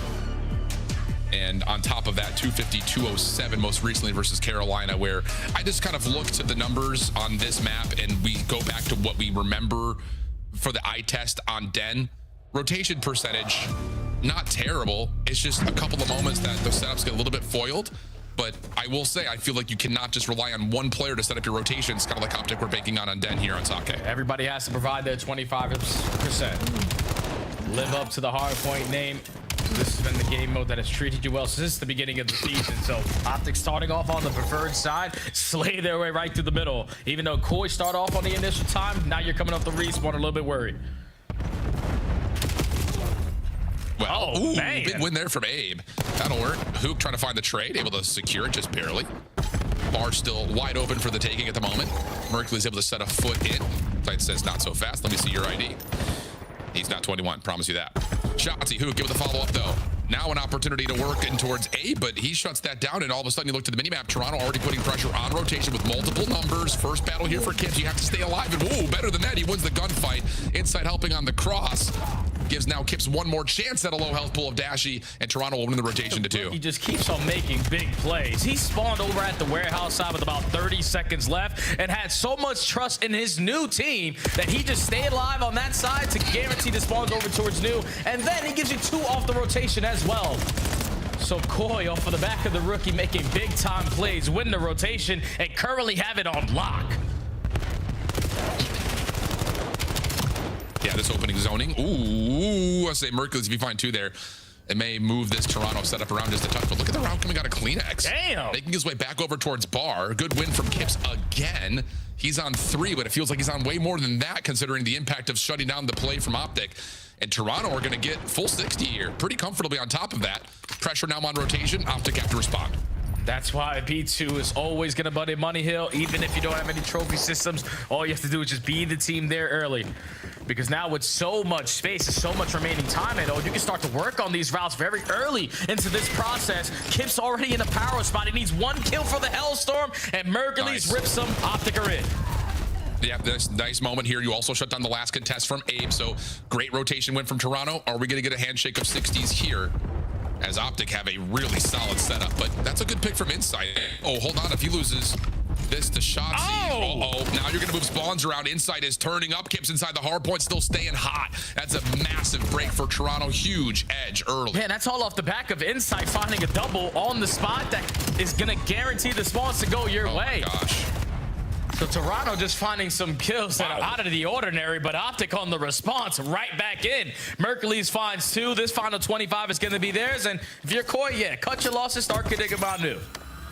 And on top of that, 250-207 most recently versus Carolina, where I just kind of look to the numbers on this map and we go back to what we remember for the eye test on Den. Rotation percentage, not terrible. It's just a couple of moments that the setups get a little bit foiled. But I will say, I feel like you cannot just rely on one player to set up your rotations, kind of like Optic we're banking on Den here on Sake. Everybody has to provide their 25%. Live up to the Hardpoint name. This has been the game mode that has treated you well since the beginning of the season. So Optic starting off on the preferred side, slay their way right through the middle. Even though Koi start off on the initial time, now you're coming off the respawn a little bit worried. Well, big win there from Abe. That'll work. Hook trying to find the trade, able to secure it just barely. Bar still wide open for the taking at the moment. Merkley's able to set a foot in. Tight says not so fast. Let me see your ID. He's not 21, promise you that. Shotzi, Hook, give it the follow-up though. Now an opportunity to work in towards Abe, but he shuts that down, and all of a sudden you look to the minimap. Toronto already putting pressure on rotation with multiple numbers. First battle here for Kips. You have to stay alive, and whoa, better than that, he wins the gunfight. Inside helping on the cross. Gives now Kips one more chance at a low health pool of Dashy, and Toronto will win the rotation to 2. He just keeps on making big plays. He spawned over at the warehouse side with about 30 seconds left and had so much trust in his new team that he just stayed alive on that side to guarantee the spawns over towards new, and then he gives you 2 off the rotation as well. So Koi off of the back of the rookie making big time plays, win the rotation, and currently have it on lock. Yeah, this opening zoning. Ooh, I say Merkley's, if you find 2 there, it may move this Toronto setup around just a touch. But look at the round coming out of Kleenex. Damn. Making his way back over towards Bar. Good win from Kips again. He's on 3, but it feels like he's on way more than that considering the impact of shutting down the play from Optic. And Toronto are going to get full 60 here. Pretty comfortably on top of that. Pressure now on rotation. Optic have to respond. That's why B2 is always going to buddy Money Hill. Even if you don't have any trophy systems, all you have to do is just be the team there early. Because now with so much space and so much remaining time, you can start to work on these routes very early into this process. Kip's already in a power spot. He needs 1 kill for the Hellstorm, and Merkley's rips some. Optic are in. Yeah, this nice moment here. You also shut down the last contest from Abe, so great rotation win from Toronto. Are we going to get a handshake of 60s here? As Optic have a really solid setup, but that's a good pick from inside. Oh, hold on. If he loses this to Shotzi. Uh-oh. Now you're going to move spawns around. Inside is turning up. Kips inside the hard point, still staying hot. That's a massive break for Toronto. Huge edge early. Man, that's all off the back of Inside finding a double on the spot that is going to guarantee the spawns to go your way. Oh, my gosh. So Toronto just finding some kills that are out of the ordinary, but Optic on the response right back in. Merkley's finds 2. This final 25 is going to be theirs. And if you're Koi, cut your losses, start kidding about new.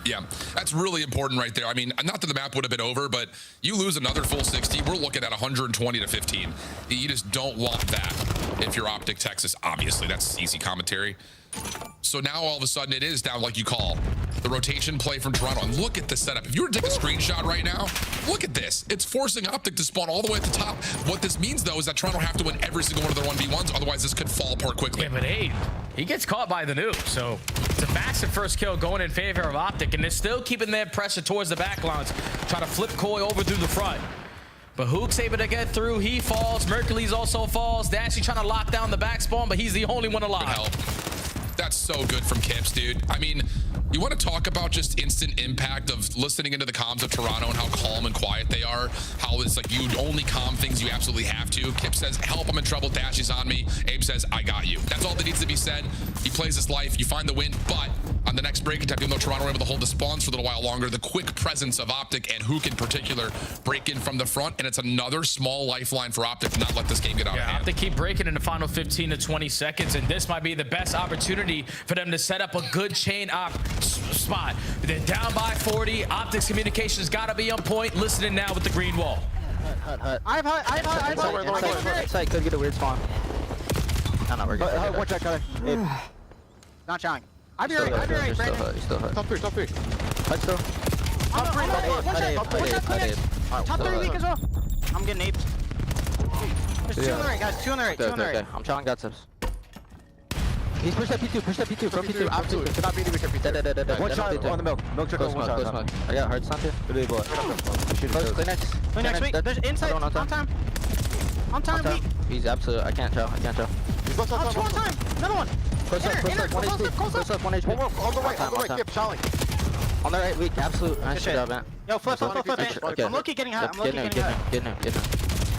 Yeah, that's really important right there. I mean, not that the map would have been over, but you lose another full 60, we're looking at 120 to 15. You just don't want that if you're Optic Texas. Obviously, that's easy commentary. So now all of a sudden it is down like you call. The rotation play from Toronto. And look at the setup. If you were to take a screenshot right now, look at this. It's forcing Optic to spawn all the way at the top. What this means, though, is that Toronto have to win every single one of their 1v1s. Otherwise, this could fall apart quickly. Yeah, but hey, he gets caught by the nuke. So it's a massive first kill going in favor of Optic. And they're still keeping their pressure towards the backlines. Try to flip Koi over through the front. But Hook's able to get through. He falls. Merkley's also falls. Dashy trying to lock down the back spawn, but he's the only one alive. That's so good from Kips, dude. I mean, you want to talk about just instant impact of listening into the comms of Toronto and how calm and quiet they are, how it's like you only calm things you absolutely have to. Kips says, help, I'm in trouble, Dashy's on me. Abe says, I got you. That's all that needs to be said. He plays his life, you find the win, but on the next break attempt, even though Toronto were able to hold the spawns for a little while longer, the quick presence of Optic and Hook in particular break in from the front, and it's another small lifeline for Optic to not let this game get out of hand. Optic keep breaking in the final 15 to 20 seconds, and this might be the best opportunity for them to set up a good chain op spot. They're down by 40. Optic's communication's got to be on point. Listening now with the green wall. I've Inside could get a weird spawn. No, no, we're good. Watch that guy. Not showing. I'd be right, Brandon. He's still hurt. Top 3. Hut still. Top 3 weak as well. I'm getting aped. There's 2 on the right, guys. 2 on the right. 2 on the right. I'm challenging that tips. He's pushed that P2. From P2. Absolutely. Cannot be the One shot on the milk. Milk check on one shot. I got hard stun here. Close, Kleenex. Wait, there's inside. On time. On time, weak. He's absolute. I can't tell. He's on time. Another one. Close up, 1 HP. On the right, Kip, Charlie. On the right, weak, absolute. Nice job, man. Yo, flip. I'm lucky getting hot. Get him.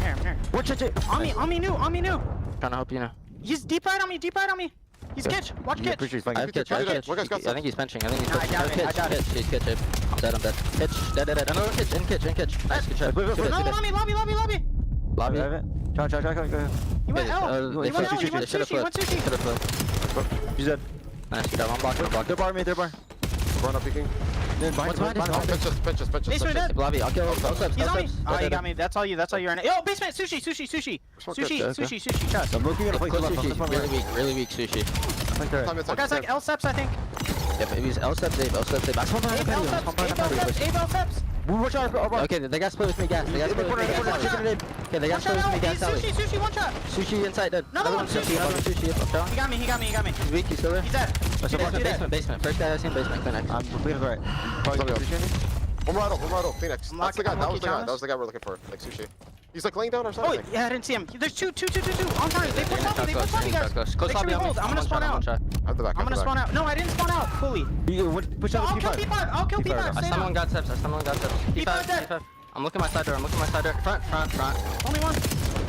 Here. Watch it. On me, new. Trying to help you now. He's deep right on me. He's Kitch. Watch Kitch. I have Kitch. I think he's benching. I got it. He's Kitch. I'm dead. Kitch. Dead. Another Kitch. In Kitch. Nice, good shot. Lobby. Lobby. Try. Go ahead. He went L. He went sushi. He's dead. Nice, good job. I'm blocked. They're bar. Run up picking. Pitches. Lobby. I'll kill him. He's on me. Oh, you got me. That's all you. That's all you're in. Yo, basement. Sushi. Chest. I'm looking at a place Sushi. Really weak sushi. One guy's like L-Steps, I think. Yep, if he's L-Steps, Abe. Abe L-Steps. Okay, they got split with me, gas. They got split with me, gas. Okay, they got split with me, gas. Sushi, one shot. Sushi inside, dead. Another one, sushi. He got me. He's weak, he's still there. He's dead. Basement. First guy I've seen, basement, Clinic. I'm completely right. One right up, Phoenix. That's the guy, that was the guy we're looking for, like sushi. He's like laying down or something. Oh, yeah, I didn't see him. There's two. On target. They push lobby, guys. Make sure we hold. I'm gonna spawn out. I'm gonna spawn out. No, I didn't spawn out fully. Push out I'll kill P5. I'll kill P5. I someone got steps. P5 dead. I'm looking at my side door. Front. Only one.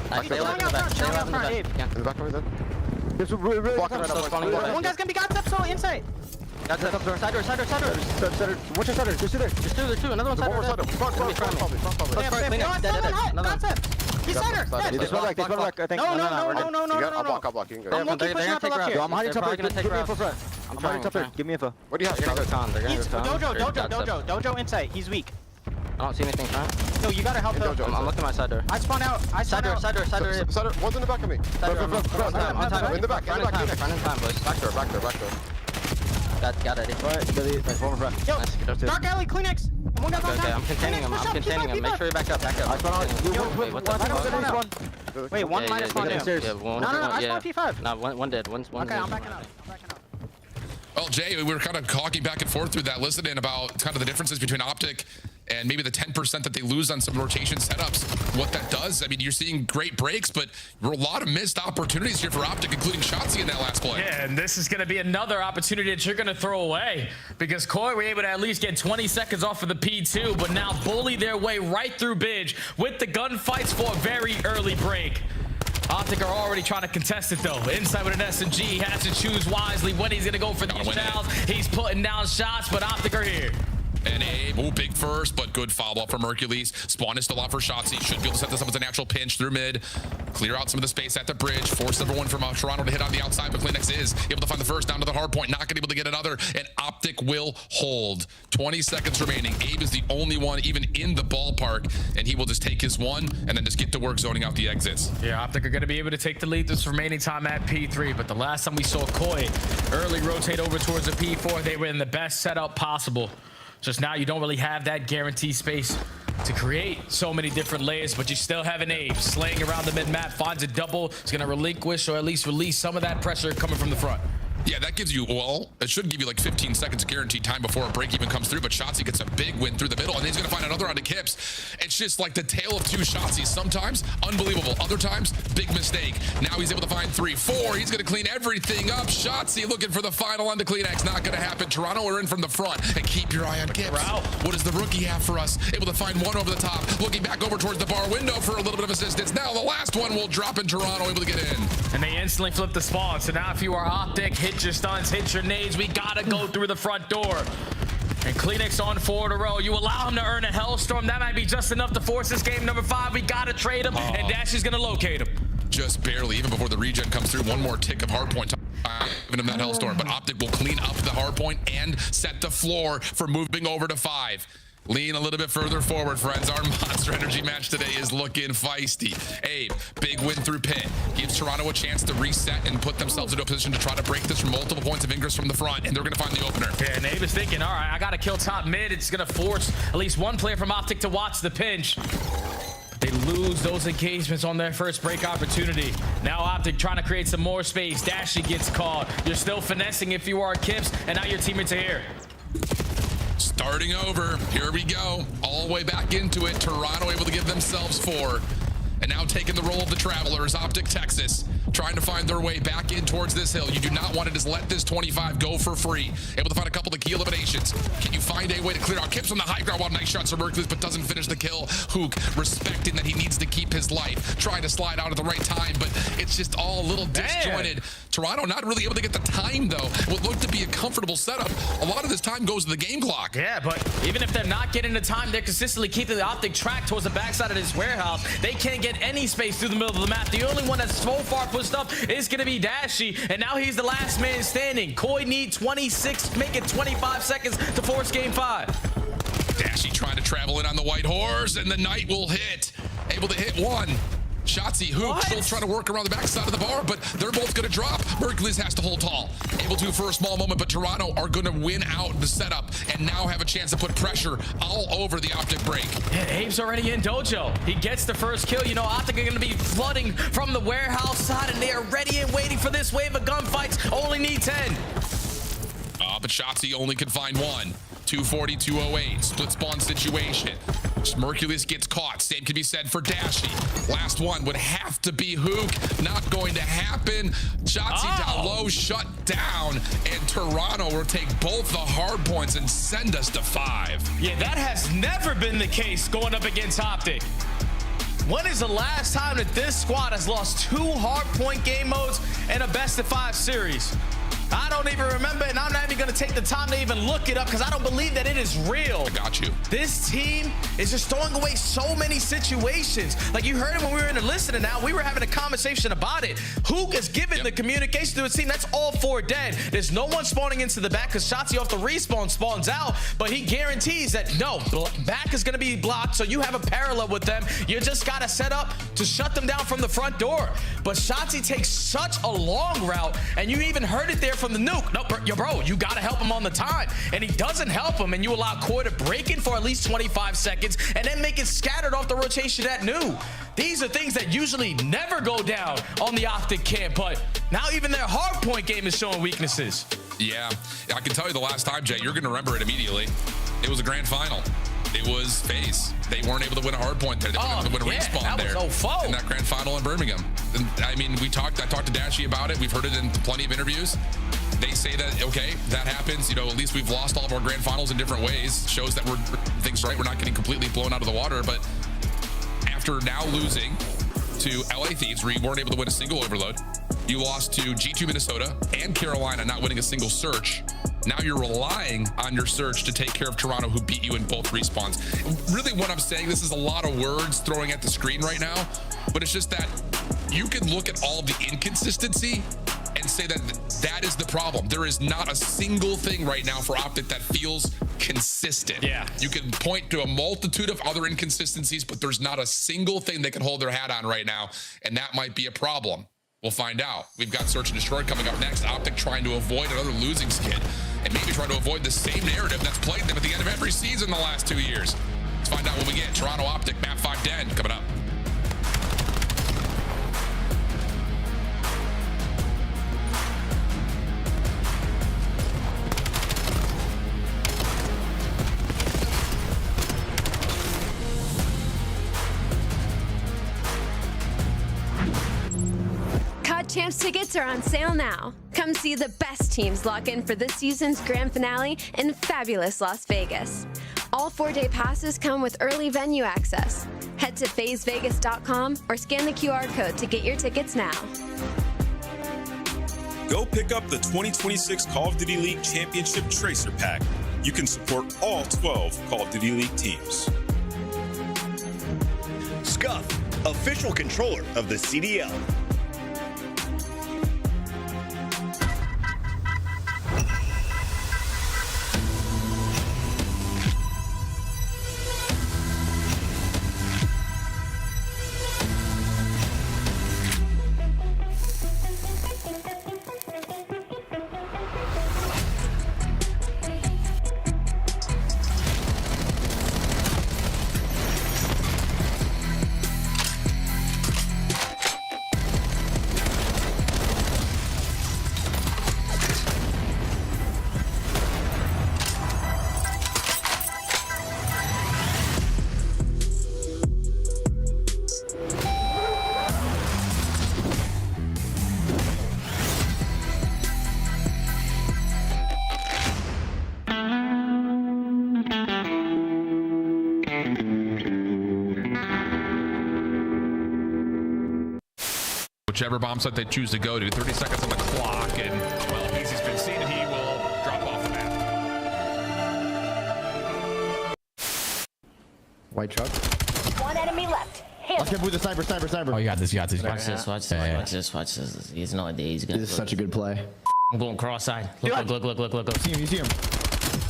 Nice, stay alive in the back. Stay alive in the back. Yeah. In the back of me then. One guy's gonna be got steps, so inside. Got steps. Side door. What's your side door? Just two there. There's two. Another one side door. Front probably. Got steps. He's center. They spun back, I think. No. I'll block. You can go. I'm looking pushing out the left here. I'm hiding top right. Give me info front. I'm hiding top right. Give me info. What do you have? They're gonna go con. Dojo inside. He's weak. I don't see anything front. No, you gotta help him. I'm looking at my side door. I spawned out. Side door. One's in the back of me. On time. In the back. Front in time, boys. Back door. Got it. Yo, Dark alley, Kleenex. One guy's on Okay, top. I'm containing him. Make sure you back up. I spawn out. Wait, what the fuck? Wait, one might have spawned in. Yeah, one. No, I spawned P5. No, one dead. One's Okay, I'm backing up. Well, Jay, we were kind of talking back and forth through that, listening about kind of the differences between Optic and maybe the 10% that they lose on some rotation setups. What that does, I mean, you're seeing great breaks, but there were a lot of missed opportunities here for Optic, including Shotzzy in that last play. Yeah, and this is going to be another opportunity that you're going to throw away because Koi were able to at least get 20 seconds off of the P2, but now bully their way right through Bidge with the gunfights for a very early break. Optic are already trying to contest it though. Inside with an SMG, he has to choose wisely when he's gonna go for these rounds. He's putting down shots, but Optic are here. And Abe, big first, but good follow-up from Hercules. Spawn is still out for shots. He should be able to set this up as a natural pinch through mid. Clear out some of the space at the bridge. Force number one from Toronto to hit on the outside, but Kleenex is able to find the first down to the hard point. Not going to be able to get another, and Optic will hold. 20 seconds remaining. Abe is the only one even in the ballpark, and he will just take his one and then just get to work zoning out the exits. Yeah, Optic are going to be able to take the lead this remaining time at P3, but the last time we saw Koi early rotate over towards the P4, they were in the best setup possible. Just now you don't really have that guaranteed space to create so many different layers, but you still have an Abe slaying around the mid-map, finds a double, is going to relinquish or at least release some of that pressure coming from the front. Yeah, that gives you, well, it should give you like 15 seconds guaranteed time before a break even comes through, but Shotzzy gets a big win through the middle, and then he's gonna find another onto Kips. It's just like the tale of two Shotzys. Sometimes unbelievable, other times big mistake. Now he's able to find 3, 4. He's gonna clean everything up. Shotzzy looking for the final onto Kleenex. Not gonna happen. Toronto are in from the front, and keep your eye on Kips. What does the rookie have for us? Able to find one over the top, looking back over towards the bar window for a little bit of assistance. Now the last one will drop in Toronto, able to get in. And they instantly flip the spawn. So now if you are Optic, hit your stuns, hit your nades, we gotta go through the front door. And Kleenex on 4 in a row. You allow him to earn a Hellstorm. That might be just enough to force this game. Number 5, we gotta trade him, and Dash is gonna locate him. Just barely, even before the regen comes through. One more tick of hardpoint time, giving him that Hellstorm. But Optic will clean up the hardpoint and set the floor for moving over to 5. Lean a little bit further forward, friends. Our Monster Energy match today is looking feisty. Abe, big win through pit. Gives Toronto a chance to reset and put themselves into a position to try to break this from multiple points of ingress from the front, and they're going to find the opener. Yeah, and Abe is thinking, all right, I got to kill top mid. It's going to force at least one player from Optic to watch the pinch. But they lose those engagements on their first break opportunity. Now Optic trying to create some more space. Dashy gets caught. You're still finessing if you are Kips, and now your teammates are here. Starting over, here we go, all the way back into it. Toronto able to give themselves 4, and now taking the role of the Travelers. Optic Texas trying to find their way back in towards this hill. You do not want to just let this 25 go for free. Able to find a couple of key eliminations. Can you find a way to clear out? Kips on the high ground, while nice shots from Merclus, but doesn't finish the kill. Hook respecting that he needs to keep his life, trying to slide out at the right time, but it's just all a little disjointed. Toronto not really able to get the time though. What looked to be a comfortable setup, a lot of this time goes to the game clock. Yeah, but even if they're not getting the time, they're consistently keeping the Optic track towards the backside of this warehouse. They can't get any space through the middle of the map. The only one that's so far pushed up is going to be Dashy, and now he's the last man standing. Koi need 26, make it 25 seconds to force game 5. Dashy trying to travel in on the white horse, and the Knight will hit. Able to hit one. Shotzzy, Hook, still trying to work around the backside of the bar, but they're both going to drop. Mercules has to hold tall. Able to for a small moment, but Toronto are going to win out the setup and now have a chance to put pressure all over the Optic break. Yeah, Abe's already in Dojo. He gets the first kill. You know, Optic are going to be flooding from the warehouse side, and they are ready and waiting for this wave of gunfights. Only need 10. But Shotzzy only can find one. 240, 208, split spawn situation. Mercules gets caught. Same can be said for Dashy. Last one would have to be Hook. Not going to happen. Shotzzy down low, shut down, and Toronto will take both the hard points and send us to 5. Yeah, that has never been the case going up against Optic. When is the last time that this squad has lost 2 hard point game modes in a best of 5 series? I don't even remember, and I'm not even going to take the time to even look it up because I don't believe that it is real. I got you. This team is just throwing away so many situations. Like you heard it when we were in the listening now, we were having a conversation about it. Hook is giving the communication to his team. That's all 4 dead. There's no one spawning into the back because Shotzzy off the respawn spawns out, but he guarantees that no, back is going to be blocked, so you have a parallel with them. You just got to set up to shut them down from the front door. But Shotzzy takes such a long route, and you even heard it there from the nuke. No, bro, you got to help him on the time. And he doesn't help him, and you allow Koi to break in for at least 25 seconds and then make it scattered off the rotation at new. These are things that usually never go down on the Optic camp, but now even their hard point game is showing weaknesses. Yeah, I can tell you the last time, Jay, you're going to remember it immediately. It was a grand final. It was FaZe. They weren't able to win a hard point there. They weren't able to win a respawn there in that grand final in Birmingham. And I mean, I talked to Dashy about it. We've heard it in plenty of interviews. They say that, okay, that happens. You know, at least we've lost all of our grand finals in different ways. Shows that we're things right. We're not getting completely blown out of the water. But after now losing to LA Thieves, where you weren't able to win a single overload, you lost to G2 Minnesota and Carolina, not winning a single search. Now you're relying on your search to take care of Toronto, who beat you in both respawns. Really what I'm saying, this is a lot of words throwing at the screen right now, but it's just that you can look at all of the inconsistency and say that that is the problem. There is not a single thing right now for Optic that feels consistent. Yeah. You can point to a multitude of other inconsistencies, but there's not a single thing they can hold their hat on right now, and that might be a problem. We'll find out. We've got Search and Destroy coming up next. Optic trying to avoid another losing skid and maybe trying to avoid the same narrative that's plagued them at the end of every season the last 2 years. Let's find out what we get. Toronto Optic, map 5 Den coming up. Champs tickets are on sale now. Come see the best teams lock in for this season's grand finale in fabulous Las Vegas. All 4-day passes come with early venue access. Head to FazeVegas.com or scan the QR code to get your tickets now. Go pick up the 2026 Call of Duty League Championship Tracer Pack. You can support all 12 Call of Duty League teams. Scuff, official controller of the CDL. Whichever bomb site they choose to go to, 30 seconds on the clock, and well, if Easy's been seen, he will drop off the map. White truck. One enemy left. Hit Okay, with the sniper. Oh, you got this. Watch this. He has no idea. He's gonna. This is such a good play. I'm going cross-eyed. Look. You see him.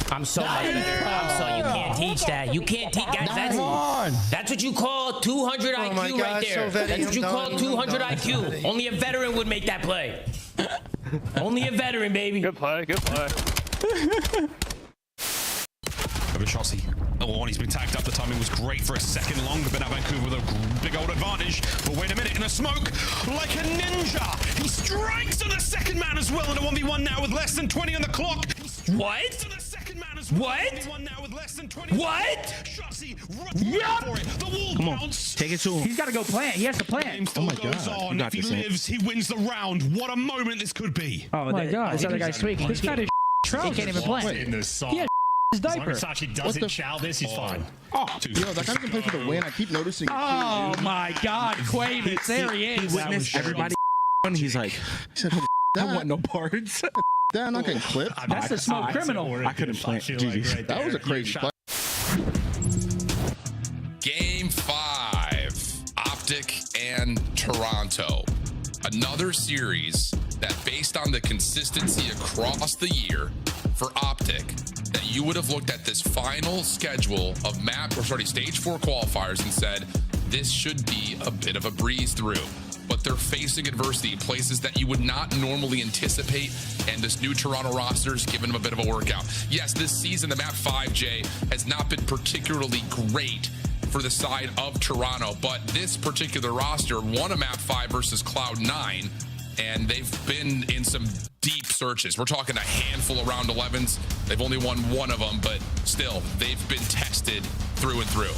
I'm so much better. You can't teach that. You can't teach, guys. That's what you call 200 IQ right there. That's what you call 200 IQ. Only a veteran would make that play. Only a veteran, baby. Good play. Shotzi. Oh, and he's been tagged up. The timing was great for a second longer, but now Vancouver with a big old advantage. But wait a minute, in a smoke, like a ninja, he strikes on the second man as well in a 1v1 now with less than 20 on the clock. What? Come on, take it to him. He's got to go plan. He has to plan. Oh my God! If he lives, he wins the round. What a moment this could be. Oh my God! This other guy's tweaking. This guy is trousers. He can't even play. He has his diaper. As long as Sachi doesn't chow this, he's fine. Oh, yo, that guy can play for the win. I keep noticing it. Oh my God, Quavis, there he is. He witnessed everybody. He's like, he said, I want no parts. Damn, not getting clipped. That's the smoke criminal. I couldn't play. That was a crazy play. Game 5, Optic and Toronto. Another series that, based on the consistency across the year for Optic, that you would have looked at this final schedule of stage 4 qualifiers and said, this should be a bit of a breeze through. But they're facing adversity, places that you would not normally anticipate, and this new Toronto roster is giving them a bit of a workout. Yes, this season, the map 5J has not been particularly great for the side of Toronto, but this particular roster won a map 5 versus Cloud9, and they've been in some deep searches. We're talking a handful of round 11s. They've only won one of them, but still, they've been tested through and through.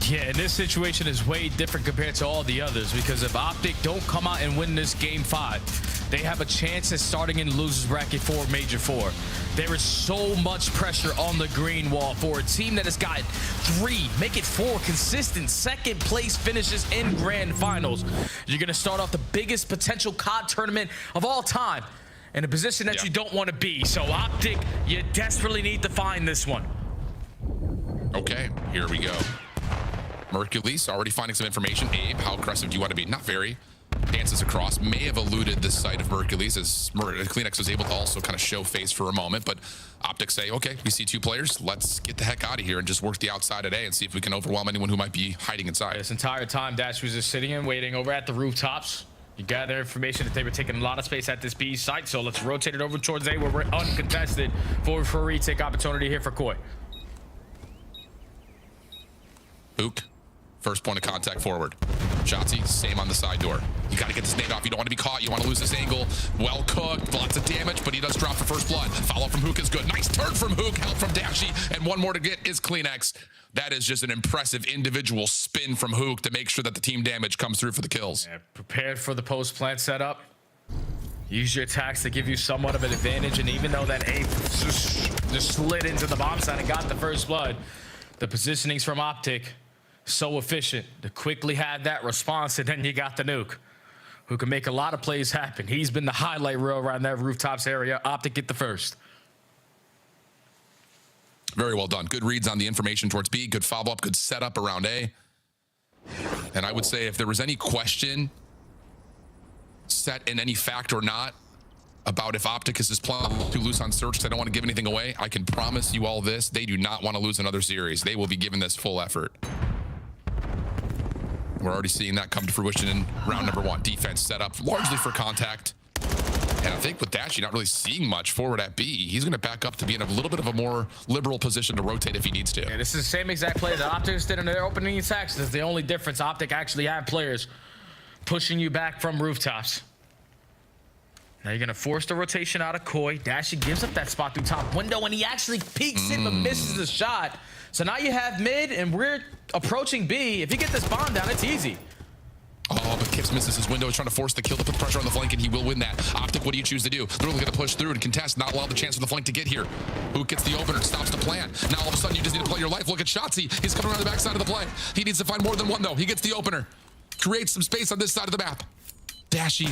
Yeah, and this situation is way different compared to all the others, because if Optic don't come out and win this game 5, they have a chance at starting in losers bracket 4, major 4. There is so much pressure on the green wall for a team that has got 3, make it 4 consistent second place finishes in grand finals. You're going to start off the biggest potential COD tournament of all time in a position that you don't want to be. So Optic, you desperately need to find this one. Okay, here we go. Mercules already finding some information. Abe, how aggressive do you want to be? Not very. Dances across, may have eluded the sight of Mercules as Kleenex was able to also kind of show face for a moment, but Optic say, okay, we see 2 players. Let's get the heck out of here and just work the outside today and see if we can overwhelm anyone who might be hiding inside. This entire time, Dash was just sitting and waiting over at the rooftops. You gather information that they were taking a lot of space at this B site, so let's rotate it over towards A where we're uncontested for a retake opportunity here for Koi. Ook. First point of contact forward. Shotzi, same on the side door. You got to get this nade off. You don't want to be caught. You want to lose this angle. Well cooked. Lots of damage, but he does drop for first blood. Follow from Hook is good. Nice turn from Hook. Help from Dashy. And one more to get is Kleenex. That is just an impressive individual spin from Hook to make sure that the team damage comes through for the kills. Yeah, prepared for the post-plant setup. Use your attacks to give you somewhat of an advantage. And even though that A just slid into the bomb site and got the first blood, the positionings from Optic so efficient to quickly have that response, and then you got the nuke, who can make a lot of plays happen. He's been the highlight reel around that rooftops area. Optic get the first. Very well done. Good reads on the information towards B. Good follow-up. Good setup around A. And I would say if there was any question set in any fact or not about if Optic is playing too loose on search, because I don't want to give anything away, I can promise you all this. They do not want to lose another series. They will be giving this full effort. We're already seeing that come to fruition in round number 1. Defense set up largely for contact. And I think with Dashy not really seeing much forward at B, he's going to back up to be in a little bit of a more liberal position to rotate if he needs to. Yeah, this is the same exact play that Optic did in their opening attacks. This is the only difference. Optic actually have players pushing you back from rooftops. Now you're going to force the rotation out of Koi. Dashy gives up that spot through top window, and he actually peeks in but misses the shot. So now you have mid, and we're approaching B. If you get this bomb down, it's easy. Oh, but Kips misses his window. He's trying to force the kill to put the pressure on the flank, and he will win that. Optic, what do you choose to do? Literally going to push through and contest, not allow the chance for the flank to get here. Who gets the opener, stops the plan. Now all of a sudden you just need to play your life. Look at Shotzi. He's coming around the backside of the play. He needs to find more than one, though. He gets the opener. Creates some space on this side of the map. Dashy,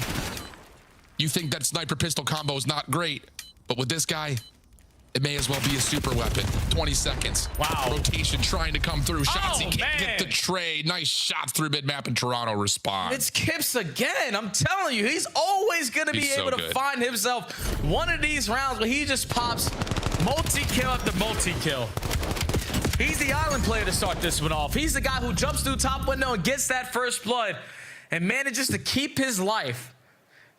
you think that sniper pistol combo is not great, but with this guy, It may as well be a super weapon. 20 seconds. Wow. Rotation trying to come through. Shots, he can't man. get the trade. Nice shots through mid-map, and Toronto responds. It's Kips again. I'm telling you, he's always going to be able to find himself one of these rounds where he just pops multi-kill after multi-kill. He's the island player to start this one off. He's the guy who jumps through top window and gets that first blood and manages to keep his life.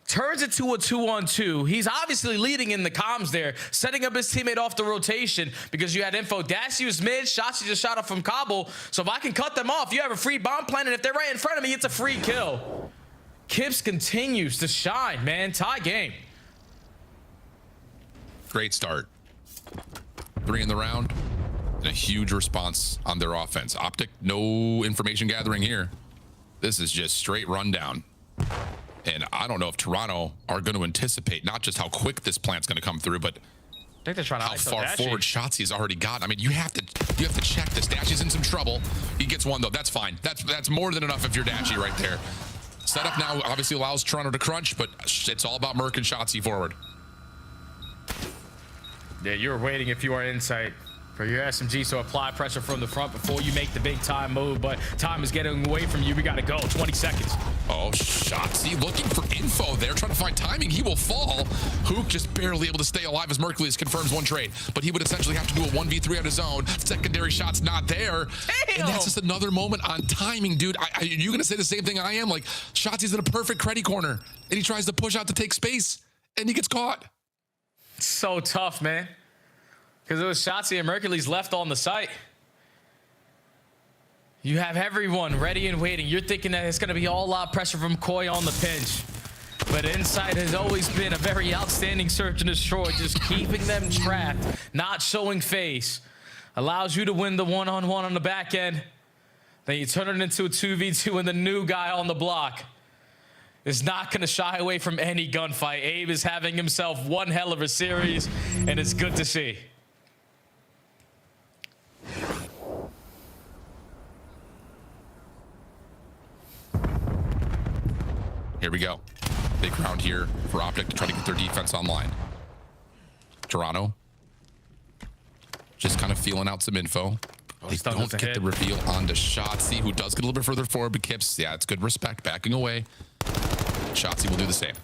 Turns it to a 2-on-2. He's obviously leading in the comms there, setting up his teammate off the rotation because you had info. Dashy was mid, Shotzi just shot up from Cobble. So if I can cut them off, you have a free bomb plant, and if they're right in front of me, it's a free kill. Kips continues to shine, man. Tie game. Great start. 3 in the round, and a huge response on their offense. Optic, no information gathering here. This is just straight rundown. And I don't know if Toronto are going to anticipate not just how quick this plant's going to come through, but I think they're trying to how far forward Shotzi has already gotten. I mean, you have to check this. Dashy's in some trouble. He gets one though. That's fine. That's more than enough if you're Dashy right there. Setup now obviously allows Toronto to crunch, but it's all about Merc and Shotzi forward. Yeah, you're waiting if you are Insight for your SMGs to apply pressure from the front before you make the big time move, but time is getting away from you. We got to go. 20 seconds. Oh, Shotzi looking for info there, trying to find timing. He will fall. Hook just barely able to stay alive as Mercules confirms one trade, but he would essentially have to do a 1v3 on his own. Secondary shot's not there. Damn. And that's just another moment on timing, dude. Are you going to say the same thing I am? Like, Shotzi's in a perfect creddy corner, and he tries to push out to take space, and he gets caught. So tough, man. Because it was Shotzi and Mercules left on the site. You have everyone ready and waiting. You're thinking that it's going to be all out pressure from Koi on the pinch. But Insight has always been a very outstanding search and destroy, just keeping them trapped, not showing face. Allows you to win the one-on-one on the back end. Then you turn it into a 2v2, and the new guy on the block is not going to shy away from any gunfight. Abe is having himself one hell of a series, and it's good to see. Here we go. Big round here for Optic to try to get their defense online. Toronto just kind of feeling out some info. They don't get the reveal onto Shotzi, who does get a little bit further forward, but Kips, yeah, it's good respect, backing away. Shotzi will do the same.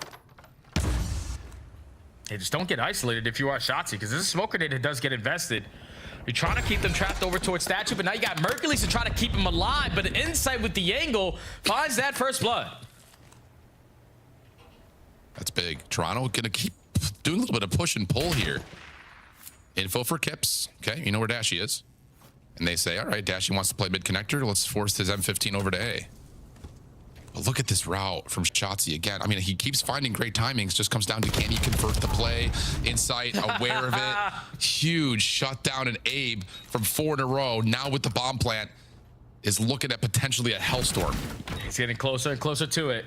Hey, just don't get isolated if you are Shotzi, because this is a smoke grenade that does get invested. You're trying to keep them trapped over towards Statue, but now you got Mercules to try to keep him alive, but Insight with the angle finds that first blood. That's big. Toronto gonna keep doing a little bit of push and pull here. Info for Kips. Okay, you know where Dashy is. And they say, all right, Dashy wants to play mid connector. Let's force his M15 over to A. But look at this route from Shotzi again. I mean, he keeps finding great timings. Just comes down to can he convert the play? Insight, aware of it. Huge shutdown, and Abe from 4 in a row. Now with the bomb plant is looking at potentially a hellstorm. He's getting closer and closer to it.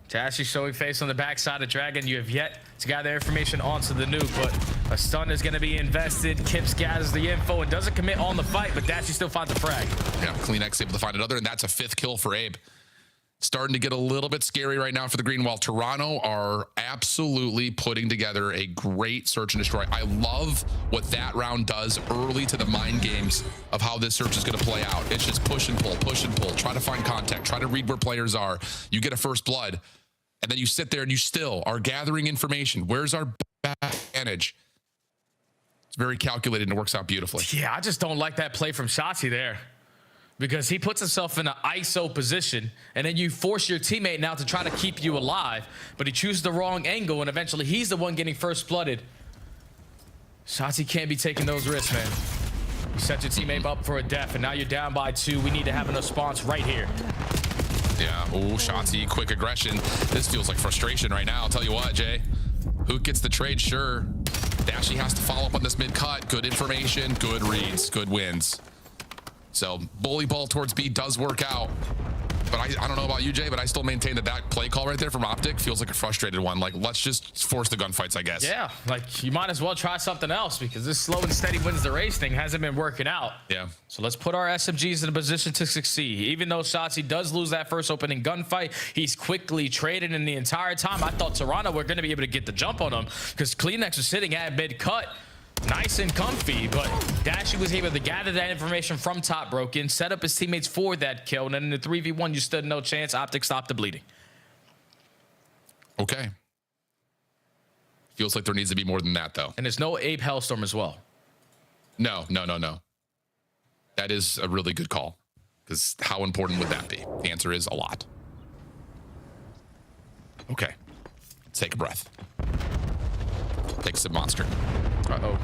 Dashy showing face on the backside of Dragon. You have yet to gather information onto the nuke, but a stun is going to be invested. Kips gathers the info and doesn't commit on the fight, but Dashy still finds the frag. Yeah, CleanX able to find another, and that's a 5th kill for Abe. Starting to get a little bit scary right now for the Green, while Toronto are absolutely putting together a great search and destroy. I love what that round does early to the mind games of how this search is going to play out. It's just push and pull, try to find contact, try to read where players are. You get a first blood, and then you sit there and you still are gathering information. Where's our advantage? It's very calculated and it works out beautifully. Yeah, I just don't like that play from Shotzi there, because he puts himself in an ISO position, and then you force your teammate now to try to keep you alive, but he chooses the wrong angle, and eventually he's the one getting first blooded. Shotzi can't be taking those risks, man. You set your teammate up for a death, and now you're down by 2. We need to have a response right here. Yeah, oh, Shotzi, quick aggression. This feels like frustration right now. I'll tell you what, Jay. Who gets the trade? Sure. Dashy has to follow up on this mid-cut. Good information, good reads, good wins. So bully ball towards B does work out. But I don't know about you, Jay, but I still maintain that play call right there from Optic feels like a frustrated one. Like, let's just force the gunfights, I guess. Yeah, like you might as well try something else, because this slow and steady wins the race thing hasn't been working out. Yeah. So let's put our SMGs in a position to succeed. Even though Shotzi does lose that first opening gunfight, he's quickly traded, in the entire time I thought Toronto were going to be able to get the jump on him, because CleanX was sitting at mid-cut. nice and comfy, but Dashy was able to gather that information from top broken, set up his teammates for that kill, and then in the 3v1, you stood no chance. Optic stopped the bleeding. Okay. Feels like there needs to be more than that, though. And there's no Abe Hellstorm as well. No. That is a really good call, because how important would that be? The answer is a lot. Okay. Let's take a breath. Take some monster. Uh-oh.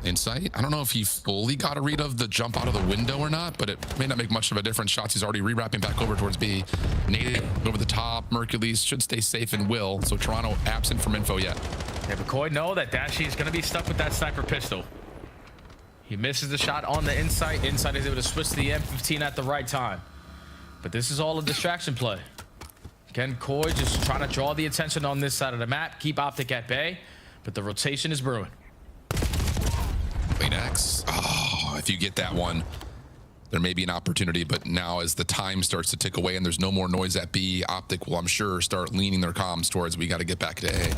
Insight. I don't know if he fully got a read of the jump out of the window or not, but it may not make much of a difference. Shots, he's already re-wrapping back over towards B. Nate over the top. Mercules should stay safe and will. So Toronto absent from info yet. Yeah, but Koi know that Dashy is going to be stuck with that sniper pistol. He misses the shot on the Insight. Insight is able to switch to the M15 at the right time. But this is all a distraction play. Again, Koi just trying to draw the attention on this side of the map, keep Optic at bay, but the rotation is brewing. Lane X. Oh, if you get that one, there may be an opportunity, but now as the time starts to tick away and there's no more noise at B, Optic will, I'm sure, start leaning their comms towards we got to get back to A.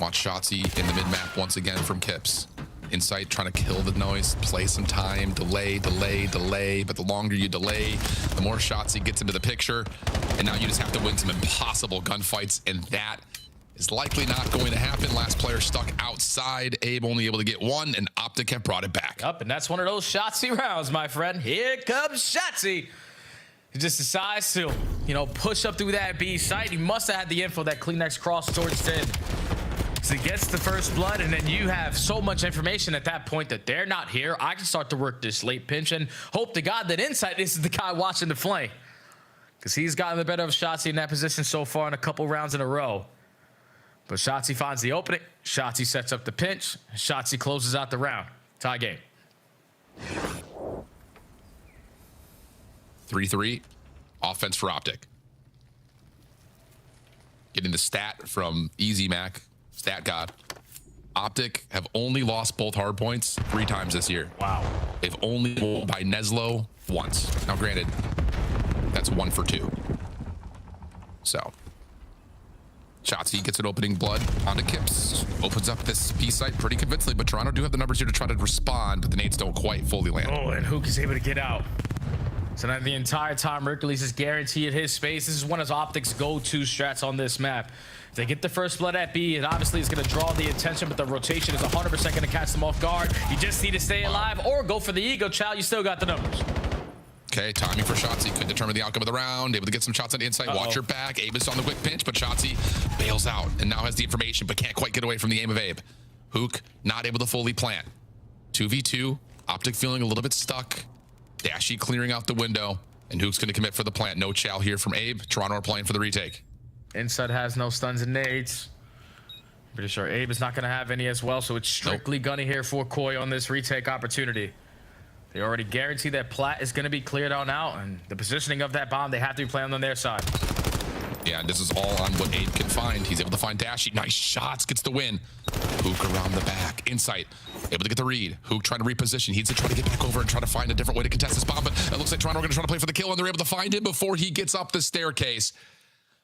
Watch Shotzzy in the mid-map once again from Kips. Insight trying to kill the noise, play some time, delay, but the longer you delay, the more shots he gets into the picture, and now you just have to win some impossible gunfights, and that is likely not going to happen. Last player stuck outside, Abe only able to get one, and Optic have brought it back. Up, and that's one of those Shotzzy rounds, my friend. Here comes Shotzzy. He just decides to, push up through that B site. He must have had the info that Kleenex crossed towards 10. So he gets the first blood, and then you have so much information at that point that they're not here. I can start to work this late pinch and hope to God that Insight is the guy watching the flame, because he's gotten the better of Shotzzy in that position so far in a couple rounds in a row. But Shotzzy finds the opening. Shotzzy sets up the pinch. Shotzzy closes out the round. Tie game. 3-3. Offense for Optic. Getting the stat from Easy Mac. Stat God. Optic have only lost both hard points 3 times this year. Wow. They've only won by Neslo once. Now, granted, that's 1 for 2. So, Shotzzy gets an opening blood onto Kips. Opens up this B site pretty convincingly, but Toronto do have the numbers here to try to respond, but the nades don't quite fully land. Oh, and Hook is able to get out. So now the entire time, Hercules is guaranteed his space. This is one of Optic's go-to strats on this map. If they get the first blood at B, it obviously is going to draw the attention, but the rotation is 100% going to catch them off guard. You just need to stay alive or go for the ego, Chow. You still got the numbers. Okay, timing for Shotzzy could determine the outcome of the round. Able to get some shots on the inside. Watch your back. Abe is on the quick pinch, but Shotzzy bails out and now has the information, but can't quite get away from the aim of Abe. Hook not able to fully plant. 2v2. Optic feeling a little bit stuck. Dashy clearing out the window, and Hook's going to commit for the plant. No chow here from Abe. Toronto are playing for the retake. Inside has no stuns and nades. Pretty sure Abe is not going to have any as well, so it's strictly gunny here for Koi on this retake opportunity. They already guarantee that plat is going to be cleared on out, and the positioning of that bomb, they have to be playing on their side. Yeah, this is all on what Abe can find. He's able to find Dashy. Nice shots, gets the win. Hook around the back. Insight, able to get the read. Hook trying to reposition. He needs to try to get back over and try to find a different way to contest this bomb, but it looks like Toronto are going to try to play for the kill, and they're able to find him before he gets up the staircase.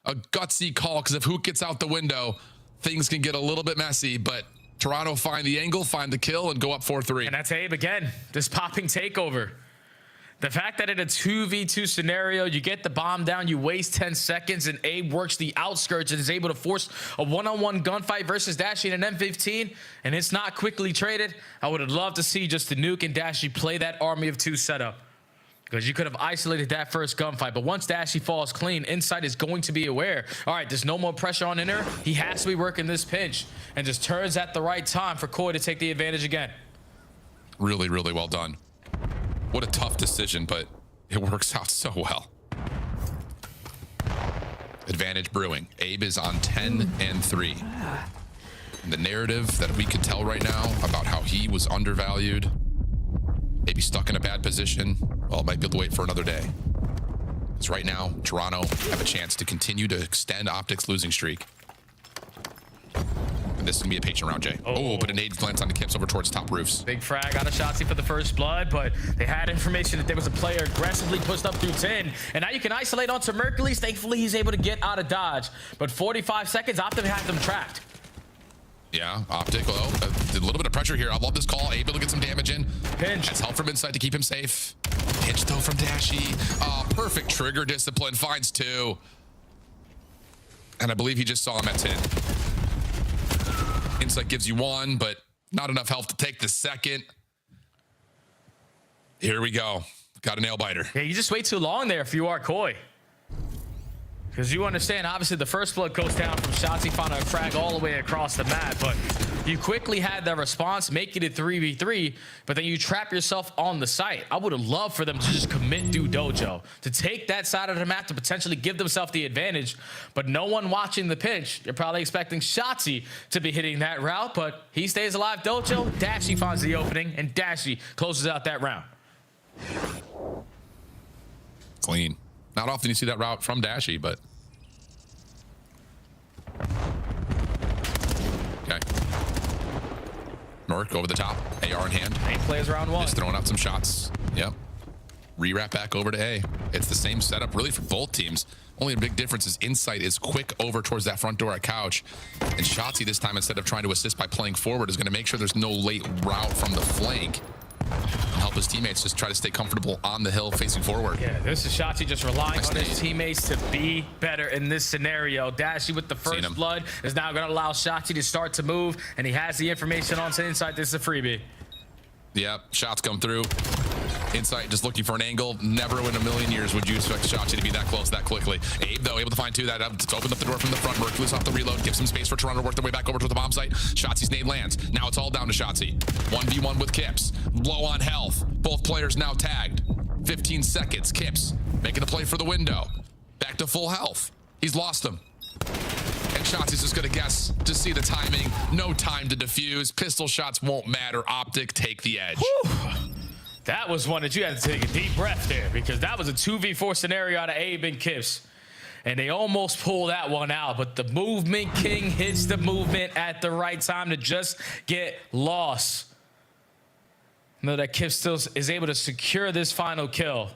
A gutsy call, because if Hook gets out the window, things can get a little bit messy, but Toronto find the angle, find the kill, and go up 4-3. And that's Abe again, just popping takeover. The fact that in a 2v2 scenario, you get the bomb down, you waste 10 seconds, and Abe works the outskirts and is able to force a one-on-one gunfight versus Dashy in an M15, and it's not quickly traded. I would have loved to see just the Nuke and Dashy play that army of 2 setup, because you could have isolated that first gunfight. But once Dashy falls clean, Insight is going to be aware. All right, there's no more pressure on Inner. He has to be working this pinch, and just turns at the right time for Koi to take the advantage again. Really, really well done. What a tough decision, but it works out so well. Advantage brewing. Abe is on 10-3. And the narrative that we could tell right now about how he was undervalued, maybe stuck in a bad position, well, might be able to wait for another day. Because right now, Toronto have a chance to continue to extend Optic's losing streak. And this is going to be a patient round, Jay. Oh, but a nade glance on the Kips over towards top roofs. Big frag out of Shotzzy for the first blood, but they had information that there was a player aggressively pushed up through 10. And now you can isolate onto Mercules. Thankfully, he's able to get out of dodge. But 45 seconds, Optic had them trapped. Yeah, Optic, well, a little bit of pressure here. I love this call. Able to get some damage in. Pinch. That's help from inside to keep him safe. Pinch, though, from Dashy. Perfect trigger discipline. Finds 2. And I believe he just saw him at 10. Insight gives you 1, but not enough health to take the second. Here we go. Got a nail biter. Yeah, you just wait too long there if you are Koi. Because you understand, obviously, the first blood goes down from Shotzzy finding a frag all the way across the map, but you quickly had the response, making it 3v3, but then you trap yourself on the site. I would have loved for them to just commit do dojo, to take that side of the map to potentially give themselves the advantage, but no one watching the pinch. You're probably expecting Shotzzy to be hitting that route, but he stays alive. Dojo, Dashy finds the opening, and Dashy closes out that round. Clean. Not often you see that route from Dashy, but okay. Merc over the top, AR in hand. 8 plays round 1. Just throwing out some shots. Yep. Re-wrap back over to A. It's the same setup really for both teams. Only a big difference is Insight is quick over towards that front door at Couch. And Shotzzy this time, instead of trying to assist by playing forward, is going to make sure there's no late route from the flank. And help his teammates just try to stay comfortable on the hill facing forward. Yeah, this is Shotzzy just relying on his teammates to be better in this scenario. Dashy with the first blood is now going to allow Shotzzy to start to move, and he has the information on to Insight. This is a freebie. Yep, shots come through. Insight just looking for an angle. Never in a million years would you expect Shotzzy to be that close that quickly. Abe, though, able to find 2. That opened up the door from the front. Merciless off the reload. Gives some space for Toronto to work their way back over to the bomb site. Shotzi's nade lands. Now it's all down to Shotzzy. 1v1 with Kips. Low on health. Both players now tagged. 15 seconds. Kips making the play for the window. Back to full health. He's lost them. And Shotzi's just going to guess to see the timing. No time to defuse. Pistol shots won't matter. Optic take the edge. Whew. That was one that you had to take a deep breath there, because that was a 2v4 scenario out of Abe and Kips. And they almost pulled that one out, but the movement king hits the movement at the right time to just get lost. Know that Kips still is able to secure this final kill.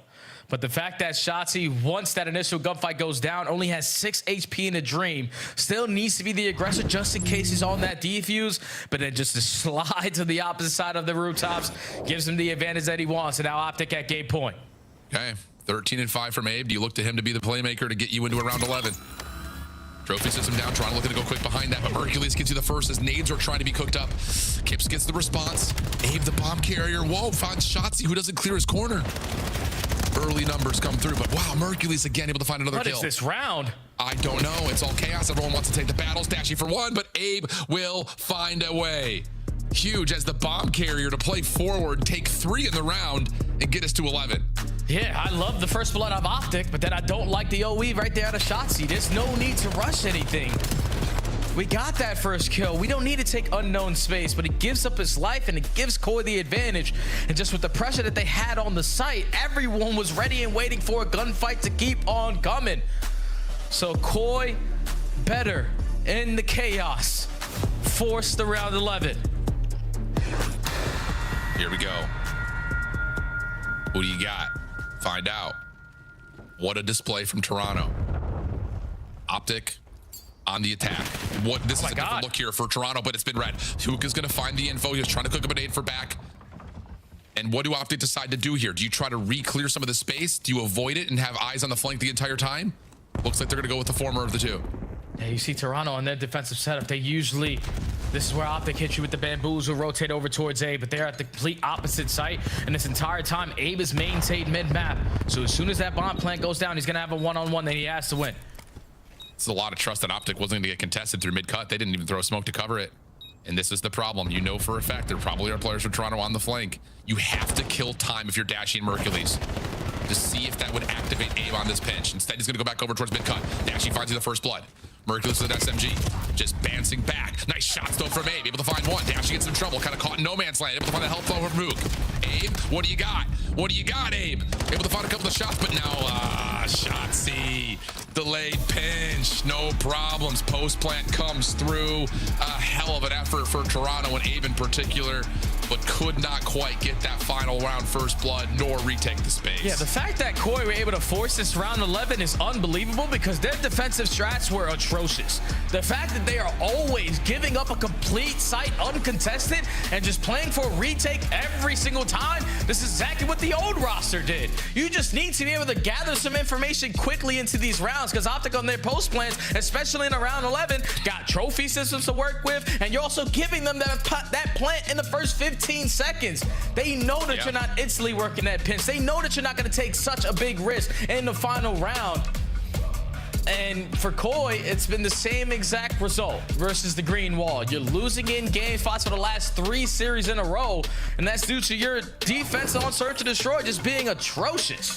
But the fact that Shotzzy, once that initial gunfight goes down, only has 6 HP in a dream, still needs to be the aggressor just in case he's on that defuse, but then just to slide to the opposite side of the rooftops gives him the advantage that he wants. And now Optic at game point. Okay, 13-5 from Abe. Do you look to him to be the playmaker to get you into a round 11? Trophy system down, Toronto looking to go quick behind that, but Mercules gets you the first as nades are trying to be cooked up. Kips gets the response. Abe, the bomb carrier, whoa, finds Shotzzy, who doesn't clear his corner. Early numbers come through, but wow, Mercules again able to find another kill. What is this round? I don't know. It's all chaos. Everyone wants to take the battles. Dashy for 1, but Abe will find a way. Huge as the bomb carrier to play forward, take 3 in the round, and get us to 11. Yeah, I love the first blood of Optic, but then I don't like the OE right there out of Shotzzy. There's no need to rush anything. We got that first kill. We don't need to take unknown space, but it gives up his life and it gives Koi the advantage. And just with the pressure that they had on the site, everyone was ready and waiting for a gunfight to keep on coming. So Koi, better in the chaos, forced the round 11. Here we go. Who do you got? Find out. What a display from Toronto. Optic on the attack. This is a different look here for Toronto, but it's been red. Hook is going to find the info. He's trying to cook up a nade for back. And what do Optic decide to do here? Do you try to re-clear some of the space? Do you avoid it and have eyes on the flank the entire time? Looks like they're going to go with the former of the two. Yeah, you see Toronto on their defensive setup. They usually, this is where Optic hits you with the bamboos, will rotate over towards Abe, but they're at the complete opposite site. And this entire time, Abe is maintained mid-map. So as soon as that bomb plant goes down, he's going to have a one-on-one that he has to win. It's a lot of trust that Optic wasn't going to get contested through mid-cut. They didn't even throw smoke to cover it. And this is the problem. You know for a fact there probably are players from Toronto on the flank. You have to kill time if you're Dashy and Mercules to see if that would activate Abe on this pinch. Instead, he's going to go back over towards mid-cut. Dashy finds you the first blood. Mercules with an SMG, just bouncing back. Nice shots though from Abe, able to find one. Dashy gets in trouble, kind of caught in no man's land, able to find a health flow from Mook. Abe, what do you got? What do you got, Abe? Able to find a couple of shots, but now, Shotzzy Delayed pinch, no problems. Post plant comes through. A hell of an effort for Toronto and Abe in particular, but could not quite get that final round first blood nor retake the space. Yeah, the fact that Koi were able to force this round 11 is unbelievable because their defensive strats were atrocious. The fact that they are always giving up a complete site uncontested and just playing for a retake every single time, this is exactly what the old roster did. You just need to be able to gather some information quickly into these rounds because Optic on their post plans, especially in round 11, got trophy systems to work with, and you're also giving them that plant in the first 15 seconds. They know that you're not instantly working that pinch. They know that you're not going to take such a big risk in the final round. And for Koi, it's been the same exact result versus the green wall. You're losing in game spots for the last 3 series in a row, and that's due to your defense on Search and Destroy just being atrocious.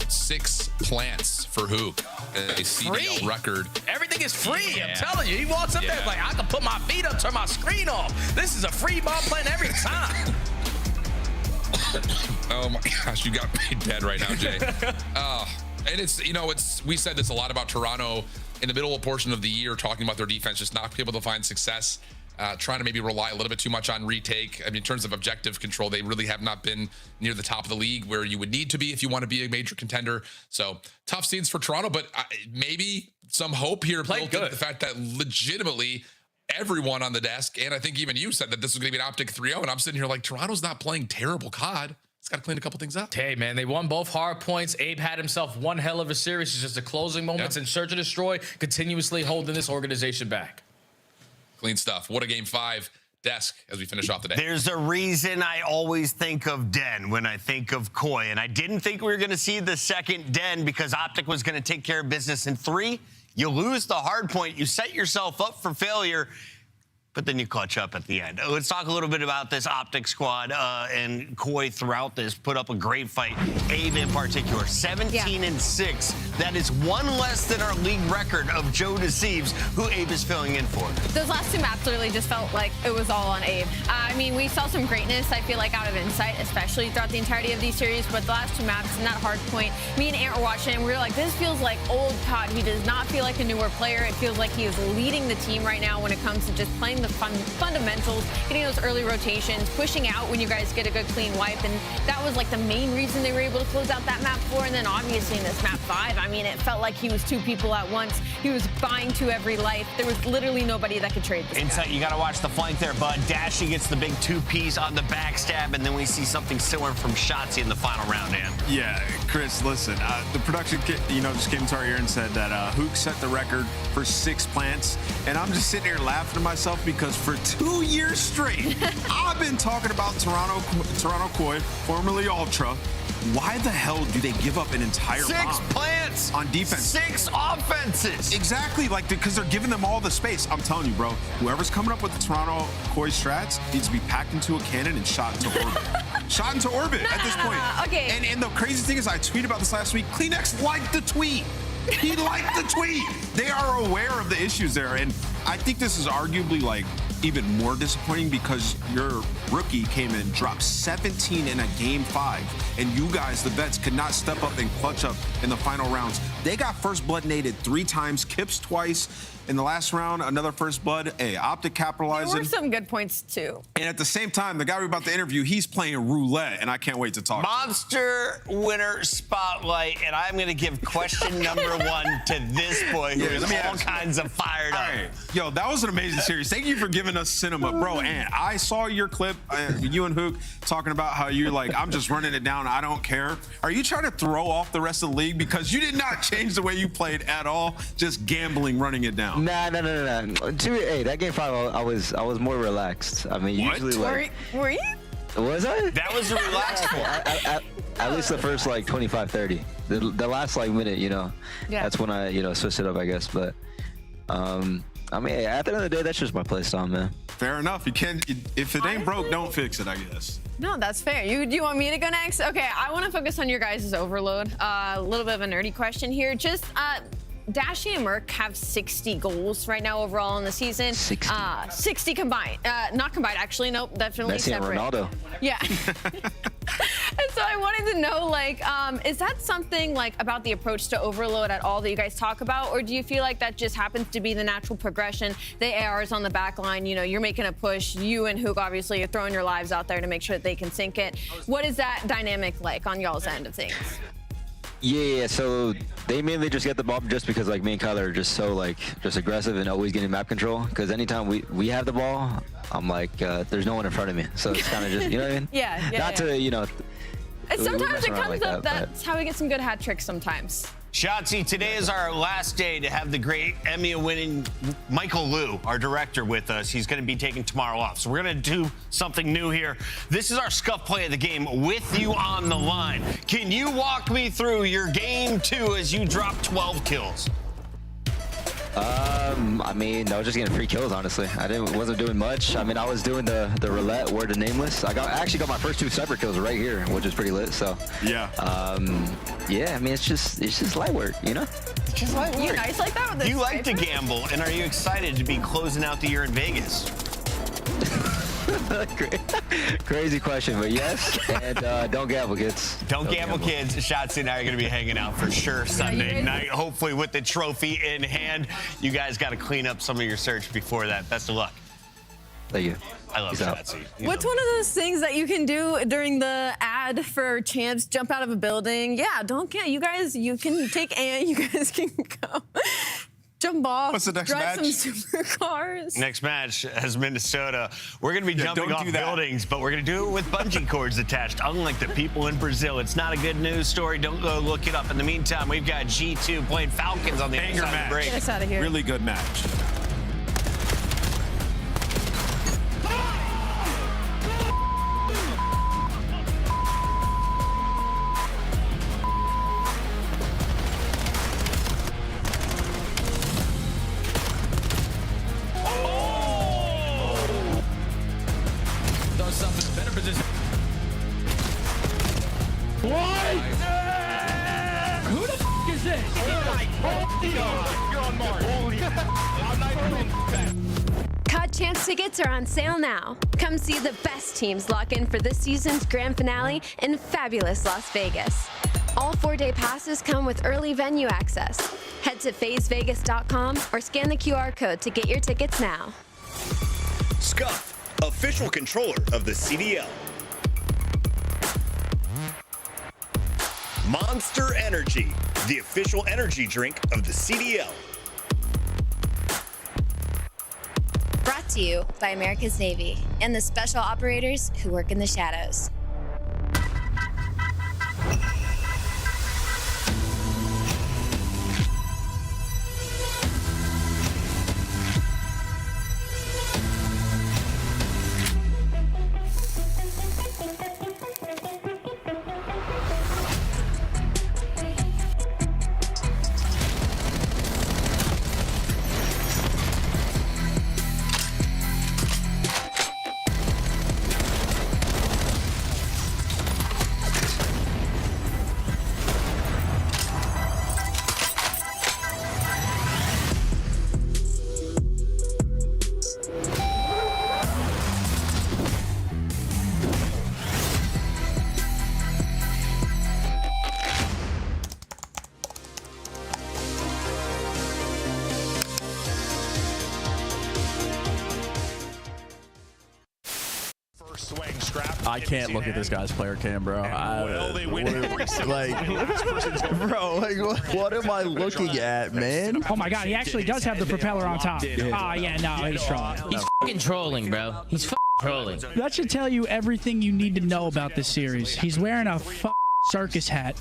6 plants for Hook. A CDL record. Everything is free, I'm telling you. He walks up there like, I can put my feet up, turn my screen off. This is a free bomb plant every time. Oh my gosh, you got me dead right now, Jay. And it's, you know, we said this a lot about Toronto in the middle portion of the year, talking about their defense just not being able to find success, trying to maybe rely a little bit too much on retake. I mean, in terms of objective control, they really have not been near the top of the league where you would need to be if you want to be a major contender. So tough scenes for Toronto, but maybe some hope here built into the fact that legitimately everyone on the desk, and I think even you said that this was going to be an Optic 3-0, and I'm sitting here like, Toronto's not playing terrible COD. It's got to clean a couple things up. Hey, man, they won both hard points. Abe had himself one hell of a series. It's just the closing moments and Search and Destroy continuously holding this organization back. Clean stuff. What a game 5. Desk as we finish off the day. There's a reason I always think of Den when I think of Koi, and I didn't think we were going to see the second Den because Optic was going to take care of business in 3. You lose the hard point. You set yourself up for failure, but then you clutch up at the end. Let's talk a little bit about this Optic squad and Koi throughout this. Put up a great fight. Abe in particular, 17-6. That is 1 less than our league record of Joe Deceives, who Abe is filling in for. Those last 2 maps literally just felt like it was all on Abe. I mean, we saw some greatness, I feel like, out of Insight, especially throughout the entirety of these series, but the last 2 maps and that hard point, me and Ant were watching and we were like, this feels like old COD. He does not feel like a newer player. It feels like he is leading the team right now when it comes to just playing the fundamentals, getting those early rotations, pushing out when you guys get a good clean wipe, and that was like the main reason they were able to close out that map 4. And then obviously in this map 5, I mean, it felt like he was 2 people at once. He was buying 2 every life. There was literally nobody that could trade this Insight, guy. you got to watch the flank there, bud. Dashy gets the big 2-piece on the backstab, and then we see something similar from Shotzi in the final round, Dan. Yeah, Chris, listen, the production kit, just came to our ear and said that Hook set the record for 6 plants, and I'm just sitting here laughing to myself because for 2 years straight, I've been talking about Toronto Koi, formerly Ultra. Why the hell do they give up an entire 6 plants on defense? 6 offenses. Exactly, because they're giving them all the space. I'm telling you, bro, whoever's coming up with the Toronto Koi strats needs to be packed into a cannon and shot into orbit. Shot into orbit at this point. Okay. And the crazy thing is, I tweeted about this last week. Kleenex liked the tweet. He liked the tweet. They are aware of the issues there, and I think this is arguably even more disappointing because your rookie came in, dropped 17 in a game 5, and you guys, the vets, could not step up and clutch up in the final rounds. They got first blood naded 3 times, Kips twice. In the last round, another first blood. Hey, Optic capitalizing. There were some good points, too. And at the same time, the guy we're about to interview, he's playing roulette, and I can't wait to talk Monster to him. winner spotlight, and I'm going to give question number 1 to this boy who is all kinds of fired up. Right. Yo, that was an amazing series. Thank you for giving us cinema, bro. And I saw your clip, you and Hook, talking about how you're like, I'm just running it down. I don't care. Are you trying to throw off the rest of the league? Because you did not change the way you played at all. Just gambling, running it down. Nah. Hey, that game 5, I was more relaxed. I mean, usually were you? Was I? That was a relaxed one. At least the first 25, 30. The last minute, that's when I switched it up, I guess. But I mean, at the end of the day, that's just my play style, man. Fair enough. You can't. If it ain't broke, don't fix it, I guess. No, that's fair. Do you want me to go next? Okay, I want to focus on your guys' overload. A little bit of a nerdy question here. Just Dashy and Merc have 60 goals right now overall in the season. 60 combined. Not combined, actually. Nope, definitely Messi separate. And Ronaldo. Yeah. And so I wanted to know, like, is that something like about the approach to overload at all that you guys talk about, or do you feel like that just happens to be the natural progression? The ARs on the back line, you know, you're making a push. You and Hook obviously are throwing your lives out there to make sure that they can sink it. What is that dynamic like on y'all's end of things? Yeah, so they mainly just get the ball just because like me and Kyler are just so like just aggressive and always getting map control. Because anytime we have the ball, I'm like, there's no one in front of me. So it's kind of just, you know what I mean? Yeah. Not to, you know. And sometimes it comes like up. that, That's how we get some good hat tricks sometimes. Shotzi, today is our last day to have the great Emmy-winning Michael Liu, our director, with us. He's going to be taking tomorrow off. So we're going to do something new here. This is our scuff play of the game with you on the line. Can you walk me through your game 2 as you drop 12 kills? I mean, I was just getting free kills, honestly. Wasn't doing much. I mean, I was doing the roulette, word to nameless. I actually got my first 2 sniper kills right here, which is pretty lit. So yeah. Yeah, I mean, it's just light work, you know. It's just light work. You nice like that with this? You like to gamble, and are you excited to be closing out the year in Vegas? Crazy question, but yes. And don't gamble, kids. Don't gamble, kids. Shotzi and I are going to be hanging out for sure Sunday night, hopefully with the trophy in hand. You guys got to clean up some of your search before that. Best of luck. Thank you. I love Shotzi. What's one of those things that you can do during the ad for champs? Jump out of a building? Yeah, don't get you guys. You can take and you guys can go. Jump off. What's the next drive match? some supercars. Next match as Minnesota. We're going to be jumping off buildings, but we're going to do it with bungee cords attached. Unlike the people in Brazil, it's not a good news story. Don't go look it up. In the meantime, we've got G2 playing Falcons on the other side of the break. Get us out of here. Really good match. Who the f is this? You're on Mars. COD Champs tickets are on sale now. Come see the best teams lock in for this season's grand finale in fabulous Las Vegas. All 4-day passes come with early venue access. Head to phasevegas.com or scan the QR code to get your tickets now. Scuff, official controller of the CDL. Monster Energy, the official energy drink of the CDL. Brought to you by America's Navy and the special operators who work in the shadows. I can't look at this guy's player cam, bro. What am I looking at, man? Oh my god, he actually does have the propeller on top. Oh yeah, no, he's trolling. He's fucking trolling, bro. He's fucking trolling. That should tell you everything you need to know about this series. He's wearing a circus hat.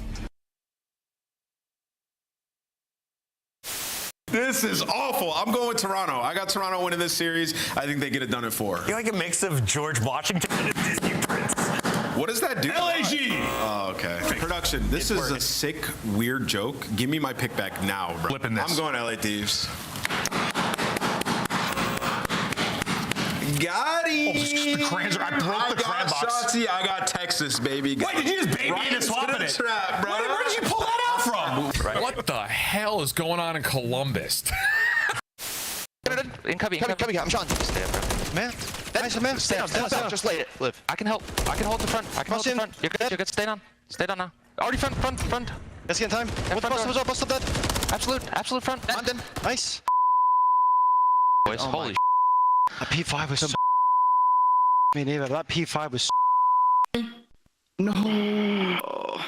This is awful. I'm going with Toronto. I got Toronto winning this series. I think they get it done in 4. You're like a mix of George Washington and a Disney prince. What does that do? LAG! Oh, okay. Production, this is a sick, weird joke. Give me my pick back now, bro. Flipping this. I'm going LA Thieves. Got him. I broke the crab box. Shotzi, I got Texas, baby. Wait, did you just baby me into swapping it? Trap, bro. Where did you pull that out from? What the hell is going on in Columbus? In cubby. I'm Sean. Stay up, bro. Man. Nice, man. Stay down. Just lay it. Live. I can help. I can hold the front. You're good. Stay down. Stay down now. Already front. Let's get in time. Bust up dead. Absolute front. I'm dead. Nice. Boys, holy That P5 was so me neither. That P5 was No.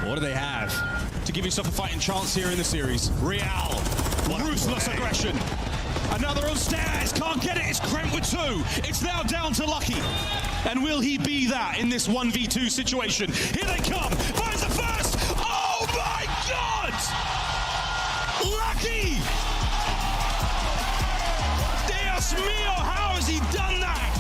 What do they have to give yourself a fighting chance here in the series? Real, ruthless aggression. Another on stairs, can't get it. It's Kremp with 2. It's now down to Lucky. And will he be that in this 1v2 situation? Here they come. Finds the first. Oh my God! Lucky! Dios mío, how has he done that?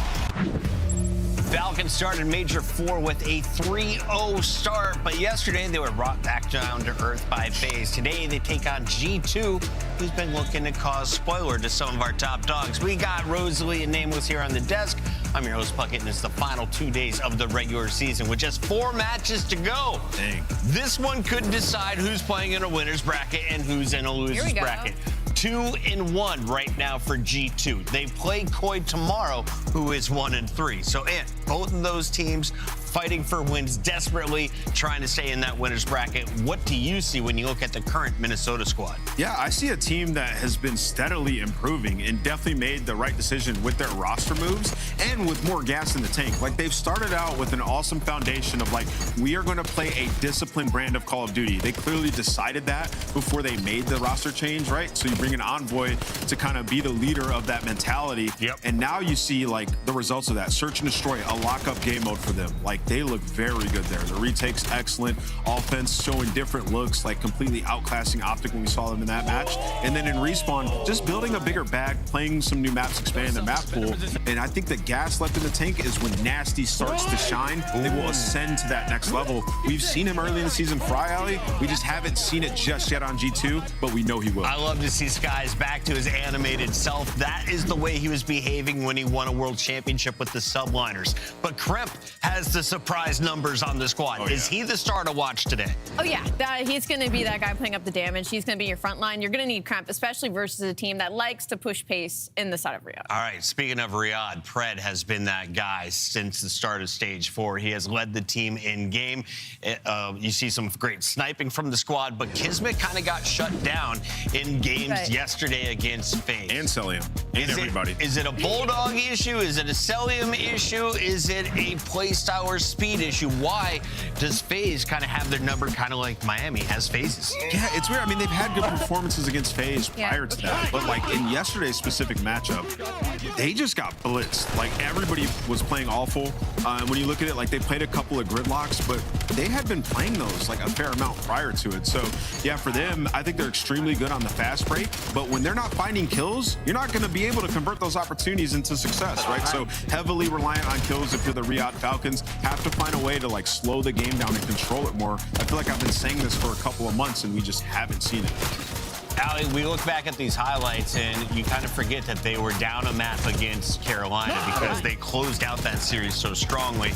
Falcons started Major 4 with a 3-0 start, but yesterday they were brought back down to earth by FaZe. Today they take on G2, who's been looking to cause spoiler to some of our top dogs. We got Rosalie and Nameless here on the desk. I'm your host, Puckett, and it's the final 2 days of the regular season with just 4 matches to go. Dang. This one could decide who's playing in a winner's bracket and who's in a loser's bracket. 2-1 right now for G2. They play Koi tomorrow, who is 1-3. So, both of those teams fighting for wins desperately, trying to stay in that winner's bracket. What do you see when you look at the current Minnesota squad? Yeah, I see a team that has been steadily improving and definitely made the right decision with their roster moves and with more gas in the tank. Like, they've started out with an awesome foundation of, like, we are going to play a disciplined brand of Call of Duty. They clearly decided that before they made the roster change, right? So you bring an Envoy to kind of be the leader of that mentality. Yep. And now you see, like, the results of that. Search and destroy, a lock-up game mode for them. Like, they look very good there. The retake's excellent. Offense showing different looks, like completely outclassing Optic when we saw them in that match. And then in Respawn, just building a bigger bag, playing some new maps, expanding the map pool. And I think the gas left in the tank is when Nasty starts to shine, they will ascend to that next level. We've seen him early in the season, Fry Alley. We just haven't seen it just yet on G2, but we know he will. I love to see Skies back to his animated self. That is the way he was behaving when he won a world championship with the Subliners. But Kremp has the surprise numbers on the squad. Is he the star to watch today? Oh, yeah. He's going to be that guy putting up the damage. He's going to be your front line. You're going to need Kremp, especially versus a team that likes to push pace in the side of Riyadh. All right, speaking of Riyadh, Pred has been that guy since the start of Stage 4. He has led the team in game. You see some great sniping from the squad, but Kismet kind of got shut down in games yesterday against FaZe. And Celium. And everybody. Is it a Bulldog issue? Is it a Celium issue? Is it a play style or speed issue? Why does FaZe kind of have their number kind of like Miami has phases? Yeah, it's weird. I mean, they've had good performances against FaZe prior to that, but like in yesterday's specific matchup, they just got blitzed. Like, everybody was playing awful. When you look at it, like, they played a couple of gridlocks, but they had been playing those like a fair amount prior to it. So yeah, for them, I think they're extremely good on the fast break, but when they're not finding kills, you're not going to be able to convert those opportunities into success, right? So heavily reliant on kills if you're the Riyadh Falcons. Have to find a way to like slow the game down and control it more. I feel like I've been saying this for a couple of months and we just haven't seen it. Allie, we look back at these highlights and you kind of forget that they were down a map against Carolina because they closed out that series so strongly.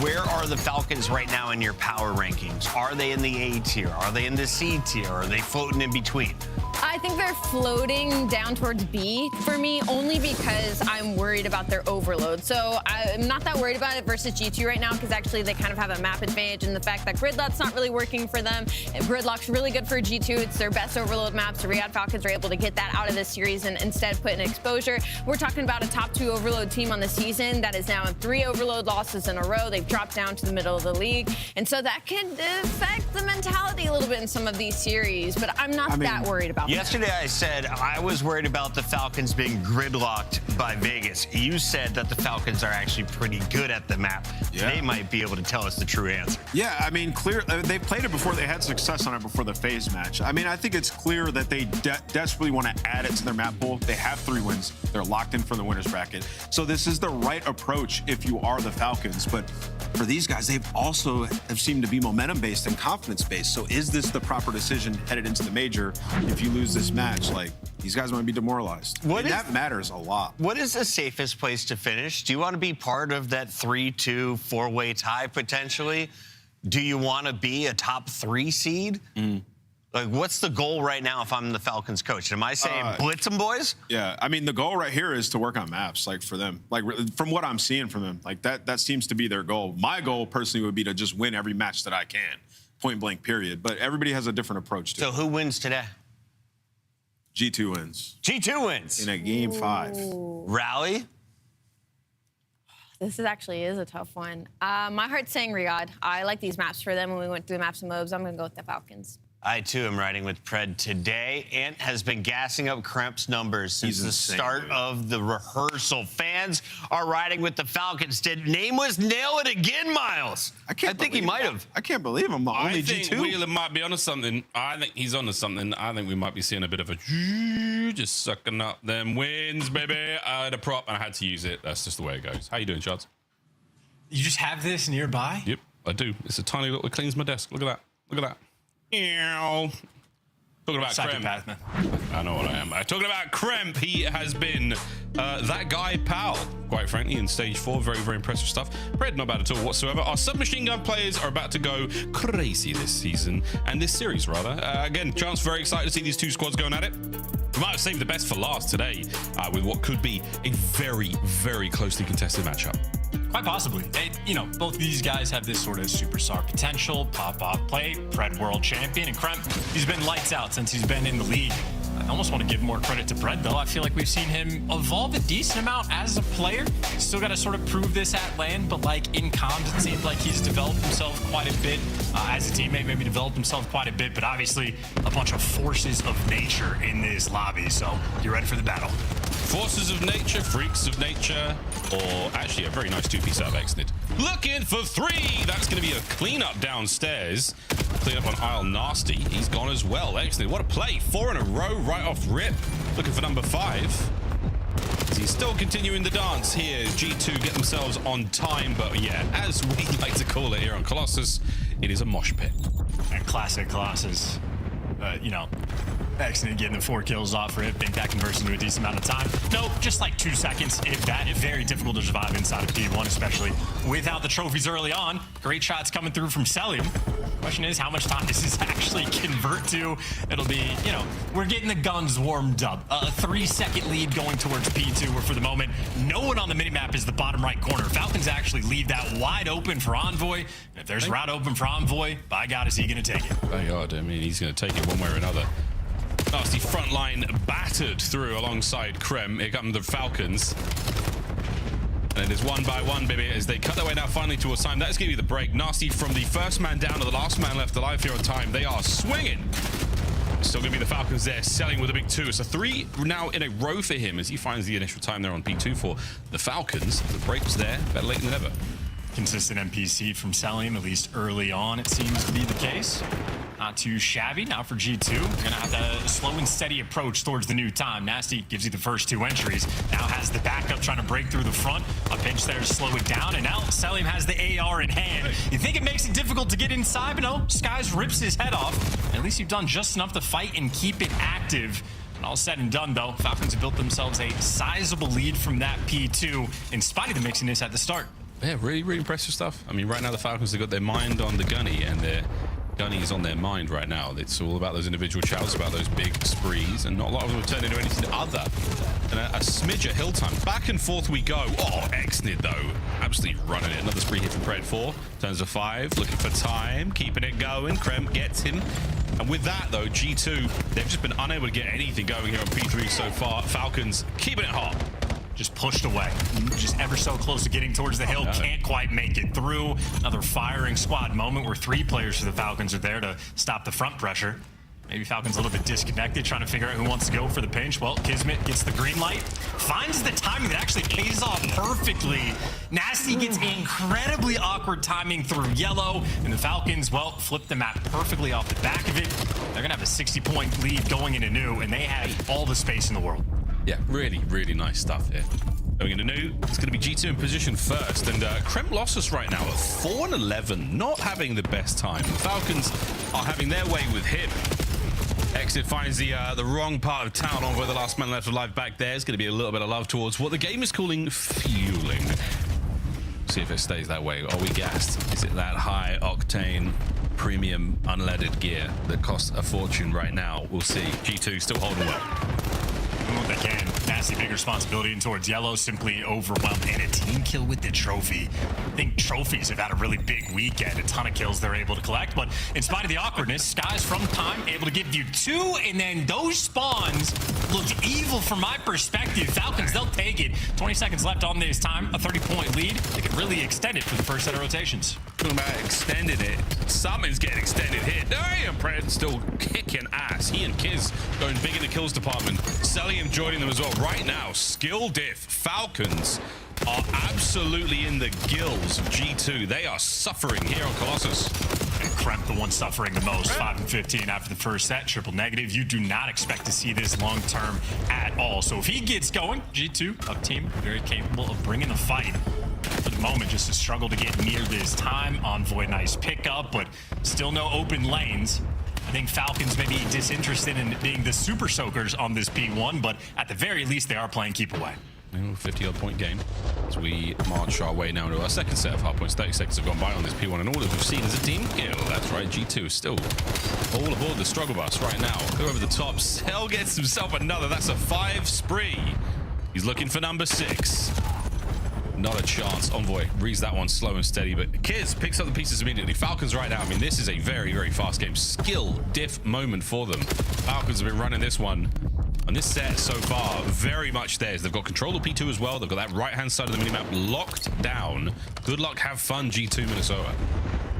Where are the Falcons right now in your power rankings? Are they in the A tier? Are they in the C tier? Are they floating in between? I think they're floating down towards B for me, only because I'm worried about their overload. So I'm not that worried about it versus G2 right now, because actually they kind of have a map advantage, and the fact that Gridlock's not really working for them. Gridlock's really good for G2. It's their best overload map, so Riyadh Falcons are able to get that out of this series and instead put in exposure. We're talking about a top 2 overload team on the season that is now in 3 overload losses in a row. They've dropped down to the middle of the league, and so that could affect the mentality a little bit in some of these series, but I'm not that worried about that. Yesterday I said I was worried about the Falcons being gridlocked by Vegas. You said that the Falcons are actually pretty good at the map. Yeah. They might be able to tell us the true answer. Yeah, I mean, they played it before. They had success on it before the FaZe match. I mean, I think it's clear that they desperately want to add it to their map pool. They have 3 wins. They're locked in for the winner's bracket. So this is the right approach if you are the Falcons. But for these guys, they've also have seemed to be momentum-based and confidence-based. So is this the proper decision headed into the major? If you lose this match, like, these guys might be demoralized. That matters a lot. What is the safest place to finish? Do you want to be part of that 3-2 4-way tie potentially? Do you want to be a top 3 seed? Like, what's the goal right now if I'm the Falcons coach? Am I saying blitz them, boys? Yeah, I mean, the goal right here is to work on maps, like, for them. Like, from what I'm seeing from them, like, that seems to be their goal. My goal, personally, would be to just win every match that I can, point blank, period. But everybody has a different approach to it. So who wins today? G2 wins. G2 wins. In a game 5. Rally? This actually is a tough one. My heart's saying Riyadh. I like these maps for them when we went through the maps and mobs. I'm going to go with the Falcons. I, too, am riding with Pred today. Ant has been gassing up Kremp's numbers since the start of the rehearsal. Fans are riding with the Falcons. Did Nameless nail it again, Miles? I think he might have. I can't believe I'm the only G2. I think Wheeler might be onto something. I think he's onto something. I think we might be seeing a bit of a just sucking up them wins, baby. I had a prop and I had to use it. That's just the way it goes. How you doing, Charles? You just have this nearby? Yep, I do. It's a tiny little, it cleans my desk. Look at that. Look at that. Talking about Psychopath, man. I know what I am. Talking about Kremp, he has been that guy, pal, quite frankly, in stage 4. Very, very impressive stuff. Pred, not bad at all whatsoever. Our submachine gun players are about to go crazy this season, and this series, rather. Again, Chance, very excited to see these two squads going at it. We might have saved the best for last today with what could be a very, very closely contested matchup. Quite possibly. Both of these guys have this sort of superstar potential, pop-off play, Pred world champion, and Kremp, he's been lights out since he's been in the league. I almost want to give more credit to Pred, though. I feel like we've seen him evolve a decent amount as a player. Still got to sort of prove this at LAN, but like in comms, it seems like he's developed himself quite a bit. As a teammate, maybe developed himself quite a bit, but obviously a bunch of forces of nature in this lobby. So you ready for the battle? Forces of nature, freaks of nature, or actually a very nice two-piece out of Exnid. Looking for 3. That's going to be a cleanup downstairs. Clean up on Isle Nasty. He's gone as well. Exnid, what a play. 4 in a row right off rip. Looking for number 5. He's still continuing the dance here. G2 get themselves on time, but yeah, as we like to call it here on Colossus, it is a mosh pit. And classic Colossus. Exnid getting the 4 kills off rip. Think that converts into a decent amount of time. No, just like 2 seconds, if that. Very difficult to survive inside of P1, especially without the trophies early on. Great shots coming through from Selim. Question is, how much time does this actually convert to? It'll be, we're getting the guns warmed up. A 3-second lead going towards P2, where for the moment, no one on the minimap is the bottom right corner. Falcons actually leave that wide open for Envoy. And if there's a route open for Envoy, by God, is he going to take it? By God, I mean, he's going to take it one way or another. Nasty front line battered through alongside Krem. Here come the Falcons. And it is 1 by 1, baby, as they cut their way now finally towards time. That is going to be the break. Nasty from the first man down to the last man left alive here on time. They are swinging. Still going to be the Falcons there, selling with a big 2. It's a 3 now in a row for him as he finds the initial time there on P2 for the Falcons. The break was there, better late than never. Consistent NPC from Selim, at least early on, it seems to be the case. Not too shabby. Now for G2, you're going to have the slow and steady approach towards the new time. Nasty gives you the first 2 entries. Now has the backup trying to break through the front. A pinch there to slow it down. And now Selim has the AR in hand. You think it makes it difficult to get inside, but no, Skies rips his head off. At least you've done just enough to fight and keep it active. And all said and done, though, Falcons have built themselves a sizable lead from that P2 in spite of the mixiness at the start. Yeah, really, really impressive stuff. I mean, right now the Falcons have got their mind on the gunny, and their gunny is on their mind right now. It's all about those individual chows, about those big sprees, and not a lot of them have turned into anything other than a smidge of hill time. Back and forth we go. Oh, Exnid, though, absolutely running it. Another spree here from Pred. 4 turns to 5, looking for time, keeping it going. Krem gets him. And with that, though, G2, they've just been unable to get anything going here on P3 so far. Falcons keeping it hot. Just pushed away, just ever so close to getting towards the hill, can't quite make it through. Another firing squad moment where 3 players for the Falcons are there to stop the front pressure. Maybe Falcons a little bit disconnected, trying to figure out who wants to go for the pinch. Well, Kismet gets the green light, finds the timing that actually pays off perfectly. Nasty gets incredibly awkward timing through yellow, and the Falcons, well, flip the map perfectly off the back of it. They're gonna have a 60-point lead going into new, and they have all the space in the world. Yeah, really, really nice stuff here. Going into new, it's going to be G2 in position first, and Krem lost us right now at 4-11, not having the best time. The Falcons are having their way with him. Exit finds the wrong part of town on where the last man left alive back there. It's going to be a little bit of love towards what the game is calling fueling. See if it stays that way. Are we gassed? Is it that high octane? premium unleaded gear that costs a fortune right now. We'll see. G2 still holding well. Doing what they can. Nasty big responsibility and towards yellow, simply overwhelmed, and a team kill with the trophy. I think trophies have had a really big weekend, a ton of kills they're able to collect, but in spite of the awkwardness, Sky's from time able to give you 2, and then those spawns looked evil from my perspective. Falcons, they'll take it. 20 seconds left on this time, a 30-point lead. They could really extend it for the first set of rotations. Talking about extending it, something's getting extended here. Damn, Pred still kicking ass. He and Kiz going big in the kills department. Sellium joining them as well. Right now, skill diff, Falcons are absolutely in the gills of G2. They are suffering here on Colossus. And Kremp, the one suffering the most, 5 and 15 after the first set, triple negative. You do not expect to see this long term at all. So if he gets going, G2, a team very capable of bringing the fight. For the moment, just a struggle to get near this time. Envoy, nice pickup, but still no open lanes. I think Falcons may be disinterested in being the super soakers on this P1, but at the very least, they are playing keep away. 50-odd point game as we march our way now to our second set of hard points. 30 seconds have gone by on this P1, and all that we've seen is a team kill. That's right, G2 is still all aboard the struggle bus right now. Go over the top. Cell gets himself another. That's a 5 spree. He's looking for number 6. Not a chance. Envoy reads that one slow and steady, but Kiz picks up the pieces immediately. Falcons right now, I mean, this is a very, very fast game. Skill diff moment for them. Falcons have been running this one on this set so far very much theirs. They've got control of P2 as well. They've got that right-hand side of the minimap locked down. Good luck, have fun, G2 Minnesota.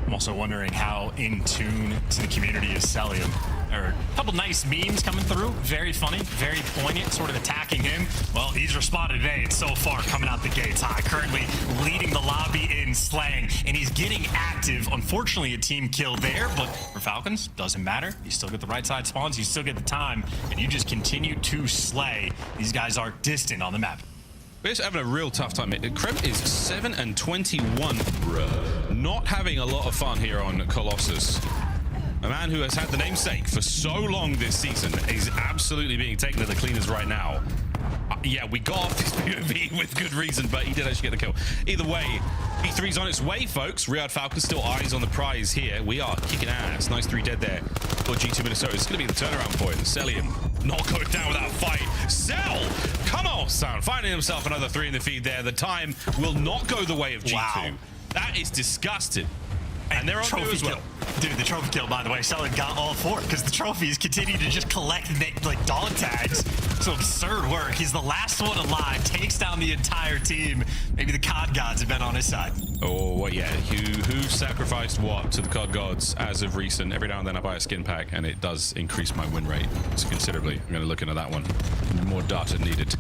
I'm also wondering how in tune to the community is Sellium. There are a couple nice memes coming through. Very funny, very poignant, sort of attacking him. Well, he's responded today and so far coming out the gates high. Currently leading the lobby in slaying, and he's getting active. Unfortunately, a team kill there, but for Falcons, doesn't matter. You still get the right side spawns, you still get the time, and you just continue to slay. These guys are distant on the map. We're just having a real tough time. Kremp is 7 and 21, bruh. Not having a lot of fun here on Colossus. A man who has had the namesake for so long this season is absolutely being taken to the cleaners right now. Yeah, we got off this POV with good reason, but he did actually get the kill. Either way, P3's on its way, folks. Riyadh Falcons still eyes on the prize here. We are kicking ass. Nice 3 dead there for G2 Minnesota. It's going to be the turnaround point. Cellium not going down without a fight. Cell, come on, son. Finding himself another 3 in the feed there. The time will not go the way of G2. Wow. That is disgusting. And they're on two as well. Dude, the trophy kill, by the way, Sellium got all 4 because the trophies continue to just collect like dog tags. So absurd work. He's the last one alive, takes down the entire team. Maybe the COD gods have been on his side. Oh, well, yeah. Who sacrificed what to the COD gods as of recent? Every now and then I buy a skin pack, and it does increase my win rate considerably. I'm going to look into that one. More data needed.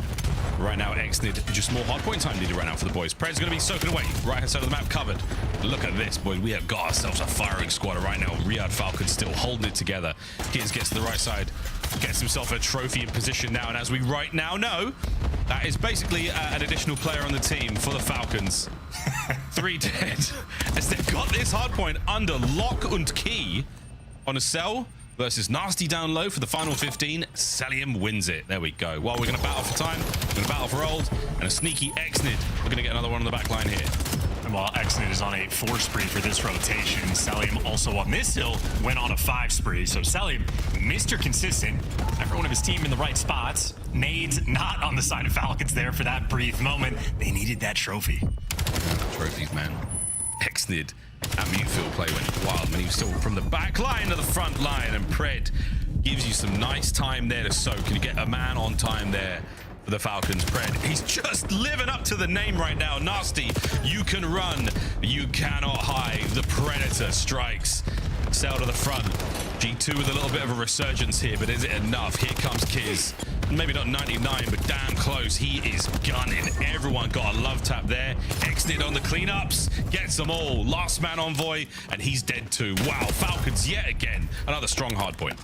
Right now, Xnid, just more hardpoint time needed right now for the boys. Pred's going to be soaking away. Right-hand side of the map covered. Look at this, boys. We have got ourselves a firing squad right now. Riyadh Falcons still holding it together. Kiz gets to the right side, gets himself a trophy in position now. And as we right now know, that is basically an additional player on the team for the Falcons. 3 dead. As they've got this hardpoint under lock and key on a Cell versus Nasty down low for the final 15. Cellium wins it. There we go. Well, we're going to battle for time. We're going to battle for old. And a sneaky Xnid. We're going to get another one on the back line here. And while Xnid is on a 4 spree for this rotation, Cellium also on this hill went on a 5 spree. So Cellium, Mr. Consistent, everyone of his team in the right spots. Nades not on the side of Falcons there for that brief moment. They needed that trophy. Trophies, man. Xnid. That Mutefield play went wild, man. He was still from the back line to the front line, and Pred gives you some nice time there to soak. Can you get a man on time there for the Falcons? Pred, he's just living up to the name right now. Nasty, you can run, you cannot hide. The Predator strikes. Cell to the front. G2 with a little bit of a resurgence here, but is it enough? Here comes Kiz. Maybe not 99, but damn close. He is gunning. Everyone got a love tap there. Xnid on the cleanups. Gets them all. Last man Envoy, and he's dead too. Wow, Falcons yet again. Another strong hard point.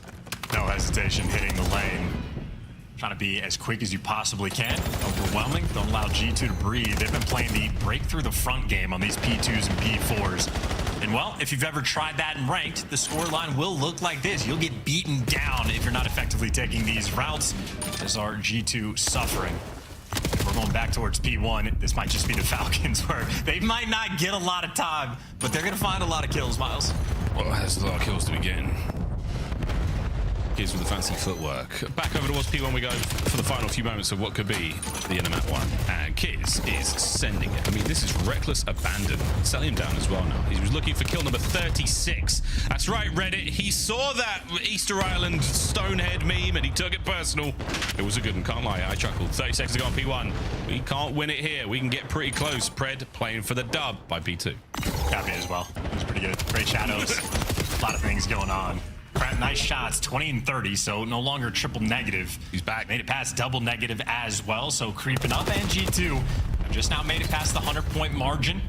No hesitation hitting the lane. Trying to be as quick as you possibly can. Overwhelming. Don't allow G2 to breathe. They've been playing the break through the front game on these P2s and P4s. And well, if you've ever tried that in ranked, the scoreline will look like this. You'll get beaten down if you're not effectively taking these routes. As our G2 suffering. If we're going back towards P1, this might just be the Falcons where they might not get a lot of time, but they're going to find a lot of kills, Miles. Oh, there's a lot of kills to be getting. Kids with the fancy footwork. Back over towards P1 we go for the final few moments of what could be the Intermat one. And Kiz is sending it. I mean, this is reckless abandon. Selling him down as well now. He was looking for kill number 36. That's right, Reddit. He saw that Easter Island Stonehead meme and he took it personal. It was a good one, can't lie. I chuckled. 30 seconds to go on P1. We can't win it here. We can get pretty close. Pred playing for the dub by P2. Happy as well. It was pretty good. Great shadows. A lot of things going on. Nice shots, 20 and 30, so no longer triple negative. He's back. Made it past double negative as well, so creeping up. And G2 have just now made it past the 100-point margin.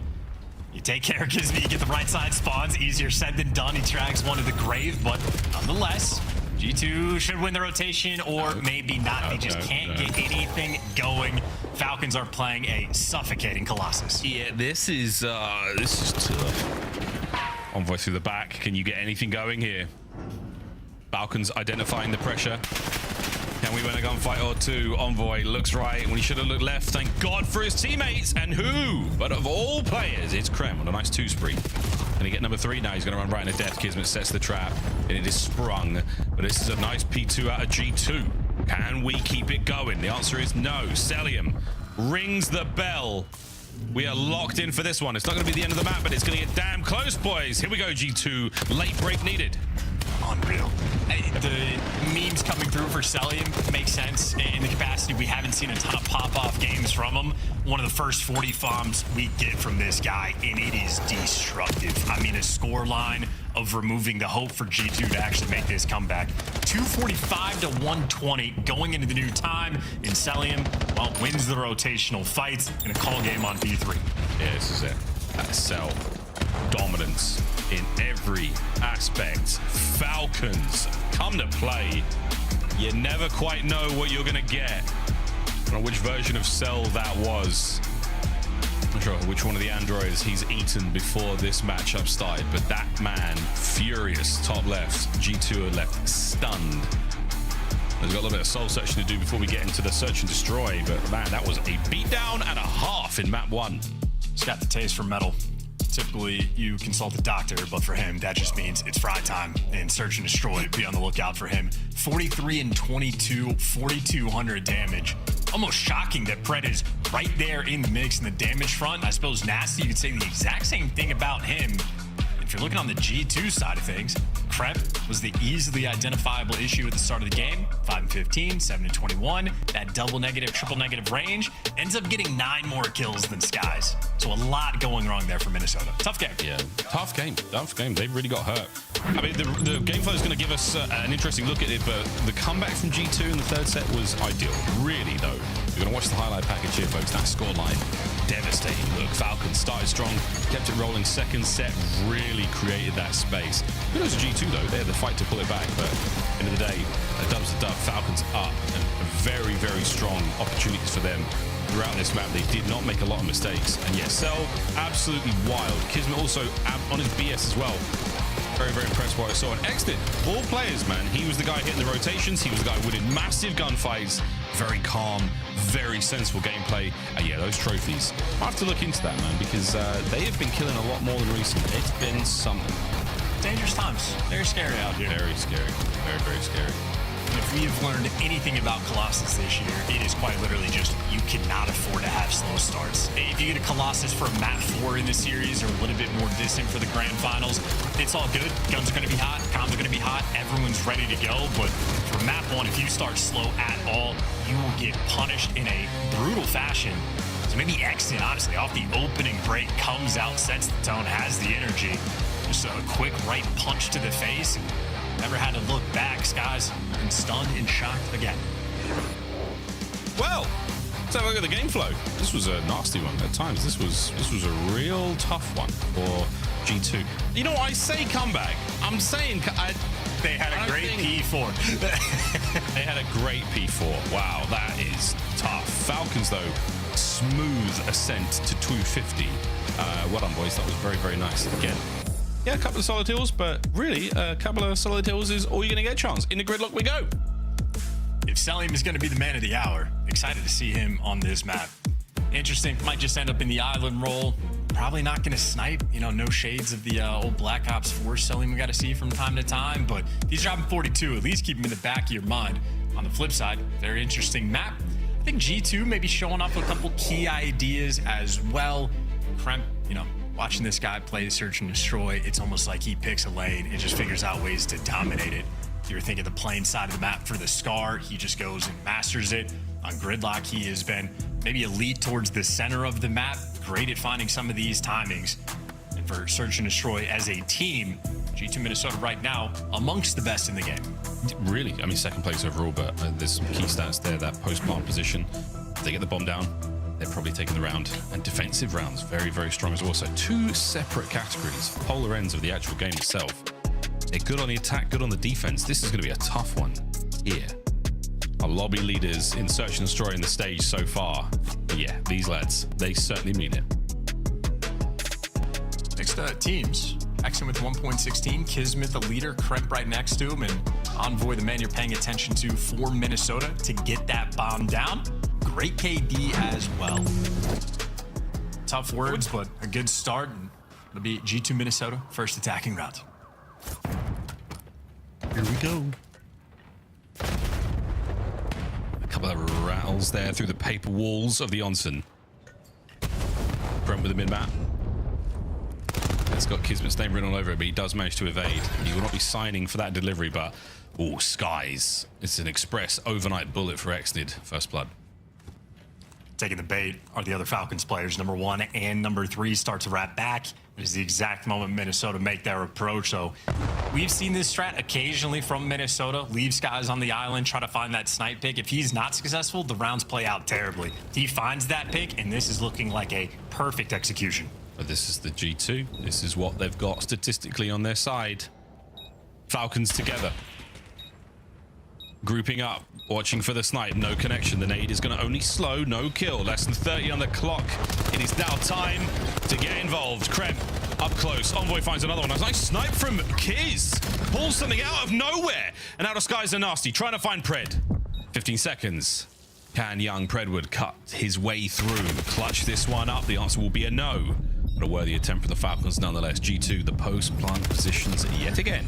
You take care of Gizby, you get the right side spawns. Easier said than done. He drags one to the grave, but nonetheless, G2 should win the rotation, or maybe not. They just can't get anything going. Falcons are playing a suffocating Colossus. Yeah, this is tough. Envoy through the back. Can you get anything going here? Falcons identifying the pressure. Can we win a gunfight or two? Envoy looks right when he should have looked left. Thank God for his teammates. And who? But of all players, it's Krem on a nice 2 spree. And he get number 3 now. He's going to run right into death. Kismet sets the trap. And it is sprung. But this is a nice P2 out of G2. Can we keep it going? The answer is no. Celium rings the bell. We are locked in for this one. It's not going to be the end of the map, but it's going to get damn close, boys. Here we go, G2. Late break needed. Unreal. The memes coming through for Celium make sense in the capacity. We haven't seen a ton of pop-off games from him. One of the first 40 FOMs we get from this guy, and it is destructive. I mean, a score line of removing the hope for G2 to actually make this comeback. 245 to 120 going into the new time, and Celium, well, wins the rotational fight in a call game on B3. Yeah, this is it. Cell dominance in every aspect. Falcons come to play. You never quite know what you're gonna get. I don't know which version of Cell that was. I'm not sure which one of the androids he's eaten before this matchup started, but that man, furious, top left. G2 are left stunned. There's got a little bit of soul searching to do before we get into the search and destroy, but man, that was a beatdown and a half in map 1. He's got the taste for metal. Typically, you consult the doctor, but for him, that just means it's fry time and search and destroy. Be on the lookout for him. 43 and 22, 4,200 damage. Almost shocking that Pred is right there in the mix in the damage front. I suppose Nasty, you could say the exact same thing about him. If you're looking on the G2 side of things, Crep was the easily identifiable issue at the start of the game. 5 and 15, 7 and 21. That double negative, triple negative range ends up getting 9 more kills than Skies. So a lot going wrong there for Minnesota. Tough game. Yeah, tough game. Tough game. They really got hurt. I mean, the game flow is going to give us an interesting look at it, but the comeback from G2 in the 3rd set was ideal. Really, though. You're going to watch the highlight package here, folks. That scoreline, devastating look. Falcons started strong, kept it rolling. 2nd set really created that space. Kudos to G2, though. They had the fight to pull it back, but end of the day, a dub's a dub. Falcons up, and very, very strong opportunities for them. Throughout this map, they did not make a lot of mistakes. And yes, Cell, absolutely wild. Kismet also on his BS as well. Very, very impressed by what I saw. And X did. All players, man. He was the guy hitting the rotations. He was the guy winning massive gunfights. Very calm, very sensible gameplay. And yeah, those trophies. I have to look into that, man, because they have been killing a lot more than recent. It's been something. Dangerous times. Very scary out here. Very scary. Very, very scary. If we have learned anything about Colossus this year, it is quite literally just you cannot afford to have slow starts. If you get a Colossus for map 4 in the series or a little bit more distant for the grand finals, it's all good. Guns are going to be hot, comms are going to be hot, everyone's ready to go. But for map 1, if you start slow at all, you will get punished in a brutal fashion. So maybe Exton, honestly, off the opening break, comes out, sets the tone, has the energy. Just a quick right punch to the face. Never had to look back. Skies been stunned and shocked again. Well, let's have a look at the game flow. This was a nasty one at times. This was a real tough one for G2. You know, I say comeback. I'm saying they had a great P4. They had a great P4. Wow, that is tough. Falcons, though, smooth ascent to 250. Well done, boys. That was very, very nice. Again, yeah, a couple of solid kills, but really, a couple of solid kills is all you're going to get a chance. In the gridlock we go. If Celium is going to be the man of the hour, excited to see him on this map. Interesting, might just end up in the island role. probably not going to snipe. You know, no shades of the old Black Ops 4 selling we got to see from time to time, but he's dropping 42. At least keep him in the back of your mind. On the flip side, very interesting map. I think G2 may be showing off a couple key ideas as well. Kremp, you know, watching this guy play Search and Destroy, it's almost like he picks a lane and just figures out ways to dominate it. If you're thinking the plain side of the map for the Scar, he just goes and masters it. On Gridlock, he has been maybe elite towards the center of the map, great at finding some of these timings. And for Search and Destroy as a team, G2 Minnesota right now amongst the best in the game. Really, I mean, second place overall, but there's some key stats there. That post-plant position, if they get the bomb down, they're probably taking the round. And defensive rounds, very, very strong as well. So two separate categories, polar ends of the actual game itself. They're good on the attack, good on the defense. This is going to be a tough one here. Our lobby leaders in Search and Destroy in the stage so far. Yeah, these lads, they certainly mean it. Next teams. Exxon with 1.16, Kismet the leader, Kremp right next to him, and Envoy the man you're paying attention to for Minnesota to get that bomb down. Great KD as well. Tough words, but a good start. And it'll be G2 Minnesota, first attacking round. Here we go. A couple of rattles there through the paper walls of the Onsen. Kremp with the mid-map. It's got Kismet's name written all over it, but he does manage to evade. He will not be signing for that delivery, but Skies. It's an express overnight bullet for Exnid. First blood. Taking the bait are the other Falcons players. Number 1 and number 3 start to wrap back. It is the exact moment Minnesota make their approach. So we've seen this strat occasionally from Minnesota. Leave Skies on the island, try to find that snipe pick. If he's not successful, the rounds play out terribly. He finds that pick, and this is looking like a perfect execution. But this is the G2. This is what they've got statistically on their side. Falcons together. Grouping up, watching for the snipe. No connection. The nade is going to only slow, no kill. Less than 30 on the clock. It is now time to get involved. Kremp up close. Envoy finds another one. A nice snipe from Kiz. Pulls something out of nowhere. And out of Skies are nasty. Trying to find Pred. 15 seconds. Can young Predwood cut his way through? Clutch this one up. The answer will be a no. But a worthy attempt from the Falcons nonetheless. G2, the post-plant positions yet again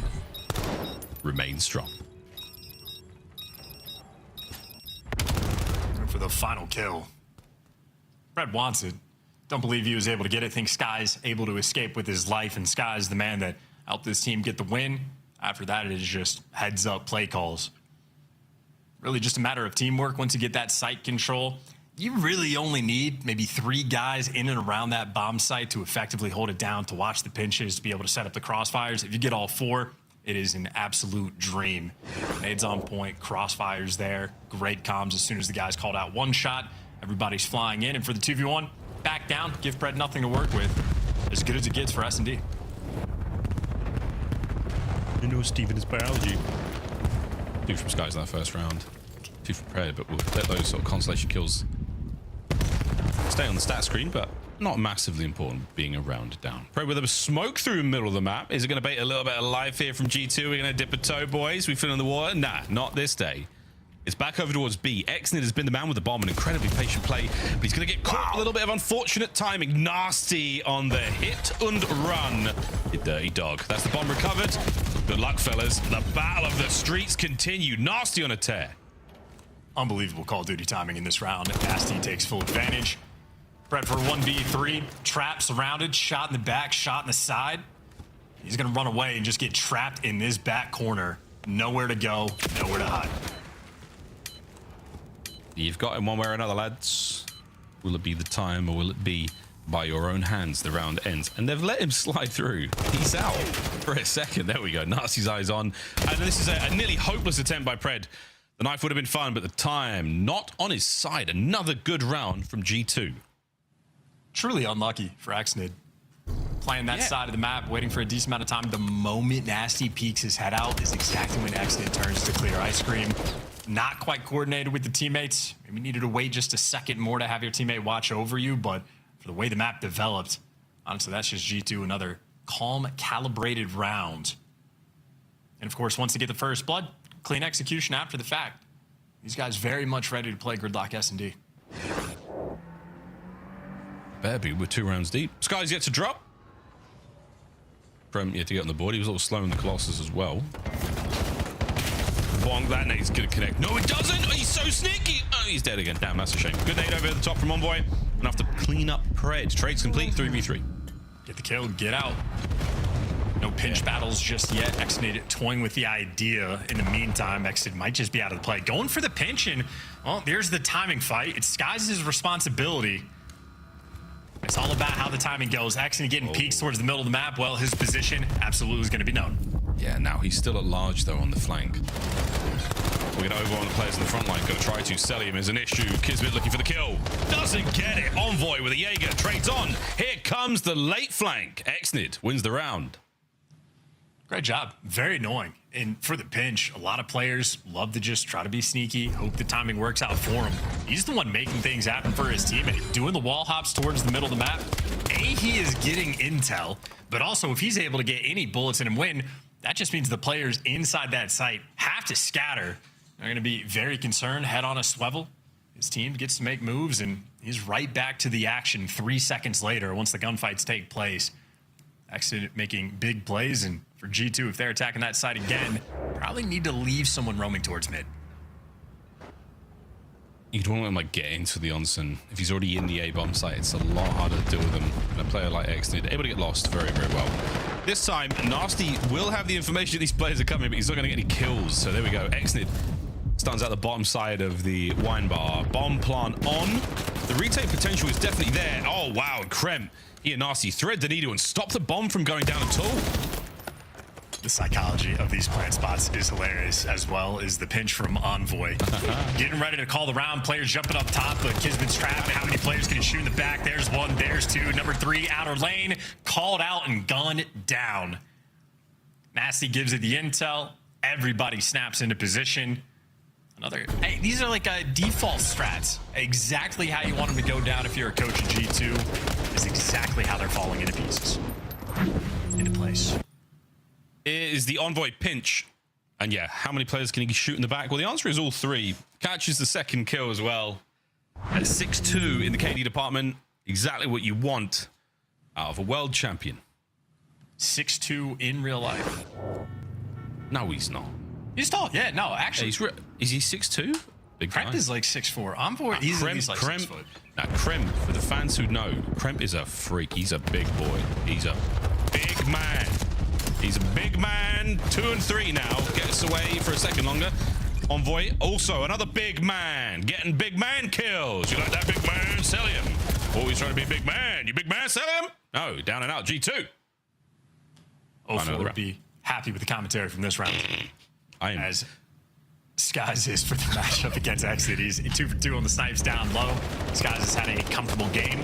remain strong. And for the final kill, Pred wants it. Don't believe he was able to get it. Think Sky's able to escape with his life, and Sky's the man that helped this team get the win. After that, it is just heads up play calls. Really just a matter of teamwork. Once you get that site control, you really only need maybe 3 guys in and around that bomb site to effectively hold it down, to watch the pinches, to be able to set up the crossfires. If you get all 4, it is an absolute dream. Nades on point, crossfires there, great comms as soon as the guys called out one shot. Everybody's flying in, and for the 2v1, back down, give Pred nothing to work with. As good as it gets for S&D. You know Steven is biology. 2 from Skies in that first round. 2 from Pred, but we'll let those sort of consolation kills stay on the stat screen, but not massively important being a round down. Pred with a smoke through the middle of the map. Is it going to bait a little bit of life here from G2? We're going to dip a toe, boys. We fill in the water? Nah, not this day. It's back over towards B. Exnid has been the man with the bomb, an incredibly patient play, but he's going to get caught. A little bit of unfortunate timing. Nasty on the hit and run. You dirty dog. That's the bomb recovered. Good luck, fellas. The battle of the streets continue. Nasty on a tear. Unbelievable Call of Duty timing in this round. Nasty takes full advantage. Pred for 1v3. Trap surrounded. Shot in the back. Shot in the side. He's going to run away and just get trapped in this back corner. Nowhere to go. Nowhere to hide. You've got him one way or another, lads. Will it be the time, or will it be by your own hands the round ends? And they've let him slide through. He's out for a second. There we go. Nasty's eyes on. And this is a nearly hopeless attempt by Pred. The knife would have been fun, but the time not on his side. Another good round from G2. Truly unlucky for Exnid. Playing that side of the map, waiting for a decent amount of time. The moment Nasty peeks his head out is exactly when Exnid turns to clear ice cream. Not quite coordinated with the teammates. Maybe needed to wait just a second more to have your teammate watch over you, but for the way the map developed, honestly, that's just G2, another calm, calibrated round. And of course, once they get the first blood, clean execution after the fact. These guys very much ready to play Gridlock S&D. Better be with 2 rounds deep. Sky's yet to drop. Prem yet to get on the board. He was a little slow in the Colossus as well. Bonk, that nade's gonna connect. No, it doesn't. Oh, he's so sneaky. Oh, he's dead again. Damn, that's a shame. Good nade over the top from Envoy. Enough to clean up Pred. Trade's complete. 3v3. Get the kill. Get out. No pinch battles just yet. Exnid toying with the idea. In the meantime, Exnid might just be out of the play. Going for the pinch, and well, there's the timing fight. It's Skies' responsibility. It's all about how the timing goes. Exnid getting peeks towards the middle of the map. Well, his position absolutely is going to be known. Yeah, now he's still at large, though, on the flank. We're going to overwhelm the players in the front line. Going to try to sell him is an issue. Kismet looking for the kill. Doesn't get it. Envoy with a Jaeger. Trades on. Here comes the late flank. Exnid wins the round. Great job. Very annoying. And for the pinch, a lot of players love to just try to be sneaky, hope the timing works out for him. He's the one making things happen for his teammate, doing the wall hops towards the middle of the map. He is getting intel, but also if he's able to get any bullets in and win, that just means the players inside that site have to scatter. They're going to be very concerned, head on a swivel. His team gets to make moves, and he's right back to the action 3 seconds later once the gunfights take place. Actually making big plays, and for G2, if they're attacking that side again, probably need to leave someone roaming towards mid. You'd want to like get into the onsen. If he's already in the A-bomb site, it's a lot harder to deal with him. And a player like Exnid, able to get lost very, very well. This time, Nasty will have the information that these players are coming, but he's not going to get any kills. So there we go. Exnid stands at the bottom side of the wine bar. Bomb plant on. The retake potential is definitely there. Oh, wow. Krem, he and Nasty thread the needle and stop the bomb from going down at all. The psychology of these plant spots is hilarious, as well as the pinch from Envoy. Getting ready to call the round. Players jumping up top, but Kismet's trapped. How many players can he shoot in the back? There's one, there's two. Number 3, outer lane. Called out and gunned down. Nasty gives it the intel. Everybody snaps into position. Hey, these are like default strats. Exactly how you want them to go down if you're a coach in G2 is exactly how they're falling into pieces. Into place. Is the Envoy pinch. And yeah, how many players can he shoot in the back? Well, the answer is all 3. Catches the second kill as well. At 6-2 in the KD department. Exactly what you want out of a world champion. 6'2" in real life. No, he's not. He's tall. Yeah, no, actually. Is he 6'2"? Big guy. Kremp is like 6'4". Envoy easily like 6 foot. Now, Kremp, for the fans who know, Kremp is a freak. He's a big boy. He's a big man. He's a big man. 2 and 3 now. Gets away for a second longer. Envoy, also another big man. Getting big man kills. You like that big man? Sell him. Always trying to be a big man. You big man, sell him? No, down and out. G2. Ofo would be happy with the commentary from this round. I am. As Skies is for the matchup against Exit. He's 2 for 2 on the snipes down low. Skies has had a comfortable game.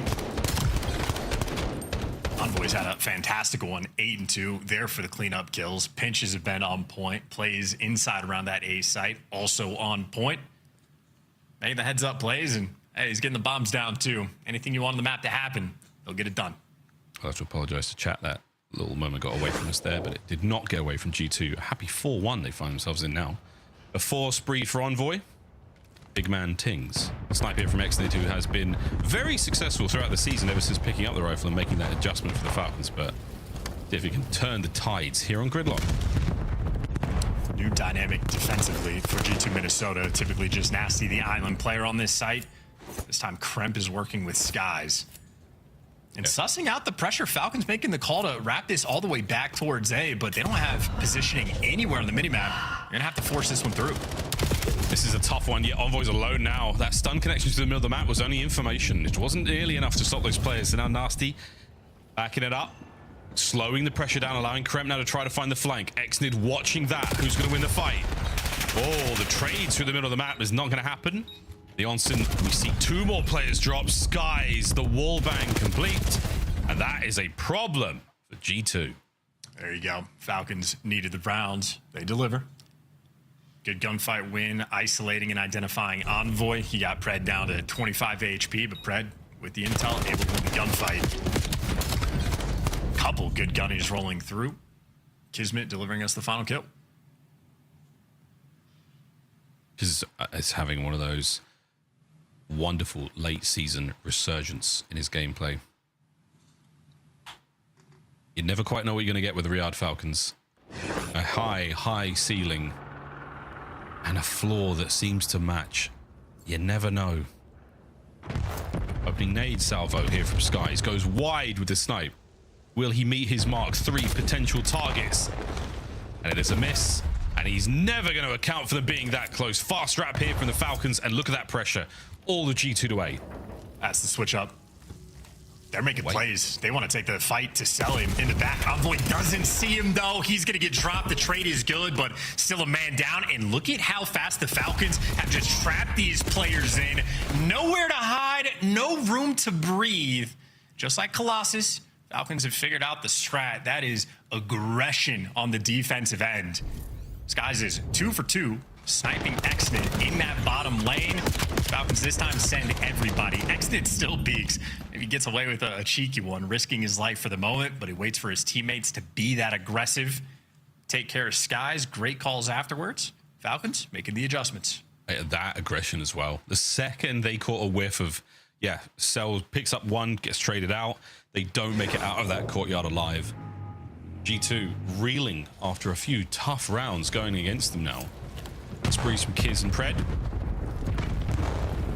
Envoy's had a fantastic one, 8 and 2. There for the cleanup kills. Pinches have been on point. Plays inside around that A site, also on point. Making the heads up plays, and hey, he's getting the bombs down too. Anything you want on the map to happen, they'll get it done. I'll have to apologize to chat. That little moment got away from us there, but it did not get away from G2. A happy 4-1 they find themselves in now. A 4 spree for Envoy. Big man Tings. A sniper from Exnid, who has been very successful throughout the season ever since picking up the rifle and making that adjustment for the Falcons, but see if he can turn the tides here on Gridlock. New dynamic defensively for G2 Minnesota. Typically just Nasty, the island player on this site. This time Kremp is working with Skies. And sussing out the pressure, Falcons making the call to wrap this all the way back towards A, but they don't have positioning anywhere on the minimap. You're gonna have to force this one through. This is a tough one. Yeah, Envoy's alone now. That stun connection to the middle of the map was only information. It wasn't nearly enough to stop those players. So now Nasty backing it up, slowing the pressure down, allowing Kremp now to try to find the flank. Exnid watching that. Who's going to win the fight? Oh, the trade through the middle of the map is not going to happen. The onsen, we see 2 more players drop. Skies, the wall bang complete. And that is a problem for G2. There you go. Falcons needed the rounds. They deliver. Good gunfight win, isolating and identifying Envoy. He got Pred down to 25 HP, but Pred, with the intel, able to win the gunfight. Couple good gunnies rolling through. Kismet delivering us the final kill. It's having one of those wonderful late season resurgence in his gameplay. You never quite know what you're going to get with the Riyadh Falcons. A high ceiling and a floor that seems to match. You never know. Opening nade salvo here from Skies. Goes wide with the snipe. Will he meet his mark? 3 potential targets. And it is a miss. And he's never going to account for them being that close. Fast wrap here from the Falcons. And look at that pressure. All the G2 to A. That's the switch up. They're making plays. They want to take the fight to sell him in the back. Envoy doesn't see him, though. He's going to get dropped. The trade is good, but still a man down. And look at how fast the Falcons have just trapped these players in. Nowhere to hide, no room to breathe. Just like Colossus, Falcons have figured out the strat. That is aggression on the defensive end. Skies is 2 for 2. Sniping Exnit in that bottom lane. Falcons this time send everybody. Exnit still peeks. Maybe he gets away with a cheeky one, risking his life for the moment, but he waits for his teammates to be that aggressive. Take care of Skies. Great calls afterwards. Falcons making the adjustments. That aggression as well. The second they caught a whiff of, Cell picks up one, gets traded out. They don't make it out of that courtyard alive. G2 reeling after a few tough rounds going against them now. Sprees from Kiz and Pred.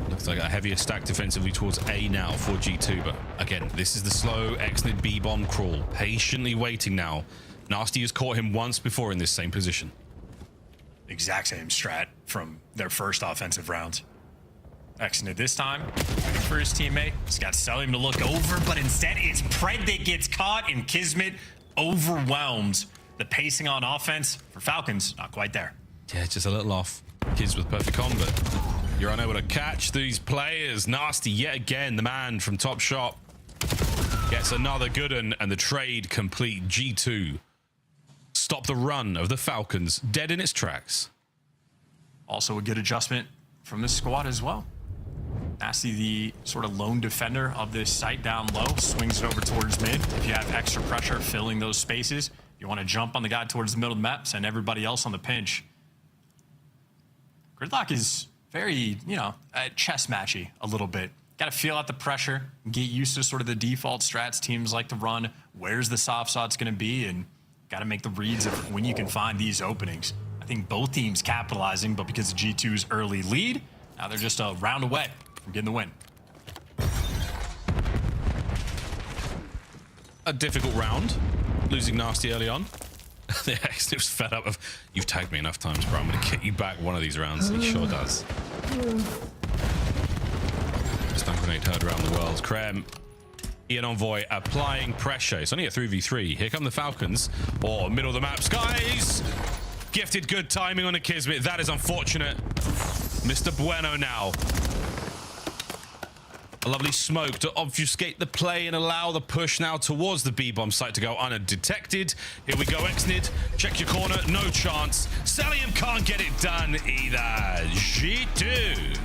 Looks like a heavier stack defensively towards A now for G2, but again, this is the slow Exnit B-bomb crawl. Patiently waiting now. Nasty has caught him once before in this same position. Exact same strat from their first offensive round. Exnit this time, waiting for his teammate. He's got Selim to look over, but instead it's Pred that gets caught, and Kismet overwhelms. The pacing on offense for Falcons, not quite there. Yeah, just a little off. Kids with perfect combat. You're unable to catch these players. Nasty yet again. The man from Top Shot gets another good one, and the trade complete. G2 stop the run of the Falcons dead in its tracks. Also a good adjustment from this squad as well. Nasty, the sort of lone defender of this site down low, swings it over towards mid. If you have extra pressure filling those spaces, you want to jump on the guy towards the middle of the map, send everybody else on the pinch. Gridlock is very, chess matchy a little bit. Got to feel out the pressure, get used to sort of the default strats teams like to run. Where's the soft shots going to be? And got to make the reads of when you can find these openings. I think both teams capitalizing, but because of G2's early lead, now they're just a round away from getting the win. A difficult round, losing Nasty early on. The Exnit was fed up of, you've tagged me enough times, bro. I'm going to get you back one of these rounds. He sure does. Stun grenade heard around the world. Krem, Ian Envoy applying pressure. It's only a 3v3. Here come the Falcons. Or middle of the map. Skies! Gifted good timing on a Kismet. That is unfortunate. Mr. Bueno now. A lovely smoke to obfuscate the play and allow the push now towards the B-bomb site to go undetected. Here we go, Exnit. Check your corner. No chance. Salium can't get it done either. G2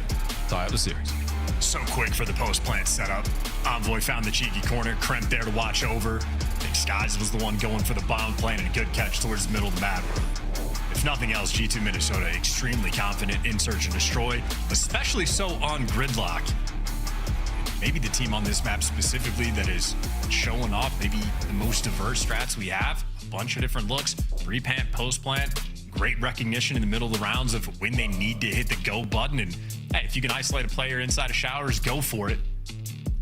tie up the series. So quick for the post-plant setup. Envoy found the cheeky corner. Kremp there to watch over. I think Skies was the one going for the bomb plant, and a good catch towards the middle of the map. If nothing else, G2 Minnesota extremely confident in search and destroy, especially so on Gridlock. Maybe the team on this map specifically that is showing off maybe the most diverse strats we have. A bunch of different looks, pre-plant, post-plant, great recognition in the middle of the rounds of when they need to hit the go button. And hey, if you can isolate a player inside of showers, go for it.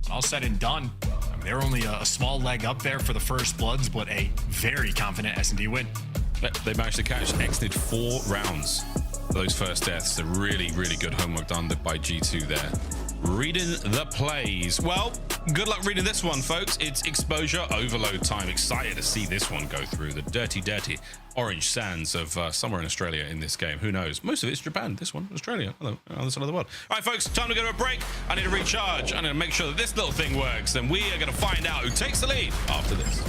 All said and done, I mean, they're only a small leg up there for the first bloods, but a very confident S&D win. They managed to catch Exnit 4 rounds for those first deaths. So really, really good homework done by G2 there. Reading the plays. Well, good luck reading this one, folks. It's exposure overload time. Excited to see this one go through the dirty orange sands of somewhere in Australia in this game. Who knows? Most of it's Japan. This one, Australia, on the other side of the world. All right, folks, time to go to a break. I need to recharge. I need to make sure that this little thing works. And we are going to find out who takes the lead after this.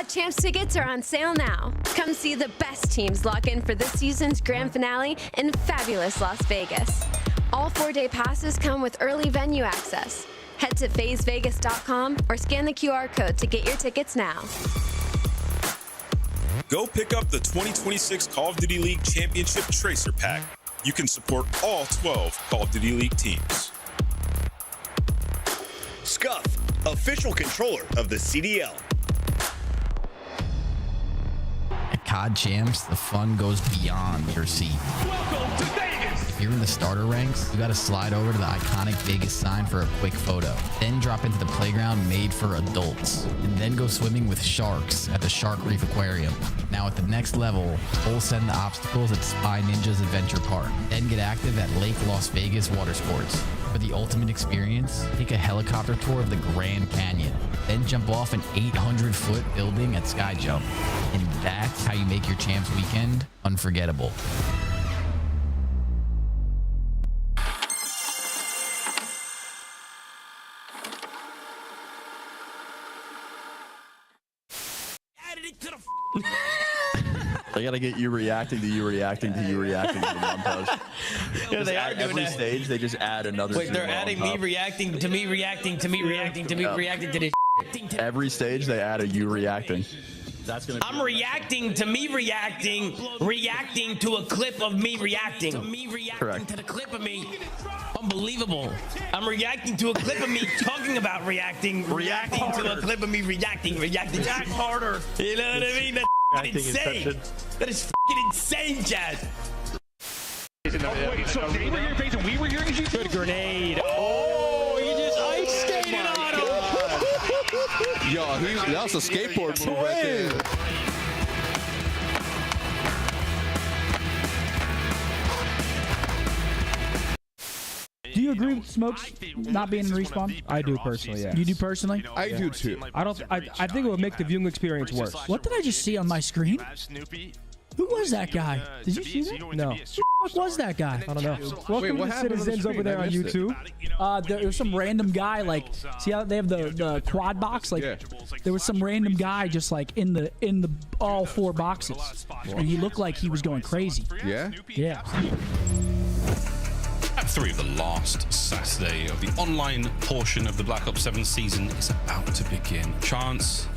Champs tickets are on sale now. Come see the best teams lock in for this season's grand finale in fabulous Las Vegas. All 4-day passes come with early venue access. Head to FazeVegas.com or scan the QR code to get your tickets now. Go pick up the 2026 Call of Duty League Championship Tracer Pack. You can support all 12 Call of Duty League teams. Scuff, official controller of the CDL. At COD Champs, the fun goes beyond your seat. Welcome to Vegas! If you're in the starter ranks, you gotta slide over to the iconic Vegas sign for a quick photo. Then drop into the playground made for adults. And then go swimming with sharks at the Shark Reef Aquarium. Now at the next level, full send the obstacles at Spy Ninja's Adventure Park. Then get active at Lake Las Vegas Water Sports. For the ultimate experience, take a helicopter tour of the Grand Canyon. Then jump off an 800-foot building at Sky Jump. And that's how you make your Champs weekend unforgettable. They gotta get you reacting to you reacting to you reacting to the montage. Yeah, they are doing every that. stage. They just add another. Wait, they're adding me reacting to me reacting to me reacting to me reacting to this. Every stage they add a you reacting. That's gonna. I'm reacting to me reacting to a clip of me reacting. Correct. To the clip of me. Unbelievable. I'm reacting to a clip of me talking about reacting to a clip of me reacting. Jack harder. You know what I mean? That's insane. That is fucking insane, Chad. Oh, wait, so they were here facing, we were here in G2? Good grenade. Oh, you just ice skated on him. Yo, that was a skateboard move right there. Do you agree with Smokes not being in respawn? I do personally, yeah. You do personally? I do too. I think it would make the viewing experience worse. What did I just see on my screen? Who was that guy? Did you see that? No. What was that guy? I don't know. Welcome to the citizens over there on YouTube. There was some random guy, like, see how they have the quad box? Like, there was some random guy just like in the all four boxes, and he looked like he was going crazy. Yeah. Yeah. Map 3 of the last Saturday of the online portion of the Black Ops 7 season is about to begin. Chance,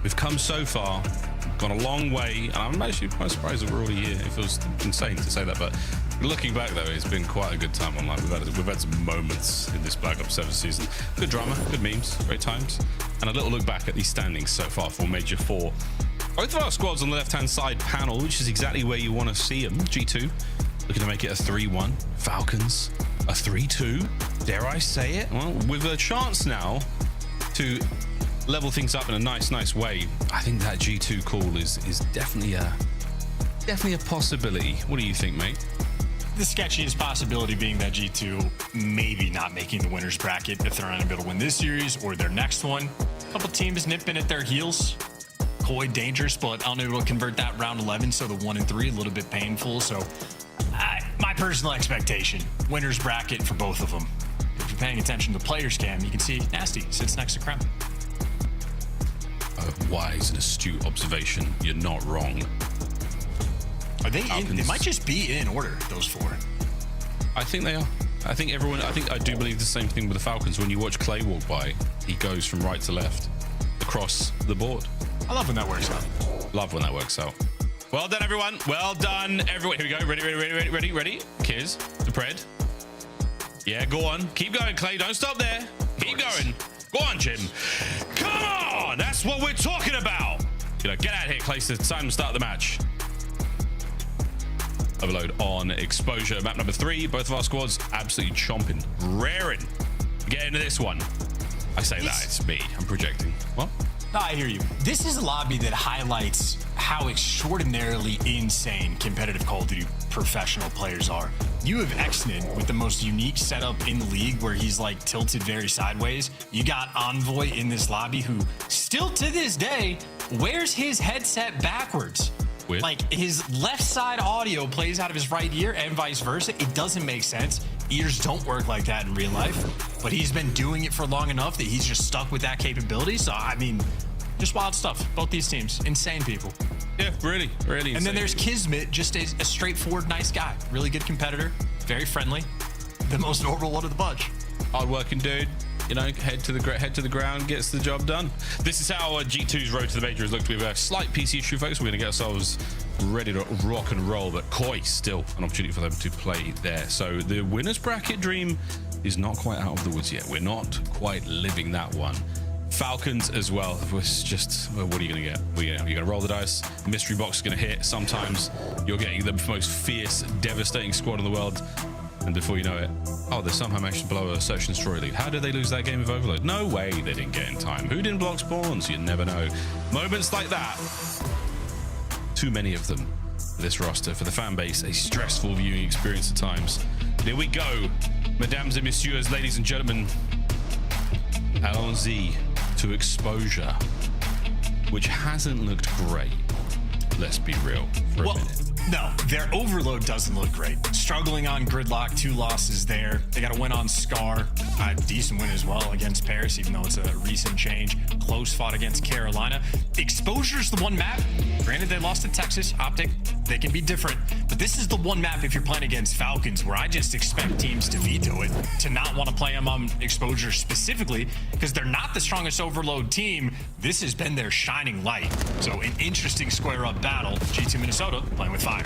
we've come so far, gone a long way, and I'm actually quite surprised that we're already here. It feels insane to say that, but looking back though, it's been quite a good time online. We've had some moments in this Black Ops 7 season. Good drama, good memes, great times, and a little look back at these standings so far for Major 4. Both of our squads on the left-hand side panel, which is exactly where you want to see them. G2 looking to make it a 3-1. Falcons a 3-2. Dare I say it? Well, with a chance now to level things up in a nice way, I think that G2 call is definitely a possibility. What do you think, mate? The sketchiest possibility being that G2 maybe not making the winner's bracket if they're unable to win this series or their next one. A couple teams nipping at their heels. Koi dangerous, but unable to convert that round 11, so the 1 and 3 a little bit painful. So my personal expectation, winner's bracket for both of them. If you're paying attention to the players cam, you can see Nasty sits next to Krem. A wise and astute observation. You're not wrong. Are they in? They might just be in order, those four. I think they are. I do believe the same thing with the Falcons. When you watch Clay walk by, he goes from right to left across the board. I love when that works out. Love when that works out. Well done, everyone. Well done, everyone. Here we go. Ready. Kiz, the pred. Yeah, go on. Keep going, Clay. Don't stop there. Keep going. Go on, Jim. Come on. That's what we're talking about. Get out of here, Clay. It's time to start the match. Overload on exposure. Map number 3. Both of our squads absolutely chomping, raring. Get into this one. I say that. It's me. I'm projecting. What? No, I hear you. This is a lobby that highlights how extraordinarily insane competitive Call of Duty professional players are. You have Xnin with the most unique setup in the league where he's like tilted very sideways. You got Envoy in this lobby who still to this day wears his headset backwards. Weird. Like his left side audio plays out of his right ear and vice versa. It doesn't make sense. Ears don't work like that in real life, but he's been doing it for long enough that he's just stuck with that capability. So, I mean, just wild stuff. Both these teams, insane people. Yeah, really And then there's Kismet, just a straightforward, nice guy. Really good competitor, very friendly. the most normal one of the bunch. Hard-working dude. You know, head to the ground, gets the job done. This is how G2's road to the major has looked. We have a slight PC issue, folks. We're going to get ourselves ready to rock and roll, but Koi still an opportunity for them to play there. So the winners bracket dream is not quite out of the woods yet. We're not quite living that one. Falcons as well was just, well, what are you going to get? You're going to roll the dice. Mystery box is going to hit. Sometimes you're getting the most fierce, devastating squad in the world. And before you know it, oh, they somehow managed to blow a search and destroy lead. How did they lose that game of Overload? No way they didn't get in time. Who didn't block spawns? You never know. Moments like that, too many of them for this roster, for the fan base, a stressful viewing experience at times. Here we go, mesdames et messieurs, ladies and gentlemen. Allons-y to Exposure, which hasn't looked great. Let's be real for a minute. No, their Overload doesn't look great. Struggling on Gridlock, 2 losses there. They got a win on Scar, a decent win as well against Paris, even though it's a recent change. Close fought against Carolina. Exposure's the one map. Granted, they lost to Texas, Optic. They can be different, but this is the one map if you're playing against Falcons where I just expect teams to veto it, to not want to play them on Exposure specifically, because they're not the strongest Overload team. This has been their shining light. So an interesting square-up battle. G2 Minnesota playing with fire.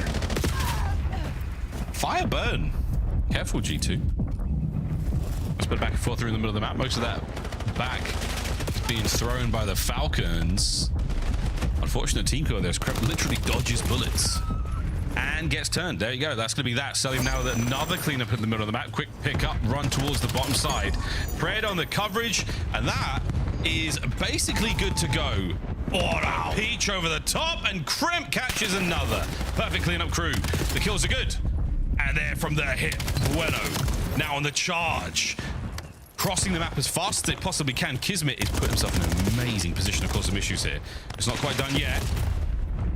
Fire burn. Careful, G2. Let's put it back and forth through in the middle of the map. Most of that back is being thrown by the Falcons. Unfortunate team kill there. Crep literally dodges bullets and gets turned. There you go. That's going to be that. Selling now with another cleanup in the middle of the map. Quick pick up, run towards the bottom side. Pred on the coverage, and that is basically good to go. Oh, Peach over the top, and Crimp catches another. Perfect cleanup crew. The kills are good. And there from the hit, Bueno now on the charge. Crossing the map as fast as they possibly can. Kismet has put himself in an amazing position to cause some issues here. It's not quite done yet.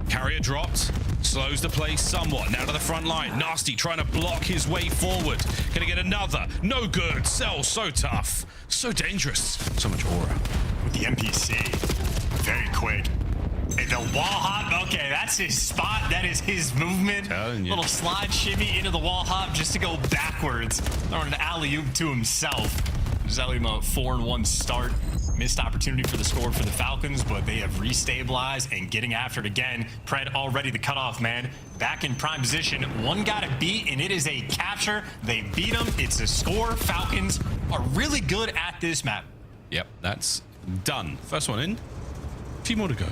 Carrier dropped. Slows the play somewhat. Now to the front line. Nasty trying to block his way forward. Gonna get another. No good. Cell so tough. So dangerous. So much aura. With the NPC. Very quick. And the wall hop, okay, that's his spot. That is his movement. Little slide shimmy into the wall hop just to go backwards. Throwing an alley-oop to himself. Zelima 4-1 start. Missed opportunity for the score for the Falcons, but they have restabilized and getting after it again. Pred already the cutoff man. Back in prime position. One got to beat, and it is a capture. They beat him. It's a score. Falcons are really good at this map. Yep, that's done. First one in. A few more to go.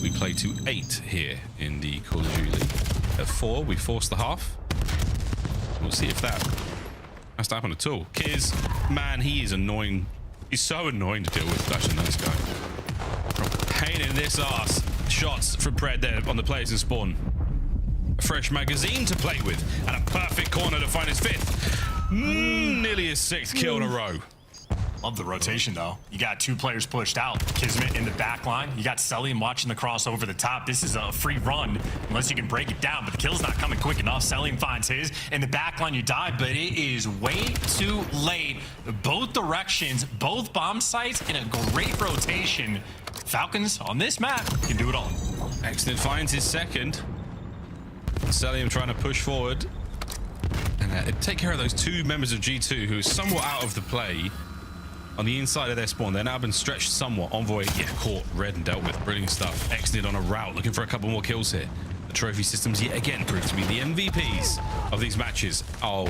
We play to 8 here in the Call of Duty League. At 4, we force the half. We'll see if that has to happen at all. Kiz, man, he is annoying. He's so annoying to deal with. Actually, nice guy. Pain in this ass. Shots from Pred there on the players in spawn. A fresh magazine to play with, and a perfect corner to find his 5th. Nearly his 6th kill in a row. Love the rotation, though. You got 2 players pushed out. Kismet in the back line. You got Celium watching the cross over the top. This is a free run, unless you can break it down, but the kill's not coming quick enough. Celium finds his. In the back line, you die, but it is way too late. Both directions, both bomb sites, and a great rotation. Falcons on this map can do it all. Excellent finds his 2nd. Celium trying to push forward. And take care of those 2 members of G2 who are somewhat out of the play. On the inside of their spawn, they're now been stretched somewhat. Envoy, yeah, caught, red, and dealt with. Brilliant stuff. Exited on a route, looking for a couple more kills here. The trophy systems yet again prove to be the MVPs of these matches. Oh,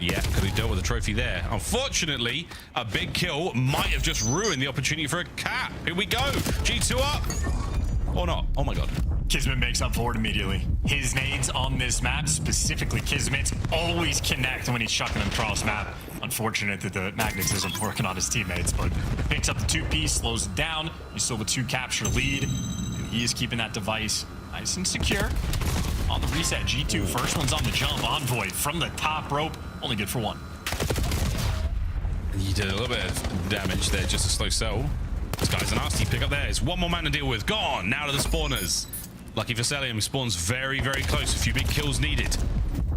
yeah, could have dealt with the trophy there. Unfortunately, a big kill might have just ruined the opportunity for a cap. Here we go. G2 up. Or not. Oh my God. Kismet makes up for it immediately. His nades on this map, specifically Kismet's, always connect when he's chucking them cross map. Unfortunate that the magnetism working on his teammates, but picks up the 2-piece, slows it down. You still have a 2 capture lead, and he is keeping that device nice and secure. On the reset, G2, first one's on the jump. Envoy from the top rope, only good for 1. You did a little bit of damage there, just a slow cell. This guy's a nasty pick up there. It's 1 more man to deal with. Gone. Now to the spawners. Lucky for Celium, spawns very, very close. A few big kills needed.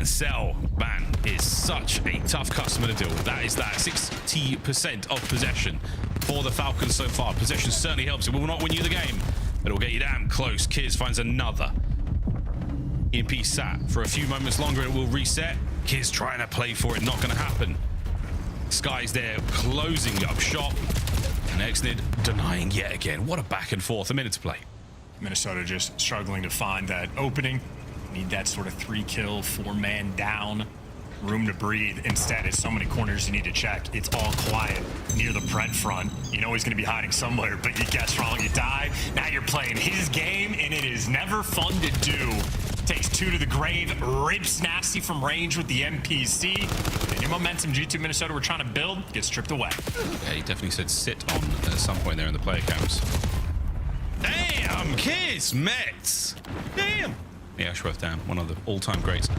And Cell, man, is such a tough customer to deal with. That is that 60% of possession for the Falcons so far. Possession certainly helps. It will not win you the game, but it will get you damn close. Kiz finds another. EMP sat for a few moments longer. It will reset. Kids trying to play for it, not going to happen. Sky's there closing up shop. And Exnid denying yet again. What a back and forth. A minute to play. Minnesota just struggling to find that opening. Need that sort of 3-kill, 4-man down, room to breathe. Instead, it's so many corners you need to check. It's all quiet near the Pred front. You know he's going to be hiding somewhere, but you guess wrong, you die. Now you're playing his game, and it is never fun to do. Takes 2 to the grave, rips Nasty from range with the MPC. The new momentum G2 Minnesota were trying to build gets stripped away. Yeah, he definitely said sit on at some point there in the player cams. Damn, Kiss Mets. Damn. Yeah, Ashworth down, one of the all-time greats.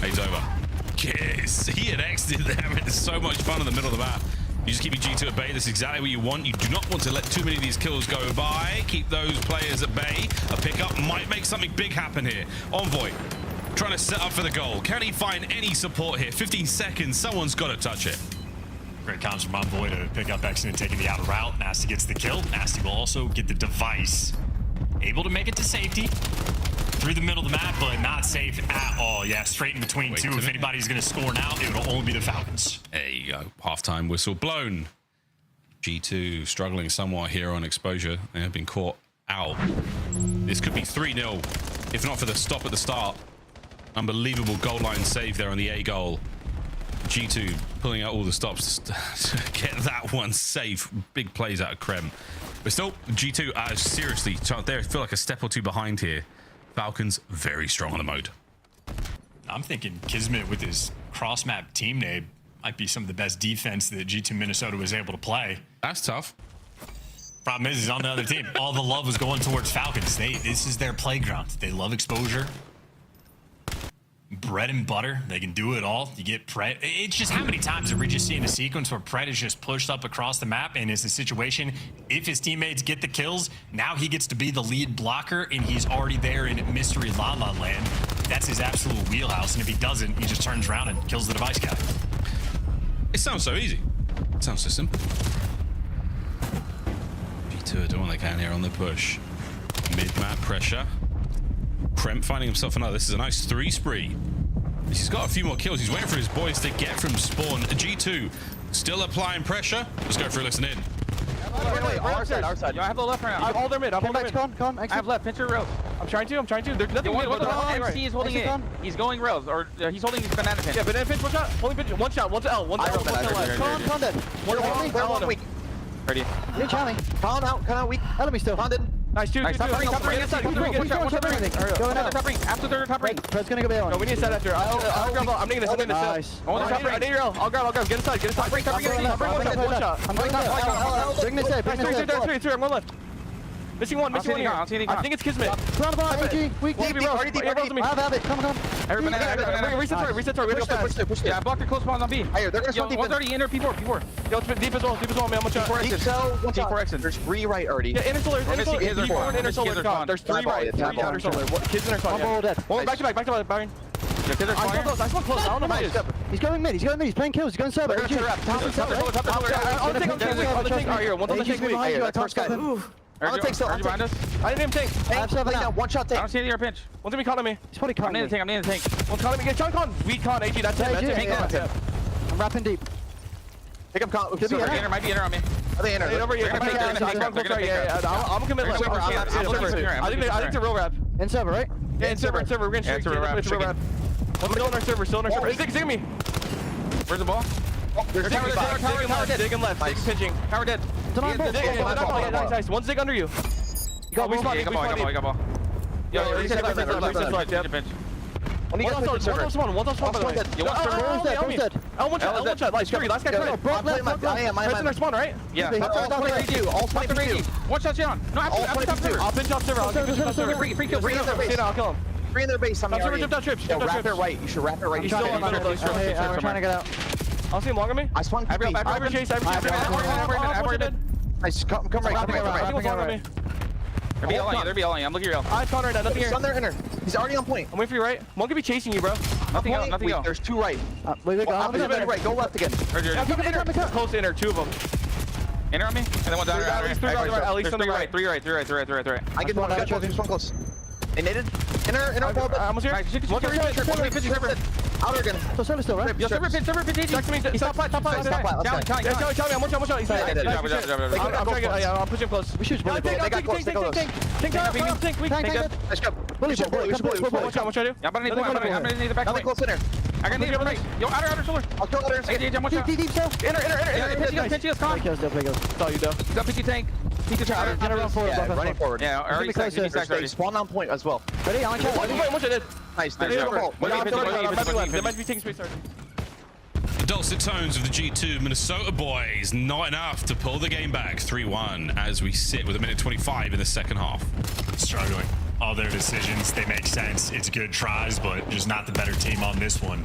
He's over. Kiss. He and X did having so much fun in the middle of the map. You just keep your G2 at bay. That's exactly what you want. You do not want to let too many of these kills go by. Keep those players at bay. A pickup might make something big happen here. Envoy trying to set up for the goal. Can he find any support here? 15 seconds. Someone's got to touch it. Great comms from Envoy to pick up Exon and taking the outer route. Nasty gets the kill. Nasty will also get the device. Able to make it to safety. Through the middle of the map, but not safe at all. Yeah, straight in between two. If anybody's going to score now, it will only be the Falcons. There you go. Halftime whistle blown. G2 struggling somewhat here on exposure. They have been caught out. This could be 3-0, if not for the stop at the start. Unbelievable goal line save there on the A goal. G2 pulling out all the stops to get that one safe. Big plays out of Krem. But still, G2 are seriously, they feel like a step or two behind here. Falcons very strong on the mode. I'm thinking Kismet with his cross-map team name might be some of the best defense that G2 Minnesota was able to play. That's tough. Problem is, he's on the other team. All the love was going towards Falcons. This is their playground. They love exposure. Bread and butter. They can do it all. You get Pred. It's just how many times have we just seen a sequence where Pred is just pushed up across the map, and it's a situation, if his teammates get the kills, now he gets to be the lead blocker, and he's already there in Mystery La La Land. That's his absolute wheelhouse, and if he doesn't, he just turns around and kills the device guy. It sounds so easy. It sounds so simple. G2 are doing what they can here on the push. Mid-map pressure. Krem finding himself another. This is a nice 3 spree. He's got a few more kills. He's waiting for his boys to get from spawn. G2 still applying pressure. Let's go for a listen in. Wait, our side. Yo, I have the left right now. Hold their mid. Come back. I have left. Pinch your rope. I'm trying to. There's nothing. MC is holding it. He's going rails, or he's holding his banana pinch. Yeah, banana pinch. One shot. Holding pinch. One shot. One's L. One's L. Con dead. One weak. Ready. You're Charlie. Con out weak. Enemy still. Con dead. Nice, two. Top ring. Top ring. Top ring. After the top ring. Pred's gonna go bail. No, we need to set after. I'll grab. I'm taking this. Nice. I want the top ring. I need your L. I'll grab. Get inside. Top ring. One shot. I'm going top. Bring this in. Three. I'm going left. Missing one. I think it's Kismet. Round of AG. Weak. I have it. Come. Everybody. Reset. We gotta push. Yeah, I blocked your close spawns on B. They're gonna spawn deep. One's already in or P4. Yo, deep as well, man. I'm gonna try. P4 exit. There's 3 right already. Yeah, inner solar. Inner solar. There's 3 right. 3 outer solar. Kids in our spawn. One back to back, Byron. Yeah, kids are spawning. Nice one close. I don't know who it is. He's going mid. He's playing kills. He's going server. I'll take. Alright, here. One's on the tank. That's first guy. I'm gonna take still. Behind us. I didn't even tank. I have 7 now. One shot tank. I don't see any air pinch. One's gonna be calling me. He's probably calling me. I'm needing the tank. One's calling me. Get John Con. Weak Con. AG. That's it. I'm wrapping deep. Pick up Con. Might be inner on me. Are they inner? Over here. I'm gonna commit. I think it's a real wrap. In server, right? Yeah, in server. We're gonna shoot. It's a real wrap. One's still in our server. Zig me. Where's the ball? There's Zig and left. Zig's pitching. Tower dead. Nice. One Zig under you. You got ball. Yo, reset left. One's on spawn. One's dead. One shot. Last guy. I am. In our spawn, right? Yeah. All 22. One shot down. No, I'll pinch off server. Free kill. I'll kill him. 3 in their base. I'm already. Wrap it right. You should wrap it right. He's still on those. I'm trying to get out. I'll see him long on me. I spawned. I chase. Nice. Come right. They're be all on you. I'm looking at you. I spawned right now. Nothing here. They're inner. He's already on point. I'm waiting for you right. One could be chasing you, bro. Nothing else. There's 2 right. Right. Go left again. Close to inner. 2 of them. Inner on me. And then one's out. At least 3 right. 3 right. I get one. I got one close. They naded. Inner ball. Almost here. Outer again. So server still, right? Yo, server pin. Jack to me. He's top flat. Tell me. I'm trying to get. I'm pushing close. We shoot bully ball. They got close. Tank. Let's go. Bully ball. What should I do? I'm gonna need the back. Nothing close center. I got need right. Yo, outer shoulder. I'll kill outer. Deep. Inner. Pinch kills. Come on. That's all you do. Got PT tank. PT outer. Get around forward. Yeah, running forward. Yeah, already close. Spawn on point as well. Ready? On count. What you did? Nice. They might be taking space. The dulcet tones of the G2 Minnesota boys, not enough to pull the game back 3-1 as we sit with 1:25 in the second half. Struggling. All their decisions, they make sense. It's good tries, but just not the better team on this one.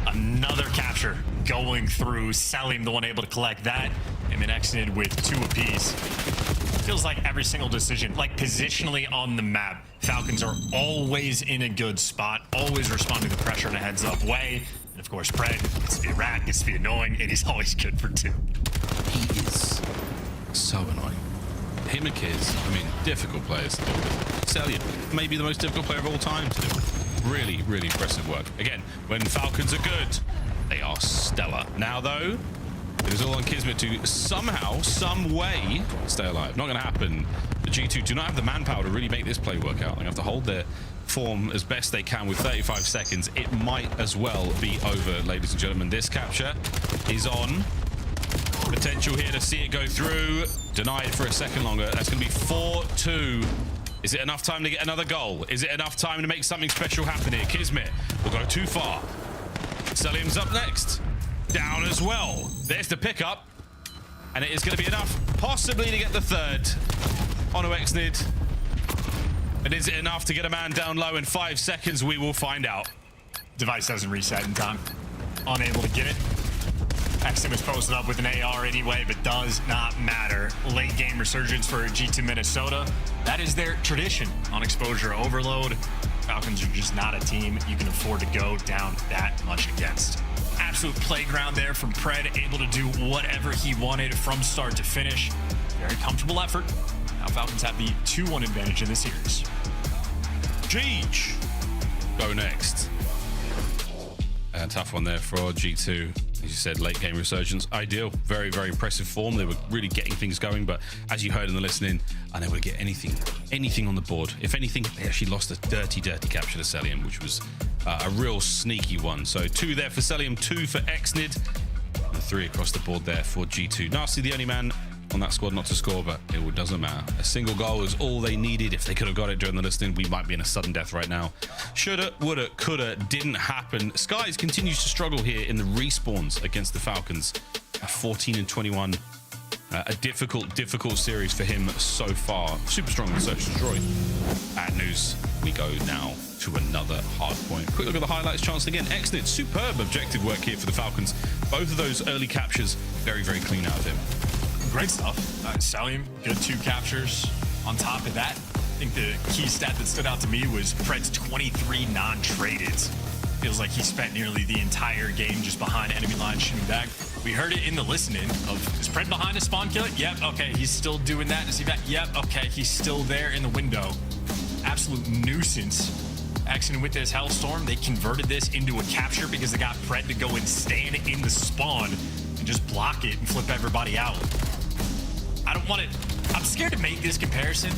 Another capture going through. Selim, the one able to collect that. And then exited with 2 apiece. Feels like every single decision, like positionally on the map, Falcons are always in a good spot, always responding to pressure in a heads-up way. And of course, Pred gets to be a rat, gets to be annoying, and he's always good for 2. He is so annoying. Him and Kiz, I mean, difficult players to deal with. Celia, maybe the most difficult player of all time to deal with. Really, really impressive work. Again, when Falcons are good, they are stellar. Now, though, it is all on Kismet to somehow, some way, stay alive. Not going to happen. The G2 do not have the manpower to really make this play work out. They have to hold their form as best they can with 35 seconds. It might as well be over, ladies and gentlemen. This capture is on. Potential here to see it go through. Denied for a second longer. That's going to be 4-2. Is it enough time to get another goal? Is it enough time to make something special happen here? Kismet will go too far. Selim's up next. Down as well. There's the pickup. And it is going to be enough, possibly, to get the third. Onto Exnid. But is it enough to get a man down low in 5 seconds? We will find out. Device doesn't reset in time. Unable to get it. Exnid was posted up with an AR anyway, but does not matter. Late game resurgence for G2 Minnesota. That is their tradition on exposure overload. Falcons are just not a team you can afford to go down that much against. Absolute playground there from Pred, able to do whatever he wanted from start to finish. Very comfortable effort. Now Falcons have the 2-1 advantage in the series. Jeej go next. A tough one there for G2. As you said, late game resurgence, ideal. Very, very impressive form. They were really getting things going, but as you heard in the listening, unable to get anything on the board. If anything, they actually lost a dirty capture to Selim, which was a real sneaky one. So 2 there for Selim, 2 for Exnid, and 3 across the board there for G2. Nasty, the only man on that squad not to score, but it doesn't matter. A single goal is all they needed. If they could have got it during the listening, we might be in a sudden death right now. Shoulda, woulda, coulda, didn't happen. Skies continues to struggle here in the respawns against the Falcons. 14 and 21. A difficult series for him so far. Super strong in Search and Destroy. Bad news. We go now to another hard point. Quick look at the highlights chance again. Exnid, superb objective work here for the Falcons. Both of those early captures, very, very clean out of him. Great stuff. Selim, good 2 captures. On top of that, I think the key stat that stood out to me was Pred's 23 non-tradeds. Feels like he spent nearly the entire game just behind enemy line shooting back. We heard it in the listening of, is Pred behind a spawn kill? Yep, okay, he's still doing that. Is he back? Yep, okay, he's still there in the window. Absolute nuisance. Exnid with this Hellstorm, they converted this into a capture because they got Pred to go and stand in the spawn and just block it and flip everybody out. I don't want to, I'm scared to make this comparison.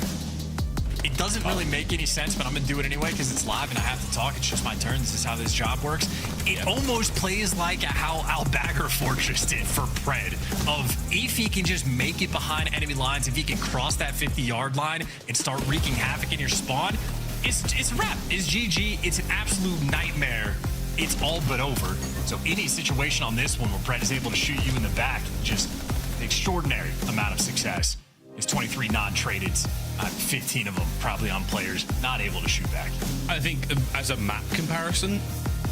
It doesn't really make any sense, but I'm going to do it anyway because it's live and I have to talk. It's just my turn. This is how this job works. It almost plays like how Al-Bagger Fortress did for Pred. Of if he can just make it behind enemy lines, if he can cross that 50-yard line and start wreaking havoc in your spawn, it's a wrap. It's GG. It's an absolute nightmare. It's all but over. So any situation on this one where Pred is able to shoot you in the back, just an extraordinary amount of success. It's 23 non-tradeds, 15 of them probably on players not able to shoot back. I think as a map comparison,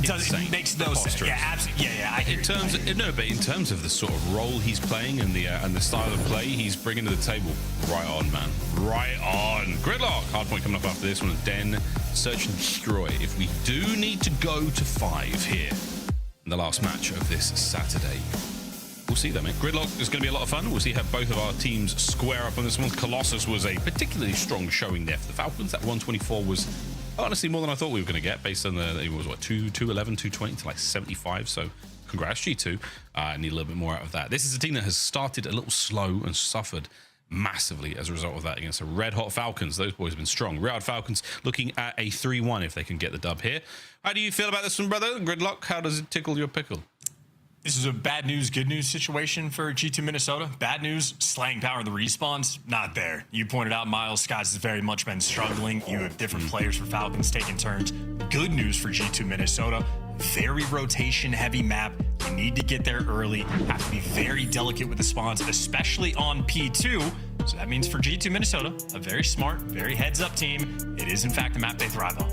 it makes no sense. Yeah, absolutely. Yeah, I hear but in terms of the sort of role he's playing and the style of play he's bringing to the table, right on, man, right on. Gridlock, hard point coming up after this one. Den, Search and Destroy. If we do need to go to 5 here in the last match of this Saturday, we'll see them. Gridlock is going to be a lot of fun. We'll see how both of our teams square up on this one. Colossus was a particularly strong showing there for the Falcons. That 124 was honestly more than I thought we were going to get based on it was what, 211, 220 to like 75. So congrats, G2. Need a little bit more out of that. This is a team that has started a little slow and suffered massively as a result of that against the Red Hot Falcons. Those boys have been strong. Red Hot Falcons looking at a 3-1 if they can get the dub here. How do you feel about this one, brother? Gridlock, how does it tickle your pickle? This is a bad news, good news situation for G2 Minnesota. Bad news, slaying power of the respawns, not there. You pointed out Miles Skies has very much been struggling. You have different players for Falcons taking turns. Good news for G2 Minnesota. Very rotation heavy map. You need to get there early. Have to be very delicate with the spawns, especially on P2. So that means for G2 Minnesota, a very smart, very heads up team. It is in fact a map they thrive on.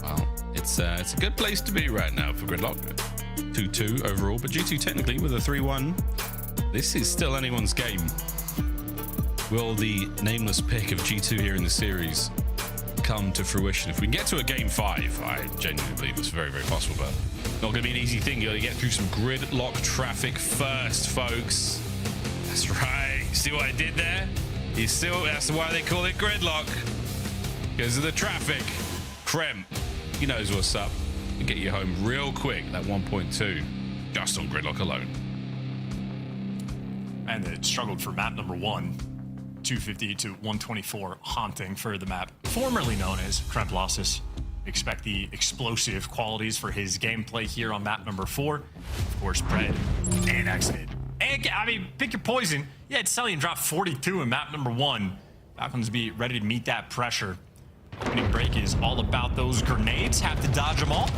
Wow, it's a good place to be right now for Gridlock. 2-2 overall, but G2 technically with a 3-1. This is still anyone's game. Will the nameless pick of G2 here in the series come to fruition? If we can get to a game 5, I genuinely believe it's very, very possible, but not going to be an easy thing. You got to get through some Gridlock traffic first, folks. That's right. See what I did there? That's why they call it Gridlock. Because of the traffic. Krem, he knows what's up. And get you home real quick, that 1.2, just on Gridlock alone. And it struggled for map number 1, 250 to 124, haunting for the map, formerly known as Kremplosis. Expect the explosive qualities for his gameplay here on map number 4. Of course, Pred and Accident. And, I mean, pick your poison. Yeah, it's Cellian drop 42 in map number 1. Falcons be ready to meet that pressure. Opening break is all about those grenades. Have to dodge them all.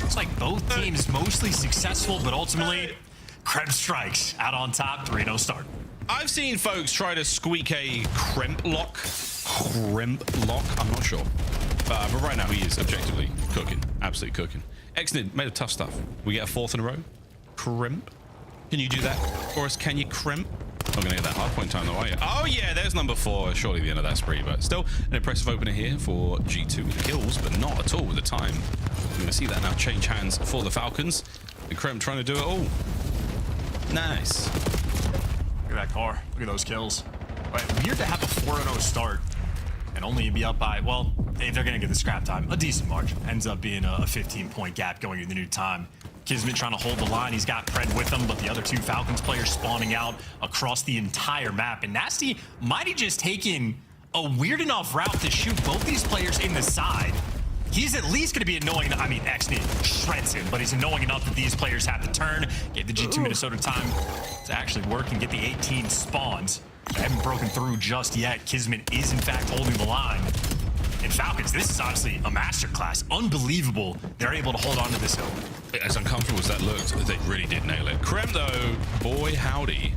Looks like both teams mostly successful, but ultimately, Krem strikes out on top. 3-0 start. I've seen folks try to squeak a Kremp lock. I'm not sure. But right now, he is objectively cooking. Absolutely cooking. Exnid made of tough stuff. We get a 4th in a row. Kremp. Can you do that for us? Can you Kremp? Not gonna get that hard point time though, are you? Oh yeah, there's number 4. Surely the end of that spree, but still an impressive opener here for G2 with the kills, but not at all with the time. We're gonna see that now change hands for the Falcons. And Krem trying to do it all. Nice. Look at that car. Look at those kills. But weird to have a 4-0 start and only be up by, well, if they're gonna get the scrap time, a decent margin. Ends up being a 15-point gap going into the new time. Kismet trying to hold the line. He's got Pred with him, but the other 2 Falcons players spawning out across the entire map. And Nasty might have just taken a weird enough route to shoot both these players in the side. He's at least going to be annoying. I mean, Xnid shreds him, but he's annoying enough that these players have to turn, get the G2 Minnesota time to actually work and get the 18 spawns. They haven't broken through just yet. Kismet is, in fact, holding the line. And Falcons, this is honestly a masterclass. Unbelievable. They're able to hold on to this hill. As uncomfortable as that looked, they really did nail it. Krem, though, boy howdy,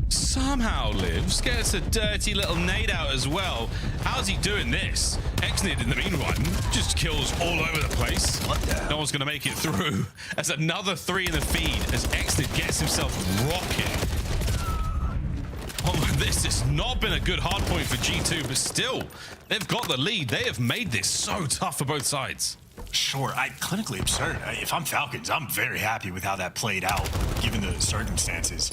somehow lives. Gets a dirty little nade out as well. How's he doing this? Exnid, in the meanwhile, just kills all over the place. No one's going to make it through. As another 3 in the feed, as Exnid gets himself rocking. Oh, this has not been a good hard point for G2, but still, they've got the lead. They have made this so tough for both sides. Sure, clinically absurd. If I'm Falcons, I'm very happy with how that played out, given the circumstances.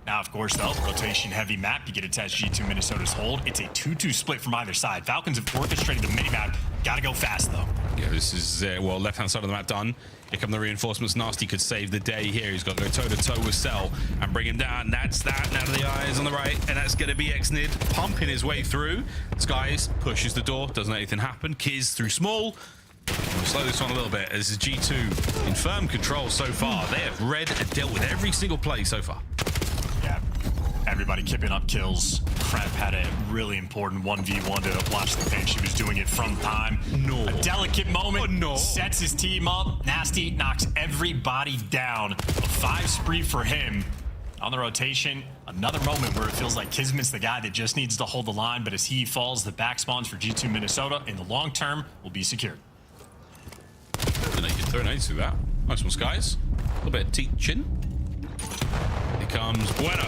Now, of course, though, rotation-heavy map. You get it as G2 Minnesota's hold. It's a 2-2 split from either side. Falcons have orchestrated the mini-map. Gotta go fast, though. Yeah, this is, well, left-hand side of the map done. Here come the reinforcements. Nasty could save the day here. He's got to go toe-to-toe with Cell and bring him down. That's that. Now to the eyes on the right, and that's going to be Xnid pumping his way through. Skies pushes the door. Doesn't let anything happen. Kiz through small. We'll slow this one a little bit. This is G2 in firm control so far. They have read and dealt with every single play so far. Yeah, everybody keeping up kills. Crab had a really important 1v1 to watch the paint. She was doing it from time. No. A delicate moment. Oh, no. Sets his team up. Nasty knocks everybody down. A 5 spree for him. On the rotation, another moment where it feels like Kismet's the guy that just needs to hold the line, but as he falls, the back spawns for G2 Minnesota in the long term will be secured. And they can throw nades through that. Nice one, Skies. A little bit of teaching. Here comes Bueno.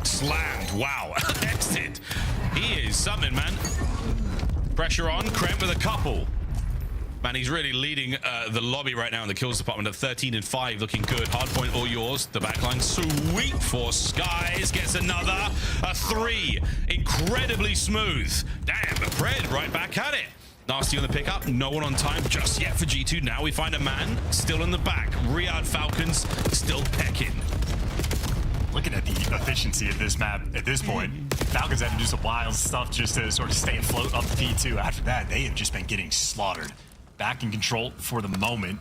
Slammed. Wow. Exit. He is something, man. Pressure on. Krem with a couple. Man, he's really leading the lobby right now in the kills department at 13 and 5, looking good. Hardpoint all yours. The backline sweep for Skies. Gets another. A 3. Incredibly smooth. Damn, but Pred right back at it. Nasty on the pickup. No one on time just yet for G2. Now we find a man still in the back. Riyadh Falcons still pecking. Looking at the efficiency of this map at this point, Falcons had to do some wild stuff just to sort of stay afloat up P2. After that, they have just been getting slaughtered. Back in control for the moment.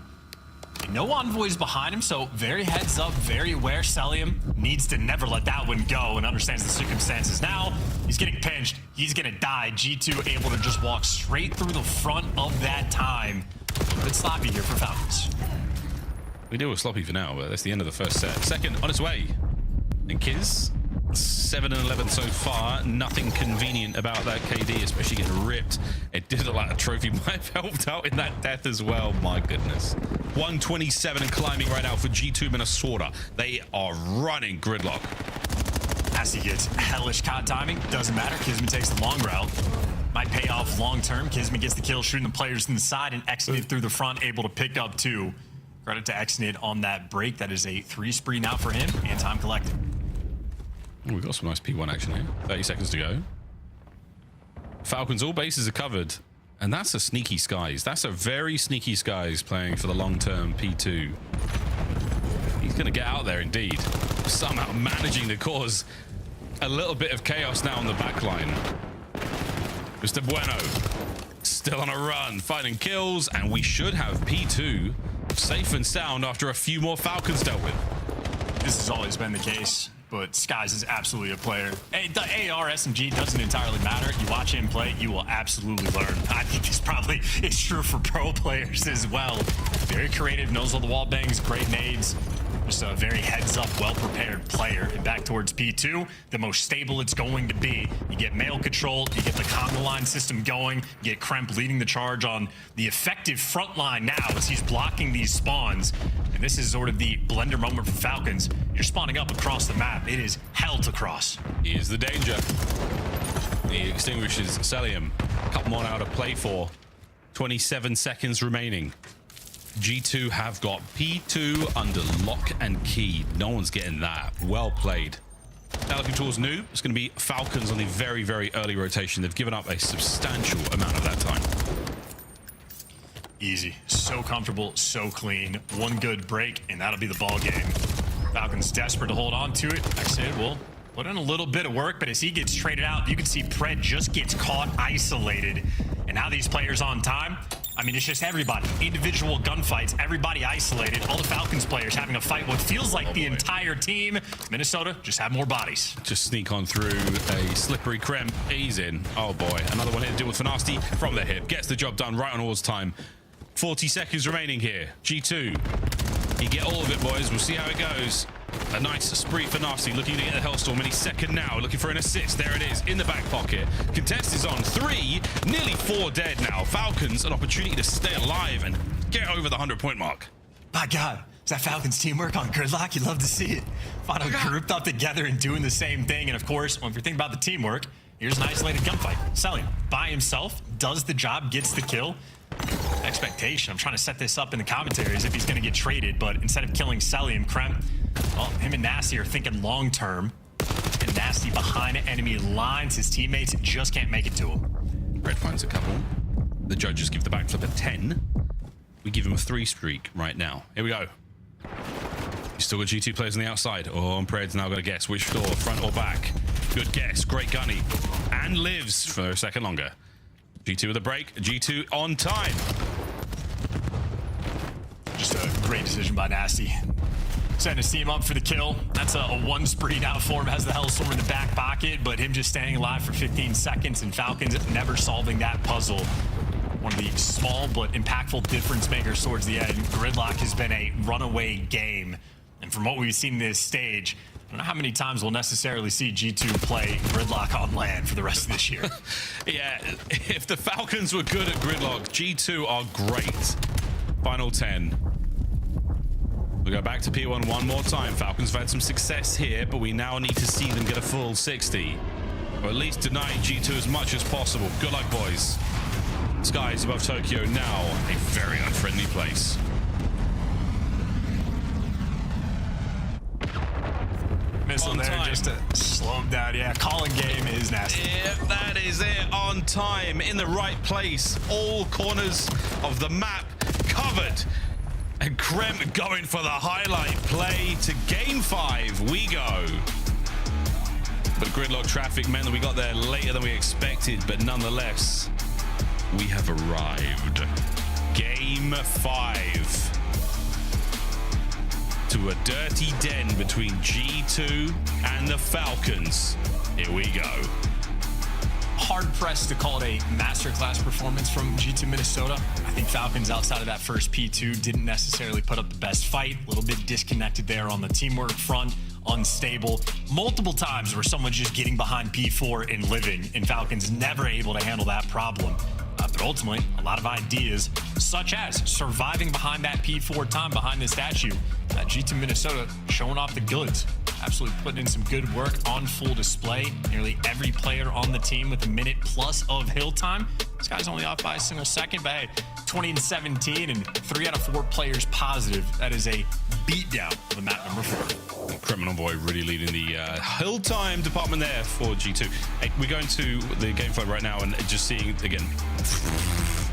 And no envoys behind him, so very heads up, very aware. Celium needs to never let that one go and understands the circumstances. Now, he's getting pinched. He's going to die. G2 able to just walk straight through the front of that time. A little bit sloppy here for Falcons. We deal with sloppy for now, but that's the end of the first set. Second on its way. And Kiz, 7 and 11 so far. Nothing convenient about that KD, especially getting ripped. It did look like a trophy might have helped out in that death as well. My goodness. 127 and climbing right now for G2 Minnesota. They are running gridlock. As he gets hellish COD timing, doesn't matter. Kismet takes the long route. Might pay off long term. Kismet gets the kill, shooting the players in the side, and Exnid through the front, able to pick up 2. Credit to Exnid on that break. That is a 3 spree now for him, and time collected. Oh, we've got some nice P1 action here. 30 seconds to go. Falcons, all bases are covered. And that's a sneaky Skies. That's a very sneaky Skies playing for the long-term P2. He's going to get out there indeed. Somehow managing to cause a little bit of chaos now on the back line. Mr. Bueno still on a run, finding kills, and we should have P2 safe and sound after a few more Falcons dealt with. This has always been the case, but Skies is absolutely a player. The AR SMG doesn't entirely matter. You watch him play, you will absolutely learn. I think this probably is true for pro players as well. Very creative, knows all the wall bangs, great nades. Just a very heads-up, well-prepared player. And back towards P2, the most stable it's going to be. You get mail control, you get the conga line system going, you get Kremp leading the charge on the effective front line now as he's blocking these spawns. And this is sort of the blender moment for Falcons. You're spawning up across the map. It is hell to cross. Here's the danger. He extinguishes Celium. A couple more now to play for. 27 seconds remaining. G2 have got P2 under lock and key. No one's getting that. Well played. Now looking towards Noob. It's going to be Falcons on the very, very early rotation. They've given up a substantial amount of that time. Easy. So comfortable, so clean. One good break, and that'll be the ball game. Falcons desperate to hold on to it. Exnid will put in a little bit of work, but as he gets traded out, you can see Pred just gets caught isolated. And now these players on time, I mean, it's just everybody. Individual gunfights, everybody isolated. All the Falcons players having a fight what feels like the entire team. Minnesota just have more bodies. Just sneak on through a slippery Kremp. He's in. Oh boy. Another one here to deal with Fanasti from the hip. Gets the job done right on All's time. 40 seconds remaining here. G2. You get all of it, boys. We'll see how it goes. A nice spree for Nasty, looking to get the Hellstorm any second now, looking for an assist. There it is, in the back pocket. Contest is on 3, nearly 4 dead now. Falcons, an opportunity to stay alive and get over the 100-point mark. My God, is that Falcons teamwork on Gridlock? You'd love to see it. Finally grouped up together and doing the same thing. And of course, when you're thinking about the teamwork, here's an isolated gunfight. Celium, by himself, does the job, gets the kill. Expectation. I'm trying to set this up in the commentary as if he's going to get traded, but instead of killing Celium, Kremp, well, him and Nasty are thinking long term. And Nasty behind enemy lines. His teammates just can't make it to him. Red finds a couple. The judges give the backflip a 10. We give him a 3 streak right now. Here we go. He's still got G2 players on the outside. Oh, and Pred's now got to guess which door, front or back. Good guess. Great gunny. And lives for a second longer. G2 with a break. G2 on time. Just a great decision by Nasty. Setting his team up for the kill. That's a 1 spree now for him. Has the Hellstorm in the back pocket, but him just staying alive for 15 seconds and Falcons never solving that puzzle. One of the small but impactful difference makers towards the end. Gridlock has been a runaway game. And from what we've seen this stage, I don't know how many times we'll necessarily see G2 play Gridlock on land for the rest of this year. Yeah, if the Falcons were good at Gridlock, G2 are great. Final 10. We'll go back to P1 one more time. Falcons have had some success here, but we now need to see them get a full 60. Or at least deny G2 as much as possible. Good luck, boys. skies above Tokyo, now a very unfriendly place. Missile there just to slow him down. Yeah, calling game is nasty. Yeah, that is it. On time, in the right place. All corners of the map covered. And Krem going for the highlight play to game 5. We go. But gridlock traffic meant that we got there later than we expected, but nonetheless, we have arrived. Game 5. To a dirty den between G2 and the Falcons. Here we go. Hard-pressed to call it a masterclass performance from G2 Minnesota. I think Falcons, outside of that first P2, didn't necessarily put up the best fight. A little bit disconnected there on the teamwork front. Unstable. Multiple times where someone's just getting behind P4 and living, and Falcons never able to handle that problem. But ultimately, a lot of ideas, such as surviving behind that P4 time behind the statue. G2 Minnesota showing off the goods. Absolutely putting in some good work on full display. Nearly every player on the team with a minute plus of hill time. This guy's only off by a single second, but hey, 20 and 17 and 3 out of 4 players positive. That is a beatdown of the map number 4. Criminal Boy really leading the hill time department there for G2. Hey, we're going to the game flow right now and just seeing again.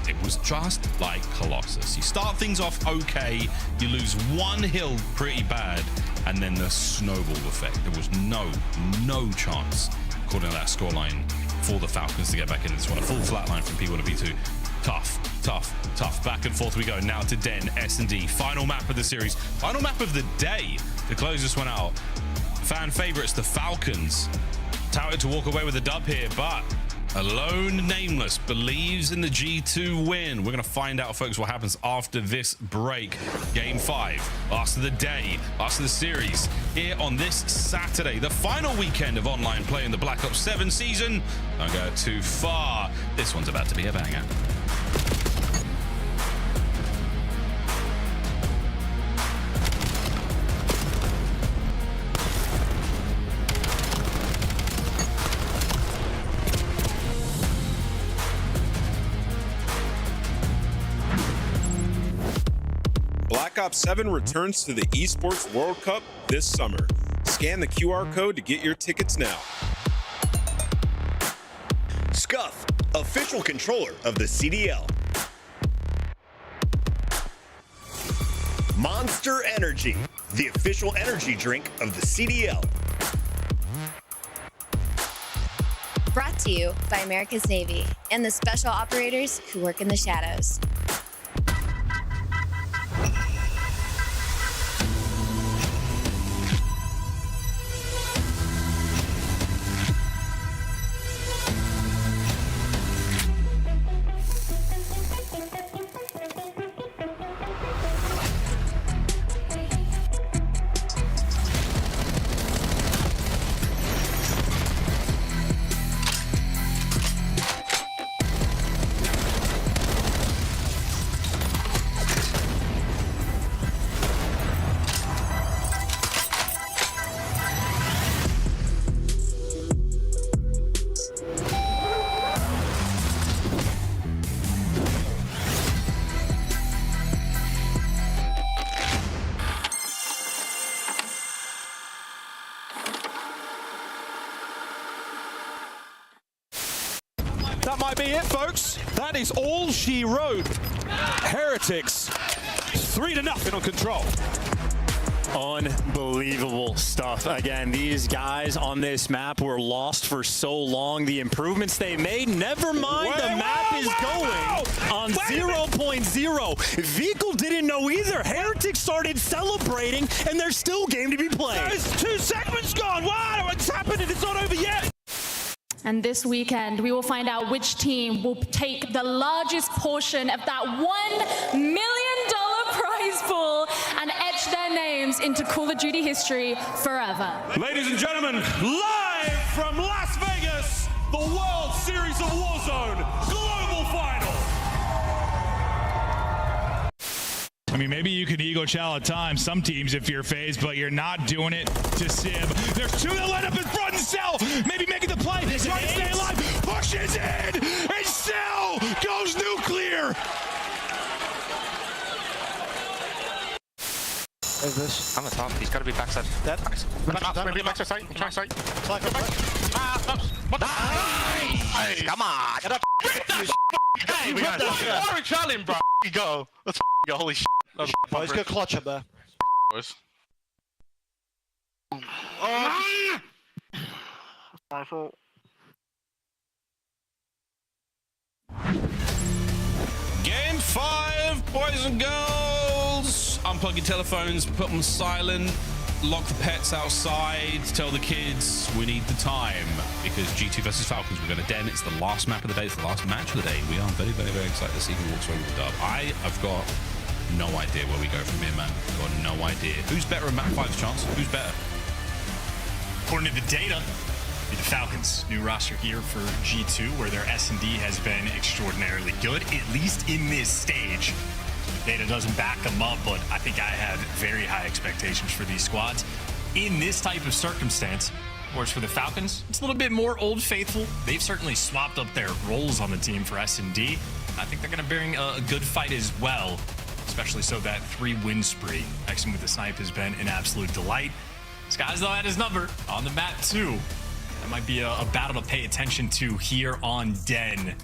It was just like Colossus. You start things off okay, you lose one hill pretty bad, and then the snowball effect. There was no chance, according to that scoreline, for the Falcons to get back in this one. A full flat line from P1 to P2. Tough. Back and forth we go. Now to Den, S&D. Final map of the series. Final map of the day to close this one out. Fan favorites, the Falcons. Touted to walk away with a dub here, but Alone Nameless believes in the G2 win. We're going to find out, folks, what happens after this break. Game 5, last of the day, last of the series, here on this Saturday, the final weekend of online play in the Black Ops 7 season. Don't go too far. This one's about to be a banger. Black Ops 7 returns to the Esports World Cup this summer. Scan the QR code to get your tickets now. Scuff, official controller of the CDL. Monster Energy, the official energy drink of the CDL. Brought to you by America's Navy and the special operators who work in the shadows. That might be it, folks. That is all she wrote. Heretics, 3-0 on Control. Unbelievable stuff. Again, these guys on this map were lost for so long. The improvements they made, never mind, the map is going on 0.0. Vehicle didn't know either. Heretics started celebrating, and there's still game to be played. There's 2 segments gone. Wow, it's happening. It's not over yet. And this weekend, we will find out which team will take the largest portion of that $1 million prize pool and etch their names into Call of Duty history forever. Ladies and gentlemen, live from Las Vegas, the World Series of Warzone Global Final. I mean, maybe you could ego chow at times, some teams if you're FaZe, but you're not doing it to Sib. There's two that line up in front and Cell, maybe making the play, trying to stay alive, pushes in, and Cell goes nuclear. Where's this? I'm on top. He's got to be backside. Dead. Nice. Maybe backside side. Try side. Nice. Come on. Get up. Hey, we got it. Challenge, bro. You go. Let's go. Holy shit. Boys, go clutch up there. Boys. Game 5, boys and girls. Unplug your telephones, put them silent, lock the pets outside, tell the kids we need the time because G2 versus Falcons, we're going to den. It's the last map of the day. It's the last match of the day. We are very, very, very excited to see who walks away with the dub. I have got no idea where we go from here, man. I've got no idea. Who's better in map 5's chance? Who's better? According to the data, the Falcons, new roster here for G2, where their S&D has been extraordinarily good, at least in this stage. The data doesn't back them up, but I think I have very high expectations for these squads. In this type of circumstance, of course, for the Falcons, it's a little bit more Old Faithful. They've certainly swapped up their roles on the team for S&D. I think they're going to bring a good fight as well, especially so that 3-win spree. Xing with the snipe has been an absolute delight. Skies, though, had his number on the map, too. That might be a battle to pay attention to here on Den.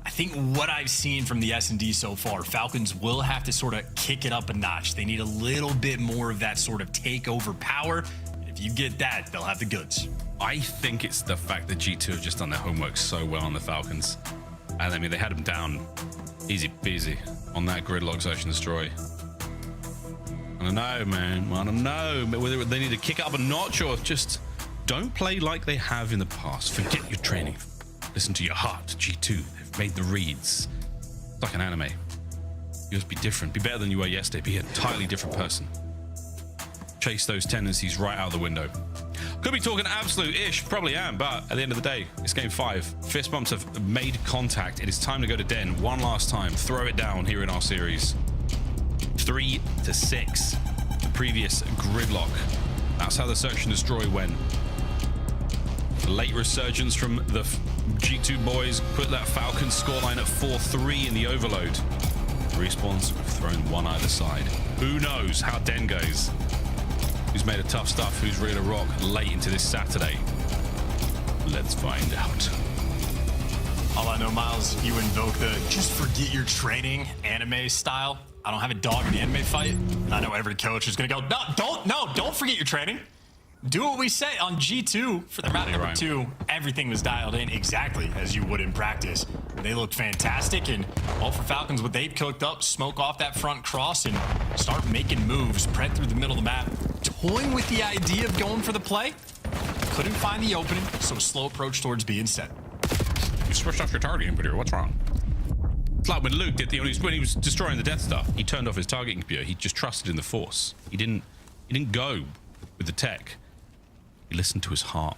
I think what I've seen from the S&D so far, Falcons will have to sort of kick it up a notch. They need a little bit more of that sort of takeover power. And if you get that, they'll have the goods. I think it's the fact that G2 have just done their homework so well on the Falcons. And I mean, they had them down easy peasy on that gridlock search and destroy. I don't know, man. I don't know. Whether they need to kick it up a notch or just don't play like they have in the past. Forget your training. Listen to your heart. G2, they've made the reads. It's like an anime. You must be different. Be better than you were yesterday. Be an entirely different person. Chase those tendencies right out the window. Could be talking absolute-ish. Probably am. But at the end of the day, it's game 5. Fist bumps have made contact. It is time to go to Den one last time. Throw it down here in our series. 3-6. The previous gridlock. That's how the search and destroy went. Late resurgence from the G2 boys put that Falcon scoreline at 4-3 in the overload. Respawns have thrown one either side. Who knows how Den goes? Who's made of tough stuff? Who's ready to rock late into this Saturday? Let's find out. All I know, Miles, you invoke the just forget your training anime style. I don't have a dog in the anime fight. I know every coach is going to go, don't forget your training. Do what we say on G2 for the round number 2. Everything was dialed in exactly as you would in practice. They looked fantastic, and all for Falcons, what they've cooked up, smoke off that front cross and start making moves, spread through the middle of the map, toying with the idea of going for the play. Couldn't find the opening, so a slow approach towards B instead. You switched off your targeting computer. What's wrong? It's like when Luke did when he was destroying the Death Star. He turned off his targeting computer. He just trusted in the Force. He didn't go with the tech. He listened to his heart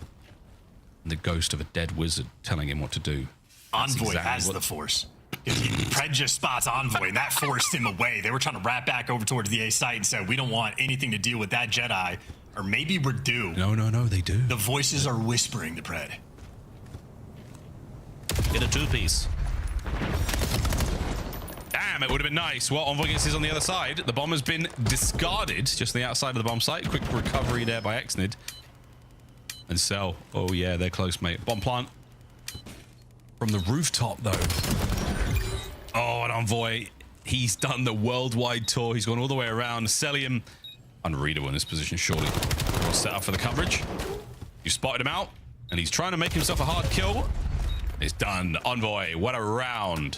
and the ghost of a dead wizard telling him what to do. Envoy has the Force. Pred just spots Envoy, and that forced him away. They were trying to wrap back over towards the A site and said, we don't want anything to do with that Jedi, or maybe we're due. No, they do. The voices are whispering to Pred. Get a 2-piece. Damn, it would have been nice. Well, Envoy is on the other side. The bomb has been discarded just on the outside of the bomb site. Quick recovery there by Xnid. And Cell. Oh, yeah, they're close, mate. Bomb plant. From the rooftop, though. Oh, and Envoy. He's done the worldwide tour. He's gone all the way around. Cellium. Unreadable in this position, surely. Well, set up for the coverage. You spotted him out. And he's trying to make himself a hard kill. It's done. Envoy. What a round.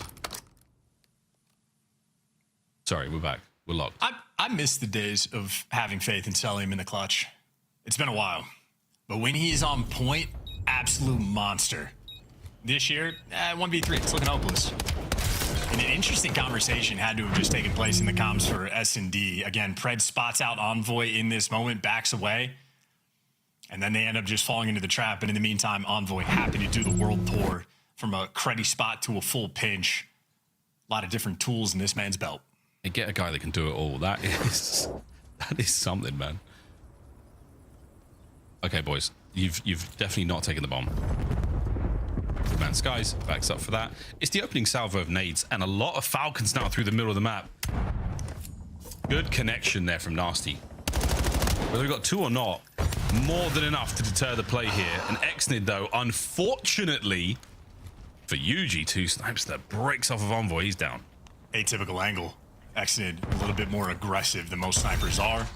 Sorry, we're back. We're locked. I miss the days of having faith in Cellium in the clutch. It's been a while. But when he is on point, absolute monster. This year, 1v3, it's looking hopeless. And an interesting conversation had to have just taken place in the comms for S&D. Again, Pred spots out Envoy in this moment, backs away. And then they end up just falling into the trap. And in the meantime, Envoy happy to do the world tour from a cruddy spot to a full pinch. A lot of different tools in this man's belt. They get a guy that can do it all. That is something, man. Okay, boys, you've definitely not taken the bomb. Man, Skies backs up for that. It's the opening salvo of nades and a lot of Falcons now through the middle of the map. Good connection there from Nasty. Whether we got 2 or not, more than enough to deter the play here. And Exnid, though, unfortunately for UG2 snipes that breaks off of Envoy. He's down. Atypical angle. Exnid a little bit more aggressive than most snipers are.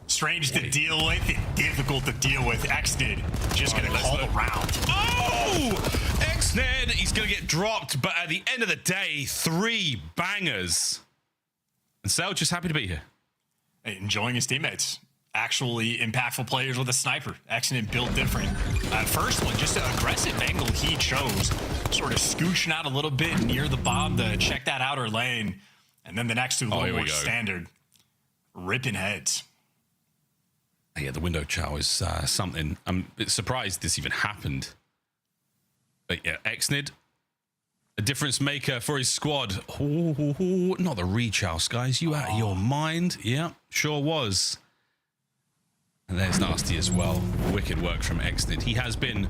Strange to deal with and difficult to deal with. Exnid just gonna call the round. Oh! Exnid, he's gonna get dropped, but at the end of the day, 3 bangers. And Sel just happy to be here. Hey, enjoying his teammates. Actually impactful players with a sniper. Exnid built different. First one, just an aggressive angle he chose. Sort of scooching out a little bit near the bomb to check that outer lane. And then the next 2 a little more standard. Ripping heads. Yeah, the window chow is something. I'm a bit surprised this even happened. But yeah, Exnid, a difference maker for his squad. Ooh, not the rechow, guys. You out of your mind? Yeah, sure was. And there's Nasty as well. Wicked work from Exnid. He has been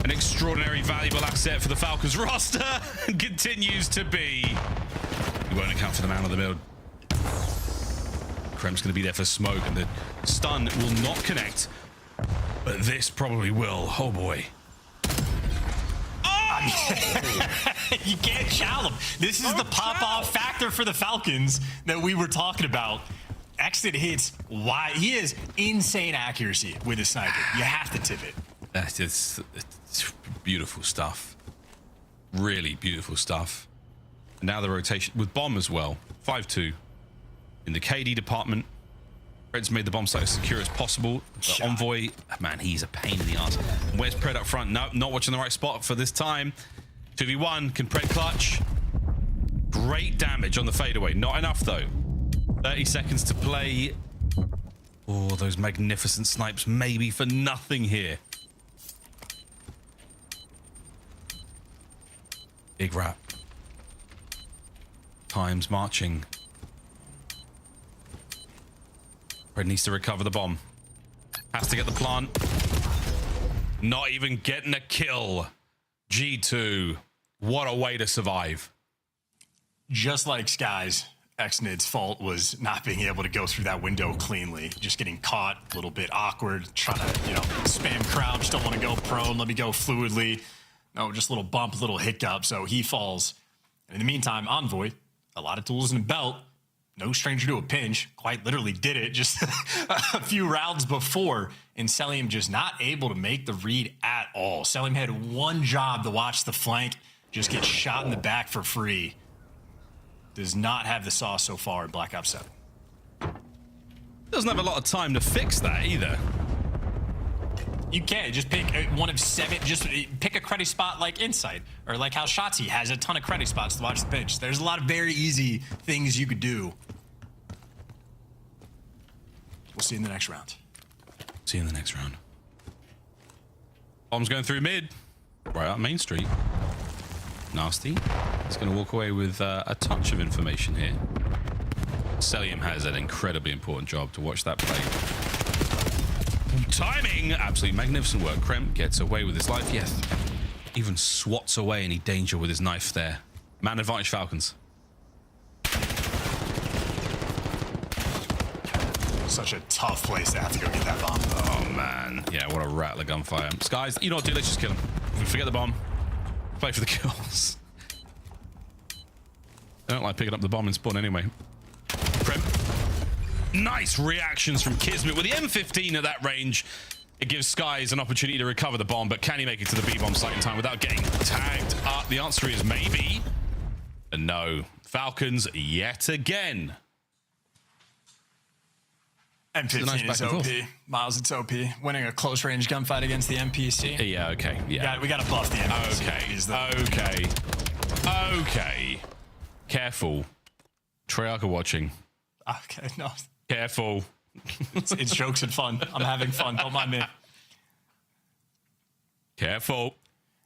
an extraordinary, valuable asset for the Falcons roster and continues to be. He won't account for the man on the build. Krem's going to be there for smoke, and the stun will not connect. But this probably will. Oh, boy. You can't chow them. This is the pop-off factor for the Falcons that we were talking about. Exnid hits wide. He has insane accuracy with his sniper. You have to tip it. It's beautiful stuff. Really beautiful stuff. And now the rotation with bomb as well. 5-2 in the KD department. Red's made the bomb site as secure as possible. But Envoy, man, he's a pain in the ass. Where's Pred up front? No, not watching the right spot for this time. 2v1, can Pred clutch? Great damage on the fadeaway. Not enough, though. 30 seconds to play. Oh, those magnificent snipes maybe for nothing here. Big wrap. Time's marching. Red needs to recover the bomb. Has to get the plant. Not even getting a kill. G2. What a way to survive. Just like Skies, Exnid's fault was not being able to go through that window cleanly. Just getting caught, a little bit awkward, trying to, spam crouch, don't want to go prone, let me go fluidly. No, just a little bump, little hiccup, so he falls. And in the meantime, Envoy, a lot of tools in the belt, no stranger to a pinch, quite literally did it just a few rounds before, and Selim just not able to make the read at all. Selim had one job to watch the flank, just get shot in the back for free. Does not have the sauce so far in Black Ops 7. Doesn't have a lot of time to fix that either. You can just pick one of 7, just pick a credit spot like Insight, or like how Shotzi has a ton of credit spots to watch the pitch. There's a lot of very easy things you could do. We'll see in the next round. See you in the next round. Bomb's going through mid, right up Main Street. Nasty. He's going to walk away with a touch of information here. Selim has an incredibly important job to watch that play. Timing! Absolutely magnificent work. Krem gets away with his life. Yes. Even swats away any danger with his knife there. Man advantage Falcons. Such a tough place to have to go get that bomb. Oh, man. Yeah, what a rattler gunfire. Skies, you know what, dude? Let's just kill him. Forget the bomb. Play for the kills. I don't like picking up the bomb in spawn anyway. Krem. Nice reactions from Kismet with the M15 at that range. It gives Skies an opportunity to recover the bomb, but can he make it to the B-bomb site in time without getting tagged up? The answer is maybe. And no. Falcons yet again. M15 is OP. Miles, it's OP. Winning a close range gunfight against the MPC. Yeah, okay. Yeah. We got to buff the MPC. Okay. Careful. Treyarch are watching. Okay, no. Careful. It's jokes and fun. I'm having fun. Don't mind me. Careful.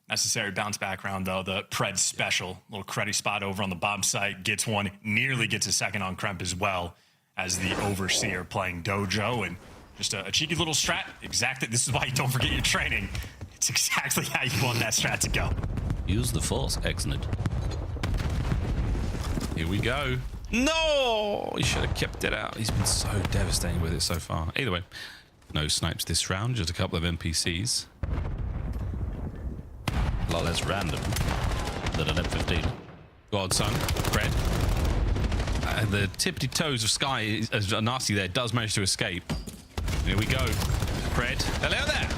Necessary bounce back round, though. The Pred special. Little credit spot over on the bomb site. Gets one. Nearly gets a second on Kremp as well as the Overseer playing Dojo. And just a cheeky little strat. Exactly. This is why you don't forget your training. It's exactly how you want that strat to go. Use the force. Excellent. Here we go. No! He should have kept it out. He's been so devastating with it so far. Either way, no snipes this round. Just a couple of NPCs. A lot less random than an M15. Godson, Fred. The tippity toes of Sky, as Nasty there, does manage to escape. Here we go. Fred, hello there.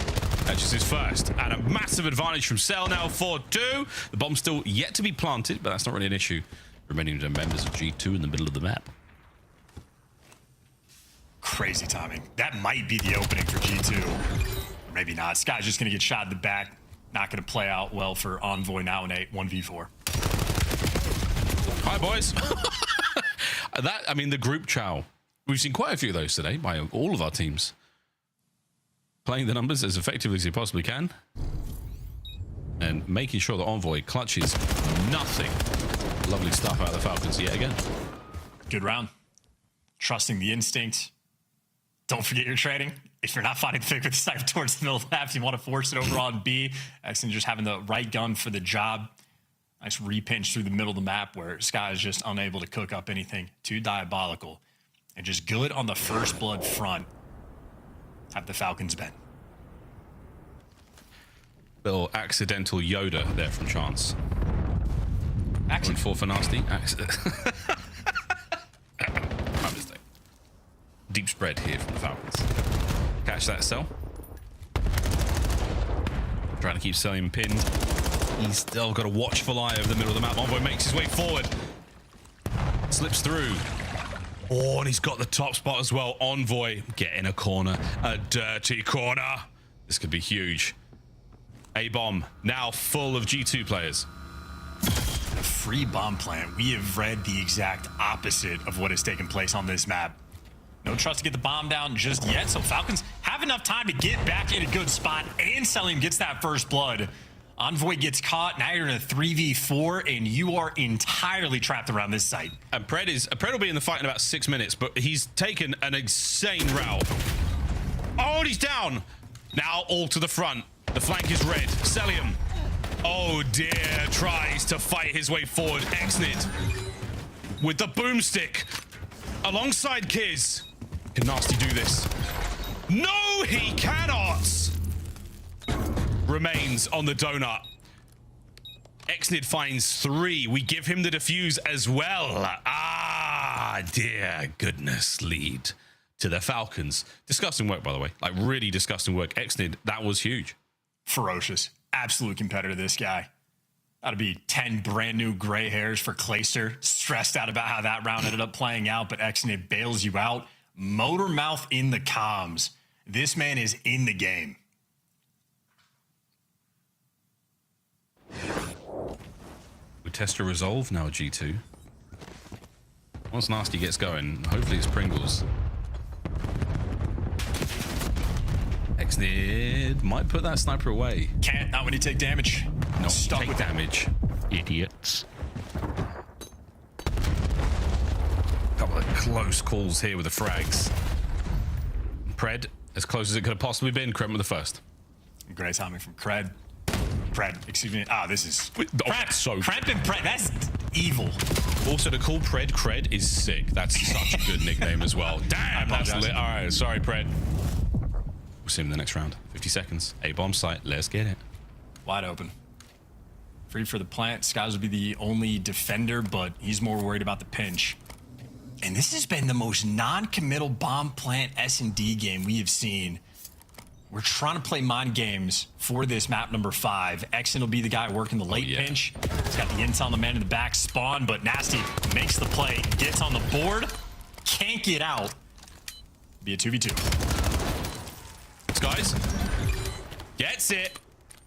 Catches his first. And a massive advantage from Cell now, 4-2. The bomb's still yet to be planted, but that's not really an issue. Remaining members of G2 in the middle of the map. Crazy timing. That might be the opening for G2. Or maybe not. Sky's just going to get shot in the back. Not going to play out well for Envoy now in a 1v4. Hi, boys. I mean, the group chow. We've seen quite a few of those today by all of our teams. Playing the numbers as effectively as you possibly can. And making sure that Envoy clutches nothing. Lovely stuff out of the Falcons yet again. Good round. Trusting the instinct. Don't forget your training. If you're not finding the pick with the sniper towards the middle of the map, you want to force it over on B. Excellent, just having the right gun for the job. Nice repinch through the middle of the map where Sky is just unable to cook up anything too diabolical. And just good on the first blood front. Have the Falcons been. Little accidental Yoda there from Chance. Accident. 4 for Nasty. Accident. My mistake. Deep spread here from the Falcons. Catch that Cell. Trying to keep Cellium pinned. He's still got a watchful eye over the middle of the map. Envoy makes his way forward. Slips through. Oh, and he's got the top spot as well. Envoy, get in a corner. A dirty corner. This could be huge. A-bomb, now full of G2 players. A free bomb plant. We have read the exact opposite of what has taken place on this map. No trust to get the bomb down just yet, so Falcons have enough time to get back in a good spot, and Cellium gets that first blood. Envoy gets caught. Now you're in a 3v4, and you are entirely trapped around this site. And Pred will be in the fight in about 6 minutes, but he's taken an insane route. Oh, and he's down. Now all to the front. The flank is red. Cellium. Oh dear, tries to fight his way forward. Exnid with the boomstick alongside Kiz. Can Nasty do this? No, he cannot. Remains on the donut. Exnid finds 3. We give him the defuse as well. Ah, dear goodness, lead to the Falcons. Disgusting work, by the way. Like, really disgusting work. Exnid, that was huge. Ferocious. Absolute competitor, this guy. That'd be 10 brand new gray hairs for Clayster. Stressed out about how that round ended up playing out, but Exnid bails you out. Motor mouth in the comms. This man is in the game. We test a resolve now, G2. Once Nasty gets going, hopefully it's Pringles. Exnid might put that sniper away. Can't, not when you take damage. No, Stuck take with damage. Idiots. Couple of close calls here with the frags. Pred, as close as it could have possibly been. Kremp with the first. Great timing from Pred. Excuse me. this is... Kremp, so Kremp and Pred, that's evil. Also, to call Pred Cred is sick. That's such a good nickname as well. Damn, that's lit. All right, sorry, Pred. We'll see him in the next round. 50 seconds. A-bomb site. Let's get it. Wide open. Free for the plant. Skies will be the only defender, but he's more worried about the pinch. And this has been the most non-committal bomb plant S&D game we have seen. We're trying to play mind games for this map number 5. Exen will be the guy working the late pinch. He's got the intel on the man in the back spawn, but Nasty makes the play, gets on the board, can't get out. Be a 2v2. Guys, gets it.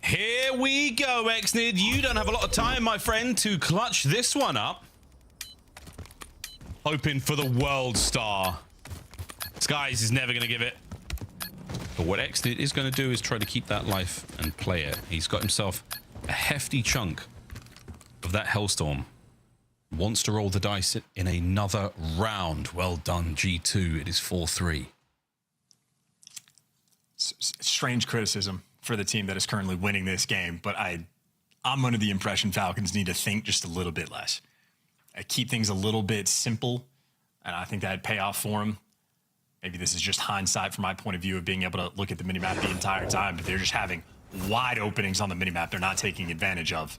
Here we go, Exnid. You don't have a lot of time, my friend, to clutch this one up. Hoping for the world star. Skies is never going to give it. But what Exnid is going to do is try to keep that life and play it. He's got himself a hefty chunk of that Hellstorm wants to roll the dice in another round. Well done, G2. It is 4-3. Strange criticism for the team that is currently winning this game, but I'm under the impression Falcons need to think just a little bit less. Keep things a little bit simple, and I think that'd pay off for them. Maybe this is just hindsight from my point of view of being able to look at the minimap the entire time, but they're just having wide openings on the minimap they're not taking advantage of.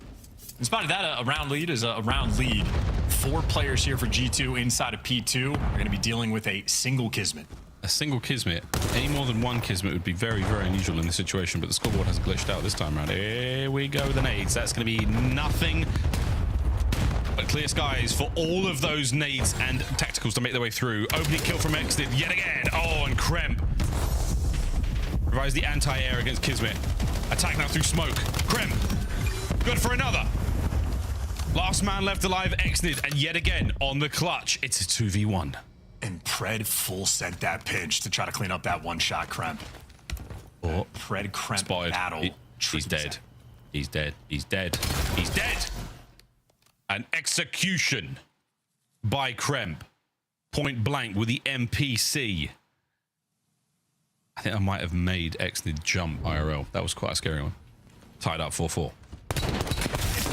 In spite of that, a round lead is a round lead. 4 players here for G2 inside of P2 are going to be dealing with a single Kismet. A single Kismet. Any more than one Kismet would be very, very unusual in this situation, but the scoreboard has glitched out this time around. Here we go with the nades. That's going to be nothing but clear skies for all of those nades and tacticals to make their way through. Opening kill from Exit yet again. Oh, and Kremp provides the anti-air against Kismet. Attack now through smoke. Kremp, good for another. Last man left alive, Exnid, and yet again on the clutch. It's a 2v1. And Pred full sent that pinch to try to clean up that one-shot Kremp. Oh, Pred Kremp spotted. battle. He's dead. He's dead. He's dead. He's dead. An execution by Kremp. Point blank with the MPC. I think I might have made Exnid jump IRL. That was quite a scary one. Tied up 4-4.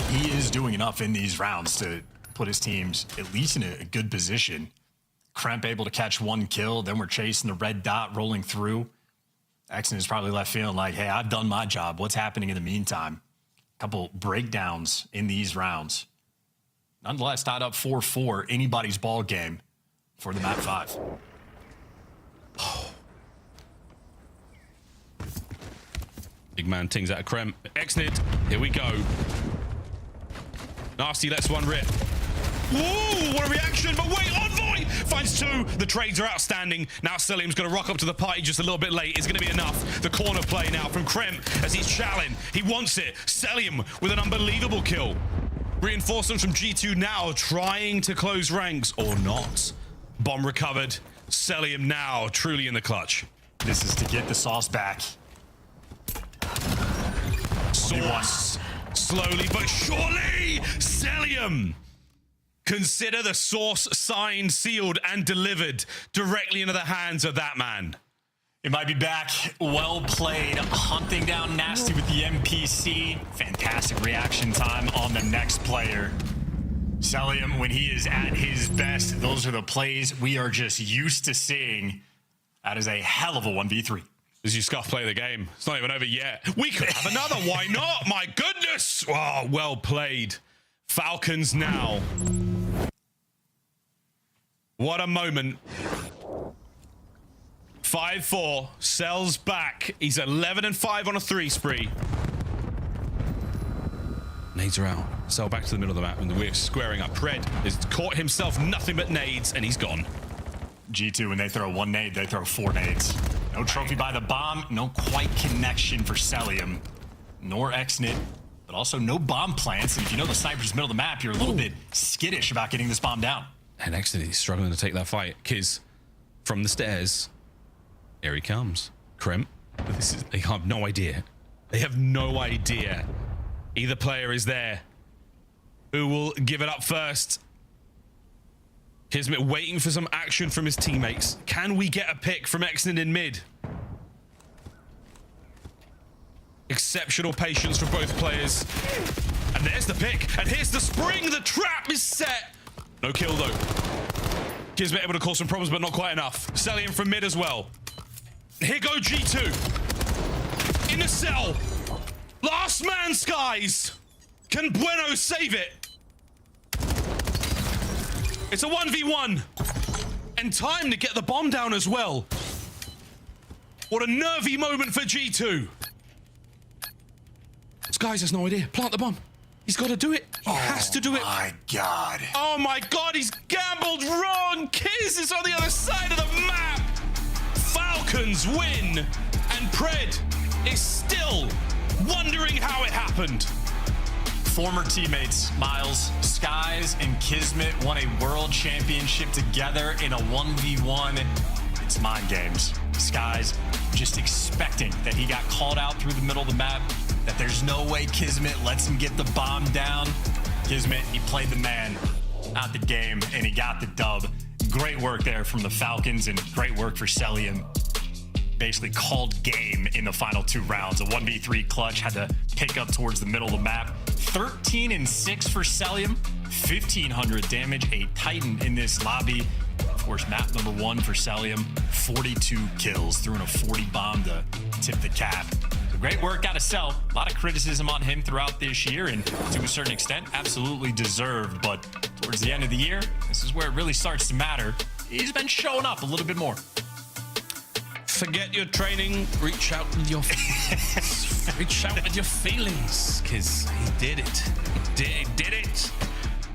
He is doing enough in these rounds to put his teams at least in a good position. Kremp able to catch 1 kill. Then we're chasing the red dot rolling through. Exnid is probably left feeling like, hey, I've done my job. What's happening in the meantime? A couple breakdowns in these rounds. Nonetheless, tied up 4-4. Anybody's ball game for the map 5. Oh. Big man tings out of Kremp. Exnid, here we go. Nasty lets one rip. Whoa, what a reaction, but wait, Envoy finds 2. The trades are outstanding. Now Selim's going to rock up to the party just a little bit late. It's going to be enough. The corner play now from Kremp as he's challenging. He wants it. Selim with an unbelievable kill. Reinforcements from G2 now trying to close ranks or not. Bomb recovered. Selim now truly in the clutch. This is to get the sauce back. Sauce. Slowly but surely, Selim. Consider the source signed, sealed, and delivered directly into the hands of that man. It might be back. Well played. Hunting down Nasty with the MPC. Fantastic reaction time on the next player. Selim, when he is at his best, those are the plays we are just used to seeing. That is a hell of a 1v3. As you scuff play the game, it's not even over yet. We could have another. Why not? My goodness. Oh, well played. Falcons now. What a moment. 5-4. Sells back. He's 11-5 on a 3 spree. Nades are out. Sell back to the middle of the map, and we're squaring up. Pred has caught himself nothing but nades, and he's gone. G2, when they throw 1 nade, they throw 4 nades. No trophy by the bomb, no quite connection for Selim, nor Exnid, but also no bomb plants. And if you know the sniper's middle of the map, you're a little bit skittish about getting this bomb down. And Exnid is struggling to take that fight. Kiz, from the stairs, here he comes. Kremp, they have no idea. They have no idea. Either player is there. Who will give it up first? Kismet waiting for some action from his teammates. Can we get a pick from Exnid in mid? Exceptional patience from both players. And there's the pick. And here's the spring. The trap is set. No kill though. Kismet able to cause some problems, but not quite enough. Selim from mid as well. Here go G2. In a cell. Last man skies. Can Bueno save it? It's a 1v1. And time to get the bomb down as well. What a nervy moment for G2. Skies has no idea. Plant the bomb. He's got to do it. He has to do it. Oh my God. Oh my God, he's gambled wrong. Kiz is on the other side of the map. Falcons win. And Pred is still wondering how it happened. Former teammates Miles, Skies, and Kismet won a world championship together in a 1v1. It's mind games. Skies just expecting that he got called out through the middle of the map, that there's no way Kismet lets him get the bomb down. Kismet, he played the man, not the game, and he got the dub. Great work there from the Falcons, and great work for Celium. Basically called game in the final 2 rounds. A 1v3 clutch, had to pick up towards the middle of the map. 13 and 6 for Celium, 1,500 damage, a Titan in this lobby. Of course, map number 1 for Celium, 42 kills, threw in a 40 bomb to tip the cap. So great work out of Cell. A lot of criticism on him throughout this year, and to a certain extent, absolutely deserved. But towards the end of the year, this is where it really starts to matter. He's been showing up a little bit more. Forget your training. Reach out with your feelings, because he did it. He did it.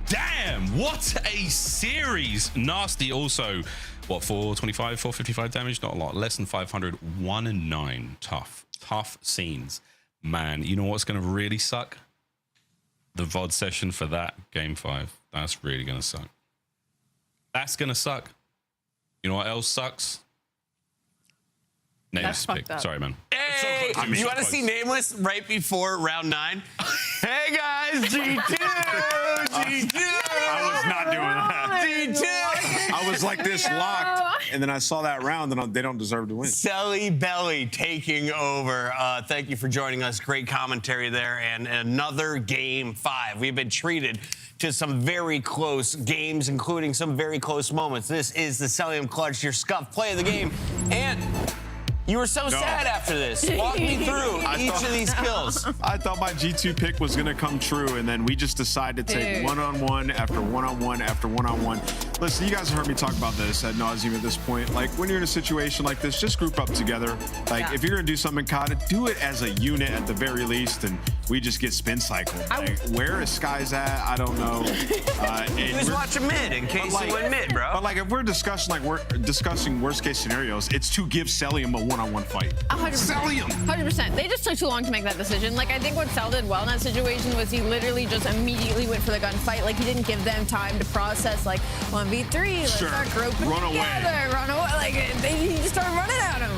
Damn, what a series. Nasty also, what, 425, 455 damage? Not a lot. Less than 500. 1 and 9. Tough scenes. Man, you know what's going to really suck? The VOD session for that game 5. That's really going to suck. That's going to suck. You know what else sucks? Names pick. Sorry, man. Hey, you want to see Nameless right before round 9? Hey guys, G2, G2. I was not doing that. G2. I was like this locked, and then I saw that round, and they don't deserve to win. Selly Belly taking over. Thank you for joining us. Great commentary there, and another game 5. We've been treated to some very close games, including some very close moments. This is the Celium Clutch, your scuff play of the game, and you were so sad after this. Walk me through each of these kills. I thought my G2 pick was going to come true, and then we just decided to take one-on-one after one-on-one after one-on-one. Listen, you guys have heard me talk about this ad nauseum at this point. Like, when you're in a situation like this, just group up together. Like, if you're going to do something, COD, do it as a unit at the very least, and we just get spin cycled. Like, where is Sky's at? I don't know. Just watch a mid in case you win mid, bro. But, like, if we're discussing worst-case scenarios, it's to give Celium a one-on-one fight. 100%. 100%. They just took too long to make that decision. Like, I think what Cell did well in that situation was he literally just immediately went for the gunfight. Like, he didn't give them time to process, like, 1v3, let's start groping together. Run away. Like, he just started running at him.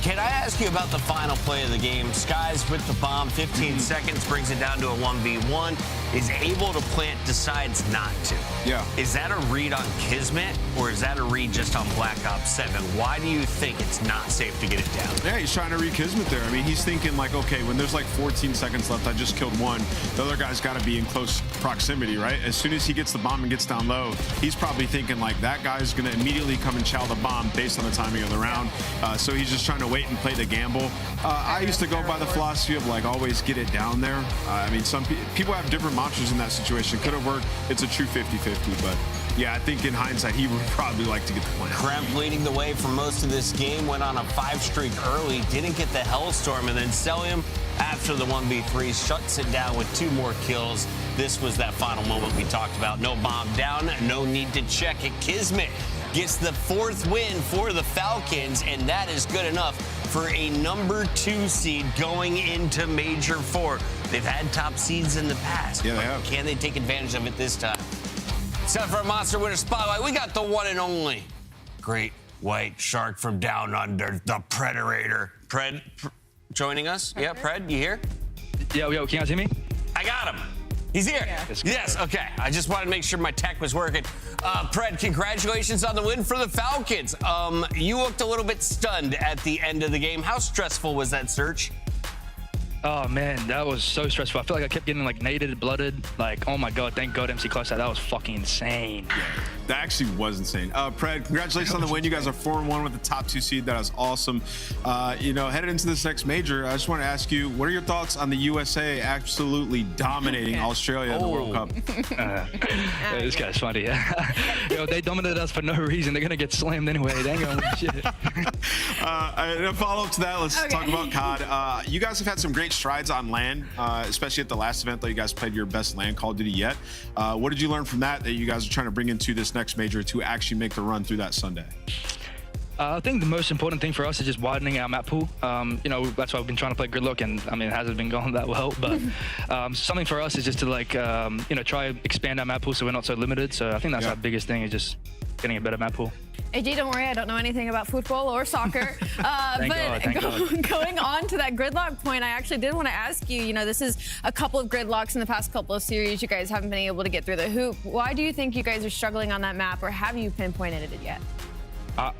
Can I ask you about the final play of the game? Skies with the bomb, 15 seconds, brings it down to a 1v1. Is able to plant, decides not to. Yeah. Is that a read on Kismet, or is that a read just on Black Ops 7? Why do you think it's not safe to get it down? Yeah, he's trying to read Kismet there. I mean, he's thinking like, okay, when there's like 14 seconds left, I just killed one. The other guy's got to be in close proximity, right? As soon as he gets the bomb and gets down low, he's probably thinking like that guy's going to immediately come and chow the bomb based on the timing of the round. So he's just trying to wait and play the gamble. I used to go by the philosophy of like always get it down there. I mean, some people have different mantras in that situation. Could have worked. It's a true 50-50, but yeah, I think in hindsight, he would probably like to get the point. Kremp leading the way for most of this game, went on a 5 streak early, didn't get the Hellstorm, and then Celium, after the 1v3, shuts it down with 2 more kills. This was that final moment we talked about. No bomb down, no need to check it. Kismet gets the 4th win for the Falcons, and that is good enough for a number 2 seed going into Major 4. They've had top seeds in the past. Yeah, they have. Can they take advantage of it this time? Except for a Monster Winner Spotlight, we got the one and only great white shark from down under, the Predator. Pred joining us? Yeah, Pred, you here? Yo, can you guys hear me? I got him. He's here. Yeah. Yes, okay. I just wanted to make sure my tech was working. Pred, congratulations on the win for the Falcons. You looked a little bit stunned at the end of the game. How stressful was that search? Oh man, that was so stressful. I feel like I kept getting like naded, blooded. Like, oh my god, thank God MC Clutch that was fucking insane. Yeah, that actually was insane. Pred, congratulations on the win. You guys are 4-1 with the top 2 seed. That is awesome. You know, headed into this next major, I just want to ask you, what are your thoughts on the USA absolutely dominating Australia in the World Cup? This guy's funny. Yo, they dominated us for no reason. They're gonna get slammed anyway. They ain't gonna win shit. And a follow up to that, let's talk about COD. You guys have had some great strides on LAN, especially at the last event that you guys played your best LAN Call of Duty yet. What did you learn from that you guys are trying to bring into this next major to actually make the run through that Sunday? I think the most important thing for us is just widening our map pool. You know, that's why we've been trying to play Gridlock, and I mean, it hasn't been going that well. But something for us is just to like, you know, try expand our map pool so we're not so limited. So I think that's our biggest thing, is just getting a better map pool. AJ, don't worry, I don't know anything about football or soccer. Thank God. Going on to that Gridlock point, I actually did want to ask you, you know, this is a couple of Gridlocks in the past couple of series. You guys haven't been able to get through the hoop. Why do you think you guys are struggling on that map, or have you pinpointed it yet?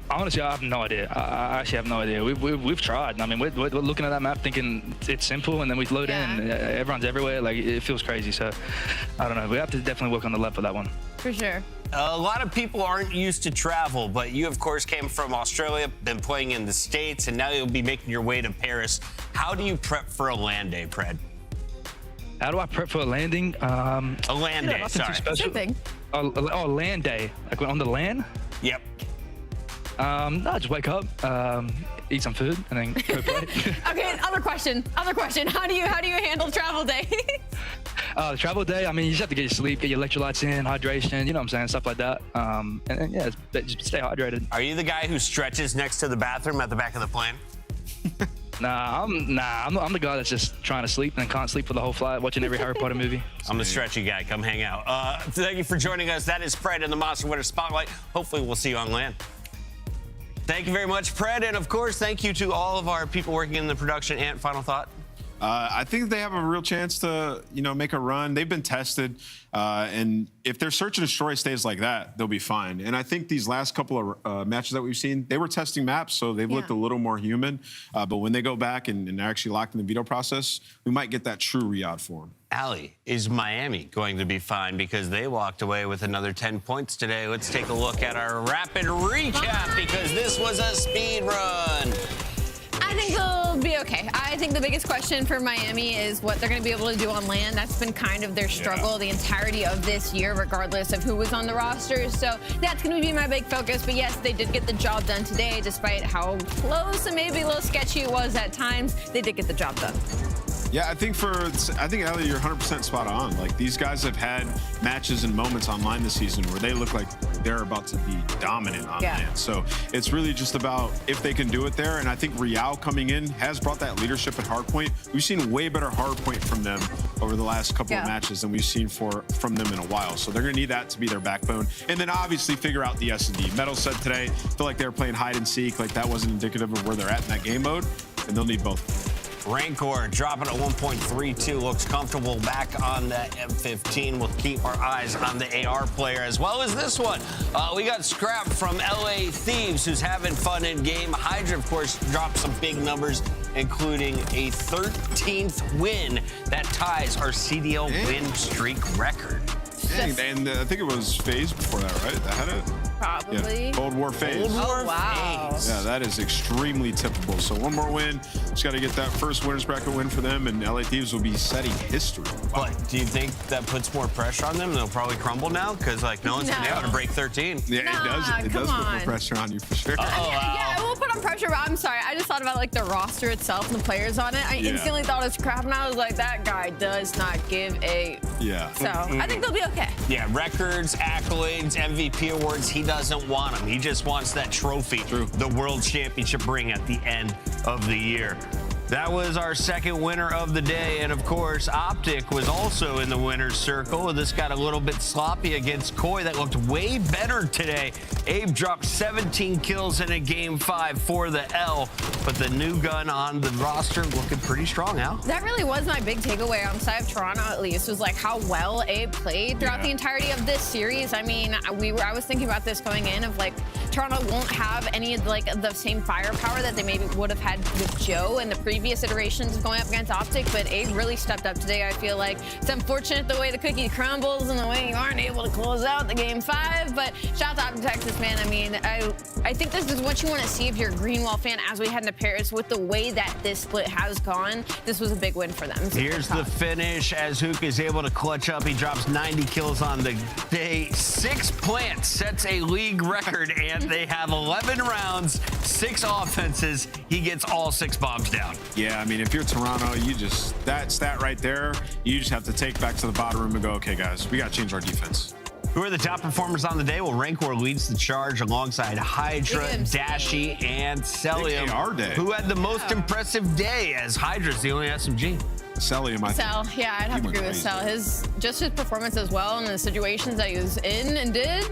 Honestly, I have no idea. I actually have no idea. We've tried. I mean, we're looking at that map thinking it's simple, and then we load in, and everyone's everywhere. Like, it feels crazy. So, I don't know. We have to definitely work on the lab for that one. For sure. A lot of people aren't used to travel, but you, of course, came from Australia, been playing in the States, and now you'll be making your way to Paris. How do you prep for a land day, Pred? How do I prep for a landing? A land day, sorry. Same thing. Oh, land day. Like on the land? Yep. No, just wake up, eat some food, and then go play. Okay, other question. How do you handle travel day? The travel day, I mean, you just have to get your sleep, get your electrolytes in, hydration, you know what I'm saying, stuff like that. And yeah, just stay hydrated. Are you the guy who stretches next to the bathroom at the back of the plane? Nah, I'm the guy that's just trying to sleep and can't sleep for the whole flight, watching every Harry Potter movie. I'm the stretchy guy. Come hang out. Thank you for joining us. That is Pred in the Monster Winter Spotlight. Hopefully, we'll see you on land. Thank you very much, Pred. And, of course, thank you to all of our people working in the production. Ant, final thought? I think they have a real chance to, you know, make a run. They've been tested, and if their search and destroy stays like that, they'll be fine. And I think these last couple of matches that we've seen, they were testing maps, so they've looked a little more human. But when they go back and they're actually locked in the veto process, we might get that true Riyadh for them. Allie, is Miami going to be fine because they walked away with another 10 points today? Let's take a look at our rapid recap because this was a speed run. I think they'll be okay. I think the biggest question for Miami is what they're going to be able to do on land. That's been kind of their struggle the entirety of this year, regardless of who was on the roster. So that's going to be my big focus. But yes, they did get the job done today, despite how close and maybe a little sketchy it was at times. They did get the job done. Yeah, I think Ellie, you're 100% spot on. Like, these guys have had matches and moments online this season where they look like they're about to be dominant on land. So it's really just about if they can do it there. And I think Real coming in has brought that leadership at hardpoint. We've seen way better hardpoint from them over the last couple of matches than we've seen from them in a while. So they're going to need that to be their backbone. And then obviously figure out the S&D. Metal said today, feel like they were playing hide and seek. Like, that wasn't indicative of where they're at in that game mode. And they'll need both. Rancor dropping at 1.32, looks comfortable back on the M15. We'll keep our eyes on the AR player as well as this one. We got Scrap from LA Thieves, who's having fun in game. Hydra, of course, dropped some big numbers, including a 13th win that ties our CDL win streak record. Dang, and I think it was FaZe before that, right? That had it? Probably. Yeah. Cold War FaZe. Oh, wow. Yeah, that is extremely typical. So one more win. Just got to get that first winners bracket win for them, and LA Thieves will be setting history. Wow. But do you think that puts more pressure on them? They'll probably crumble now because, like, no one's going to be able to break 13. Yeah, it does put more pressure on you for sure. Yeah, it will put on pressure, but I'm sorry. I just thought about, like, the roster itself and the players on it. I instantly thought it was crap, and I was like, that guy does not give a... Yeah. So I think they'll be okay. Yeah, records, accolades, MVP awards, he doesn't want them. He just wants that trophy, the World Championship ring at the end of the year. That was our second winner of the day, and of course, Optic was also in the winner's circle. This got a little bit sloppy against Koi. That looked way better today. Abe dropped 17 kills in a game 5 for the L, but the new gun on the roster looking pretty strong, Al. That really was my big takeaway on the side of Toronto, at least, was like how well Abe played throughout the entirety of this series. I mean, I was thinking about this going in of like, Toronto won't have any of like the same firepower that they maybe would have had with Joe in the previous iterations of going up against Optic, but Abe really stepped up today. I feel like it's unfortunate the way the cookie crumbles and the way you aren't able to close out the game 5, but shout out to Texas, man. I mean, I think this is what you want to see if you're a Greenwall fan as we head into Paris. With the way that this split has gone, this was a big win for them. Here's the finish as Hook is able to clutch up. He drops 90 kills on the day. 6 plants sets a league record, and they have 11 rounds, 6 offenses. He gets all 6 bombs down. Yeah, I mean, if you're Toronto, that stat right there, you just have to take back to the bottom room and go, okay, guys, we got to change our defense. Who are the top performers on the day? Well, Rancor leads the charge alongside Hydra, Dashy, and Celium. AR day. Who had the most impressive day as Hydra's the only SMG? Celium, I think. Cell, yeah, I'd have to agree with Cell. His performance as well and the situations that he was in and did,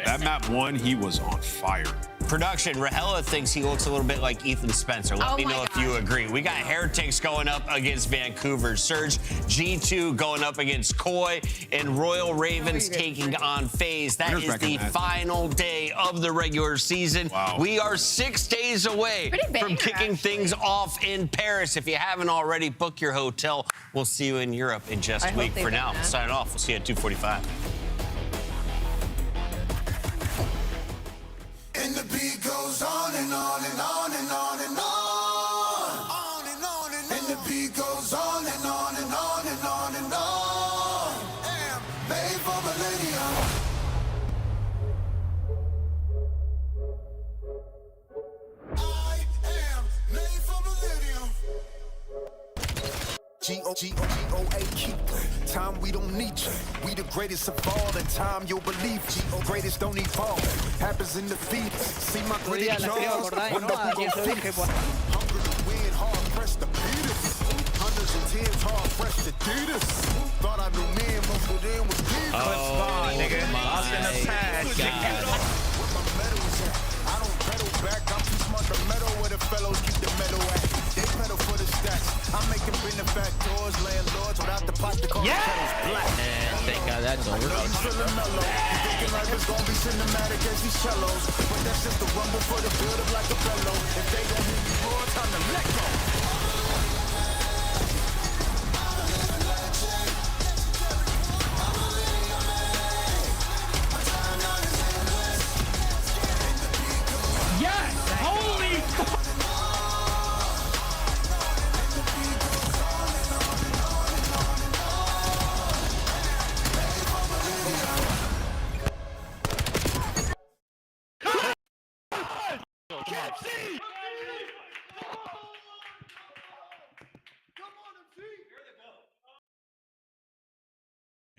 That map 1, he was on fire. Production, Rahela thinks he looks a little bit like Ethan Spencer. Let me know if you agree. We got Heretics going up against Vancouver Surge, G2 going up against Koi, and Royal Ravens taking on FaZe. That is the final day of the regular season. Wow. We are 6 days away from kicking things off in Paris. If you haven't already, book your hotel. We'll see you in Europe in just a week. For now, sign off. We'll see you at 2:45. And the beat goes on and on and on and on and on. On and on and on. And the beat goes on and on and on and on and on. Made for millennium. I am made for millennium. G-O-G-O-G-O-A keep time we don't need you. We the greatest of all and time you'll believe G-O greatest don't evolve. Happens in the feet. See my gritty jaws. Wonder who gon' feed us. Hungry to win, hard pressed to beat us. Hundreds and tens, hard pressed to beat us. Thought I knew men, most of them was people. Oh, nigga. Lost in the past. Where my medal is at. I don't pedal back. I'm too smart to meddle where the fellows keep the medal at. They pedal for the stats. I'm making benefactors, landlords without the pot to call the kettles black. And thank God that's over. Thinking like it's gonna be cinematic as these cellos. But that's just the rumble for the build up like a bellow. If they don't hit me more, time to let go. Yes! Holy fuck!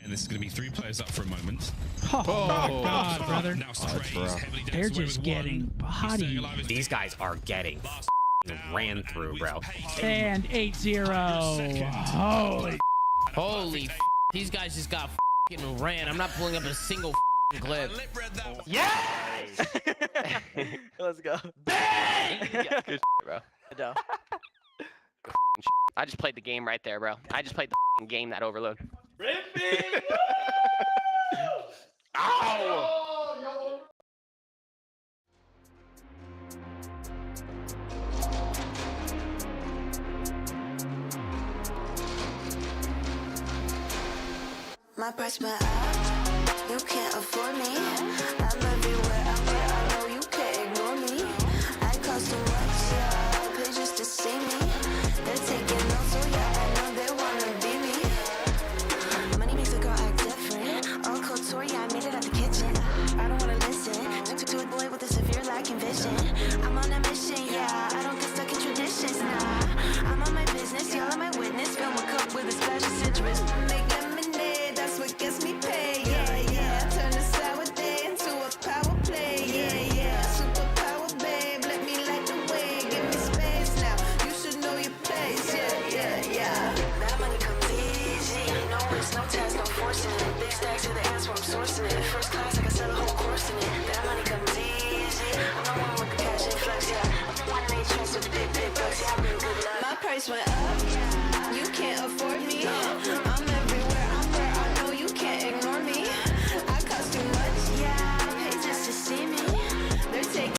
And this is going to be 3 players up for a moment. Oh, my God, brother. Now Strays heavily They're danced away just with getting one. body. These guys are getting ran through, bro. And 8-0. Holy these guys just got ran. I'm not pulling up a single clip. Yes! Let's go. Yeah, good shit, bro. No. I just played the game right there, bro. I just played the game, that overload. Ow! My price went up. You can't afford me. I'm everywhere out there. I know you can't ignore me. I cost too much, yeah. Pay just to see me. They're taking notes, so yeah, I know they wanna be me. Money makes a girl act different. All couture, yeah, I made it out the kitchen. I don't wanna listen. Took to a boy with a severe lack of vision. I'm on a mission, yeah. I don't get stuck in traditions, nah. I'm on my business, y'all are my witness. Fill my cup with a splash of citrus. Make lemonade, that's what gets me paid, yeah, yeah. Turn a sour day into a power play, yeah, yeah. Superpower, babe, let me light the way. Give me space now, you should know your place, yeah, yeah, yeah. That money comes easy, no risk, no task, no forcing it. Big stacks to the ass where I'm sourcing it. First class, I can sell a whole course in it. That money comes easy, I'm the one with the cash and flex, yeah. I'm the one they trust with the big bucks, yeah, I'm in good luck. My price went up.